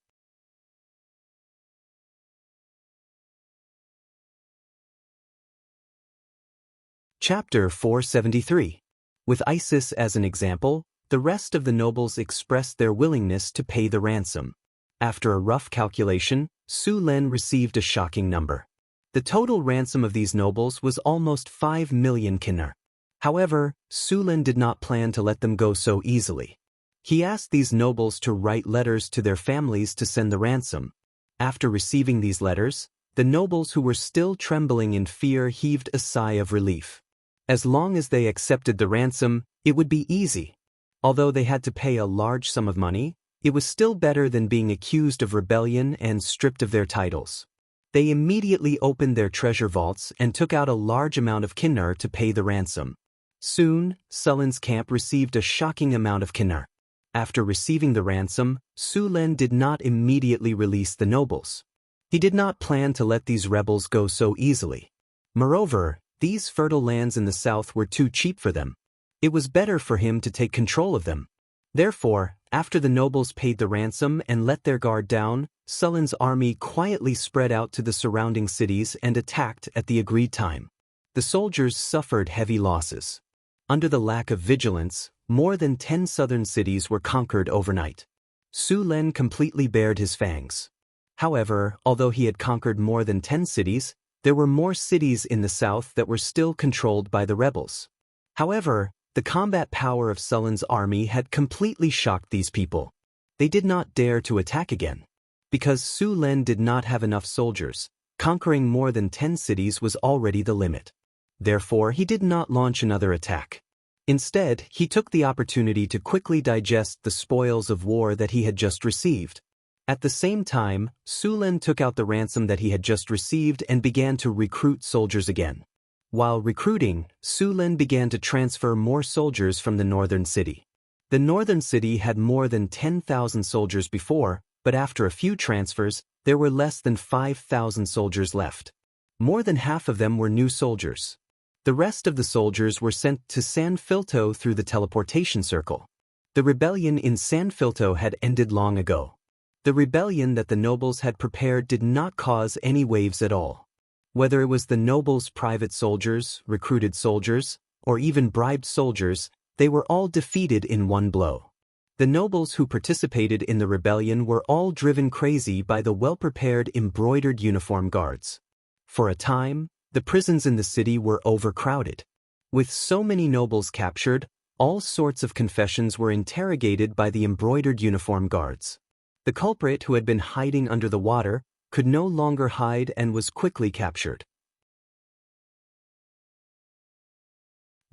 Chapter 473. With Isis as an example, the rest of the nobles expressed their willingness to pay the ransom. After a rough calculation, Su Lin received a shocking number. The total ransom of these nobles was almost 5 million kinar. However, Su Lin did not plan to let them go so easily. He asked these nobles to write letters to their families to send the ransom. After receiving these letters, the nobles who were still trembling in fear heaved a sigh of relief. As long as they accepted the ransom, it would be easy. Although they had to pay a large sum of money, it was still better than being accused of rebellion and stripped of their titles. They immediately opened their treasure vaults and took out a large amount of kinar to pay the ransom. Soon, Sulin's camp received a shocking amount of kinar. After receiving the ransom, Su Lin did not immediately release the nobles. He did not plan to let these rebels go so easily. Moreover, these fertile lands in the south were too cheap for them. It was better for him to take control of them. Therefore, after the nobles paid the ransom and let their guard down, Sulin's army quietly spread out to the surrounding cities and attacked at the agreed time. The soldiers suffered heavy losses. Under the lack of vigilance, more than 10 southern cities were conquered overnight. Su Lin completely bared his fangs. However, although he had conquered more than 10 cities, there were more cities in the south that were still controlled by the rebels. However, the combat power of Sulin's army had completely shocked these people. They did not dare to attack again. Because Su Lin did not have enough soldiers, conquering more than 10 cities was already the limit. Therefore, he did not launch another attack. Instead, he took the opportunity to quickly digest the spoils of war that he had just received. At the same time, Su Lin took out the ransom that he had just received and began to recruit soldiers again. While recruiting, Su Lin began to transfer more soldiers from the northern city. The northern city had more than 10,000 soldiers before, but after a few transfers, there were less than 5,000 soldiers left. More than half of them were new soldiers. The rest of the soldiers were sent to San Filto through the teleportation circle. The rebellion in San Filto had ended long ago. The rebellion that the nobles had prepared did not cause any waves at all. Whether it was the nobles' private soldiers, recruited soldiers, or even bribed soldiers, they were all defeated in one blow. The nobles who participated in the rebellion were all driven crazy by the well-prepared embroidered uniform guards. For a time, the prisons in the city were overcrowded. With so many nobles captured, all sorts of confessions were interrogated by the embroidered uniform guards. The culprit, who had been hiding under the water, could no longer hide and was quickly captured.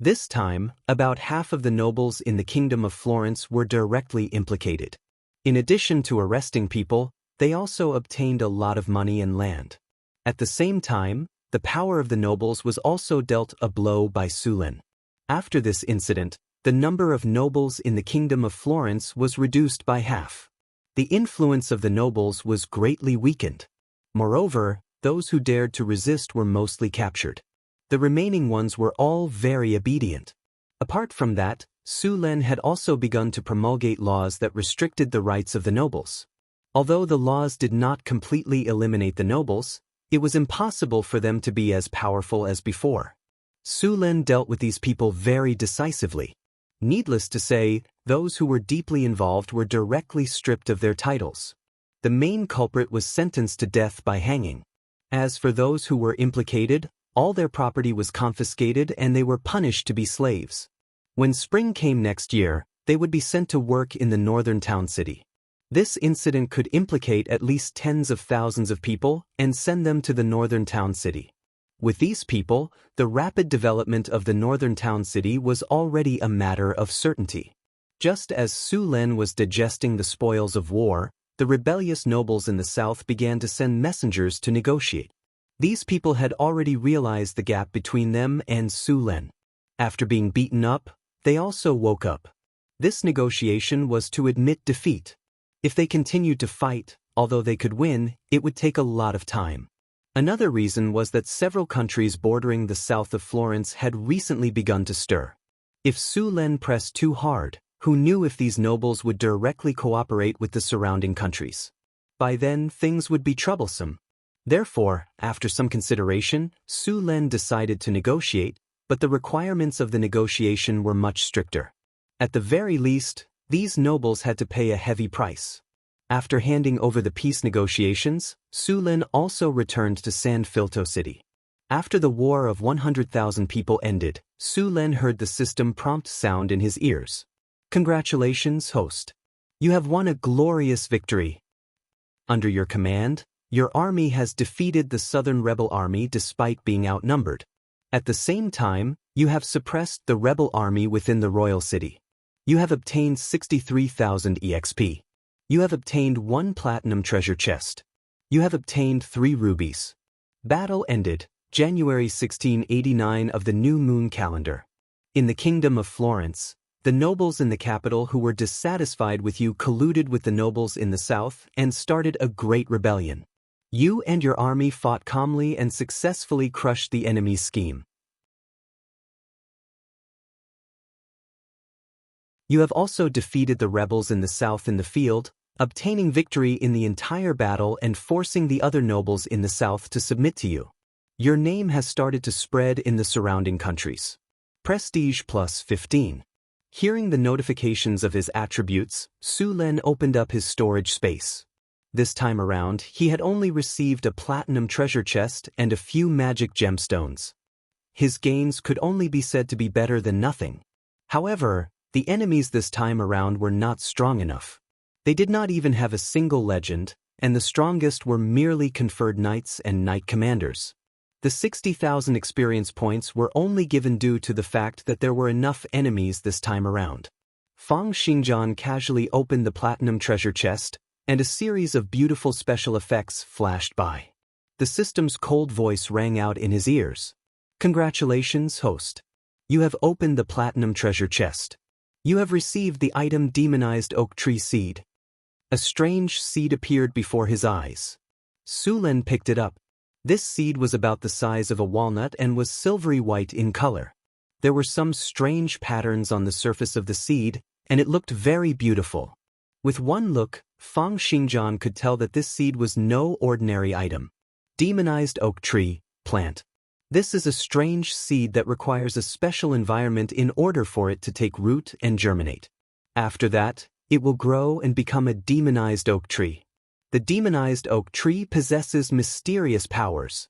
This time, about half of the nobles in the Kingdom of Florence were directly implicated. In addition to arresting people, they also obtained a lot of money and land. At the same time, the power of the nobles was also dealt a blow by Sulen. After this incident, the number of nobles in the Kingdom of Florence was reduced by half. The influence of the nobles was greatly weakened. Moreover, those who dared to resist were mostly captured. The remaining ones were all very obedient. Apart from that, Sulen had also begun to promulgate laws that restricted the rights of the nobles. Although the laws did not completely eliminate the nobles, it was impossible for them to be as powerful as before. Sulen dealt with these people very decisively. Needless to say, those who were deeply involved were directly stripped of their titles. The main culprit was sentenced to death by hanging. As for those who were implicated, all their property was confiscated and they were punished to be slaves. When spring came next year, they would be sent to work in the northern town city. This incident could implicate at least tens of thousands of people and send them to the northern town city. With these people, the rapid development of the northern town city was already a matter of certainty. Just as Sulen was digesting the spoils of war, the rebellious nobles in the south began to send messengers to negotiate. These people had already realized the gap between them and Sulen. After being beaten up, they also woke up. This negotiation was to admit defeat. If they continued to fight, although they could win, it would take a lot of time. Another reason was that several countries bordering the south of Florence had recently begun to stir. If Sulen pressed too hard, who knew if these nobles would directly cooperate with the surrounding countries? By then, things would be troublesome. Therefore, after some consideration, Sulen decided to negotiate, but the requirements of the negotiation were much stricter. At the very least, these nobles had to pay a heavy price. After handing over the peace negotiations, Sulen also returned to San Filto City. After the war of 100,000 people ended, Sulen heard the system prompt sound in his ears. "Congratulations, host. You have won a glorious victory. Under your command, your army has defeated the southern rebel army despite being outnumbered. At the same time, you have suppressed the rebel army within the royal city. You have obtained 63,000 EXP. You have obtained 1 platinum treasure chest. You have obtained 3 rubies." Battle ended, January 1689 of the new moon calendar. In the Kingdom of Florence, the nobles in the capital who were dissatisfied with you colluded with the nobles in the south and started a great rebellion. You and your army fought calmly and successfully crushed the enemy's scheme. You have also defeated the rebels in the south in the field, obtaining victory in the entire battle and forcing the other nobles in the south to submit to you. Your name has started to spread in the surrounding countries. Prestige plus 15. Hearing the notifications of his attributes, Sulen opened up his storage space. This time around, he had only received a platinum treasure chest and a few magic gemstones. His gains could only be said to be better than nothing. However, the enemies this time around were not strong enough. They did not even have a single legend, and the strongest were merely conferred knights and knight commanders. The 60,000 experience points were only given due to the fact that there were enough enemies this time around. Fang Xingjian casually opened the platinum treasure chest, and a series of beautiful special effects flashed by. The system's cold voice rang out in his ears. "Congratulations, host. You have opened the platinum treasure chest. You have received the item Demonized Oak Tree Seed." A strange seed appeared before his eyes. Sulen picked it up. This seed was about the size of a walnut and was silvery white in color. There were some strange patterns on the surface of the seed, and it looked very beautiful. With one look, Fang Xingjian could tell that this seed was no ordinary item. Demonized Oak Tree Plant. This is a strange seed that requires a special environment in order for it to take root and germinate. After that, it will grow and become a demonized oak tree. The demonized oak tree possesses mysterious powers.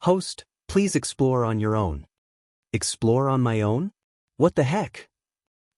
Host, please explore on your own. Explore on my own? What the heck?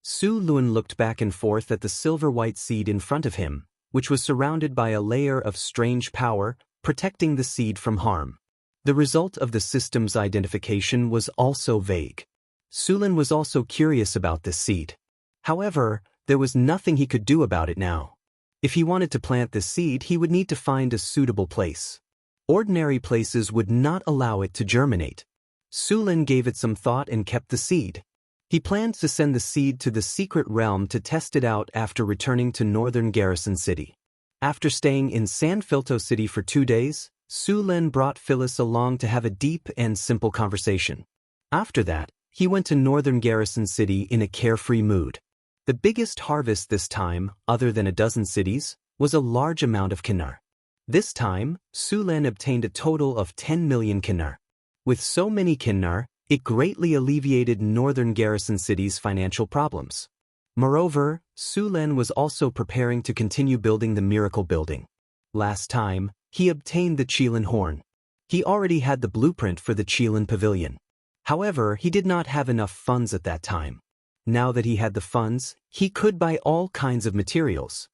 Su Lun looked back and forth at the silver-white seed in front of him, which was surrounded by a layer of strange power, protecting the seed from harm. The result of the system's identification was also vague. Su Lun was also curious about this seed. However, there was nothing he could do about it now. If he wanted to plant this seed, he would need to find a suitable place. Ordinary places would not allow it to germinate. Su Lun gave it some thought and kept the seed. He planned to send the seed to the secret realm to test it out after returning to northern Garrison City. After staying in San Filto City for 2 days, Su Lun brought Phyllis along to have a deep and simple conversation. After that, he went to northern Garrison City in a carefree mood. The biggest harvest this time, other than a dozen cities, was a large amount of kinnar. This time, Su Lun obtained a total of 10 million kinnar. With so many kinnar, it greatly alleviated northern Garrison City's financial problems. Moreover, Su Lun was also preparing to continue building the miracle building. Last time, he obtained the Qilin horn. He already had the blueprint for the Qilin pavilion. However, he did not have enough funds at that time. Now that he had the funds, he could buy all kinds of materials.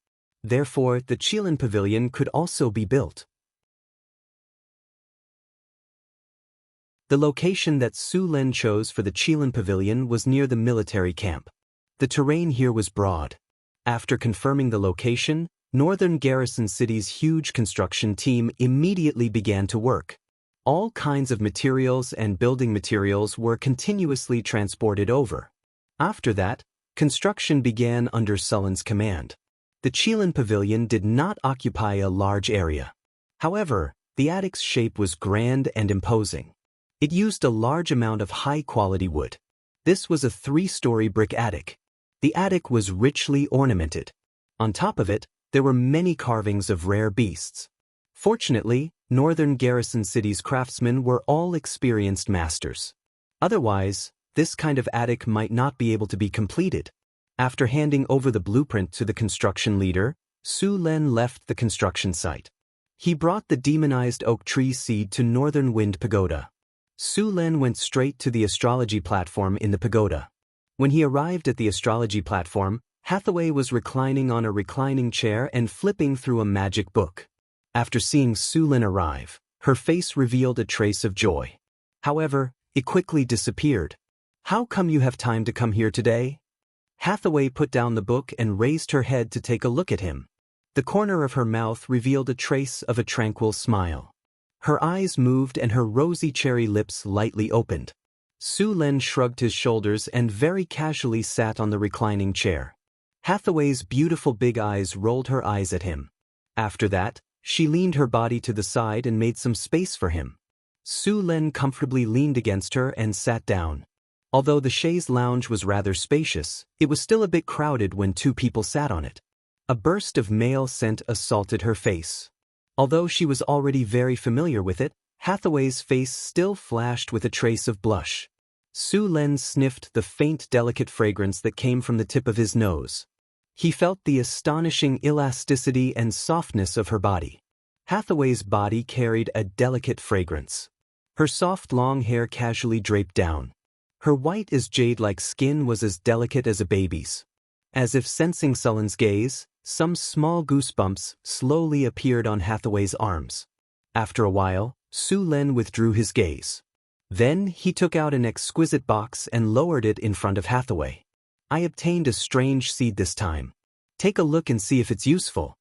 Therefore, the Qilin pavilion could also be built. The location that Su Lun chose for the Qilin pavilion was near the military camp. The terrain here was broad. After confirming the location, Northern Garrison City's huge construction team immediately began to work. All kinds of materials and building materials were continuously transported over. After that, construction began under Sullen's command. The Qilin pavilion did not occupy a large area. However, the attic's shape was grand and imposing. It used a large amount of high-quality wood. This was a 3-story brick attic. The attic was richly ornamented. On top of it, there were many carvings of rare beasts. Fortunately, Northern Garrison City's craftsmen were all experienced masters. Otherwise, this kind of attic might not be able to be completed. After handing over the blueprint to the construction leader, Su Lun left the construction site. He brought the demonized oak tree seed to Northern Wind Pagoda. Su Lun went straight to the astrology platform in the pagoda. When he arrived at the astrology platform, Hathaway was reclining on a reclining chair and flipping through a magic book. After seeing Su Lun arrive, her face revealed a trace of joy. However, it quickly disappeared. "How come you have time to come here today?" Hathaway put down the book and raised her head to take a look at him. The corner of her mouth revealed a trace of a tranquil smile. Her eyes moved and her rosy cherry lips lightly opened. Su Lun shrugged his shoulders and very casually sat on the reclining chair. Hathaway's beautiful big eyes rolled her eyes at him. After that, she leaned her body to the side and made some space for him. Su Lun comfortably leaned against her and sat down. Although the chaise lounge was rather spacious, it was still a bit crowded when 2 people sat on it. A burst of male scent assaulted her face. Although she was already very familiar with it, Hathaway's face still flashed with a trace of blush. Su Lun sniffed the faint, delicate fragrance that came from the tip of his nose. He felt the astonishing elasticity and softness of her body. Hathaway's body carried a delicate fragrance. Her soft long hair casually draped down. Her white as jade-like skin was as delicate as a baby's. As if sensing Sullen's gaze, some small goosebumps slowly appeared on Hathaway's arms. After a while, Su Lun withdrew his gaze. Then he took out an exquisite box and lowered it in front of Hathaway. "I obtained a strange seed this time. Take a look and see if it's useful,"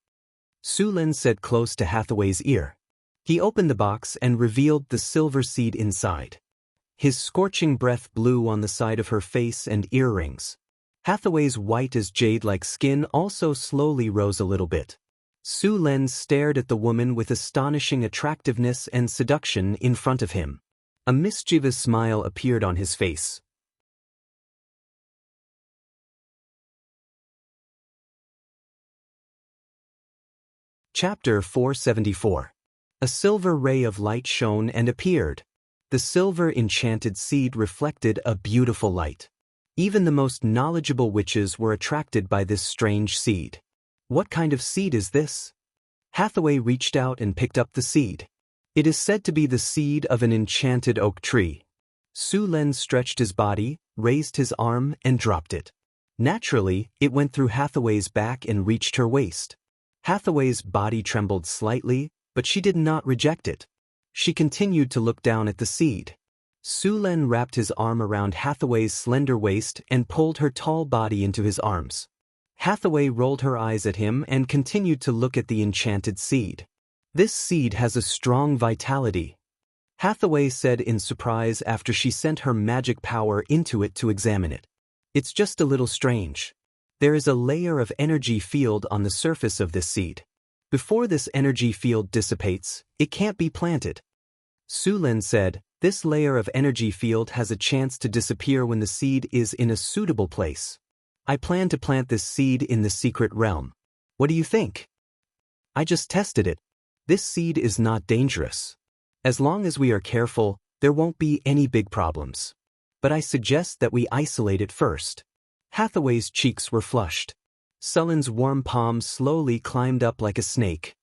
Su Lun said close to Hathaway's ear. He opened the box and revealed the silver seed inside. His scorching breath blew on the side of her face and earrings. Hathaway's white as jade-like skin also slowly rose a little bit. Su Lun stared at the woman with astonishing attractiveness and seduction in front of him. A mischievous smile appeared on his face. Chapter 474. A silver ray of light shone and appeared. The silver enchanted seed reflected a beautiful light. Even the most knowledgeable witches were attracted by this strange seed. "What kind of seed is this?" Hathaway reached out and picked up the seed. It is said to be the seed of an enchanted oak tree. Su Len stretched his body, raised his arm, and dropped it. Naturally, it went through Hathaway's back and reached her waist. Hathaway's body trembled slightly, but she did not reject it. She continued to look down at the seed. Su Len wrapped his arm around Hathaway's slender waist and pulled her tall body into his arms. Hathaway rolled her eyes at him and continued to look at the enchanted seed. This seed has a strong vitality, Hathaway said in surprise after she sent her magic power into it to examine it. It's just a little strange. There is a layer of energy field on the surface of this seed. Before this energy field dissipates, it can't be planted. Su Len said, this layer of energy field has a chance to disappear when the seed is in a suitable place. I plan to plant this seed in the secret realm. What do you think? I just tested it. This seed is not dangerous. As long as we are careful, there won't be any big problems. But I suggest that we isolate it first. Hathaway's cheeks were flushed. Sullen's warm palm slowly climbed up like a snake.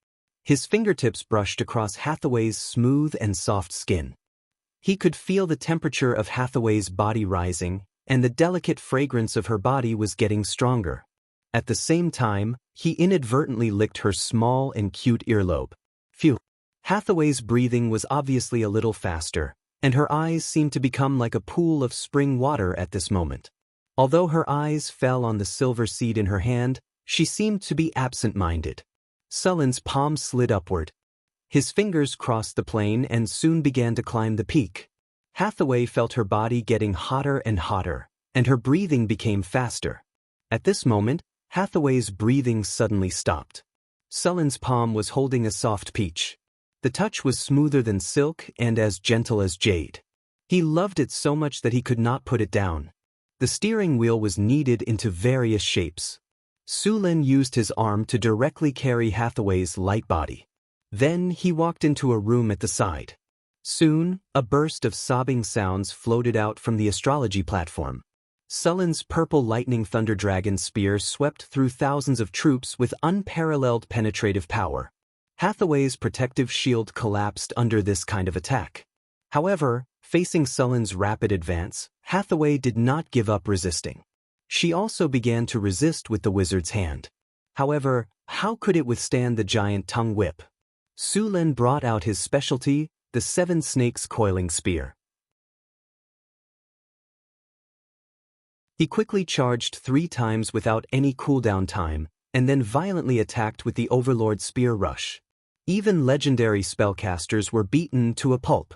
His fingertips brushed across Hathaway's smooth and soft skin. He could feel the temperature of Hathaway's body rising, and the delicate fragrance of her body was getting stronger. At the same time, he inadvertently licked her small and cute earlobe. Phew. Hathaway's breathing was obviously a little faster, and her eyes seemed to become like a pool of spring water at this moment. Although her eyes fell on the silver seed in her hand, she seemed to be absent-minded. Sullen's palm slid upward. His fingers crossed the plane and soon began to climb the peak. Hathaway felt her body getting hotter and hotter, and her breathing became faster. At this moment, Hathaway's breathing suddenly stopped. Sullen's palm was holding a soft peach. The touch was smoother than silk and as gentle as jade. He loved it so much that he could not put it down. The steering wheel was kneaded into various shapes. Su Len used his arm to directly carry Hathaway's light body. Then he walked into a room at the side. Soon, a burst of sobbing sounds floated out from the astrology platform. Sullen's purple lightning thunder dragon spear swept through thousands of troops with unparalleled penetrative power. Hathaway's protective shield collapsed under this kind of attack. However, facing Sullen's rapid advance, Hathaway did not give up resisting. She also began to resist with the wizard's hand. However, how could it withstand the giant tongue whip? Su Len brought out his specialty, the 7 snakes coiling spear. He quickly charged 3 times without any cooldown time, and then violently attacked with the Overlord Spear Rush. Even legendary spellcasters were beaten to a pulp.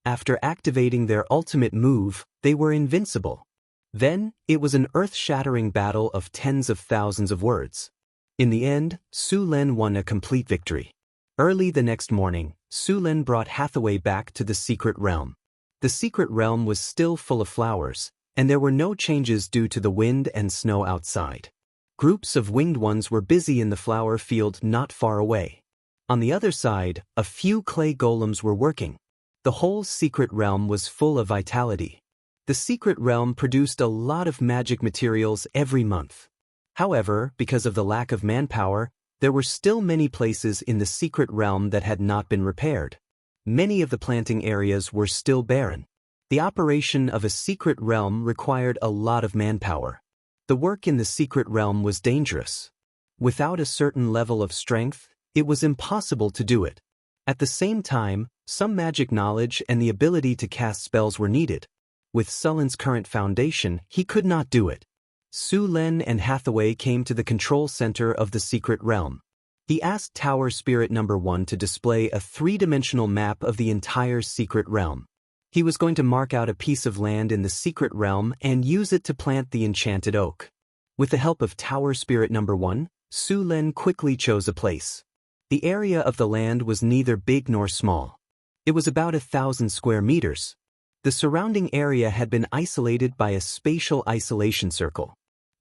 After activating their ultimate move, they were invincible. Then, it was an earth-shattering battle of tens of thousands of words. In the end, Su Len won a complete victory. Early the next morning, Su Len brought Hathaway back to the secret realm. The secret realm was still full of flowers, and there were no changes due to the wind and snow outside. Groups of winged ones were busy in the flower field not far away. On the other side, a few clay golems were working. The whole secret realm was full of vitality. The secret realm produced a lot of magic materials every month. However, because of the lack of manpower, there were still many places in the secret realm that had not been repaired. Many of the planting areas were still barren. The operation of a secret realm required a lot of manpower. The work in the secret realm was dangerous. Without a certain level of strength, it was impossible to do it. At the same time, some magic knowledge and the ability to cast spells were needed. With Sullen's current foundation, he could not do it. Su Len and Hathaway came to the control center of the secret realm. He asked Tower Spirit Number 1 to display a 3-dimensional map of the entire secret realm. He was going to mark out a piece of land in the secret realm and use it to plant the enchanted oak. With the help of Tower Spirit Number 1, Su Len quickly chose a place. The area of the land was neither big nor small. It was about 1,000 square meters. The surrounding area had been isolated by a spatial isolation circle.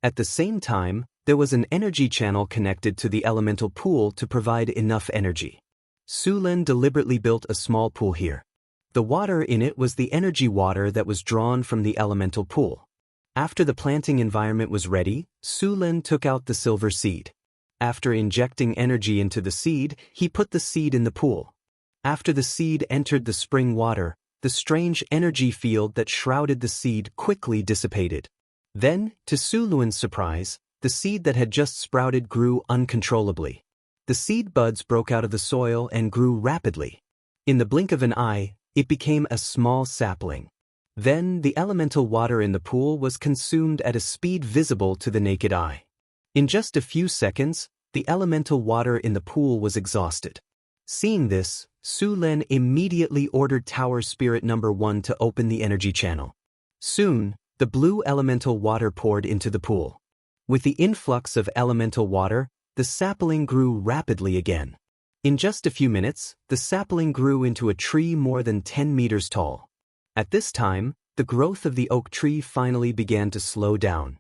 At the same time, there was an energy channel connected to the elemental pool to provide enough energy. Su Len deliberately built a small pool here. The water in it was the energy water that was drawn from the elemental pool. After the planting environment was ready, Su Len took out the silver seed. After injecting energy into the seed, he put the seed in the pool. After the seed entered the spring water, the strange energy field that shrouded the seed quickly dissipated. Then, to Suluan's surprise, the seed that had just sprouted grew uncontrollably. The seed buds broke out of the soil and grew rapidly. In the blink of an eye, it became a small sapling. Then, the elemental water in the pool was consumed at a speed visible to the naked eye. In just a few seconds, the elemental water in the pool was exhausted. Seeing this, Sulen immediately ordered Tower Spirit Number 1 to open the energy channel. Soon, the blue elemental water poured into the pool. With the influx of elemental water, the sapling grew rapidly again. In just a few minutes, the sapling grew into a tree more than 10 meters tall. At this time, the growth of the oak tree finally began to slow down.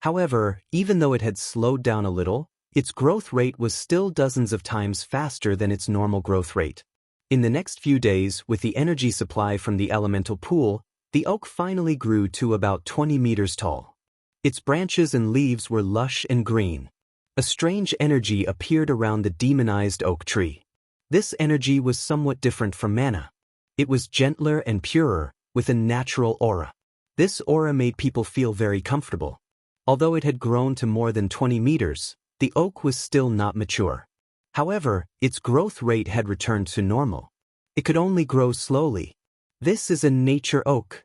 However, even though it had slowed down a little, its growth rate was still dozens of times faster than its normal growth rate. In the next few days, with the energy supply from the elemental pool, the oak finally grew to about 20 meters tall. Its branches and leaves were lush and green. A strange energy appeared around the demonized oak tree. This energy was somewhat different from mana. It was gentler and purer, with a natural aura. This aura made people feel very comfortable. Although it had grown to more than 20 meters, the oak was still not mature. However, its growth rate had returned to normal. It could only grow slowly. This is a nature oak.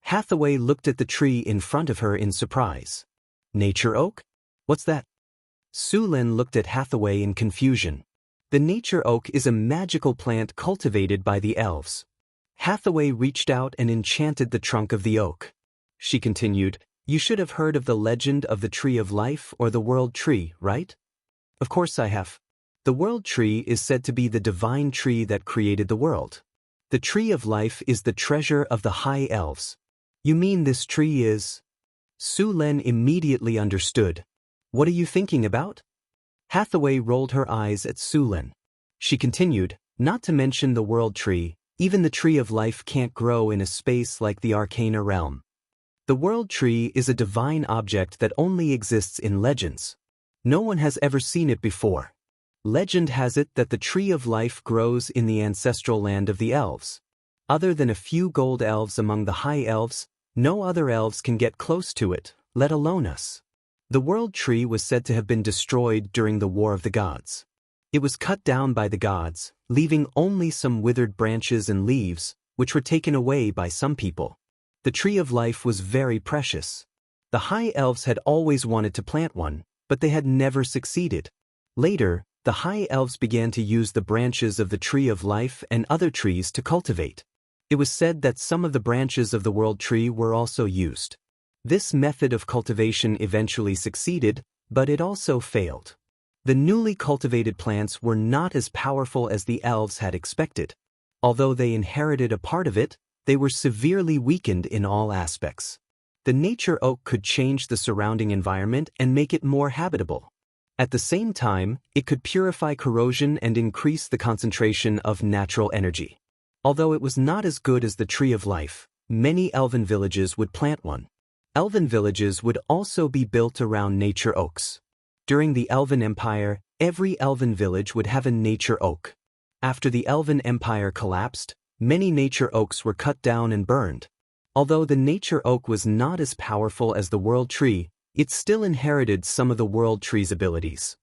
Hathaway looked at the tree in front of her in surprise. Nature oak? What's that? Sulen looked at Hathaway in confusion. The nature oak is a magical plant cultivated by the elves. Hathaway reached out and enchanted the trunk of the oak. She continued, "You should have heard of the legend of the Tree of Life or the World Tree, right?" "Of course I have. The World Tree is said to be the divine tree that created the world. The Tree of Life is the treasure of the High Elves." "You mean this tree is—" Sulen immediately understood. "What are you thinking about?" Hathaway rolled her eyes at Sulen. She continued, "Not to mention the World Tree, even the Tree of Life can't grow in a space like the Arcana realm. The World Tree is a divine object that only exists in legends. No one has ever seen it before. Legend has it that the Tree of Life grows in the ancestral land of the elves. Other than a few gold elves among the high elves, no other elves can get close to it, let alone us. The World Tree was said to have been destroyed during the War of the Gods. It was cut down by the gods, leaving only some withered branches and leaves, which were taken away by some people. The Tree of Life was very precious. The High Elves had always wanted to plant one, but they had never succeeded. Later, the High Elves began to use the branches of the Tree of Life and other trees to cultivate. It was said that some of the branches of the World Tree were also used. This method of cultivation eventually succeeded, but it also failed. The newly cultivated plants were not as powerful as the elves had expected. Although they inherited a part of it, they were severely weakened in all aspects. The nature oak could change the surrounding environment and make it more habitable. At the same time, it could purify corrosion and increase the concentration of natural energy. Although it was not as good as the Tree of Life, many elven villages would plant one. Elven villages would also be built around nature oaks. During the Elven Empire, every elven village would have a nature oak. After the Elven Empire collapsed, many nature oaks were cut down and burned. Although the nature oak was not as powerful as the World Tree, it still inherited some of the World Tree's abilities.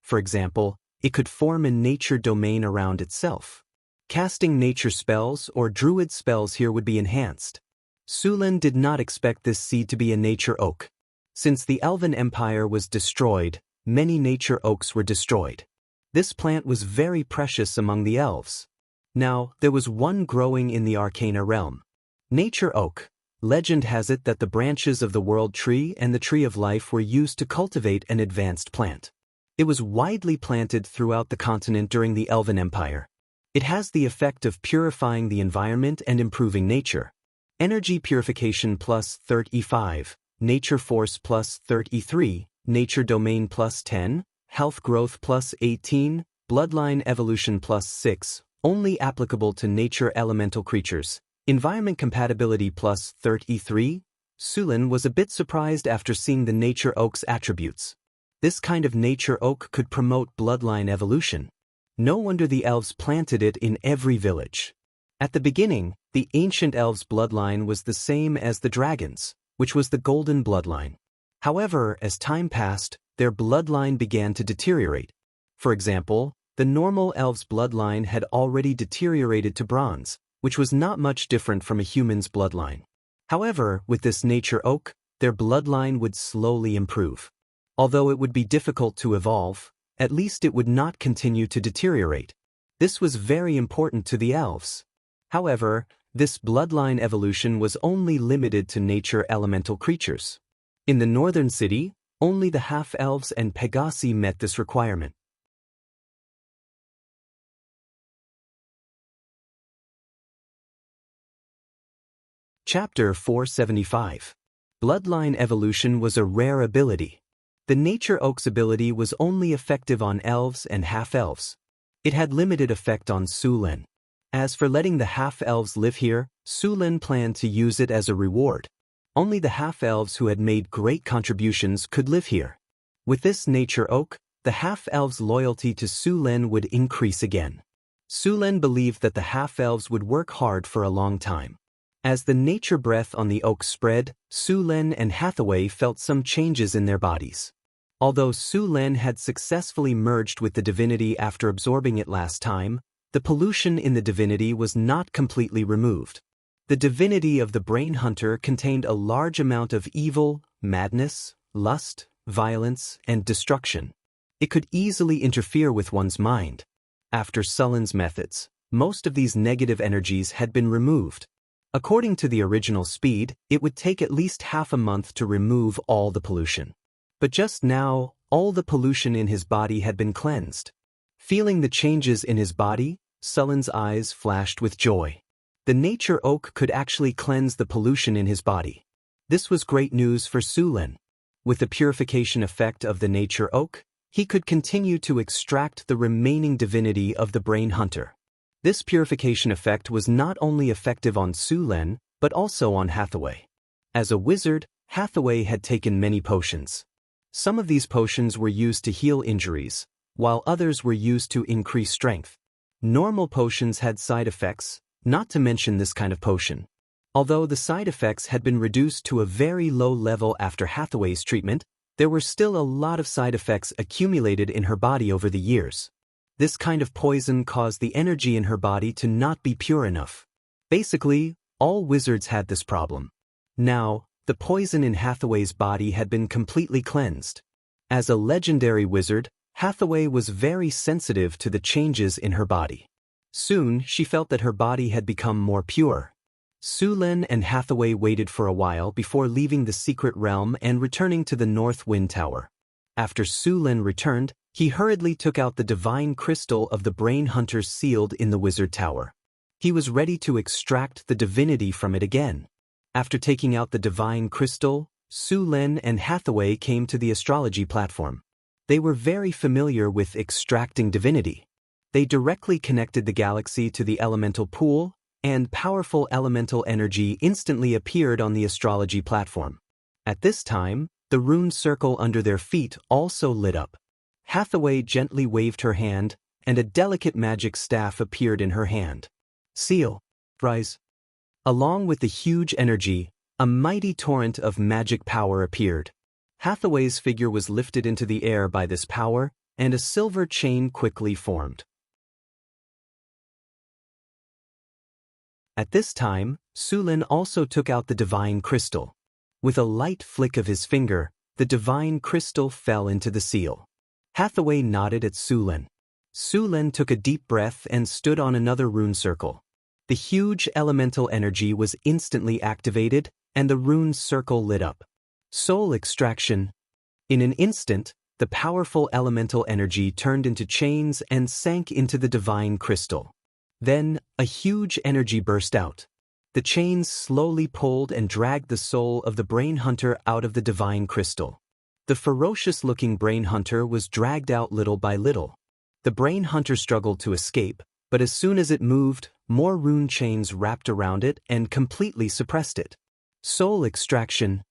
For example, it could form a nature domain around itself. Casting nature spells or druid spells here would be enhanced. Sulen did not expect this seed to be a nature oak. Since the Elven Empire was destroyed, many nature oaks were destroyed. This plant was very precious among the elves. Now, there was one growing in the Arcana realm. Nature oak. Legend has it that the branches of the World Tree and the Tree of Life were used to cultivate an advanced plant. It was widely planted throughout the continent during the Elven Empire. It has the effect of purifying the environment and improving nature. Energy purification plus 35, nature force plus 33, nature domain plus 10, health growth plus 18, bloodline evolution plus 6, only applicable to nature elemental creatures, environment compatibility plus 33, Sulin was a bit surprised after seeing the nature oak's attributes. This kind of nature oak could promote bloodline evolution. No wonder the elves planted it in every village. At the beginning, the ancient elves' bloodline was the same as the dragons, which was the golden bloodline. However, as time passed, their bloodline began to deteriorate. For example, the normal elves' bloodline had already deteriorated to bronze, which was not much different from a human's bloodline. However, with this nature oak, their bloodline would slowly improve. Although it would be difficult to evolve, at least it would not continue to deteriorate. This was very important to the elves. However, this bloodline evolution was only limited to nature elemental creatures. In the northern city, only the half-elves and Pegasi met this requirement. Chapter 475. Bloodline evolution was a rare ability. The nature oak's ability was only effective on elves and half-elves. It had limited effect on Sulin. As for letting the half-elves live here, Sulin planned to use it as a reward. Only the half-elves who had made great contributions could live here. With this nature oak, the half-elves' loyalty to Sulin would increase again. Sulin believed that the half-elves would work hard for a long time. As the nature breath on the oak spread, Sulin and Hathaway felt some changes in their bodies. Although Sulin had successfully merged with the divinity after absorbing it last time, the pollution in the divinity was not completely removed. The divinity of the brain hunter contained a large amount of evil, madness, lust, violence, and destruction. It could easily interfere with one's mind. After Sulin's methods, most of these negative energies had been removed. According to the original speed, it would take at least half a month to remove all the pollution. But just now, all the pollution in his body had been cleansed. Feeling the changes in his body, Sulin's eyes flashed with joy. The nature oak could actually cleanse the pollution in his body. This was great news for Sulin. With the purification effect of the nature oak, he could continue to extract the remaining divinity of the brain hunter. This purification effect was not only effective on Sulin, but also on Hathaway. As a wizard, Hathaway had taken many potions. Some of these potions were used to heal injuries, while others were used to increase strength. Normal potions had side effects, not to mention this kind of potion. Although the side effects had been reduced to a very low level after Hathaway's treatment, there were still a lot of side effects accumulated in her body over the years. This kind of poison caused the energy in her body to not be pure enough. Basically, all wizards had this problem. Now, the poison in Hathaway's body had been completely cleansed. As a legendary wizard, Hathaway was very sensitive to the changes in her body. Soon, she felt that her body had become more pure. Sulin and Hathaway waited for a while before leaving the secret realm and returning to the North Wind Tower. After Sulin returned, he hurriedly took out the divine crystal of the brain hunter sealed in the wizard tower. He was ready to extract the divinity from it again. After taking out the divine crystal, Sulin and Hathaway came to the astrology platform. They were very familiar with extracting divinity. They directly connected the galaxy to the elemental pool, and powerful elemental energy instantly appeared on the astrology platform. At this time, the rune circle under their feet also lit up. Hathaway gently waved her hand, and a delicate magic staff appeared in her hand. Seal. Rise. Along with the huge energy, a mighty torrent of magic power appeared. Hathaway's figure was lifted into the air by this power, and a silver chain quickly formed. At this time, Sulin also took out the divine crystal. With a light flick of his finger, the divine crystal fell into the seal. Hathaway nodded at Sulin. Sulin took a deep breath and stood on another rune circle. The huge elemental energy was instantly activated, and the rune circle lit up. Soul extraction. In an instant, the powerful elemental energy turned into chains and sank into the divine crystal. Then, a huge energy burst out. The chains slowly pulled and dragged the soul of the brain hunter out of the divine crystal. The ferocious-looking brain hunter was dragged out little by little. The brain hunter struggled to escape, but as soon as it moved, more rune chains wrapped around it and completely suppressed it. Soul extraction.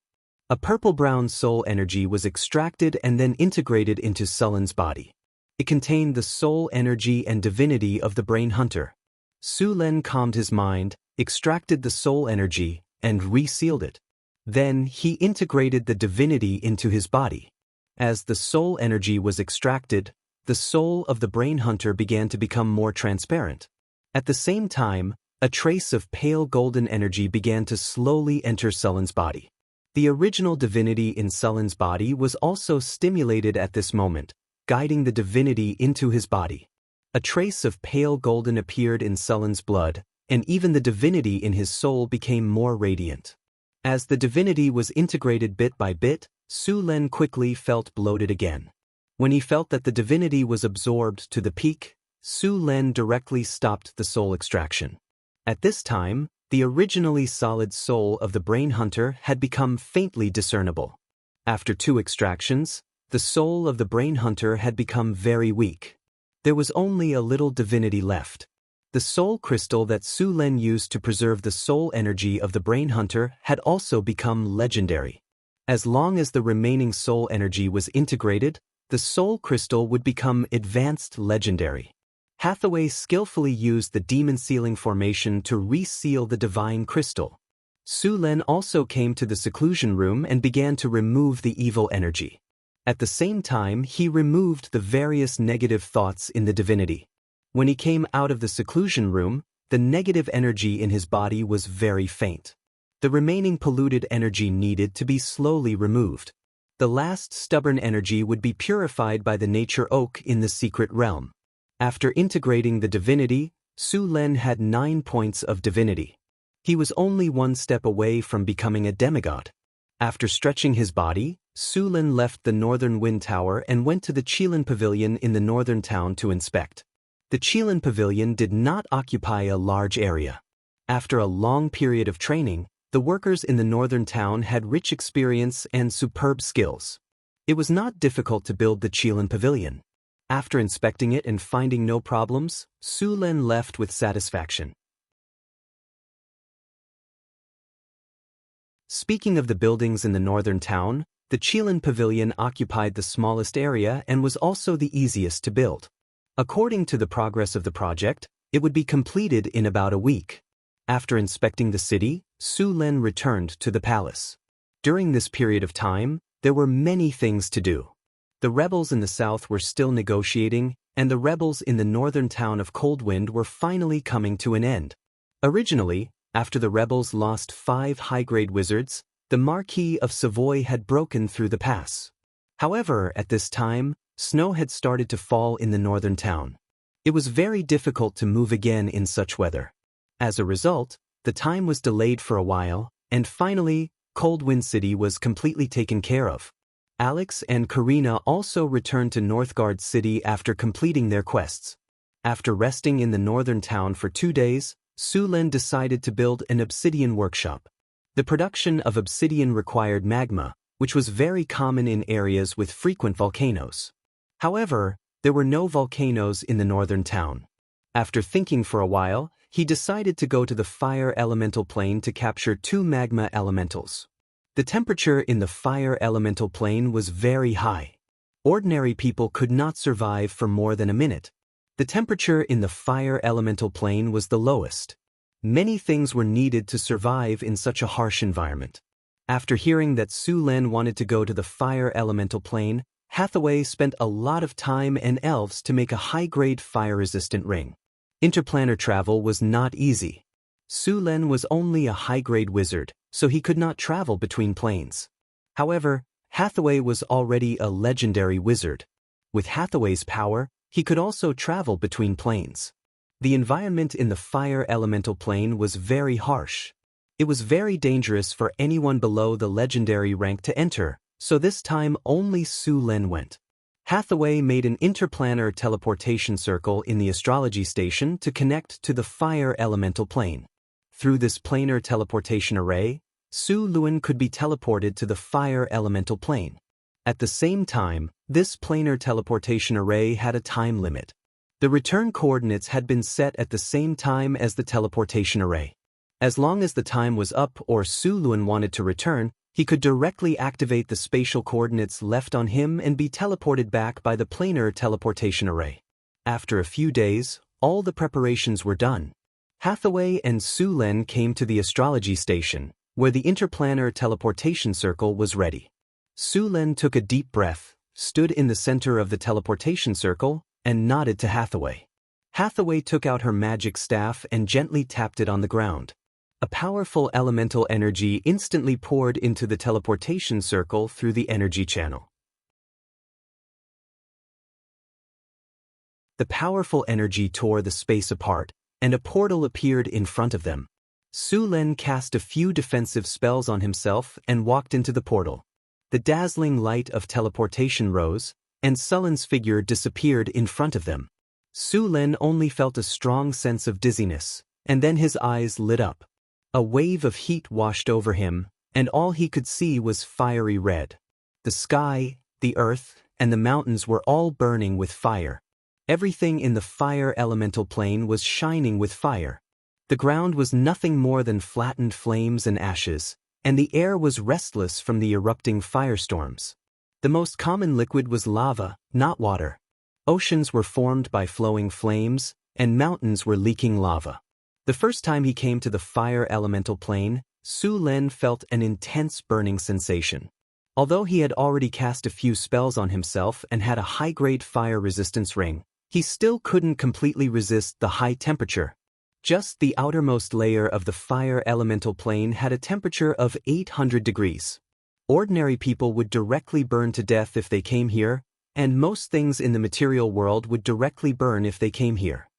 A purple-brown soul energy was extracted and then integrated into Sulan's body. It contained the soul energy and divinity of the brain hunter. Sulan calmed his mind, extracted the soul energy, and resealed it. Then he integrated the divinity into his body. As the soul energy was extracted, the soul of the brain hunter began to become more transparent. At the same time, a trace of pale golden energy began to slowly enter Sulan's body. The original divinity in Sulan's body was also stimulated at this moment, guiding the divinity into his body. A trace of pale golden appeared in Sulan's blood, and even the divinity in his soul became more radiant. As the divinity was integrated bit by bit, Sulan quickly felt bloated again. When he felt that the divinity was absorbed to the peak, Sulan directly stopped the soul extraction. At this time, the originally solid soul of the brain hunter had become faintly discernible. After 2 extractions, the soul of the brain hunter had become very weak. There was only a little divinity left. The soul crystal that Sulan used to preserve the soul energy of the brain hunter had also become legendary. As long as the remaining soul energy was integrated, the soul crystal would become advanced legendary. Hathaway skillfully used the demon sealing formation to reseal the divine crystal. Sulan also came to the seclusion room and began to remove the evil energy. At the same time, he removed the various negative thoughts in the divinity. When he came out of the seclusion room, the negative energy in his body was very faint. The remaining polluted energy needed to be slowly removed. The last stubborn energy would be purified by the nature oak in the secret realm. After integrating the divinity, Sulan had 9 points of divinity. He was only 1 step away from becoming a demigod. After stretching his body, Sulan left the northern wind tower and went to the Chilan Pavilion in the northern town to inspect. The Chilan Pavilion did not occupy a large area. After a long period of training, the workers in the northern town had rich experience and superb skills. It was not difficult to build the Chilan Pavilion. After inspecting it and finding no problems, Sulan left with satisfaction. Speaking of the buildings in the northern town, the Chilan Pavilion occupied the smallest area and was also the easiest to build. According to the progress of the project, it would be completed in about a week. After inspecting the city, Sulan returned to the palace. During this period of time, there were many things to do. The rebels in the south were still negotiating, and the rebels in the northern town of Coldwind were finally coming to an end. Originally, after the rebels lost 5 high-grade wizards, the Marquis of Savoy had broken through the pass. However, at this time, snow had started to fall in the northern town. It was very difficult to move again in such weather. As a result, the time was delayed for a while, and finally, Coldwind City was completely taken care of. Alex and Karina also returned to Northgard City after completing their quests. After resting in the northern town for 2 days, Sulan decided to build an obsidian workshop. The production of obsidian required magma, which was very common in areas with frequent volcanoes. However, there were no volcanoes in the northern town. After thinking for a while, he decided to go to the fire elemental plane to capture 2 magma elementals. The temperature in the fire elemental plane was very high. Ordinary people could not survive for more than a minute. The temperature in the fire elemental plane was the lowest. Many things were needed to survive in such a harsh environment. After hearing that Sulan wanted to go to the fire elemental plane, Hathaway spent a lot of time and elves to make a high-grade fire-resistant ring. Interplanar travel was not easy. Sulan was only a high-grade wizard, so he could not travel between planes. However, Hathaway was already a legendary wizard. With Hathaway's power, he could also travel between planes. The environment in the fire elemental plane was very harsh. It was very dangerous for anyone below the legendary rank to enter, so this time only Sulan went. Hathaway made an interplanar teleportation circle in the astrology station to connect to the fire elemental plane. Through this planar teleportation array, Sulan could be teleported to the fire elemental plane. At the same time, this planar teleportation array had a time limit. The return coordinates had been set at the same time as the teleportation array. As long as the time was up or Su Lun wanted to return, he could directly activate the spatial coordinates left on him and be teleported back by the planar teleportation array. After a few days, all the preparations were done. Hathaway and Su Lin came to the astrology station, where the interplanar teleportation circle was ready. Su Lin took a deep breath, stood in the center of the teleportation circle, and nodded to Hathaway. Hathaway took out her magic staff and gently tapped it on the ground. A powerful elemental energy instantly poured into the teleportation circle through the energy channel. The powerful energy tore the space apart, and a portal appeared in front of them. Su Lin cast a few defensive spells on himself and walked into the portal. The dazzling light of teleportation rose, and Sullen's figure disappeared in front of them. Su Lin only felt a strong sense of dizziness, and then his eyes lit up. A wave of heat washed over him, and all he could see was fiery red. The sky, the earth, and the mountains were all burning with fire. Everything in the fire elemental plane was shining with fire. The ground was nothing more than flattened flames and ashes, and the air was restless from the erupting firestorms. The most common liquid was lava, not water. Oceans were formed by flowing flames, and mountains were leaking lava. The first time he came to the fire elemental plane, Su Lin felt an intense burning sensation. Although he had already cast a few spells on himself and had a high-grade fire resistance ring, he still couldn't completely resist the high temperature. Just the outermost layer of the fire elemental plane had a temperature of 800 degrees. Ordinary people would directly burn to death if they came here, and most things in the material world would directly burn if they came here.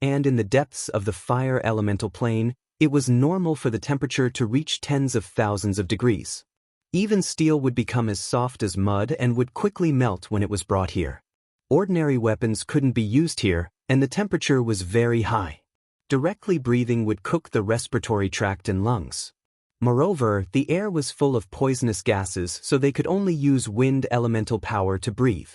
And in the depths of the fire elemental plane, it was normal for the temperature to reach tens of thousands of degrees. Even steel would become as soft as mud and would quickly melt when it was brought here. Ordinary weapons couldn't be used here, and the temperature was very high. Directly breathing would cook the respiratory tract and lungs. Moreover, the air was full of poisonous gases, so they could only use wind elemental power to breathe.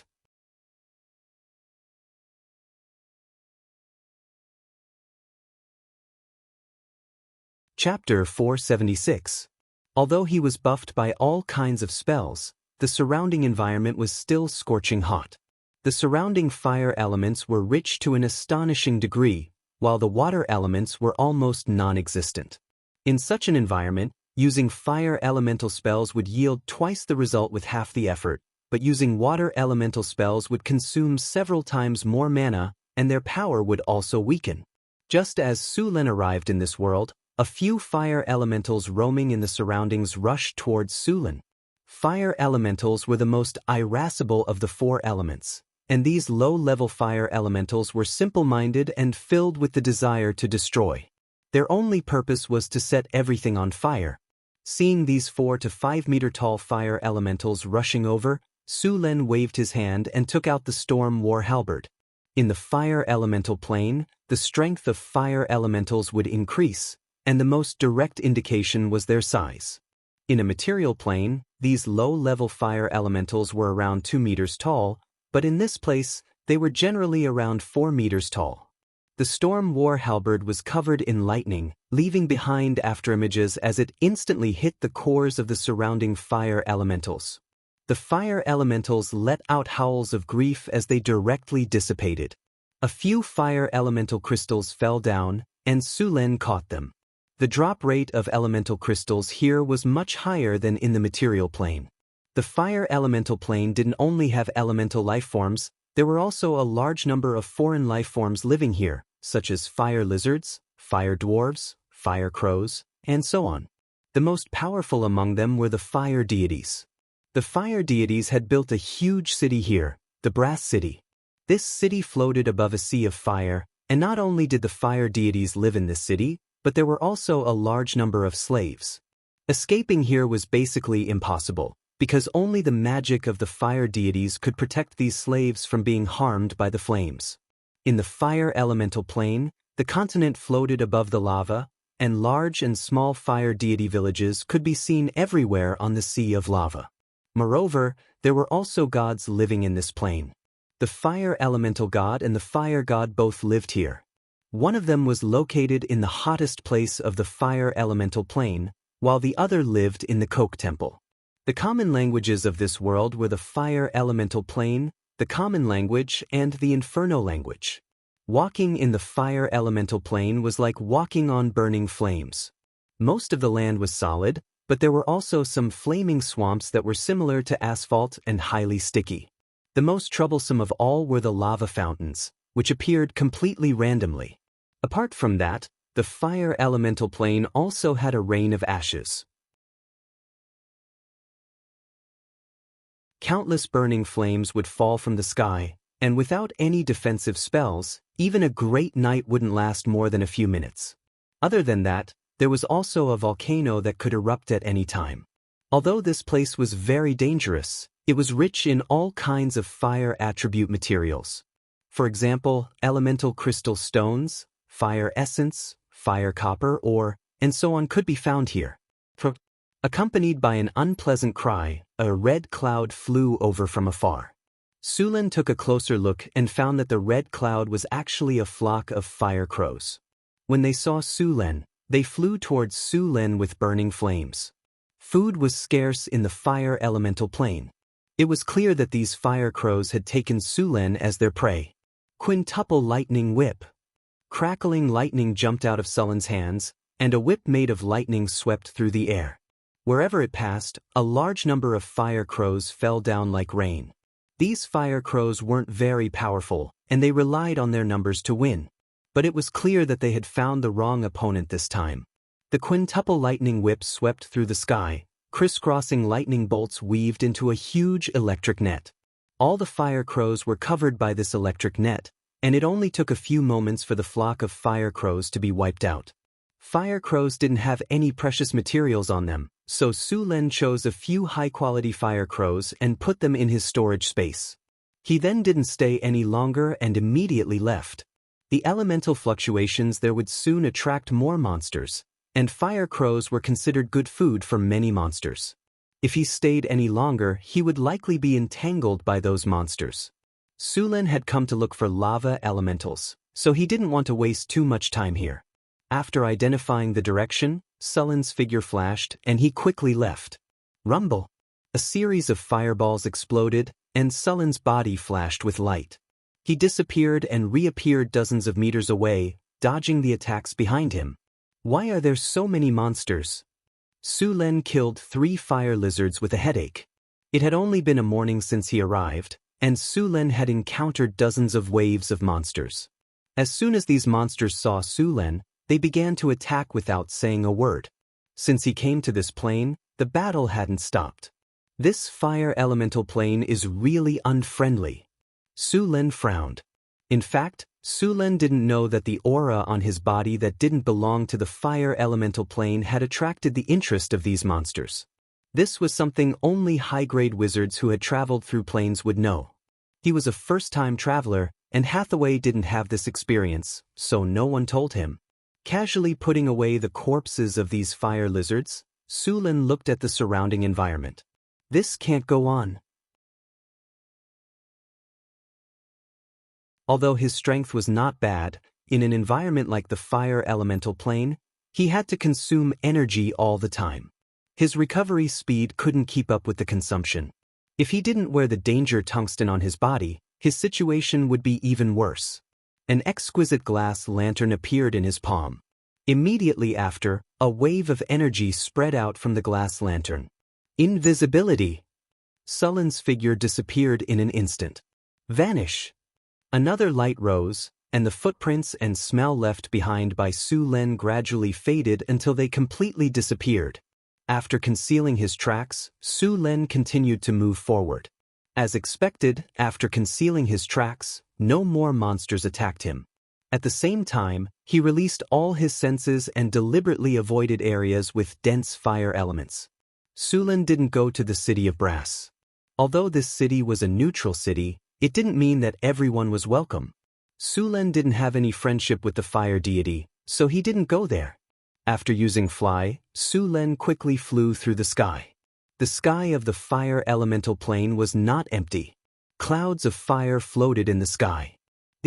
Chapter 476. Although he was buffed by all kinds of spells, the surrounding environment was still scorching hot. The surrounding fire elements were rich to an astonishing degree, while the water elements were almost non-existent. In such an environment, using fire elemental spells would yield twice the result with half the effort, but using water elemental spells would consume several times more mana, and their power would also weaken. Just as Su Lin arrived in this world, a few fire elementals roaming in the surroundings rushed towards Su Lin. Fire elementals were the most irascible of the four elements, and these low-level fire elementals were simple-minded and filled with the desire to destroy. Their only purpose was to set everything on fire. Seeing these 4 to 5 meter tall fire elementals rushing over, Su Lin waved his hand and took out the Storm War Halberd. In the fire elemental plane, the strength of fire elementals would increase, and the most direct indication was their size. In a material plane, these low-level fire elementals were around 2 meters tall, but in this place, they were generally around 4 meters tall. The Storm War Halberd was covered in lightning, leaving behind afterimages as it instantly hit the cores of the surrounding fire elementals. The fire elementals let out howls of grief as they directly dissipated. A few fire elemental crystals fell down, and Su Lin caught them. The drop rate of elemental crystals here was much higher than in the material plane. The fire elemental plane didn't only have elemental life forms, there were also a large number of foreign life forms living here, such as fire lizards, fire dwarves, fire crows, and so on. The most powerful among them were the fire deities. The fire deities had built a huge city here, the Brass City. This city floated above a sea of fire, and not only did the fire deities live in this city, but there were also a large number of slaves. Escaping here was basically impossible, because only the magic of the fire deities could protect these slaves from being harmed by the flames. In the fire elemental plane, the continent floated above the lava, and large and small fire deity villages could be seen everywhere on the sea of lava. Moreover, there were also gods living in this plane. The fire elemental god and the fire god both lived here. One of them was located in the hottest place of the fire elemental plane, while the other lived in the Coke Temple. The common languages of this world were the fire elemental plane, the common language, and the inferno language. Walking in the fire elemental plane was like walking on burning flames. Most of the land was solid, but there were also some flaming swamps that were similar to asphalt and highly sticky. The most troublesome of all were the lava fountains, which appeared completely randomly. Apart from that, the fire elemental plane also had a rain of ashes. Countless burning flames would fall from the sky, and without any defensive spells, even a great night wouldn't last more than a few minutes. Other than that, there was also a volcano that could erupt at any time. Although this place was very dangerous, it was rich in all kinds of fire attribute materials. For example, elemental crystal stones, fire essence, fire copper ore, and so on could be found here. Accompanied by an unpleasant cry, a red cloud flew over from afar. Sulen took a closer look and found that the red cloud was actually a flock of fire crows. When they saw Sulen, they flew towards Sulen with burning flames. Food was scarce in the fire elemental plane. It was clear that these fire crows had taken Sulen as their prey. Quintuple lightning whip. Crackling lightning jumped out of Sulen's hands, and a whip made of lightning swept through the air. Wherever it passed, a large number of fire crows fell down like rain. These fire crows weren't very powerful, and they relied on their numbers to win. But it was clear that they had found the wrong opponent this time. The quintuple lightning whip swept through the sky, crisscrossing lightning bolts weaved into a huge electric net. All the fire crows were covered by this electric net, and it only took a few moments for the flock of fire crows to be wiped out. Fire crows didn't have any precious materials on them, so Sulen chose a few high-quality fire crows and put them in his storage space. He then didn't stay any longer and immediately left. The elemental fluctuations there would soon attract more monsters, and fire crows were considered good food for many monsters. If he stayed any longer, he would likely be entangled by those monsters. Sulen had come to look for lava elementals, so he didn't want to waste too much time here. After identifying the direction, Sulen's figure flashed, and he quickly left. Rumble! A series of fireballs exploded, and Sulen's body flashed with light. He disappeared and reappeared dozens of meters away, dodging the attacks behind him. Why are there so many monsters? Sulen killed 3 fire lizards with a headache. It had only been a morning since he arrived, and Sulen had encountered dozens of waves of monsters. As soon as these monsters saw Sulen, they began to attack without saying a word. Since he came to this plane, the battle hadn't stopped. This fire elemental plane is really unfriendly. Sulen frowned. In fact, Sulen didn't know that the aura on his body that didn't belong to the fire elemental plane had attracted the interest of these monsters. This was something only high-grade wizards who had traveled through planes would know. He was a first-time traveler, and Hathaway didn't have this experience, so no one told him. Casually putting away the corpses of these fire lizards, Sulen looked at the surrounding environment. This can't go on. Although his strength was not bad, in an environment like the fire elemental plane, he had to consume energy all the time. His recovery speed couldn't keep up with the consumption. If he didn't wear the danger tungsten on his body, his situation would be even worse. An exquisite glass lantern appeared in his palm. Immediately after, a wave of energy spread out from the glass lantern. Invisibility! Sulen's figure disappeared in an instant. Vanish! Another light rose, and the footprints and smell left behind by Sulen gradually faded until they completely disappeared. After concealing his tracks, Sulen continued to move forward. As expected, after concealing his tracks, no more monsters attacked him. At the same time, he released all his senses and deliberately avoided areas with dense fire elements. Sulen didn't go to the city of Brass. Although this city was a neutral city, it didn't mean that everyone was welcome. Sulen didn't have any friendship with the fire deity, so he didn't go there. After using fly, Sulen quickly flew through the sky. The sky of the fire elemental plane was not empty. Clouds of fire floated in the sky.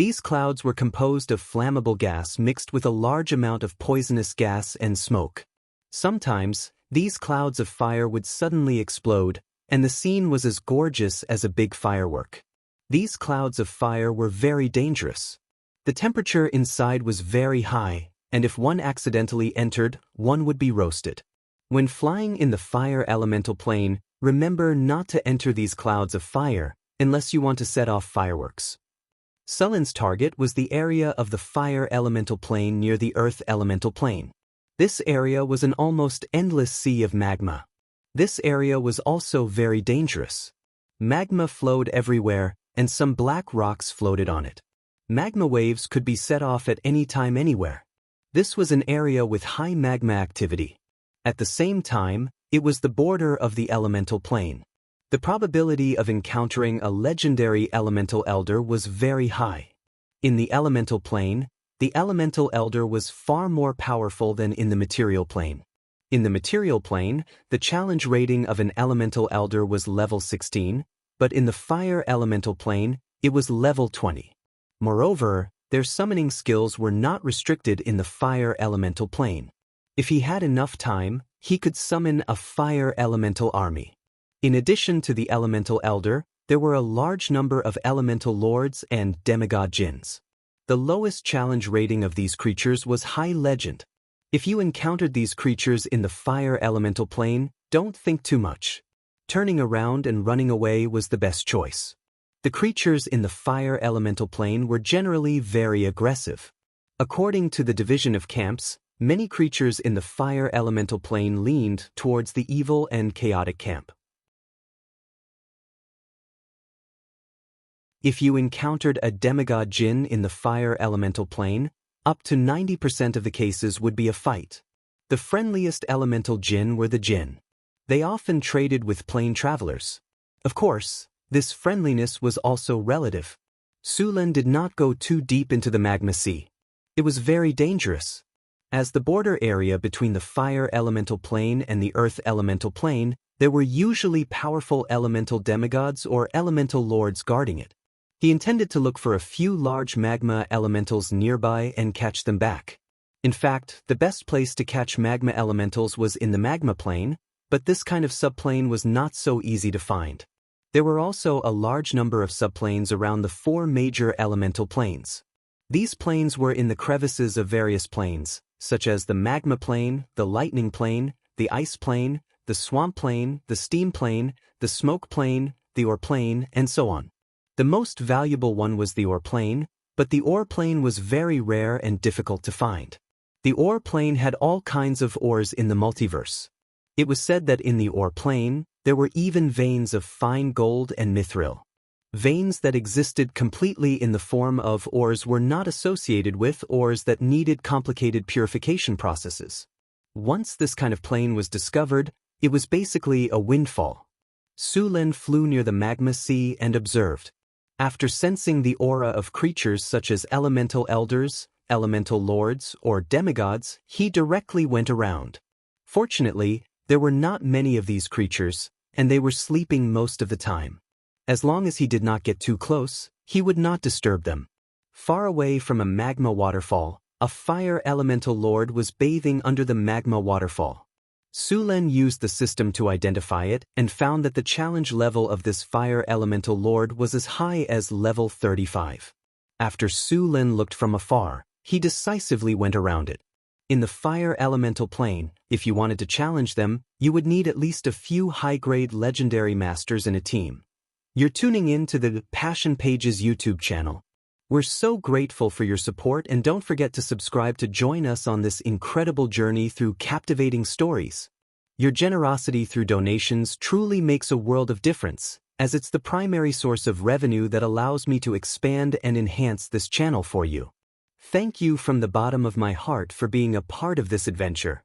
These clouds were composed of flammable gas mixed with a large amount of poisonous gas and smoke. Sometimes, these clouds of fire would suddenly explode, and the scene was as gorgeous as a big firework. These clouds of fire were very dangerous. The temperature inside was very high, and if one accidentally entered, one would be roasted. When flying in the fire elemental plane, remember not to enter these clouds of fire unless you want to set off fireworks. Sullen's target was the area of the fire elemental plane near the earth elemental plane. This area was an almost endless sea of magma. This area was also very dangerous. Magma flowed everywhere, and some black rocks floated on it. Magma waves could be set off at any time anywhere. This was an area with high magma activity. At the same time, it was the border of the elemental plane. The probability of encountering a legendary elemental elder was very high. In the elemental plane, the elemental elder was far more powerful than in the material plane. In the material plane, the challenge rating of an elemental elder was level 16, but in the fire elemental plane, it was level 20. Moreover, their summoning skills were not restricted in the fire elemental plane. If he had enough time, he could summon a fire elemental army. In addition to the elemental elder, there were a large number of elemental lords and demigod jinns. The lowest challenge rating of these creatures was high legend. If you encountered these creatures in the fire elemental plane, don't think too much. Turning around and running away was the best choice. The creatures in the fire elemental plane were generally very aggressive. According to the division of camps, many creatures in the fire elemental plane leaned towards the evil and chaotic camp. If you encountered a demigod jinn in the fire elemental plane, up to 90% of the cases would be a fight. The friendliest elemental jinn were the jinn. They often traded with plane travelers. Of course, this friendliness was also relative. Sulen did not go too deep into the magma sea. It was very dangerous. As the border area between the fire elemental plane and the earth elemental plane, there were usually powerful elemental demigods or elemental lords guarding it. He intended to look for a few large magma elementals nearby and catch them back. In fact, the best place to catch magma elementals was in the magma plane, but this kind of subplane was not so easy to find. There were also a large number of subplanes around the 4 major elemental planes. These planes were in the crevices of various planes, such as the magma plane, the lightning plane, the ice plane, the swamp plane, the steam plane, the smoke plane, the ore plane, and so on. The most valuable one was the ore plane, but the ore plane was very rare and difficult to find. The ore plane had all kinds of ores in the multiverse. It was said that in the ore plane, there were even veins of fine gold and mithril. Veins that existed completely in the form of ores were not associated with ores that needed complicated purification processes. Once this kind of plane was discovered, it was basically a windfall. Sulen flew near the magma sea and observed. After sensing the aura of creatures such as elemental elders, elemental lords, or demigods, he directly went around. Fortunately, there were not many of these creatures, and they were sleeping most of the time. As long as he did not get too close, he would not disturb them. Far away from a magma waterfall, a fire elemental lord was bathing under the magma waterfall. Sulen used the system to identify it and found that the challenge level of this fire elemental lord was as high as level 35. After Sulen looked from afar, he decisively went around it. In the fire elemental plane, if you wanted to challenge them, you would need at least a few high-grade legendary masters in a team. You're tuning in to the Passion Pages YouTube channel. We're so grateful for your support, and don't forget to subscribe to join us on this incredible journey through captivating stories. Your generosity through donations truly makes a world of difference, as it's the primary source of revenue that allows me to expand and enhance this channel for you. Thank you from the bottom of my heart for being a part of this adventure.